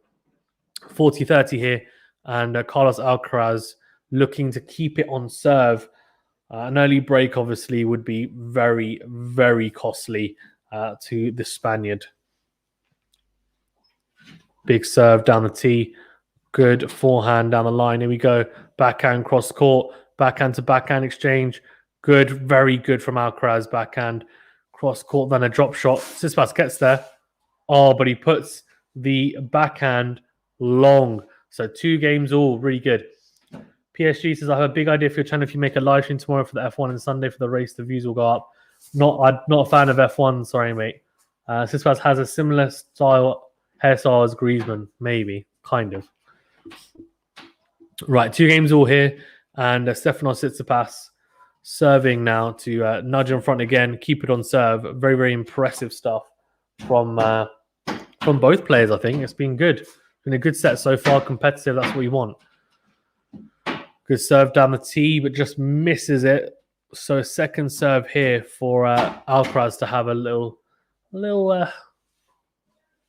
40-30 here, and Carlos Alcaraz looking to keep it on serve. An early break, obviously, would be very, very costly to the Spaniard. Big serve down the tee. Good forehand down the line. Here we go. Backhand cross court. Backhand to backhand exchange. Good. Very good from Alcaraz. Backhand cross court. Then a drop shot. Tsitsipas gets there. Oh, but he puts the backhand long. So 2 games all. Really good. PSG says, I have a big idea for your channel. If you make a live stream tomorrow for the F1 and Sunday for the race, the views will go up. I'm not a fan of F1. Sorry, mate. Tsitsipas has a similar hairstyle as Griezmann. Maybe. Kind of. Right. 2 games all here. And Stefanos TSITSIPAS serving now to nudge in front again. Keep it on serve. Very, very impressive stuff from both players, I think. It's been good. It's been a good set so far. Competitive. That's what you want. Good serve down the tee, but just misses it. So second serve here for Alcaraz to have a little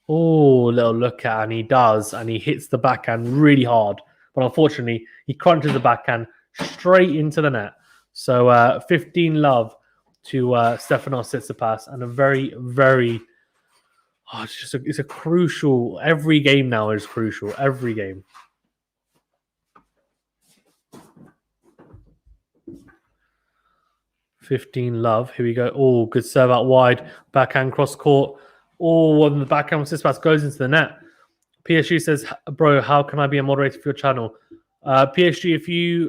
look at, and he does, and he hits the backhand really hard. But unfortunately, he crunches the backhand straight into the net. So 15 love to Stefanos TSITSIPAS, and a very, very it's a crucial. Every game now is crucial. Every game. $15 love. Here we go. Oh, good serve out wide. Backhand cross court. Oh, and the backhand from Tsitsipas goes into the net. PSG says, bro, how can I be a moderator for your channel? PSG,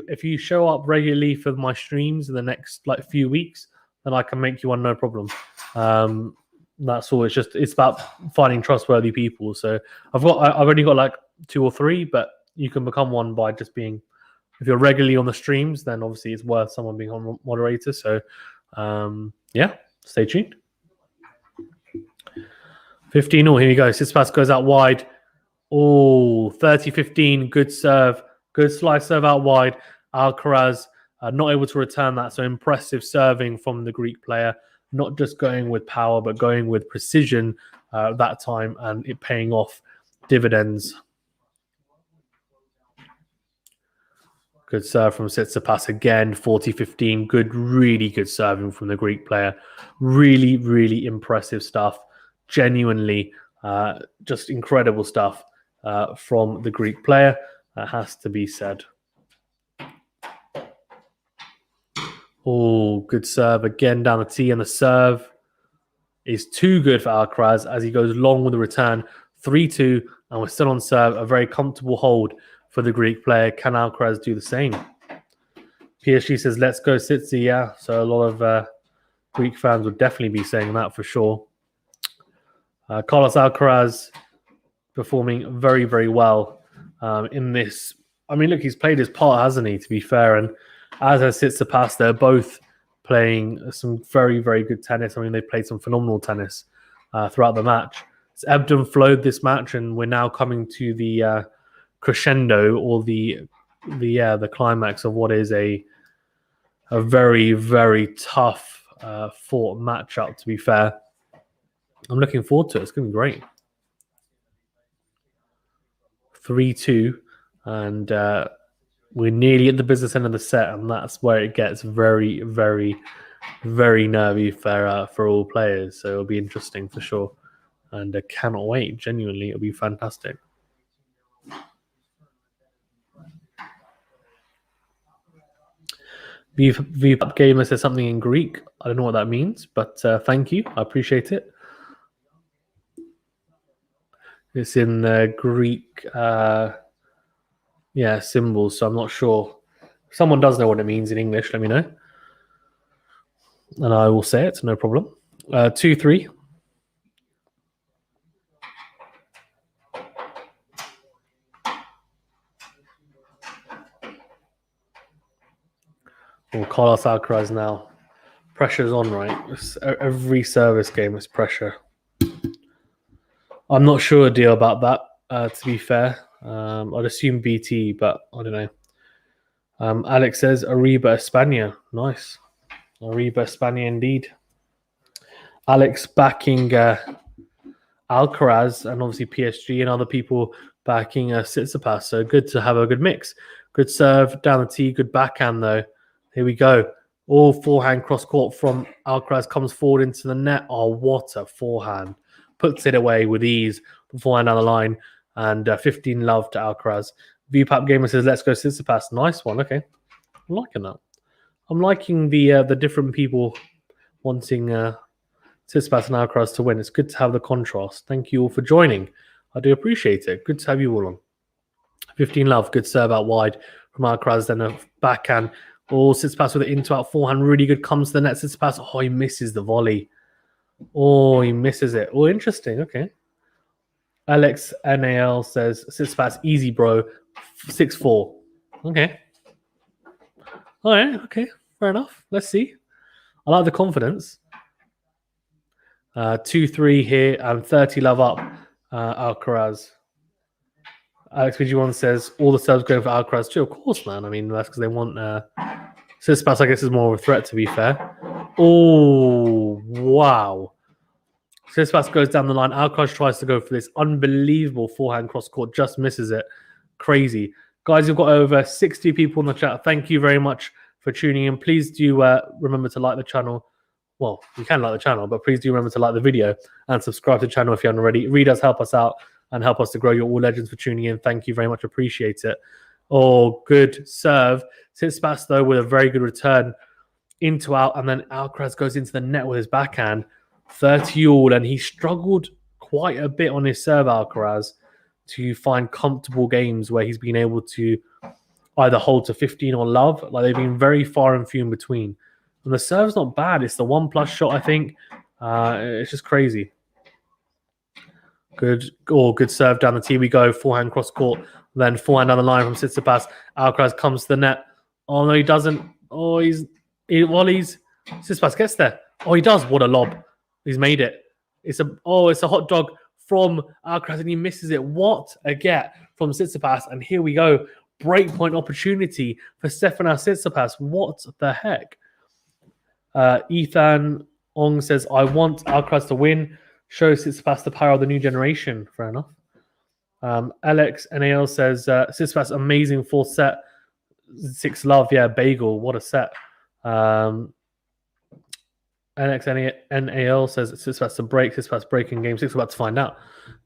if you show up regularly for my streams in the next like few weeks, then I can make you one, no problem. That's all. It's about finding trustworthy people. So I've already got like 2 or 3, but you can become one by just being. If you're regularly on the streams, then obviously it's worth someone being on moderator. So, yeah, Stay tuned. 15-all. Here we go. Tsitsipas goes out wide. Oh, 30-15. Good serve. Good slice serve out wide. Alcaraz not able to return that. So impressive serving from the Greek player. Not just going with power, but going with precision that time, and it paying off dividends. Good serve from Tsitsipas again, 40-15. Good, really good serving from the Greek player. Really, really impressive stuff. Genuinely, just incredible stuff from the Greek player. That has to be said. Oh, good serve again down the tee, and the serve is too good for Alcaraz as he goes long with the return. 3-2, and we're still on serve. A very comfortable hold for the Greek player. Can Alcaraz do the same? PSG says, let's go Tsitsi. Yeah, so a lot of Greek fans would definitely be saying that for sure. Carlos ALCARAZ performing very, very well in this. I mean, look, he's played his part, hasn't he, to be fair? And as has Tsitsipas, they're both playing some very, very good tennis. I mean, they played some phenomenal tennis throughout the match. It's ebbed and flowed this match, and we're now coming to the crescendo, or the climax of what is a very, very tough fought matchup, to be fair. I'm looking forward to it. It's going to be great. 3-2, and we're nearly at the business end of the set, and that's where it gets very, very, very nervy for all players. So it'll be interesting for sure, and I cannot wait. Genuinely, it'll be fantastic. VPAP Gamer says something in Greek. I don't know what that means, but thank you. I appreciate it. It's in Greek, symbols, so I'm not sure. If someone does know what it means in English, let me know. And I will say it, no problem. 2-3. Oh, Carlos Alcaraz now. Pressure's on, right? Every service game is pressure. I'm not sure a deal about that, to be fair. I'd assume BT, but I don't know. Alex says, Arriba España. Nice. Arriba España indeed. Alex backing Alcaraz, and obviously PSG and other people backing Tsitsipas. So good to have a good mix. Good serve down the tee. Good backhand, though. Here we go. All forehand cross court from Alcaraz comes forward into the net. Oh, what a forehand. Puts it away with ease. Forehand down the line. And 15 love to Alcaraz. VPAP Gamer says, let's go Tsitsipas. Nice one. Okay. I'm liking that. I'm liking the different people wanting Tsitsipas and Alcaraz to win. It's good to have the contrast. Thank you all for joining. I do appreciate it. Good to have you all on. 15 love. Good serve out wide from Alcaraz. Then a backhand. Oh, Tsitsipas with it into out forehand. Really good. Comes to the net. Tsitsipas. Oh, he misses the volley. Oh, he misses it. Oh, interesting. Okay. Alex NAL says, Tsitsipas, easy, bro. 6-4. Okay. All right. Okay. Fair enough. Let's see. I like the confidence. 2-3 here and 30 love up. Alcaraz. Alex VG1 says, all the subs going for Alcaraz too. Of course, man. I mean, that's because they want Tsitsipas, I guess, is more of a threat, to be fair. Oh, wow. Tsitsipas goes down the line. Alcaraz tries to go for this unbelievable forehand cross court. Just misses it. Crazy. Guys, you've got over 60 people in the chat. Thank you very much for tuning in. Please do remember to like the channel. Well, you can like the channel, but please do remember to like the video and subscribe to the channel if you haven't already. It really does help us out and help us to grow. You're all legends for tuning in. Thank you very much. Appreciate it. Oh, good serve. Tsitsipas, though, with a very good return into out, and then Alcaraz goes into the net with his backhand. 30-all, and he struggled quite a bit on his serve, Alcaraz, to find comfortable games where he's been able to either hold to 15 or love. Like, they've been very far and few in between. And the serve's not bad. It's the 1+ shot, I think. It's just crazy. Good serve down the tee. We go. Forehand cross court. Then forehand down the line from Tsitsipas. Alcaraz comes to the net. Oh, no, he doesn't. Oh, he volleys. Tsitsipas gets there. Oh, he does. What a lob. He's made it. It's a hot dog from Alcaraz and he misses it. What a get from Tsitsipas. And here we go. Breakpoint opportunity for Stefanos TSITSIPAS. What the heck? Ethan Ong says, I want Alcaraz to win. Show Tsitsipas the power of the new generation. Fair enough. Alex NAL says, Tsitsipas amazing full set. 6 love. Yeah, bagel. What a set. NXNAL says Tsitsipas to break. Tsitsipas breaking game 6. We're about to find out.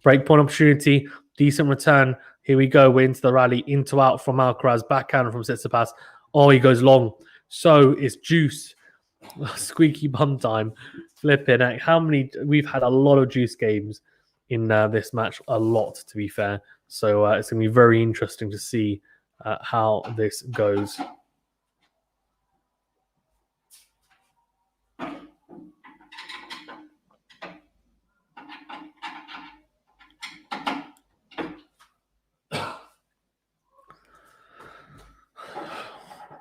Breakpoint opportunity. Decent return. Here we go. We're into the rally. Into out from Alcaraz. Backhand from Tsitsipas. Oh, he goes long. So it's juice. Squeaky bum time. Flipping heck. How many? We've had a lot of juice games in this match. A lot, to be fair. So it's going to be very interesting to see how this goes.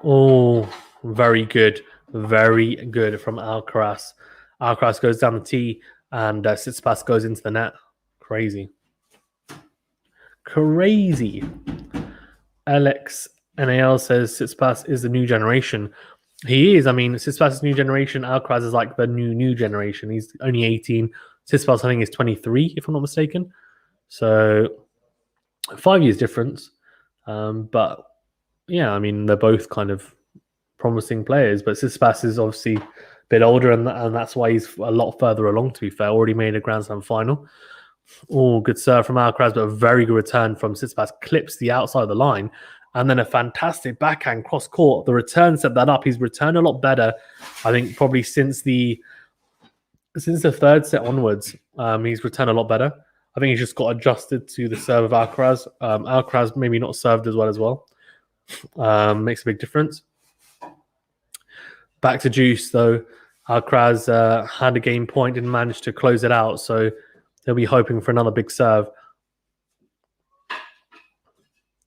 Oh, very good. Very good from Alcaraz. Alcaraz goes down the tee and Tsitsipas goes into the net. Crazy. Crazy. Alex NAL says Tsitsipas is the new generation. He is. I mean, Tsitsipas is new generation. Alcaraz is like the new generation. He's only 18. Tsitsipas, I think, is 23, if I'm not mistaken. So 5 years difference. But yeah, I mean, they're both kind of promising players. But Tsitsipas is obviously a bit older, and that's why he's a lot further along, to be fair. Already made a Grand Slam final. Oh, good serve from Alcaraz, but a very good return from Tsitsipas. Clips the outside of the line. And then a fantastic backhand cross court. The return set that up. He's returned a lot better, I think, probably since the third set onwards. He's returned a lot better. I think he's just got adjusted to the serve of Alcaraz. Alcaraz maybe not served as well. Makes a big difference. Back to juice, though. Alcaraz had a game point, didn't manage to close it out. So they'll be hoping for another big serve.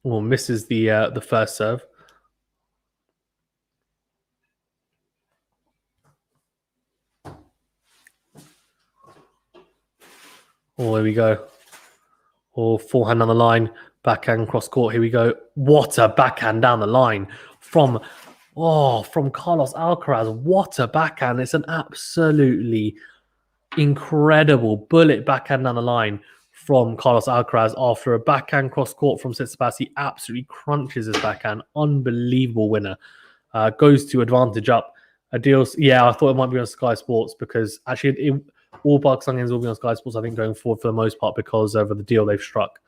Well, misses the first serve. Oh, here we go. Oh, forehand on the line. Backhand cross court. Here we go. What a backhand down the line from Carlos Alcaraz. What a backhand. It's an absolutely incredible bullet backhand down the line from Carlos Alcaraz after a backhand cross court from Tsitsipas. He absolutely crunches his backhand. Unbelievable winner. Goes to advantage up. Adils, yeah, I thought it might be on Sky Sports because actually all Pakistan games will be on Sky Sports, I think, going forward for the most part because of the deal they've struck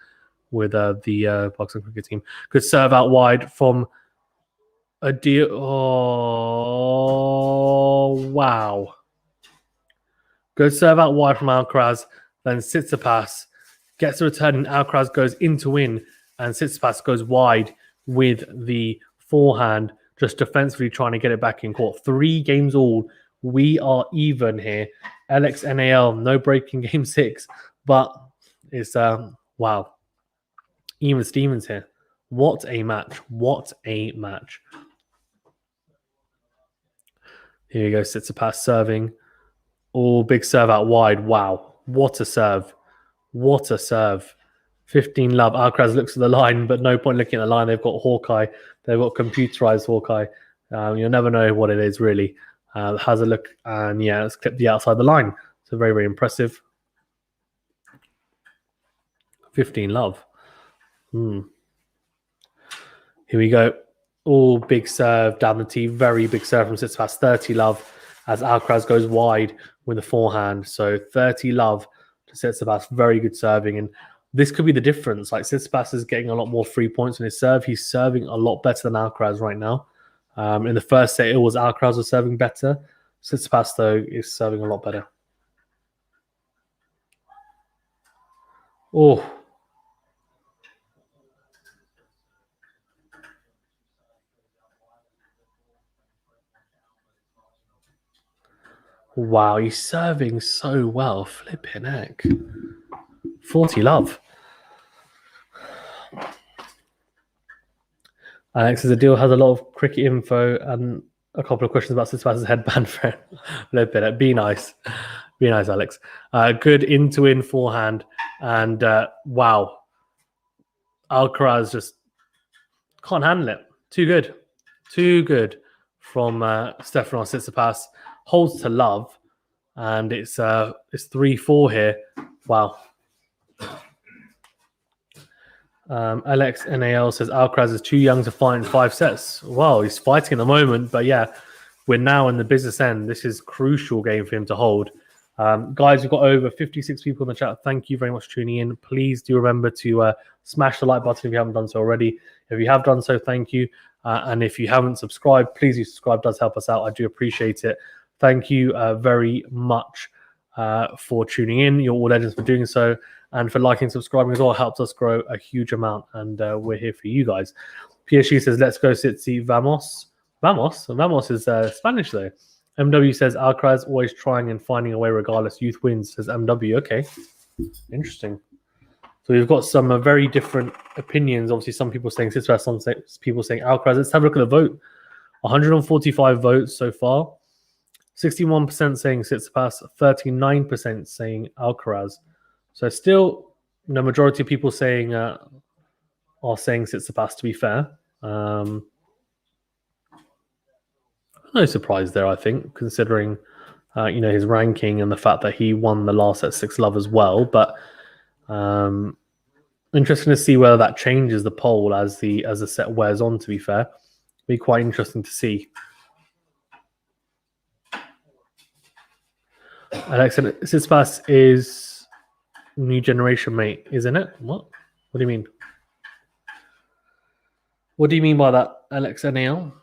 with the Pakistan cricket team. Good serve out wide from Adil. Oh, wow. Good serve out wide from Alcaraz. Then Tsitsipas gets a return and Alcaraz goes in to win. And Tsitsipas goes wide with the forehand, just defensively trying to get it back in court. 3 games all. We are even here. LXNAL, no breaking game 6. But it's, wow. Even Stevens here. What a match. What a match. Here we go. Tsitsipas serving. Oh, big serve out wide. Wow. What a serve. What a serve. 15 love. Alcaraz looks at the line, but no point looking at the line. They've got Hawkeye. They've got computerized Hawkeye. You'll never know what it is, really. Has a look. And yeah, it's clipped the outside the line. So very, very impressive. 15 love. Here we go. Oh, big serve down the tee. Very big serve from Tsitsipas. 30 love as Alcaraz goes wide with the forehand. So 30 love to Tsitsipas. Very good serving. And this could be the difference. Like Tsitsipas is getting a lot more free points in his serve. He's serving a lot better than Alcaraz right now. In the first set, it was Alcaraz was serving better. Tsitsipas, though, is serving a lot better. Oh. Wow, he's serving so well. Flipping heck. 40 love. Alex says the deal has a lot of cricket info and a couple of questions about Tsitsipas' headband friend. A little bit. Be nice. Be nice, Alex. Good in forehand. And wow. Alcaraz just can't handle it. Too good. Too good from Stefanos TSITSIPAS. Holds to love. And it's 3-4 here. Wow. Alex NAL says Alcaraz is too young to fight in 5 sets. Well, he's fighting at the moment, but yeah, we're now in the business end. This is a crucial game for him to hold. Guys, we've got over 56 people in the chat. Thank you very much for tuning in. Please do remember to smash the like button if you haven't done so already. If you have done so, thank you. And if you haven't subscribed, please do subscribe. It does help us out. I do appreciate it. Thank you very much for tuning in. You're all legends for doing so. And for liking and subscribing as well, helps us grow a huge amount. And we're here for you guys. PSG says, let's go Sitsi. Vamos. Vamos? Vamos is Spanish, though. MW says, Alcaraz always trying and finding a way regardless. Youth wins, says MW. Okay. Interesting. So we've got some very different opinions. Obviously, some people saying Tsitsipas, some people saying Alcaraz. Let's have a look at the vote. 145 votes so far. 61% saying Tsitsipas. 39% saying Alcaraz. So still, the majority of people saying are saying Tsitsipas, to be fair. No surprise there, I think, considering his ranking and the fact that he won the last at 6-love as well. But interesting to see whether that changes the poll as the set wears on, to be fair. Be quite interesting to see. Alexa, Tsitsipas is new generation, mate, isn't it? What do you mean? What do you mean by that, Alex NAL?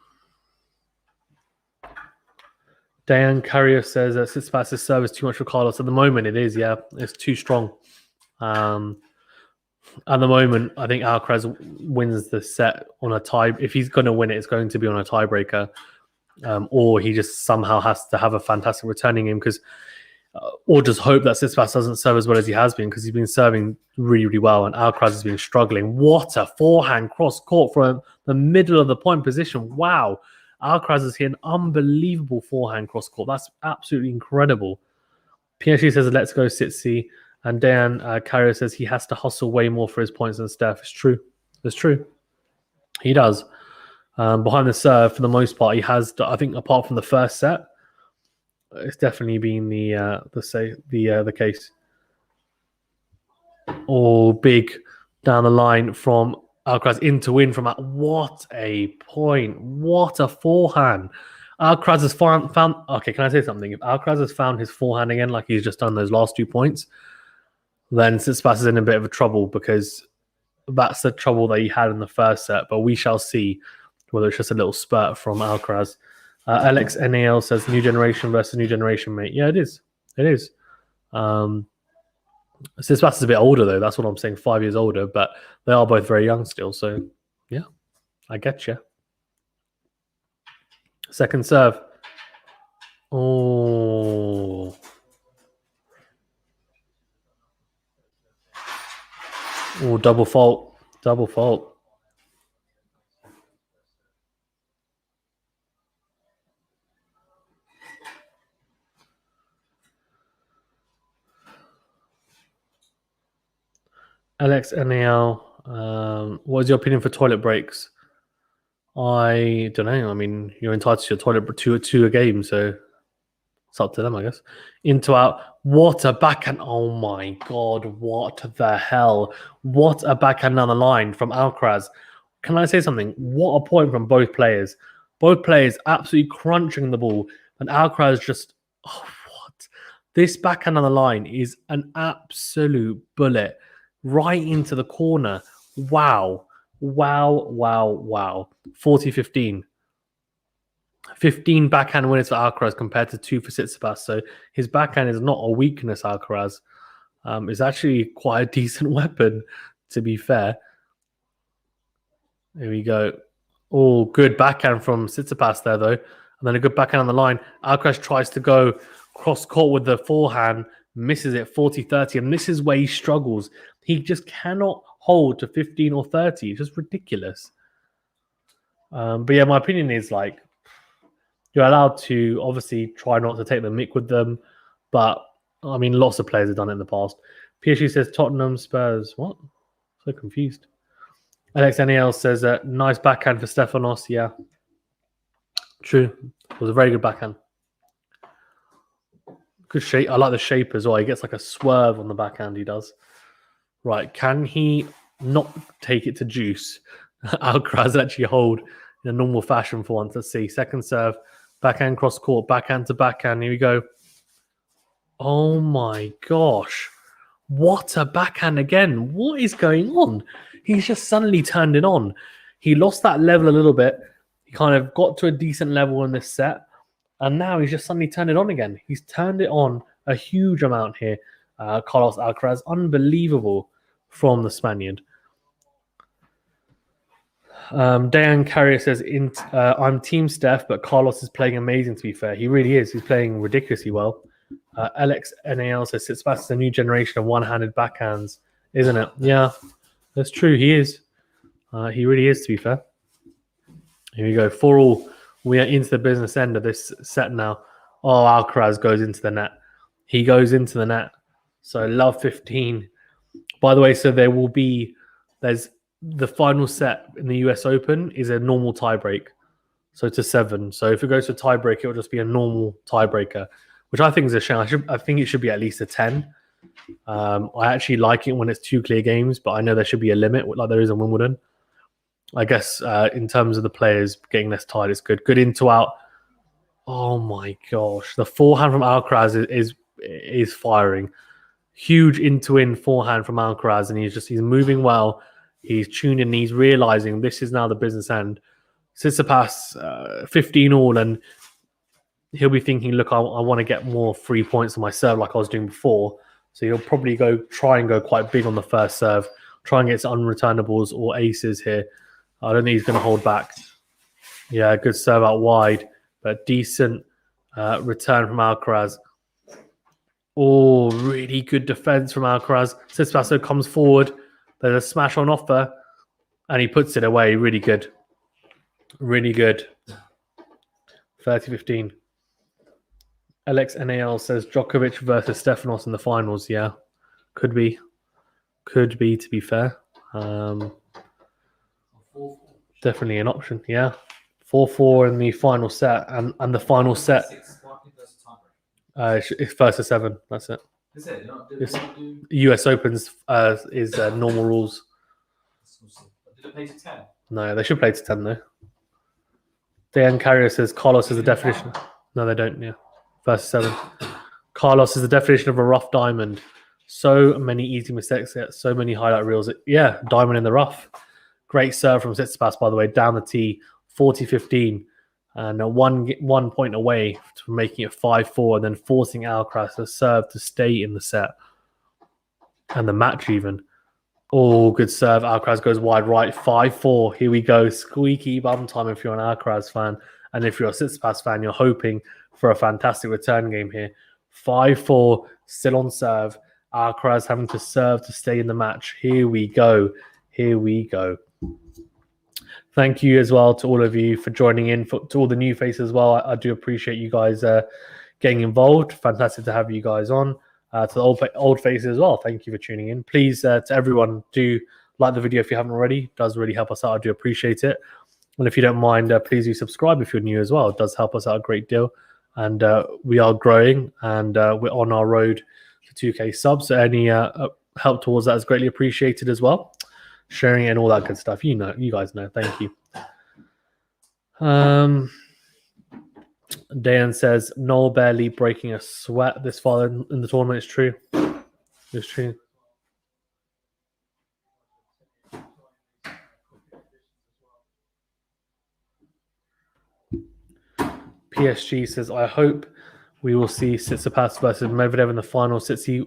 Diane Carrier says that Tsitsipas' service too much for Carlos. At the moment, it is, yeah. It's too strong. At the moment, I think Alcaraz wins the set on a tie. If he's going to win it, it's going to be on a tiebreaker. Or he just somehow has to have a fantastic returning game because or just hope that Tsitsipas doesn't serve as well as he has been because he's been serving really, really well and Alcaraz has been struggling. What a forehand cross court from the middle of the point position. Wow. Alcaraz has hit an unbelievable forehand cross court. That's absolutely incredible. PSG says, let's go Tsitsi. And Dan Carrier says he has to hustle way more for his points than Steph. It's true. It's true. He does. Behind the serve, for the most part, he has, I think, apart from the first set, it's definitely been the case. Oh, big down the line from Alcaraz in to win from that. What a point. What a forehand. Alcaraz has found okay, can I say something? If Alcaraz has found his forehand again like he's just done those last 2 points, then Tsitsipas is in a bit of a trouble because that's the trouble that he had in the first set. But we shall see whether it's just a little spurt from Alcaraz. Alex NAL says new generation versus new generation, mate. Yeah, it is. It is. Tsitsipas is a bit older, though. That's what I'm saying, 5 years older. But they are both very young still. So, yeah, I get you. Second serve. Oh. Oh, double fault. Double fault. Alex NAL, what is your opinion for toilet breaks? I don't know. I mean, you're entitled to your toilet to a game, so it's up to them, I guess. Into out. What a backhand. Oh my God. What the hell? What a backhand down the line from Alcaraz. Can I say something? What a point from both players. Both players absolutely crunching the ball. And Alcaraz just, oh, what? This backhand on the line is an absolute bullet right into the corner. Wow. Wow, wow, wow. 40-15. 15 backhand winners for Alcaraz compared to 2 for Tsitsipas. So his backhand is not a weakness, Alcaraz. It's actually quite a decent weapon, to be fair. There we go. Oh, good backhand from Tsitsipas there, though. And then a good backhand on the line. Alcaraz tries to go cross-court with the forehand, misses it 40-30, and this is where he struggles. He just cannot hold to 15 or 30. It's just ridiculous. But yeah, my opinion is like, You're allowed to obviously try not to take the mick with them, but I mean, lots of players have done it in the past. PSG says Tottenham, Spurs. What? So confused. Alex NAL says nice backhand for Stefanos. Yeah, true. It was a very good backhand. Good shape. I like the shape as well. He gets like a swerve on the backhand. He does. Right? Can he not take it to juice? Alcaraz actually hold in a normal fashion for once. Let's see. Second serve, backhand cross court, backhand to backhand. Here we go. Oh my gosh. What a backhand again. What is going on? He's just suddenly turned it on. He lost that level a little bit. He kind of got to a decent level in this set. And now he's just suddenly turned it on again. He's turned it on a huge amount here. Carlos Alcaraz, unbelievable from the Spaniard. Dayan Carrier says, I'm Team Steph, but Carlos is playing amazing, to be fair. He really is. He's playing ridiculously well. Alex NAL says, Tsitsipas is a new generation of one-handed backhands, isn't it? Yeah, that's true. He is. He really is, to be fair. Here we go. 4-all. We are into the business end of this set now. Oh, Alcaraz goes into the net. He goes into the net. So love 15. By the way, so there's the final set in the US Open is a normal tiebreak. So to 7. So if it goes to tiebreak, it will just be a normal tiebreaker, which I think is a shame. I think it should be at least a 10. I actually like it when it's 2 clear games, but I know there should be a limit like there is in Wimbledon. I guess in terms of the players getting less tired, it's good. Good into out. Oh my gosh. The forehand from Alcaraz is firing. Huge into-in forehand from Alcaraz, and he's moving well. He's tuned in. He's realizing this is now the business end. Tsitsipas 15 all, and he'll be thinking, look, I want to get more free points on my serve like I was doing before. So he'll probably try and go quite big on the first serve, try and get some unreturnables or aces here. I don't think he's going to hold back. Yeah, good serve out wide, but decent return from Alcaraz. Oh, really good defense from Alcaraz. Tsitsipas comes forward. There's a smash on offer, and he puts it away. Really good. Really good. 30-15. Alex NAL says Djokovic versus Stefanos in the finals. Yeah, could be. Could be, to be fair. Definitely an option. Yeah. 4-4 in the final set. And the final set it's first to 7. That's it. Is it? US Opens is normal rules. Did it play to 10? No, they should play to 10 though. Dan Carrier says Carlos is the definition. No, they don't. Yeah, first to 7. Carlos is the definition of a rough diamond. So many easy mistakes, so many highlight reels. Yeah, diamond in the rough. Great serve from Tsitsipas, by the way, down the tee, 40-15, and one point away from making it 5-4, and then forcing Alcaraz to serve to stay in the set and the match even. Oh, good serve. Alcaraz goes wide right, 5-4. Here we go. Squeaky bum time if you're an Alcaraz fan. And if you're a Tsitsipas fan, you're hoping for a fantastic return game here. 5-4, still on serve. Alcaraz having to serve to stay in the match. Here we go. Here we go. Thank you as well to all of you for joining in, to all the new faces as well. I do appreciate you guys getting involved. Fantastic to have you guys on. To the old faces as well, thank you for tuning in. Please, to everyone, do like the video if you haven't already. It does really help us out. I do appreciate it. And if you don't mind, please do subscribe if you're new as well. It does help us out a great deal. And we are growing, and we're on our road to 2K subs. So any help towards that is greatly appreciated as well. Sharing it and all that good stuff. You guys know. Thank you. Dan says Noel barely breaking a sweat this far in the tournament. It's true. It's true. PSG says, I hope we will see Tsitsipas versus Medvedev in the final. Tsitsi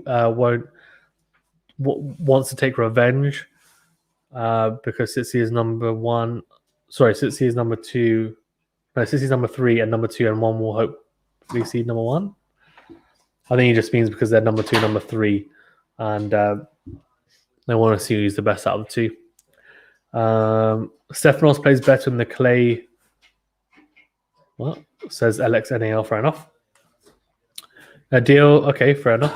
wants to take revenge because Tsitsi is number 1. Sorry, Tsitsi is number 2. No, Tsitsi is number 3 and number 2, and one will hopefully see number 1. I think he just means because they're number 2, number 3, and they want to see who's the best out of the 2. Stefanos plays better in the clay. Well, says LXNAL, fair enough. A deal, okay, fair enough.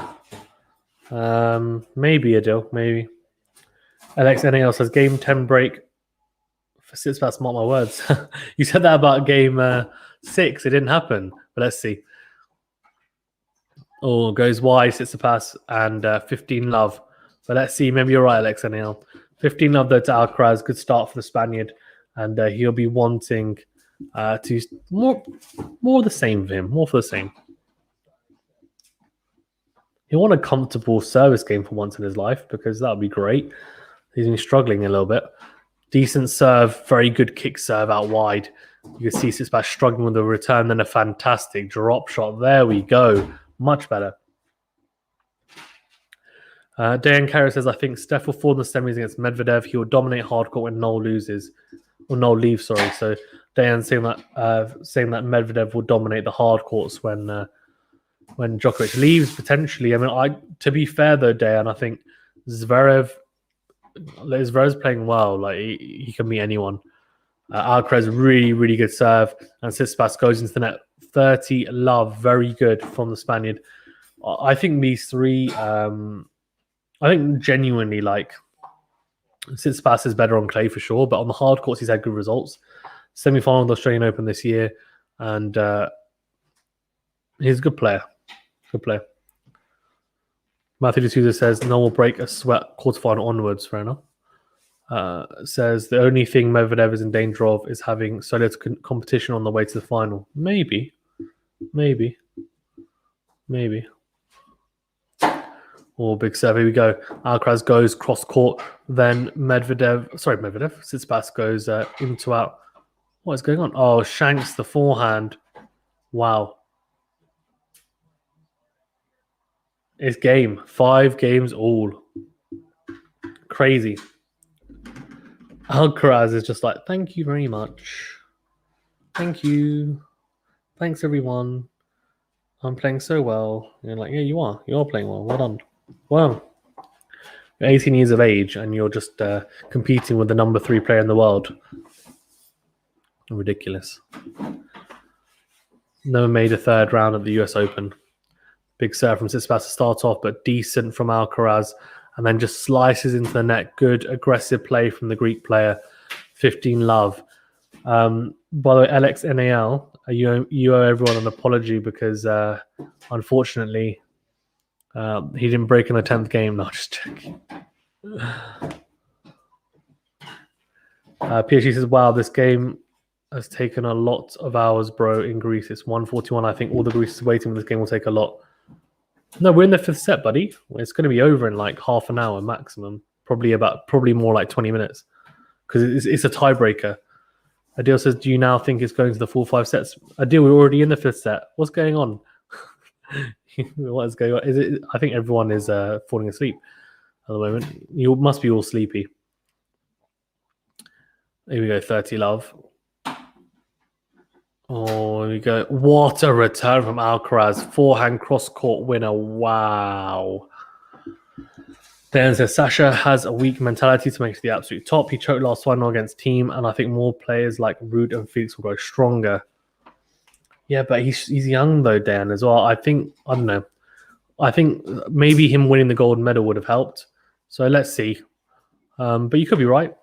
Maybe a deal, maybe. LXNAL says game 10 break for Tsitsipas, mark my words. You said that about game 6, it didn't happen, but let's see. Oh, goes wide, Tsitsipas, and 15 love. But let's see, maybe you're right, LXNAL. 15 love though to Alcaraz, good start for the Spaniard, and he'll be wanting to more the same for him, more for the same. He'll want a comfortable service game for once in his life because that would be great. He's been struggling a little bit. Decent serve, very good kick serve out wide. You can see Tsitsipas struggling with the return, then a fantastic drop shot. There we go. Much better. Dan Carey says, I think Steph will fall in the semis against Medvedev. He will dominate hardcourt when Noel loses. Or Noel leaves, sorry. So Dayan's saying that Medvedev will dominate the hardcourts when Djokovic leaves, potentially. I mean, to be fair though, Dayan, I think Zverev's playing well. Like he can beat anyone. Alcaraz, really, really good serve, and Tsitsipas goes into the net. 30 love, very good from the Spaniard. I think these three. I think genuinely, like Tsitsipas is better on clay for sure, but on the hard courts he's had good results. Semi-final of the Australian Open this year, and he's a good player. Good player. Matthew D'Souza says no will break a sweat quarterfinal onwards. Fair enough. Says the only thing Medvedev is in danger of is having so little competition on the way to the final. Maybe. Oh, big serve. Here we go. Alcaraz goes cross court. Then Tsitsipas goes into out. What is going on? Oh, shanks the forehand. Wow. It's game. 5 games all. Crazy. Alcaraz is just like, thank you very much. Thank you. Thanks, everyone. I'm playing so well. You're like, yeah, you are. You are playing well. Well done. Well, you're 18 years of age and you're just competing with the number 3 player in the world. Ridiculous. Never made a third round at the US Open. Big serve from Tsitsipas to start off, but decent from Alcaraz. And then just slices into the net. Good aggressive play from the Greek player. 15 love. By the way, LXNAL, you owe everyone an apology because unfortunately he didn't break in the 10th game. No, just checking. PSG says, wow, this game has taken a lot of hours, bro, in Greece. It's 1:41. I think all the Greece is waiting for this game will take a lot. No, we're in the 5th set, buddy. It's going to be over in like half an hour maximum. Probably more like 20 minutes because it's a tiebreaker. Adil says, do you now think it's going to the full 5 sets? Adil, we're already in the 5th set. What's going on? What is going on? Is it? I think everyone is falling asleep at the moment. You must be all sleepy. Here we go, 30 love. Oh, here we go. What a return from Alcaraz. Forehand cross-court winner. Wow. Then says, Sasha has a weak mentality to make it to the absolute top. He choked last final against Team, and I think more players like Ruud and Felix will grow stronger. Yeah, but he's young though, Dan, as well. I don't know. I think maybe him winning the gold medal would have helped. So let's see. But you could be right.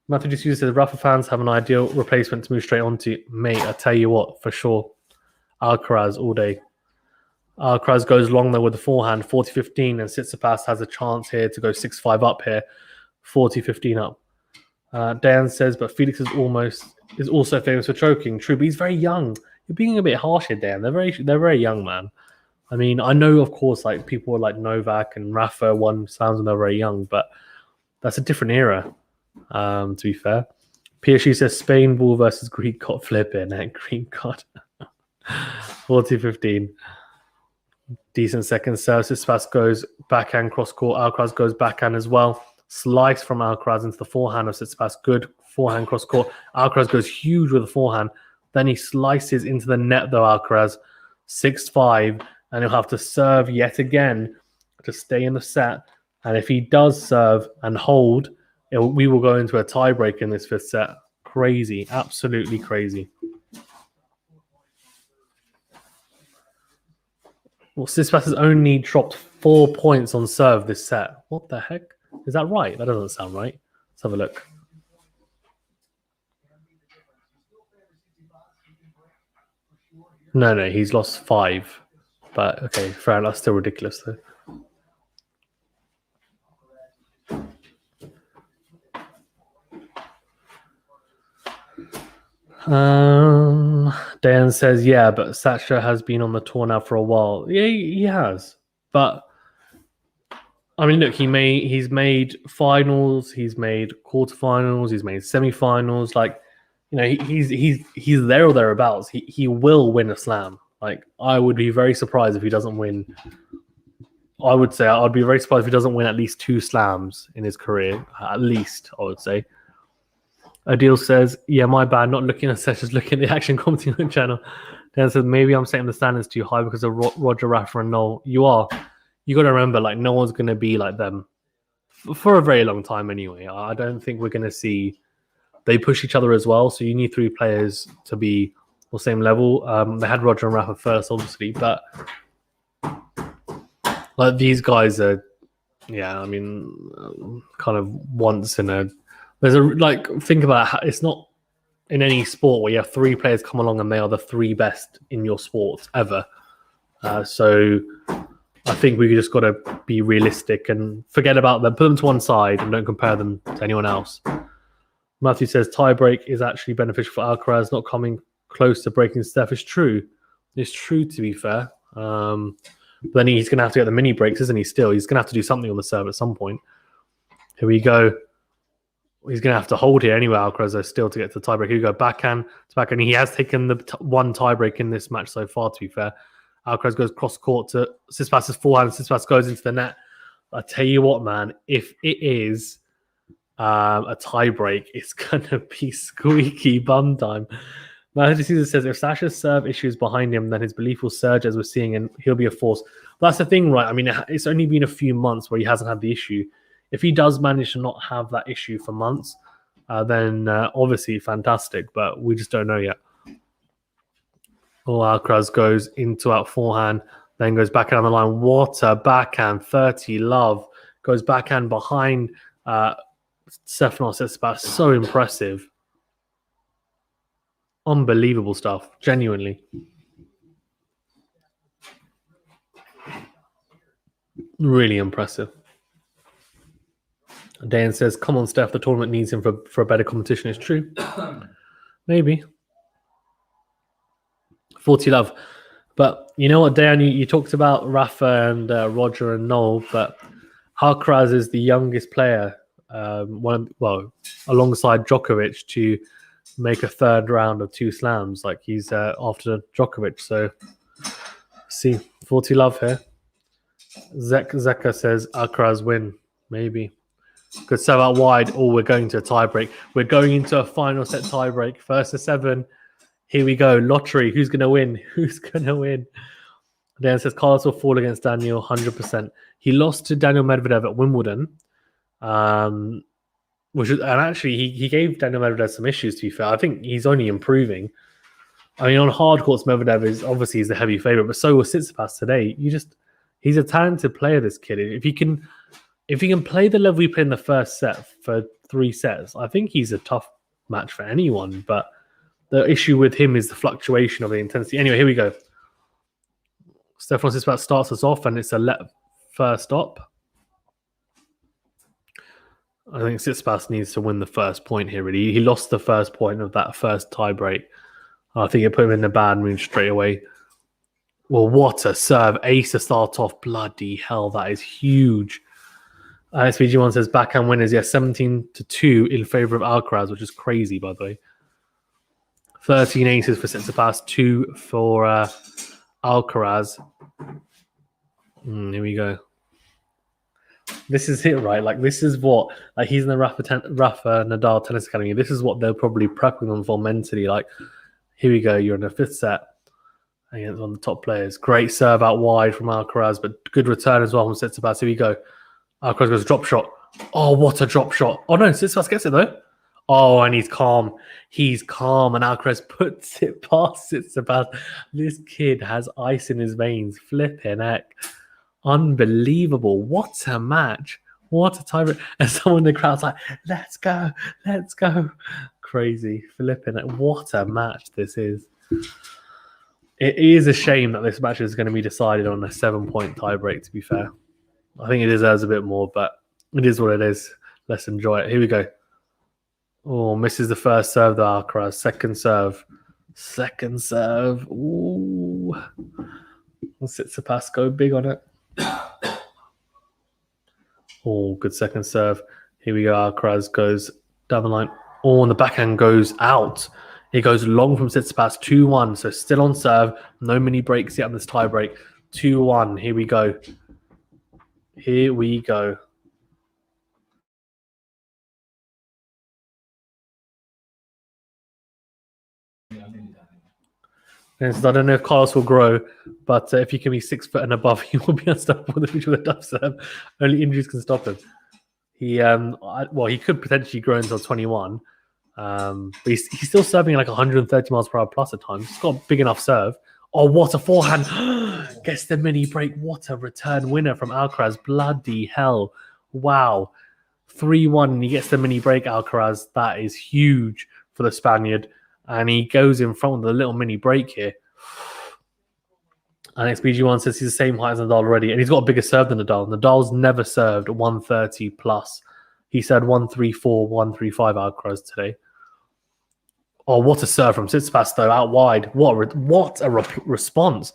Matthew D'Souza says, Rafa fans have an ideal replacement to move straight onto. Mate, I tell you what, for sure. Alcaraz all day. Alcaraz goes long though with the forehand, 40-15, and Tsitsipas has a chance here to go 6-5 up here, 40-15 up. Dan says, but Felix is also famous for choking. True, but he's very young. You're being a bit harsh here, Dan. They're very young, man. I mean, I know, of course, like people like Novak and Rafa won slams when they're very young, but that's a different era. To be fair, PSG says Spain ball versus Greek God flipping and Greek God 40-15. Decent second serve. Tsitsipas goes backhand cross court. Alcaraz goes backhand as well. Slice from Alcaraz into the forehand of Tsitsipas. Good forehand cross court. Alcaraz goes huge with the forehand. Then he slices into the net though. Alcaraz 6-5, and he'll have to serve yet again to stay in the set. And if he does serve and hold, we will go into a tiebreak in this 5th set. Crazy, absolutely crazy. Well, Tsitsipas has only dropped 4 points on serve this set. What the heck? Is that right? That doesn't sound right. Let's have a look. No, he's lost 5. But okay, fair enough. Still ridiculous though. Dan says, yeah, but Sacha has been on the tour now for a while. Yeah, he has. But I mean, look, he's made finals, he's made quarterfinals, he's made semifinals. Like, you know, he's there or thereabouts. He will win a slam. Like, I would be very surprised if he doesn't win. I'd be very surprised if he doesn't win at least 2 slams in his career. At least, I would say. Adil says, yeah, my bad, not looking at sessions, looking at the action commenting channel. Dan says, maybe I'm setting the standards too high because of Roger, Rafa, and Noel. You are. You got to remember, like, no one's going to be like them for a very long time anyway. I don't think we're going to see... They push each other as well, so you need 3 players to be the same level. They had Roger and Rafa first, obviously, but like these guys are, yeah, I mean, kind of once in a... There's a, like, think about it, it's not in any sport where you have 3 players come along and they are the 3 best in your sport ever. So I think we just got to be realistic and forget about them, put them to one side and don't compare them to anyone else. Matthew says tiebreak is actually beneficial for Alcaraz, not coming close to breaking Steph. It's true. It's true, to be fair. But then he's going to have to get the mini breaks, isn't he? Still, he's going to have to do something on the serve at some point. Here we go. He's going to have to hold here anyway, Alcaraz, still, to get to the tiebreak. Here we go, backhand to backhand. He has taken the one tiebreak in this match so far, to be fair. Alcaraz goes cross court to Tsitsipas' forehand. Tsitsipas goes into the net. I tell you what, man, if it is a tiebreak, it's going to be squeaky bum time. Matthew Caesar says, if Sasha's serve issues behind him, then his belief will surge as we're seeing, and he'll be a force. But that's the thing, right? I mean, it's only been a few months where he hasn't had the issue. If he does manage to not have that issue for months, then obviously fantastic, but we just don't know yet. Alcaraz goes into out forehand, then goes backhand on the line. What a backhand, 30 love. Goes backhand behind Stefanos TSITSIPAS. So impressive. Unbelievable stuff, genuinely. Really impressive. Dan says, come on, Steph, the tournament needs him for a better competition. It's true. Maybe. 40 love. But you know what, Dan, you talked about Rafa and Roger and Noel, but Alcaraz is the youngest player, alongside Djokovic, to make a 3rd round of 2 slams. Like, he's after Djokovic. So, see, 40 love here. Zeka says, Alcaraz win. Maybe. Good serve out wide. Oh, we're going to a tiebreak. We're going into a final set tiebreak. 1st to 7. Here we go. Lottery. Who's going to win? Who's going to win? Dan says Carlos will fall against Daniel 100%. He lost to Daniel Medvedev at Wimbledon. And actually, he gave Daniel Medvedev some issues, to be fair. I think he's only improving. I mean, on hard courts, Medvedev is obviously the heavy favorite, but so was Tsitsipas today. He's a talented player, this kid. If he can play the level he played in the first set for 3 sets, I think he's a tough match for anyone. But the issue with him is the fluctuation of the intensity. Anyway, here we go. Stefanos TSITSIPAS starts us off, and it's a first stop. I think Tsitsipas needs to win the first point here, really. He lost the first point of that first tiebreak. I think it put him in the bad mood straight away. Well, what a serve. Ace to start off. Bloody hell, that is huge. SVG1 says backhand winners. Yes, 17-2 in favor of Alcaraz, which is crazy, by the way. 13 aces for Tsitsipas, 2 for Alcaraz. Here we go. This is it, right? Like, this is what, like, he's in the Rafa Nadal Tennis Academy. This is what they're probably prepping them for mentally. Like, here we go. You're in the 5th set against one of the top players. Great serve out wide from Alcaraz, but good return as well from Tsitsipas. Here we go. Alcaraz goes drop shot. Oh, what a drop shot. Oh, no, Tsitsipas gets it, though. Oh, and he's calm. He's calm, and Alcaraz puts it past Tsitsipas. This kid has ice in his veins. Flipping heck. Unbelievable. What a match. What a time. And someone in the crowd's like, let's go. Let's go. Crazy. Flipping it. What a match this is. It is a shame that this match is going to be decided on a 7-point tiebreak, to be fair. I think it deserves a bit more, but it is what it is. Let's enjoy it. Here we go. Oh, misses the first serve, the Alcaraz. Second serve. Second serve. Ooh. Tsitsipas go big on it. Oh, good second serve. Here we go. Alcaraz goes down the line. Oh, and the backhand goes out. It goes long from Tsitsipas. 2-1. So still on serve. No mini breaks yet on this tie break. 2-1. Here we go. Here we go. And so I don't know if Carlos will grow, but if he can be 6 foot and above, he will be unstoppable with a tough serve. Only injuries can stop him. He he could potentially grow until 21, but he's still serving like 130 miles per hour plus at times. He's got a big enough serve. Oh, what a forehand! Gets the mini break. What a return winner from Alcaraz! Bloody hell! Wow, 3-1, and he gets the mini break. Alcaraz, that is huge for the Spaniard. And he goes in front with a little mini break here. And XPG1 says he's the same height as Nadal already. And he's got a bigger serve than Nadal. Nadal's never served 130 plus. He said 134, 135 Alcaraz today. Oh, what a serve from Tsitsipas, though, out wide. What a response.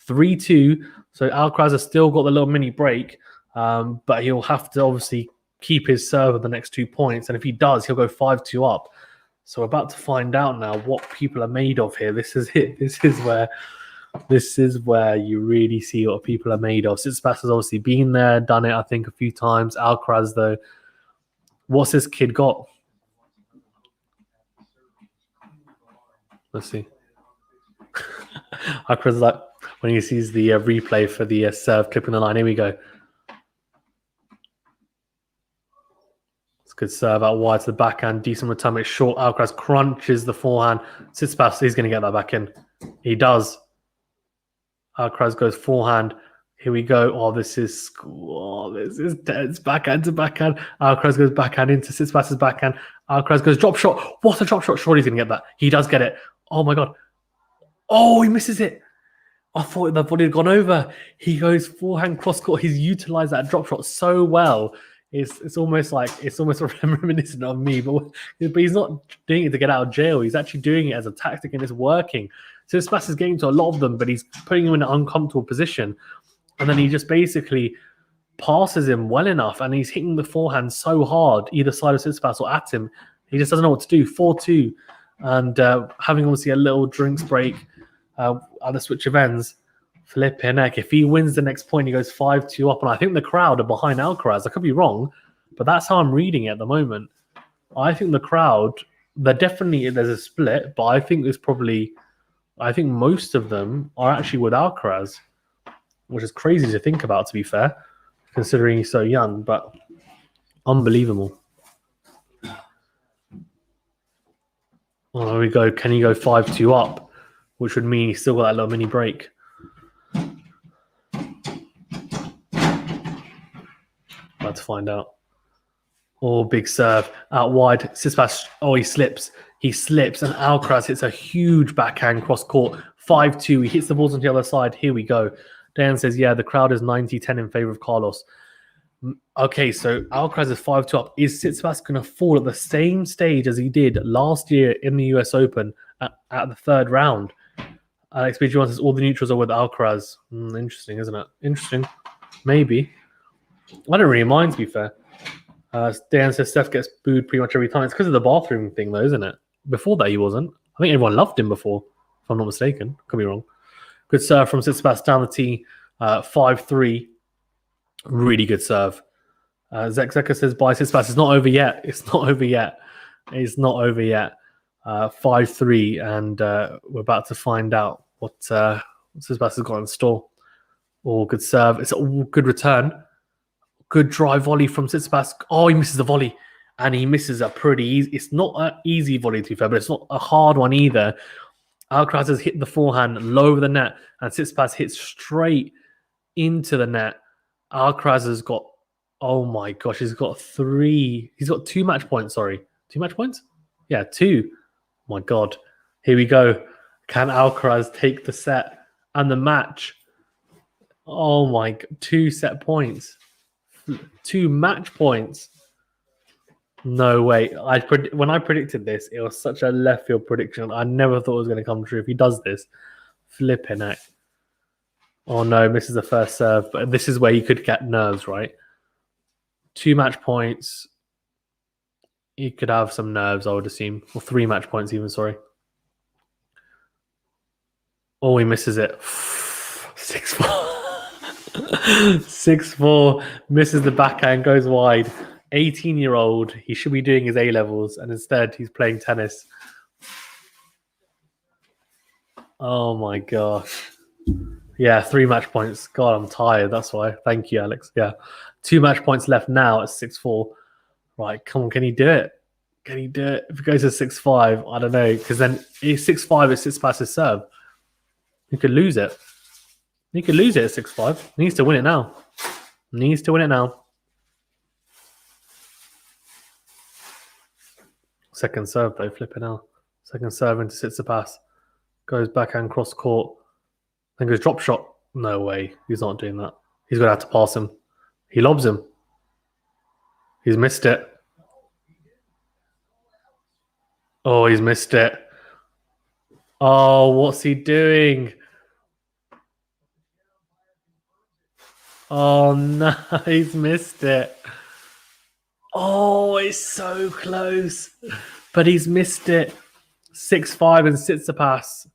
3-2. So Alcaraz has still got the little mini break. But he'll have to obviously keep his serve at the next 2 points. And if he does, he'll go 5-2 up. So we're about to find out now what people are made of here. This is it. This is where you really see what people are made of. Tsitsipas has obviously been there, done it, I think, a few times. Alcaraz, though, what's this kid got? Let's see. Alcaraz, like, when he sees the replay for the serve clipping the line. Here we go. Good serve out wide to the backhand. Decent return. It's short. Alcaraz crunches the forehand. Tsitsipas, he's going to get that back in. He does. Alcaraz goes forehand. Here we go. Oh, this is dense. Backhand to backhand. Alcaraz goes backhand into Tsitsipas's backhand. Alcaraz goes drop shot. What a drop shot. Surely he's going to get that. He does get it. Oh, my God. Oh, he misses it. I thought that body had gone over. He goes forehand cross court. He's utilized that drop shot so well. It's almost reminiscent of me, but he's not doing it to get out of jail. He's actually doing it as a tactic, and it's working. So Tsitsipas is getting to a lot of them, but he's putting him in an uncomfortable position, and then he just basically passes him well enough, and he's hitting the forehand so hard, either side of Tsitsipas or at him. He just doesn't know what to do. 4-2, and having obviously a little drinks break at the switch of ends. Flipping heck. If he wins the next point, he goes 5-2 up. And I think the crowd are behind Alcaraz. I could be wrong, but that's how I'm reading it at the moment. I think the crowd, there's a split, but I think most of them are actually with Alcaraz, which is crazy to think about, to be fair, considering he's so young, but unbelievable. Oh, there we go. Can he go 5-2 up? Which would mean he's still got that little mini break. About to find out. Oh, big serve out wide. Tsitsipas. Oh, he slips. He slips, and Alcaraz hits a huge backhand cross court. 5-2. He hits the balls on the other side. Here we go. Dan says, yeah, the crowd is 90-10 in favor of Carlos. Okay, so Alcaraz is 5-2 up. Is Tsitsipas going to fall at the same stage as he did last year in the US Open at the third round? Alex BG1 says all the neutrals are with Alcaraz. Interesting, isn't it? Interesting. Maybe. I don't really mind, to be fair. Dan says Steph gets booed pretty much every time. It's because of the bathroom thing, though, isn't it? Before that, he wasn't. I think everyone loved him before, if I'm not mistaken. Could be wrong. Good serve from Tsitsipas down the tee. 5-3. Really good serve. Zeka says, bye, Tsitsipas. It's not over yet. It's not over yet. It's not over yet. 5-3. And we're about to find out what Tsitsipas has got in store. Oh, good serve. It's a good return. Good dry volley from Tsitsipas. Oh, he misses the volley. and he misses a pretty easy. It's not an easy volley, to be fair, but it's not a hard one either. Alcaraz has hit the forehand low over the net, and Tsitsipas hits straight into the net. Alcaraz has got, oh my gosh, he's got 2 match points, sorry. 2 match points? Yeah, 2. Oh my God. Here we go. Can Alcaraz take the set and the match? Oh my God. 2 set points. 2 match points. No way. When I predicted this, it was such a left field prediction. I never thought it was going to come true. If he does this, flipping heck. Oh no, misses the first serve. But this is where he could get nerves, right? 2 match points. He could have some nerves, I would assume. Or 3 match points even, sorry. Oh, he misses it. 6-4. 6-4. Misses the backhand, goes wide. 18-year-old. He should be doing his A-levels, and instead he's playing tennis. Oh my gosh. Yeah, 3 match points. God, I'm tired. That's why. Thank you, Alex. Yeah. 2 match points left now at 6-4. Right, come on. Can he do it? Can he do it? If it goes to 6-5, I don't know. Because then 6-5 is Tsitsipas' serve. He could lose it. He could lose it at 6-5. He needs to win it now. Needs to win it now. Second serve, though. Flipping out. Second serve into Tsitsipas. Goes backhand cross court. Then goes drop shot. No way. He's not doing that. He's going to have to pass him. He lobs him. He's missed it. Oh, he's missed it. Oh, what's he doing? Oh, no. He's missed it. Oh, it's so close. But he's missed it. 6-5 and Tsitsipas.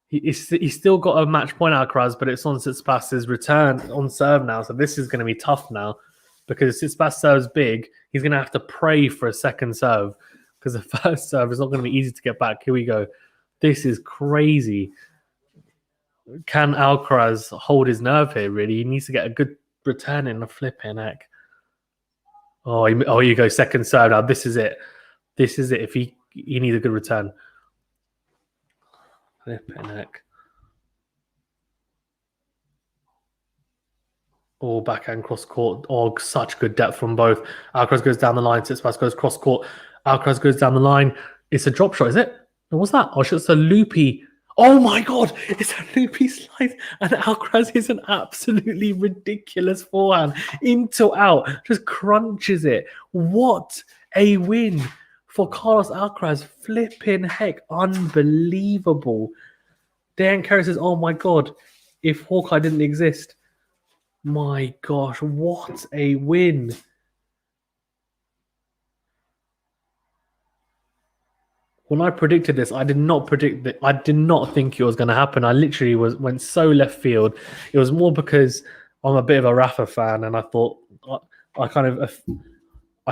He's still got a match point, Alcaraz, but it's on Tsitsipas's return on serve now. So this is going to be tough now because Tsitsipas serves big. He's going to have to pray for a second serve because the first serve is not going to be easy to get back. Here we go. This is crazy. Can Alcaraz hold his nerve here, really? He needs to get a good return in the flipping heck. Oh, you go second serve. Now this is it. This is it. If he needs a good return. Flipping heck. Oh, backhand cross court. Oh, such good depth from both. Alcaraz goes down the line. Tsitsipas goes cross court. Alcaraz goes down the line. It's a drop shot, is it? What's that? Oh, it's a loopy. Oh my God, it's a loopy slice. And Alcaraz is an absolutely ridiculous forehand. Into out. Just crunches it. What a win for Carlos Alcaraz. Flipping heck. Unbelievable. Dan Carey says, oh my God, if Hawkeye didn't exist. My gosh, what a win. When I predicted this, I did not predict that. I did not think it was going to happen. I literally went so left field. It was more because I'm a bit of a Rafa fan, and I thought I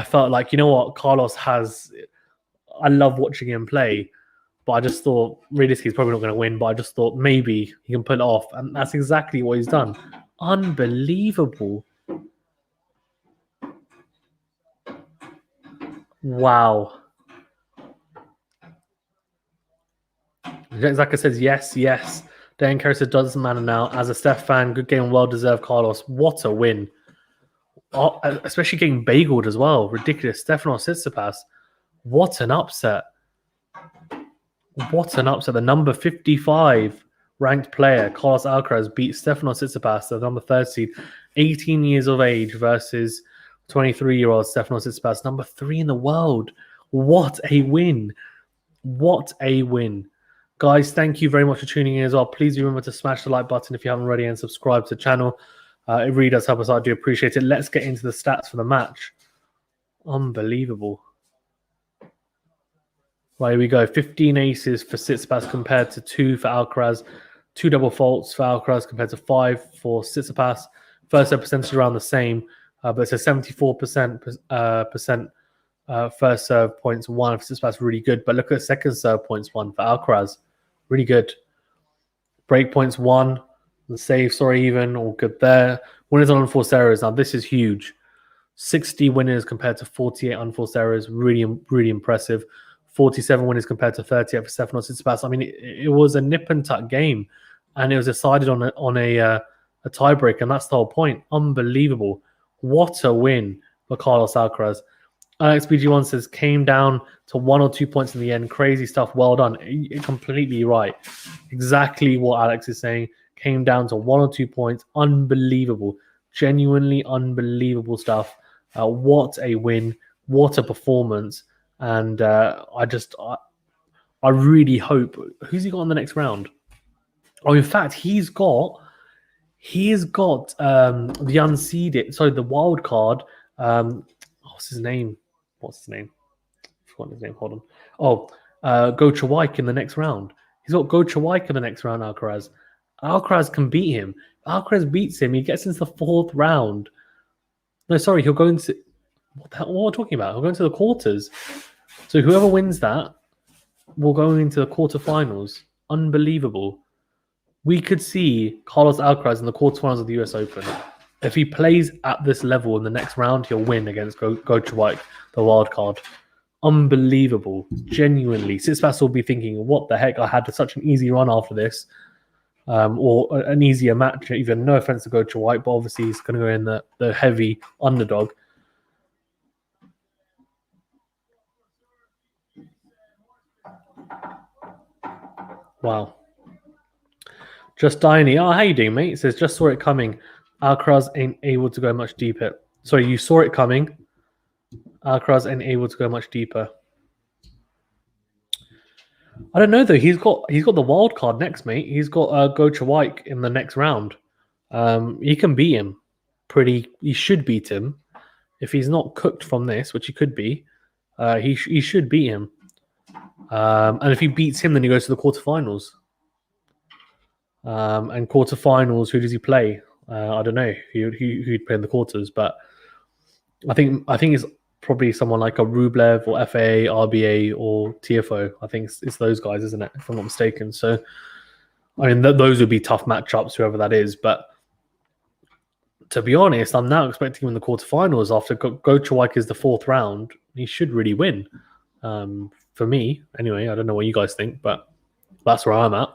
felt like, you know what, Carlos has. I love watching him play, but I just thought realistically he's probably not going to win. But I just thought maybe he can pull it off, and that's exactly what he's done. Unbelievable! Wow. Zaka says, yes. Dan Carey says, doesn't matter now. As a Steph fan, good game, well-deserved, Carlos. What a win. Oh, especially getting bageled as well. Ridiculous. Stefanos TSITSIPAS. What an upset. What an upset. The number 55 ranked player, Carlos Alcaraz, beat Stefanos TSITSIPAS, the number 3rd seed, 18 years of age versus 23-year-old Stefanos TSITSIPAS, number 3 in the world. What a win. What a win. Guys, thank you very much for tuning in as well. Please remember to smash the like button if you haven't already and subscribe to the channel. It really does help us out. I do appreciate it. Let's get into the stats for the match. Unbelievable. Right, here we go. 15 aces for Tsitsipas compared to 2 for Alcaraz. 2 double faults for Alcaraz compared to 5 for Tsitsipas. First serve percentage around the same, but it's a 74% first serve points 1 for Tsitsipas, really good. But look at second serve points 1 for Alcaraz. Really good. Break points 1. The save, sorry, even. All good there. Winners on unforced errors. Now, this is huge. 60 winners compared to 48 unforced errors. Really, really impressive. 47 winners compared to 38 for Stefanos TSITSIPAS. I mean, it was a nip and tuck game, and it was decided on a tiebreak, and that's the whole point. Unbelievable. What a win for Carlos ALCARAZ. Alex BG1 says, came down to 1 or 2 points in the end. Crazy stuff. Well done. You're completely right. Exactly what Alex is saying. Came down to 1 or 2 points. Unbelievable. Genuinely unbelievable stuff. What a win. What a performance. And I really hope. Who's he got in the next round? Oh, in fact, he's got the unseeded. Sorry, the wild card. What's his name? I forgot his name. Hold on. Oh, Watchalong in the next round. He's got Watchalong in the next round. Alcaraz. Alcaraz can beat him. Alcaraz beats him. He gets into the 4th round. No, sorry, he'll go into what am I talking about? He'll go into the quarters. So whoever wins that will go into the quarterfinals. Unbelievable. We could see Carlos Alcaraz in the quarterfinals of the US Open. If he plays at this level in the next round, he'll win against Watchalong, the wild card. Unbelievable. Genuinely. Tsitsipas will be thinking, what the heck? I had such an easy run after this. Or an easier match, even. No offense to Watchalong, but obviously he's going to go in the heavy underdog. Wow. Just Diney. Oh, how you doing, mate? It says, just saw it coming. Alcaraz ain't able to go much deeper. Sorry, you saw it coming. Alcaraz ain't able to go much deeper. I don't know though. He's got the wild card next, mate. He's got Watchalong in the next round. He can beat him. He should beat him if he's not cooked from this, which he could be. He should beat him. And if he beats him, then he goes to the quarterfinals. And quarterfinals, who does he play? I don't know who'd play in the quarters, but I think it's probably someone like a Rublev or FA, RBA, or TFO. I think it's those guys, isn't it? If I'm not mistaken. So, I mean, those would be tough matchups, whoever that is. But to be honest, I'm now expecting him in the quarterfinals after Watchalong is the 4th round. He should really win. For me, anyway. I don't know what you guys think, but that's where I'm at.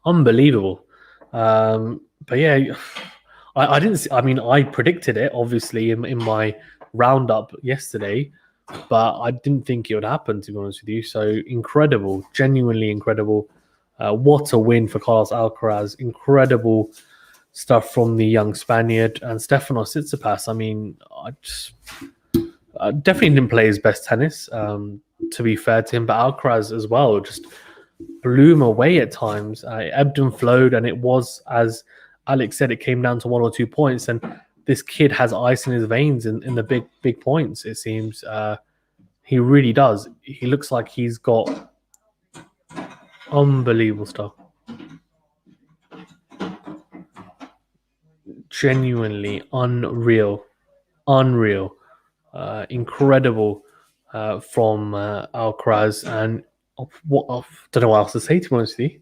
Unbelievable. But yeah, I didn't see, I mean, I predicted it obviously in my roundup yesterday, but I didn't think it would happen, to be honest with you. So incredible, genuinely incredible. What a win for Carlos Alcaraz. Incredible stuff from the young Spaniard. And Stefanos TSITSIPAS, I mean, I definitely didn't play his best tennis, to be fair to him, but Alcaraz as well just blew him away at times. It ebbed and flowed, and it was, as Alex said, it came down to 1 or 2 points, and this kid has ice in his veins in the big points, it seems. He really does. He looks like he's got unbelievable stuff. Genuinely unreal. Incredible from Alcaraz. And I don't know what else to say, to be honest with you.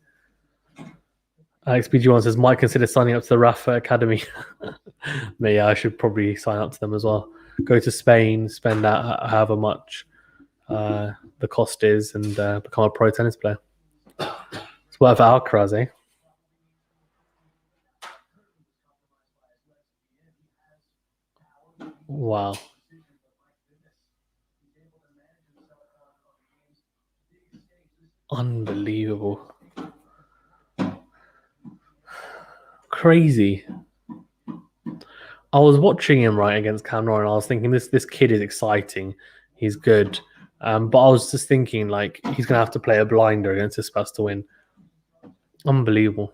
Alex BG1 says, might consider signing up to the Rafa Academy. Yeah, I should probably sign up to them as well. Go to Spain, spend out however much the cost is, and become a pro tennis player. It's worth for Alcaraz, eh? Wow. Unbelievable. Crazy. I was watching him right against Cameron, and I was thinking this kid is exciting. He's good. But I was just thinking, like, he's going to have to play a blinder against Tsitsipas to win. Unbelievable.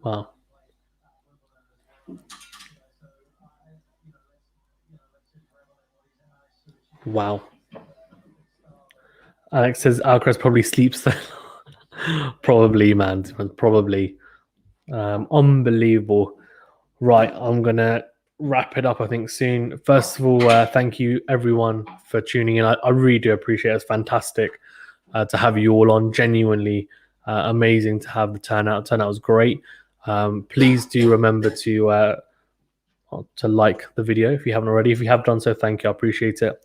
Wow. Wow. Alex says Alcaraz probably sleeps there. Probably, man. Probably. Unbelievable. Right, I'm going to wrap it up, I think, soon. First of all, thank you, everyone, for tuning in. I really do appreciate it. It's fantastic. to have you all on. Genuinely amazing to have the turnout. Turnout was great. Please do remember to like the video if you haven't already. If you have done so, thank you. I appreciate it.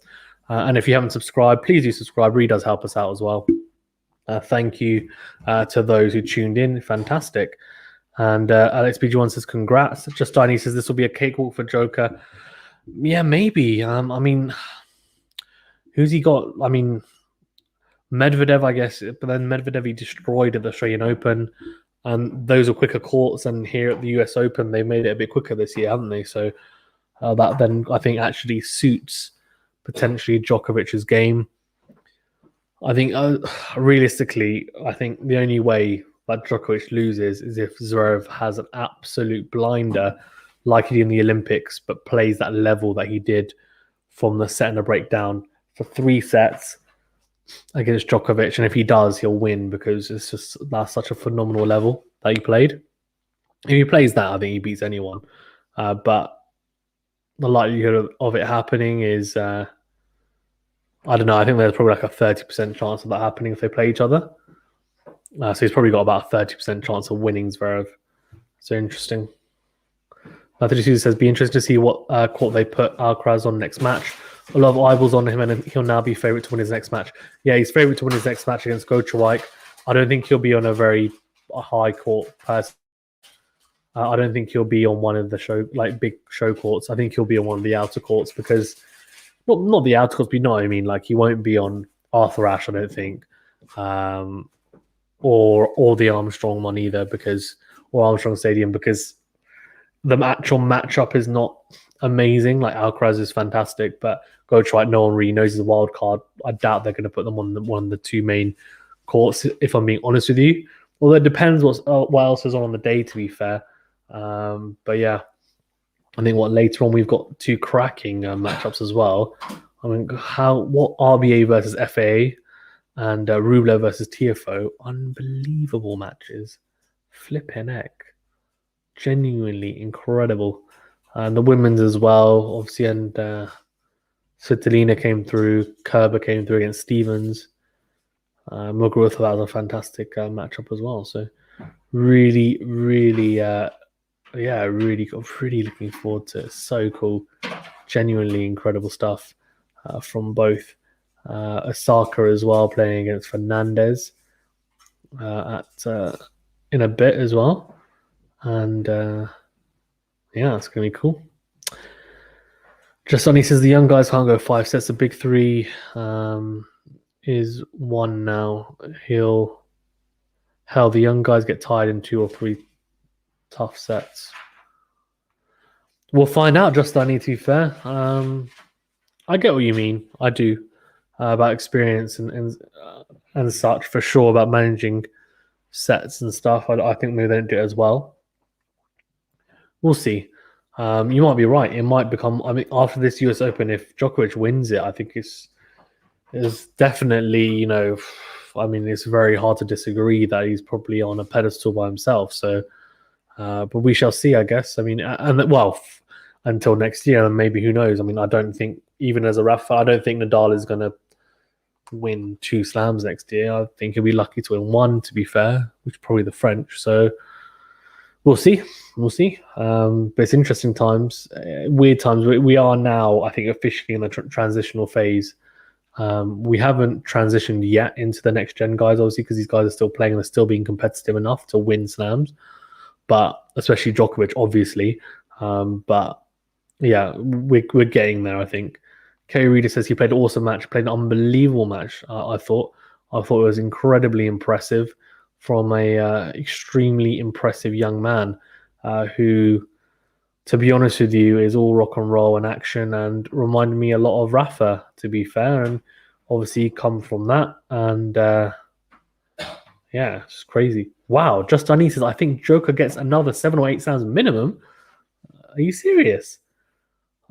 And if you haven't subscribed, please do subscribe. Really does help us out as well. Thank you to those who tuned in. Fantastic. And Alex BG1 says, congrats. Justine says, this will be a cakewalk for Joker. Yeah, maybe. I mean, who's he got? I mean, Medvedev, I guess. But then Medvedev, he destroyed at the Australian Open. And those are quicker courts. And here at the US Open, they made it a bit quicker this year, haven't they? So that then, I think, actually suits potentially Djokovic's game. I think, realistically, I think the only way that Djokovic loses is if Zverev has an absolute blinder like he did in the Olympics, but plays that level that he did from the set and the breakdown for 3 sets against Djokovic. And if he does, he'll win because that's such a phenomenal level that he played. If he plays that, I think he beats anyone. But the likelihood of it happening is, I don't know, I think there's probably like a 30% chance of that happening if they play each other. So he's probably got about a 30% chance of winning Zverev. So interesting. 32 says, be interesting to see what court they put Alcaraz on next match. A lot of eyeballs on him, and he'll now be favourite to win his next match. Yeah, he's favourite to win his next match against Gochawike. I don't think he'll be on a very high court person. I don't think he'll be on one of the big show courts. I think he'll be on one of the outer courts because, not the outer courts, but you know what I mean. Like, he won't be on Arthur Ashe, I don't think. Or the Armstrong one either, or Armstrong Stadium, because the actual matchup is not amazing. Like, Alcaraz is fantastic, but Gochawike, no one really knows he's a wild card. I doubt they're going to put them on one of the 2 main courts, if I'm being honest with you. Although it depends what else is on the day, to be fair. But yeah, I think later on we've got 2 cracking matchups as well. I mean, what RBA versus FAA and Rublev versus TFO, unbelievable matches. Flipping heck. Genuinely incredible. And the women's as well, obviously, and Svitolina came through, Kerber came through against Stevens. Muguruza, that was a fantastic matchup as well. So really, really, really looking forward to it. So cool. Genuinely incredible stuff from both. Osaka as well, playing against Fernandez in a bit as well. And yeah, it's going to be cool. Just Sonny says the young guys can't go 5 sets. The big 3 is 1 now. The young guys get tied in 2 or 3 tough sets. We'll find out, just I need to be fair. I get what you mean. I do. About experience and such, for sure, about managing sets and stuff. I think maybe they don't do it as well. We'll see. You might be right. It might become, I mean, after this US Open, if Djokovic wins it, I think it's definitely, you know, I mean, it's very hard to disagree that he's probably on a pedestal by himself. So, but we shall see, I guess. I mean, until next year, and maybe who knows? I mean, I don't think, even as a Rafa, I don't think Nadal is going to win 2 slams next year. I think he'll be lucky to win 1, to be fair, which is probably the French. So we'll see. But it's interesting times, weird times. We are now, I think, officially in a transitional phase. We haven't transitioned yet into the next gen guys, obviously, because these guys are still playing and they're still being competitive enough to win slams. But especially Djokovic, obviously. But yeah, we're getting there, I think. Kerry Reader says he played an awesome match, played an unbelievable match. I thought it was incredibly impressive from a extremely impressive young man who, to be honest with you, is all rock and roll and action and reminded me a lot of Rafa, to be fair. And obviously come from that. And yeah, it's crazy. Wow, just Anita says, I think Joker gets another 7 or 8 slams minimum. Are you serious?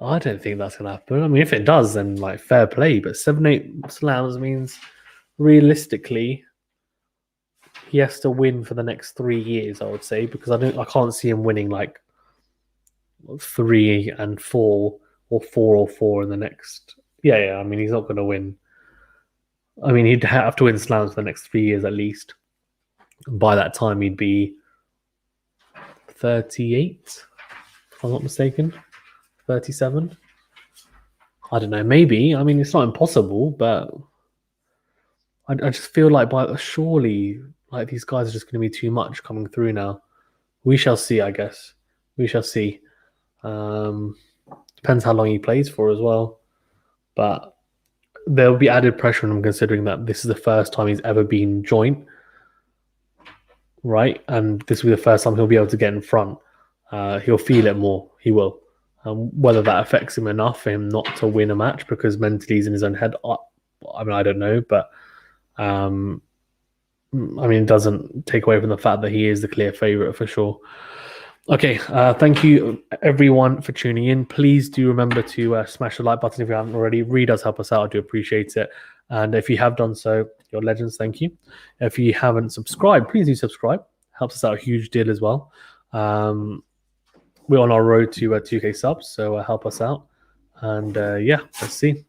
I don't think that's going to happen. I mean, if it does, then like fair play. But 7, 8 slams means realistically he has to win for the next 3 years, I would say, because I can't see him winning like 3 and 4 or 4 or 4 in the next. Yeah. I mean, he's not going to win I mean, he'd have to win slams for the next 3 years at least. By that time, he'd be 38, if I'm not mistaken. 37. I don't know. Maybe. I mean, it's not impossible, but I just feel like surely like these guys are just going to be too much coming through now. We shall see. I guess we shall see. Depends how long he plays for as well, but there'll be added pressure on him considering that this is the first time he's ever been joint, right? And this will be the first time he'll be able to get in front. He'll feel it more. He will. Whether that affects him enough for him not to win a match because mentally he's in his own head, I mean, I don't know, but I mean, it doesn't take away from the fact that he is the clear favorite for sure. Okay, thank you everyone for tuning in. Please do remember to smash the like button if you haven't already. Really does help us out. I do appreciate it. And if you have done so, you're legends. Thank you. If you haven't subscribed, please do subscribe. Helps us out a huge deal as well. We're on our road to 2K subs, so help us out. And yeah, let's see.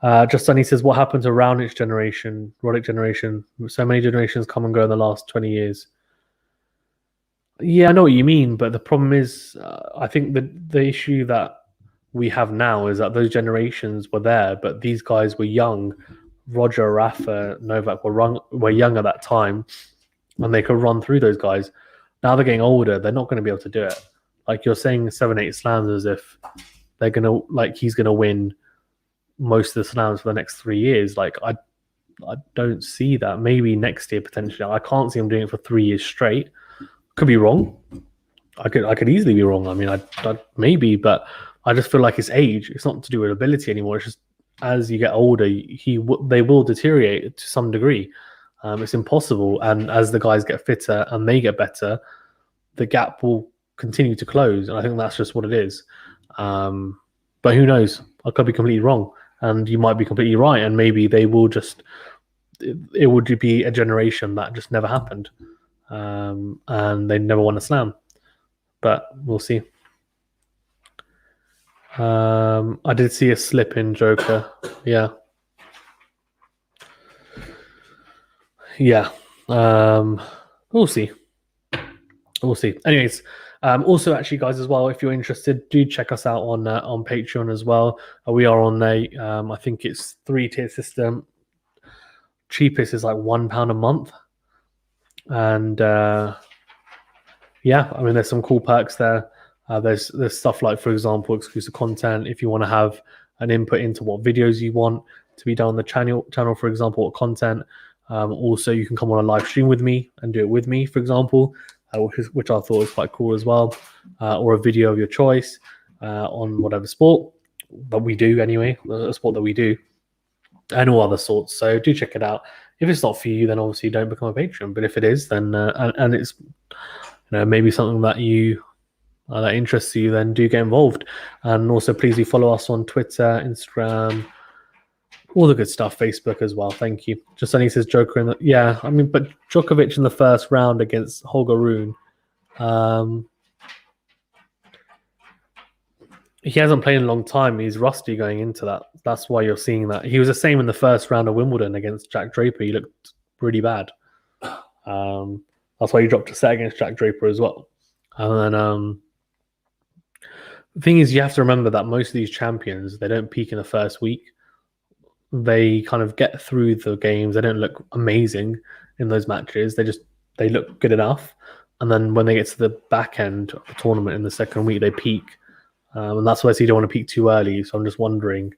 Just Sunny says, what happened to Raonic generation, Roddick generation? So many generations come and go in the last 20 years. Yeah, I know what you mean, but the problem is, I think the issue that we have now is that those generations were there, but these guys were young. Roger, Rafa, Novak were young at that time, and they could run through those guys. Now they're getting older; they're not going to be able to do it. Like you're saying, 7-8 slams as if they're gonna he's gonna win most of the slams for the next 3 years. Like I don't see that. Maybe next year potentially. I can't see him doing it for 3 years straight. Could be wrong. I could easily be wrong. I mean, I maybe, but I just feel like his age. It's not to do with ability anymore. It's just as you get older, they will deteriorate to some degree. It's impossible, and as the guys get fitter and they get better, the gap will continue to close. And I think that's just what it is. But who knows? I could be completely wrong, and you might be completely right. And maybe they will just. It would be a generation that just never happened. And they never won a slam, but we'll see. I did see a slip in Joker. Yeah. We'll see. Anyways, also actually guys as well, if you're interested, do check us out on Patreon as well. We are on I think it's 3-tier system. Cheapest is like £1 a month. And yeah, I mean, there's some cool perks there. There's stuff like, for example, exclusive content. If you want to have an input into what videos you want to be done on the channel, for example, what content. Also, you can come on a live stream with me and do it with me, for example, which I thought was quite cool as well. Or a video of your choice on whatever sport that we do anyway, a sport that we do, and all other sorts. So do check it out. If it's not for you, then obviously don't become a patron. But if it is, then and it's maybe something that you that interests you, then do get involved. And also, please do follow us on Twitter, Instagram, all the good stuff, Facebook as well. Thank you. Just Sunny says Joker in the I mean, but Djokovic in the first round against Holger Rune. He hasn't played in a long time. He's rusty going into that. That's why you're seeing that. He was the same in the first round of Wimbledon against Jack Draper. He looked really bad. That's why he dropped a set against Jack Draper as well. And then the thing is, you have to remember that most of these champions, they don't peak in the first week. They kind of get through the games. They don't look amazing in those matches. They look good enough. And then when they get to the back end of the tournament in the second week, they peak. And that's why you don't want to peak too early. So I'm just wondering,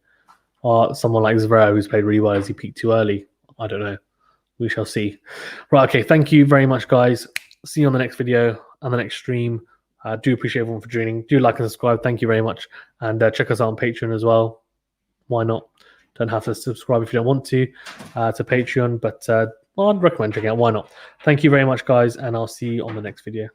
someone like Zverev, who's played really well, has he peaked too early? I don't know. We shall see. Right, okay. Thank you very much, guys. See you on the next video and the next stream. Do appreciate everyone for joining. Do like and subscribe. Thank you very much. And check us out on Patreon as well. Why not? Don't have to subscribe if you don't want to Patreon, but I'd recommend checking out. Why not? Thank you very much, guys, and I'll see you on the next video.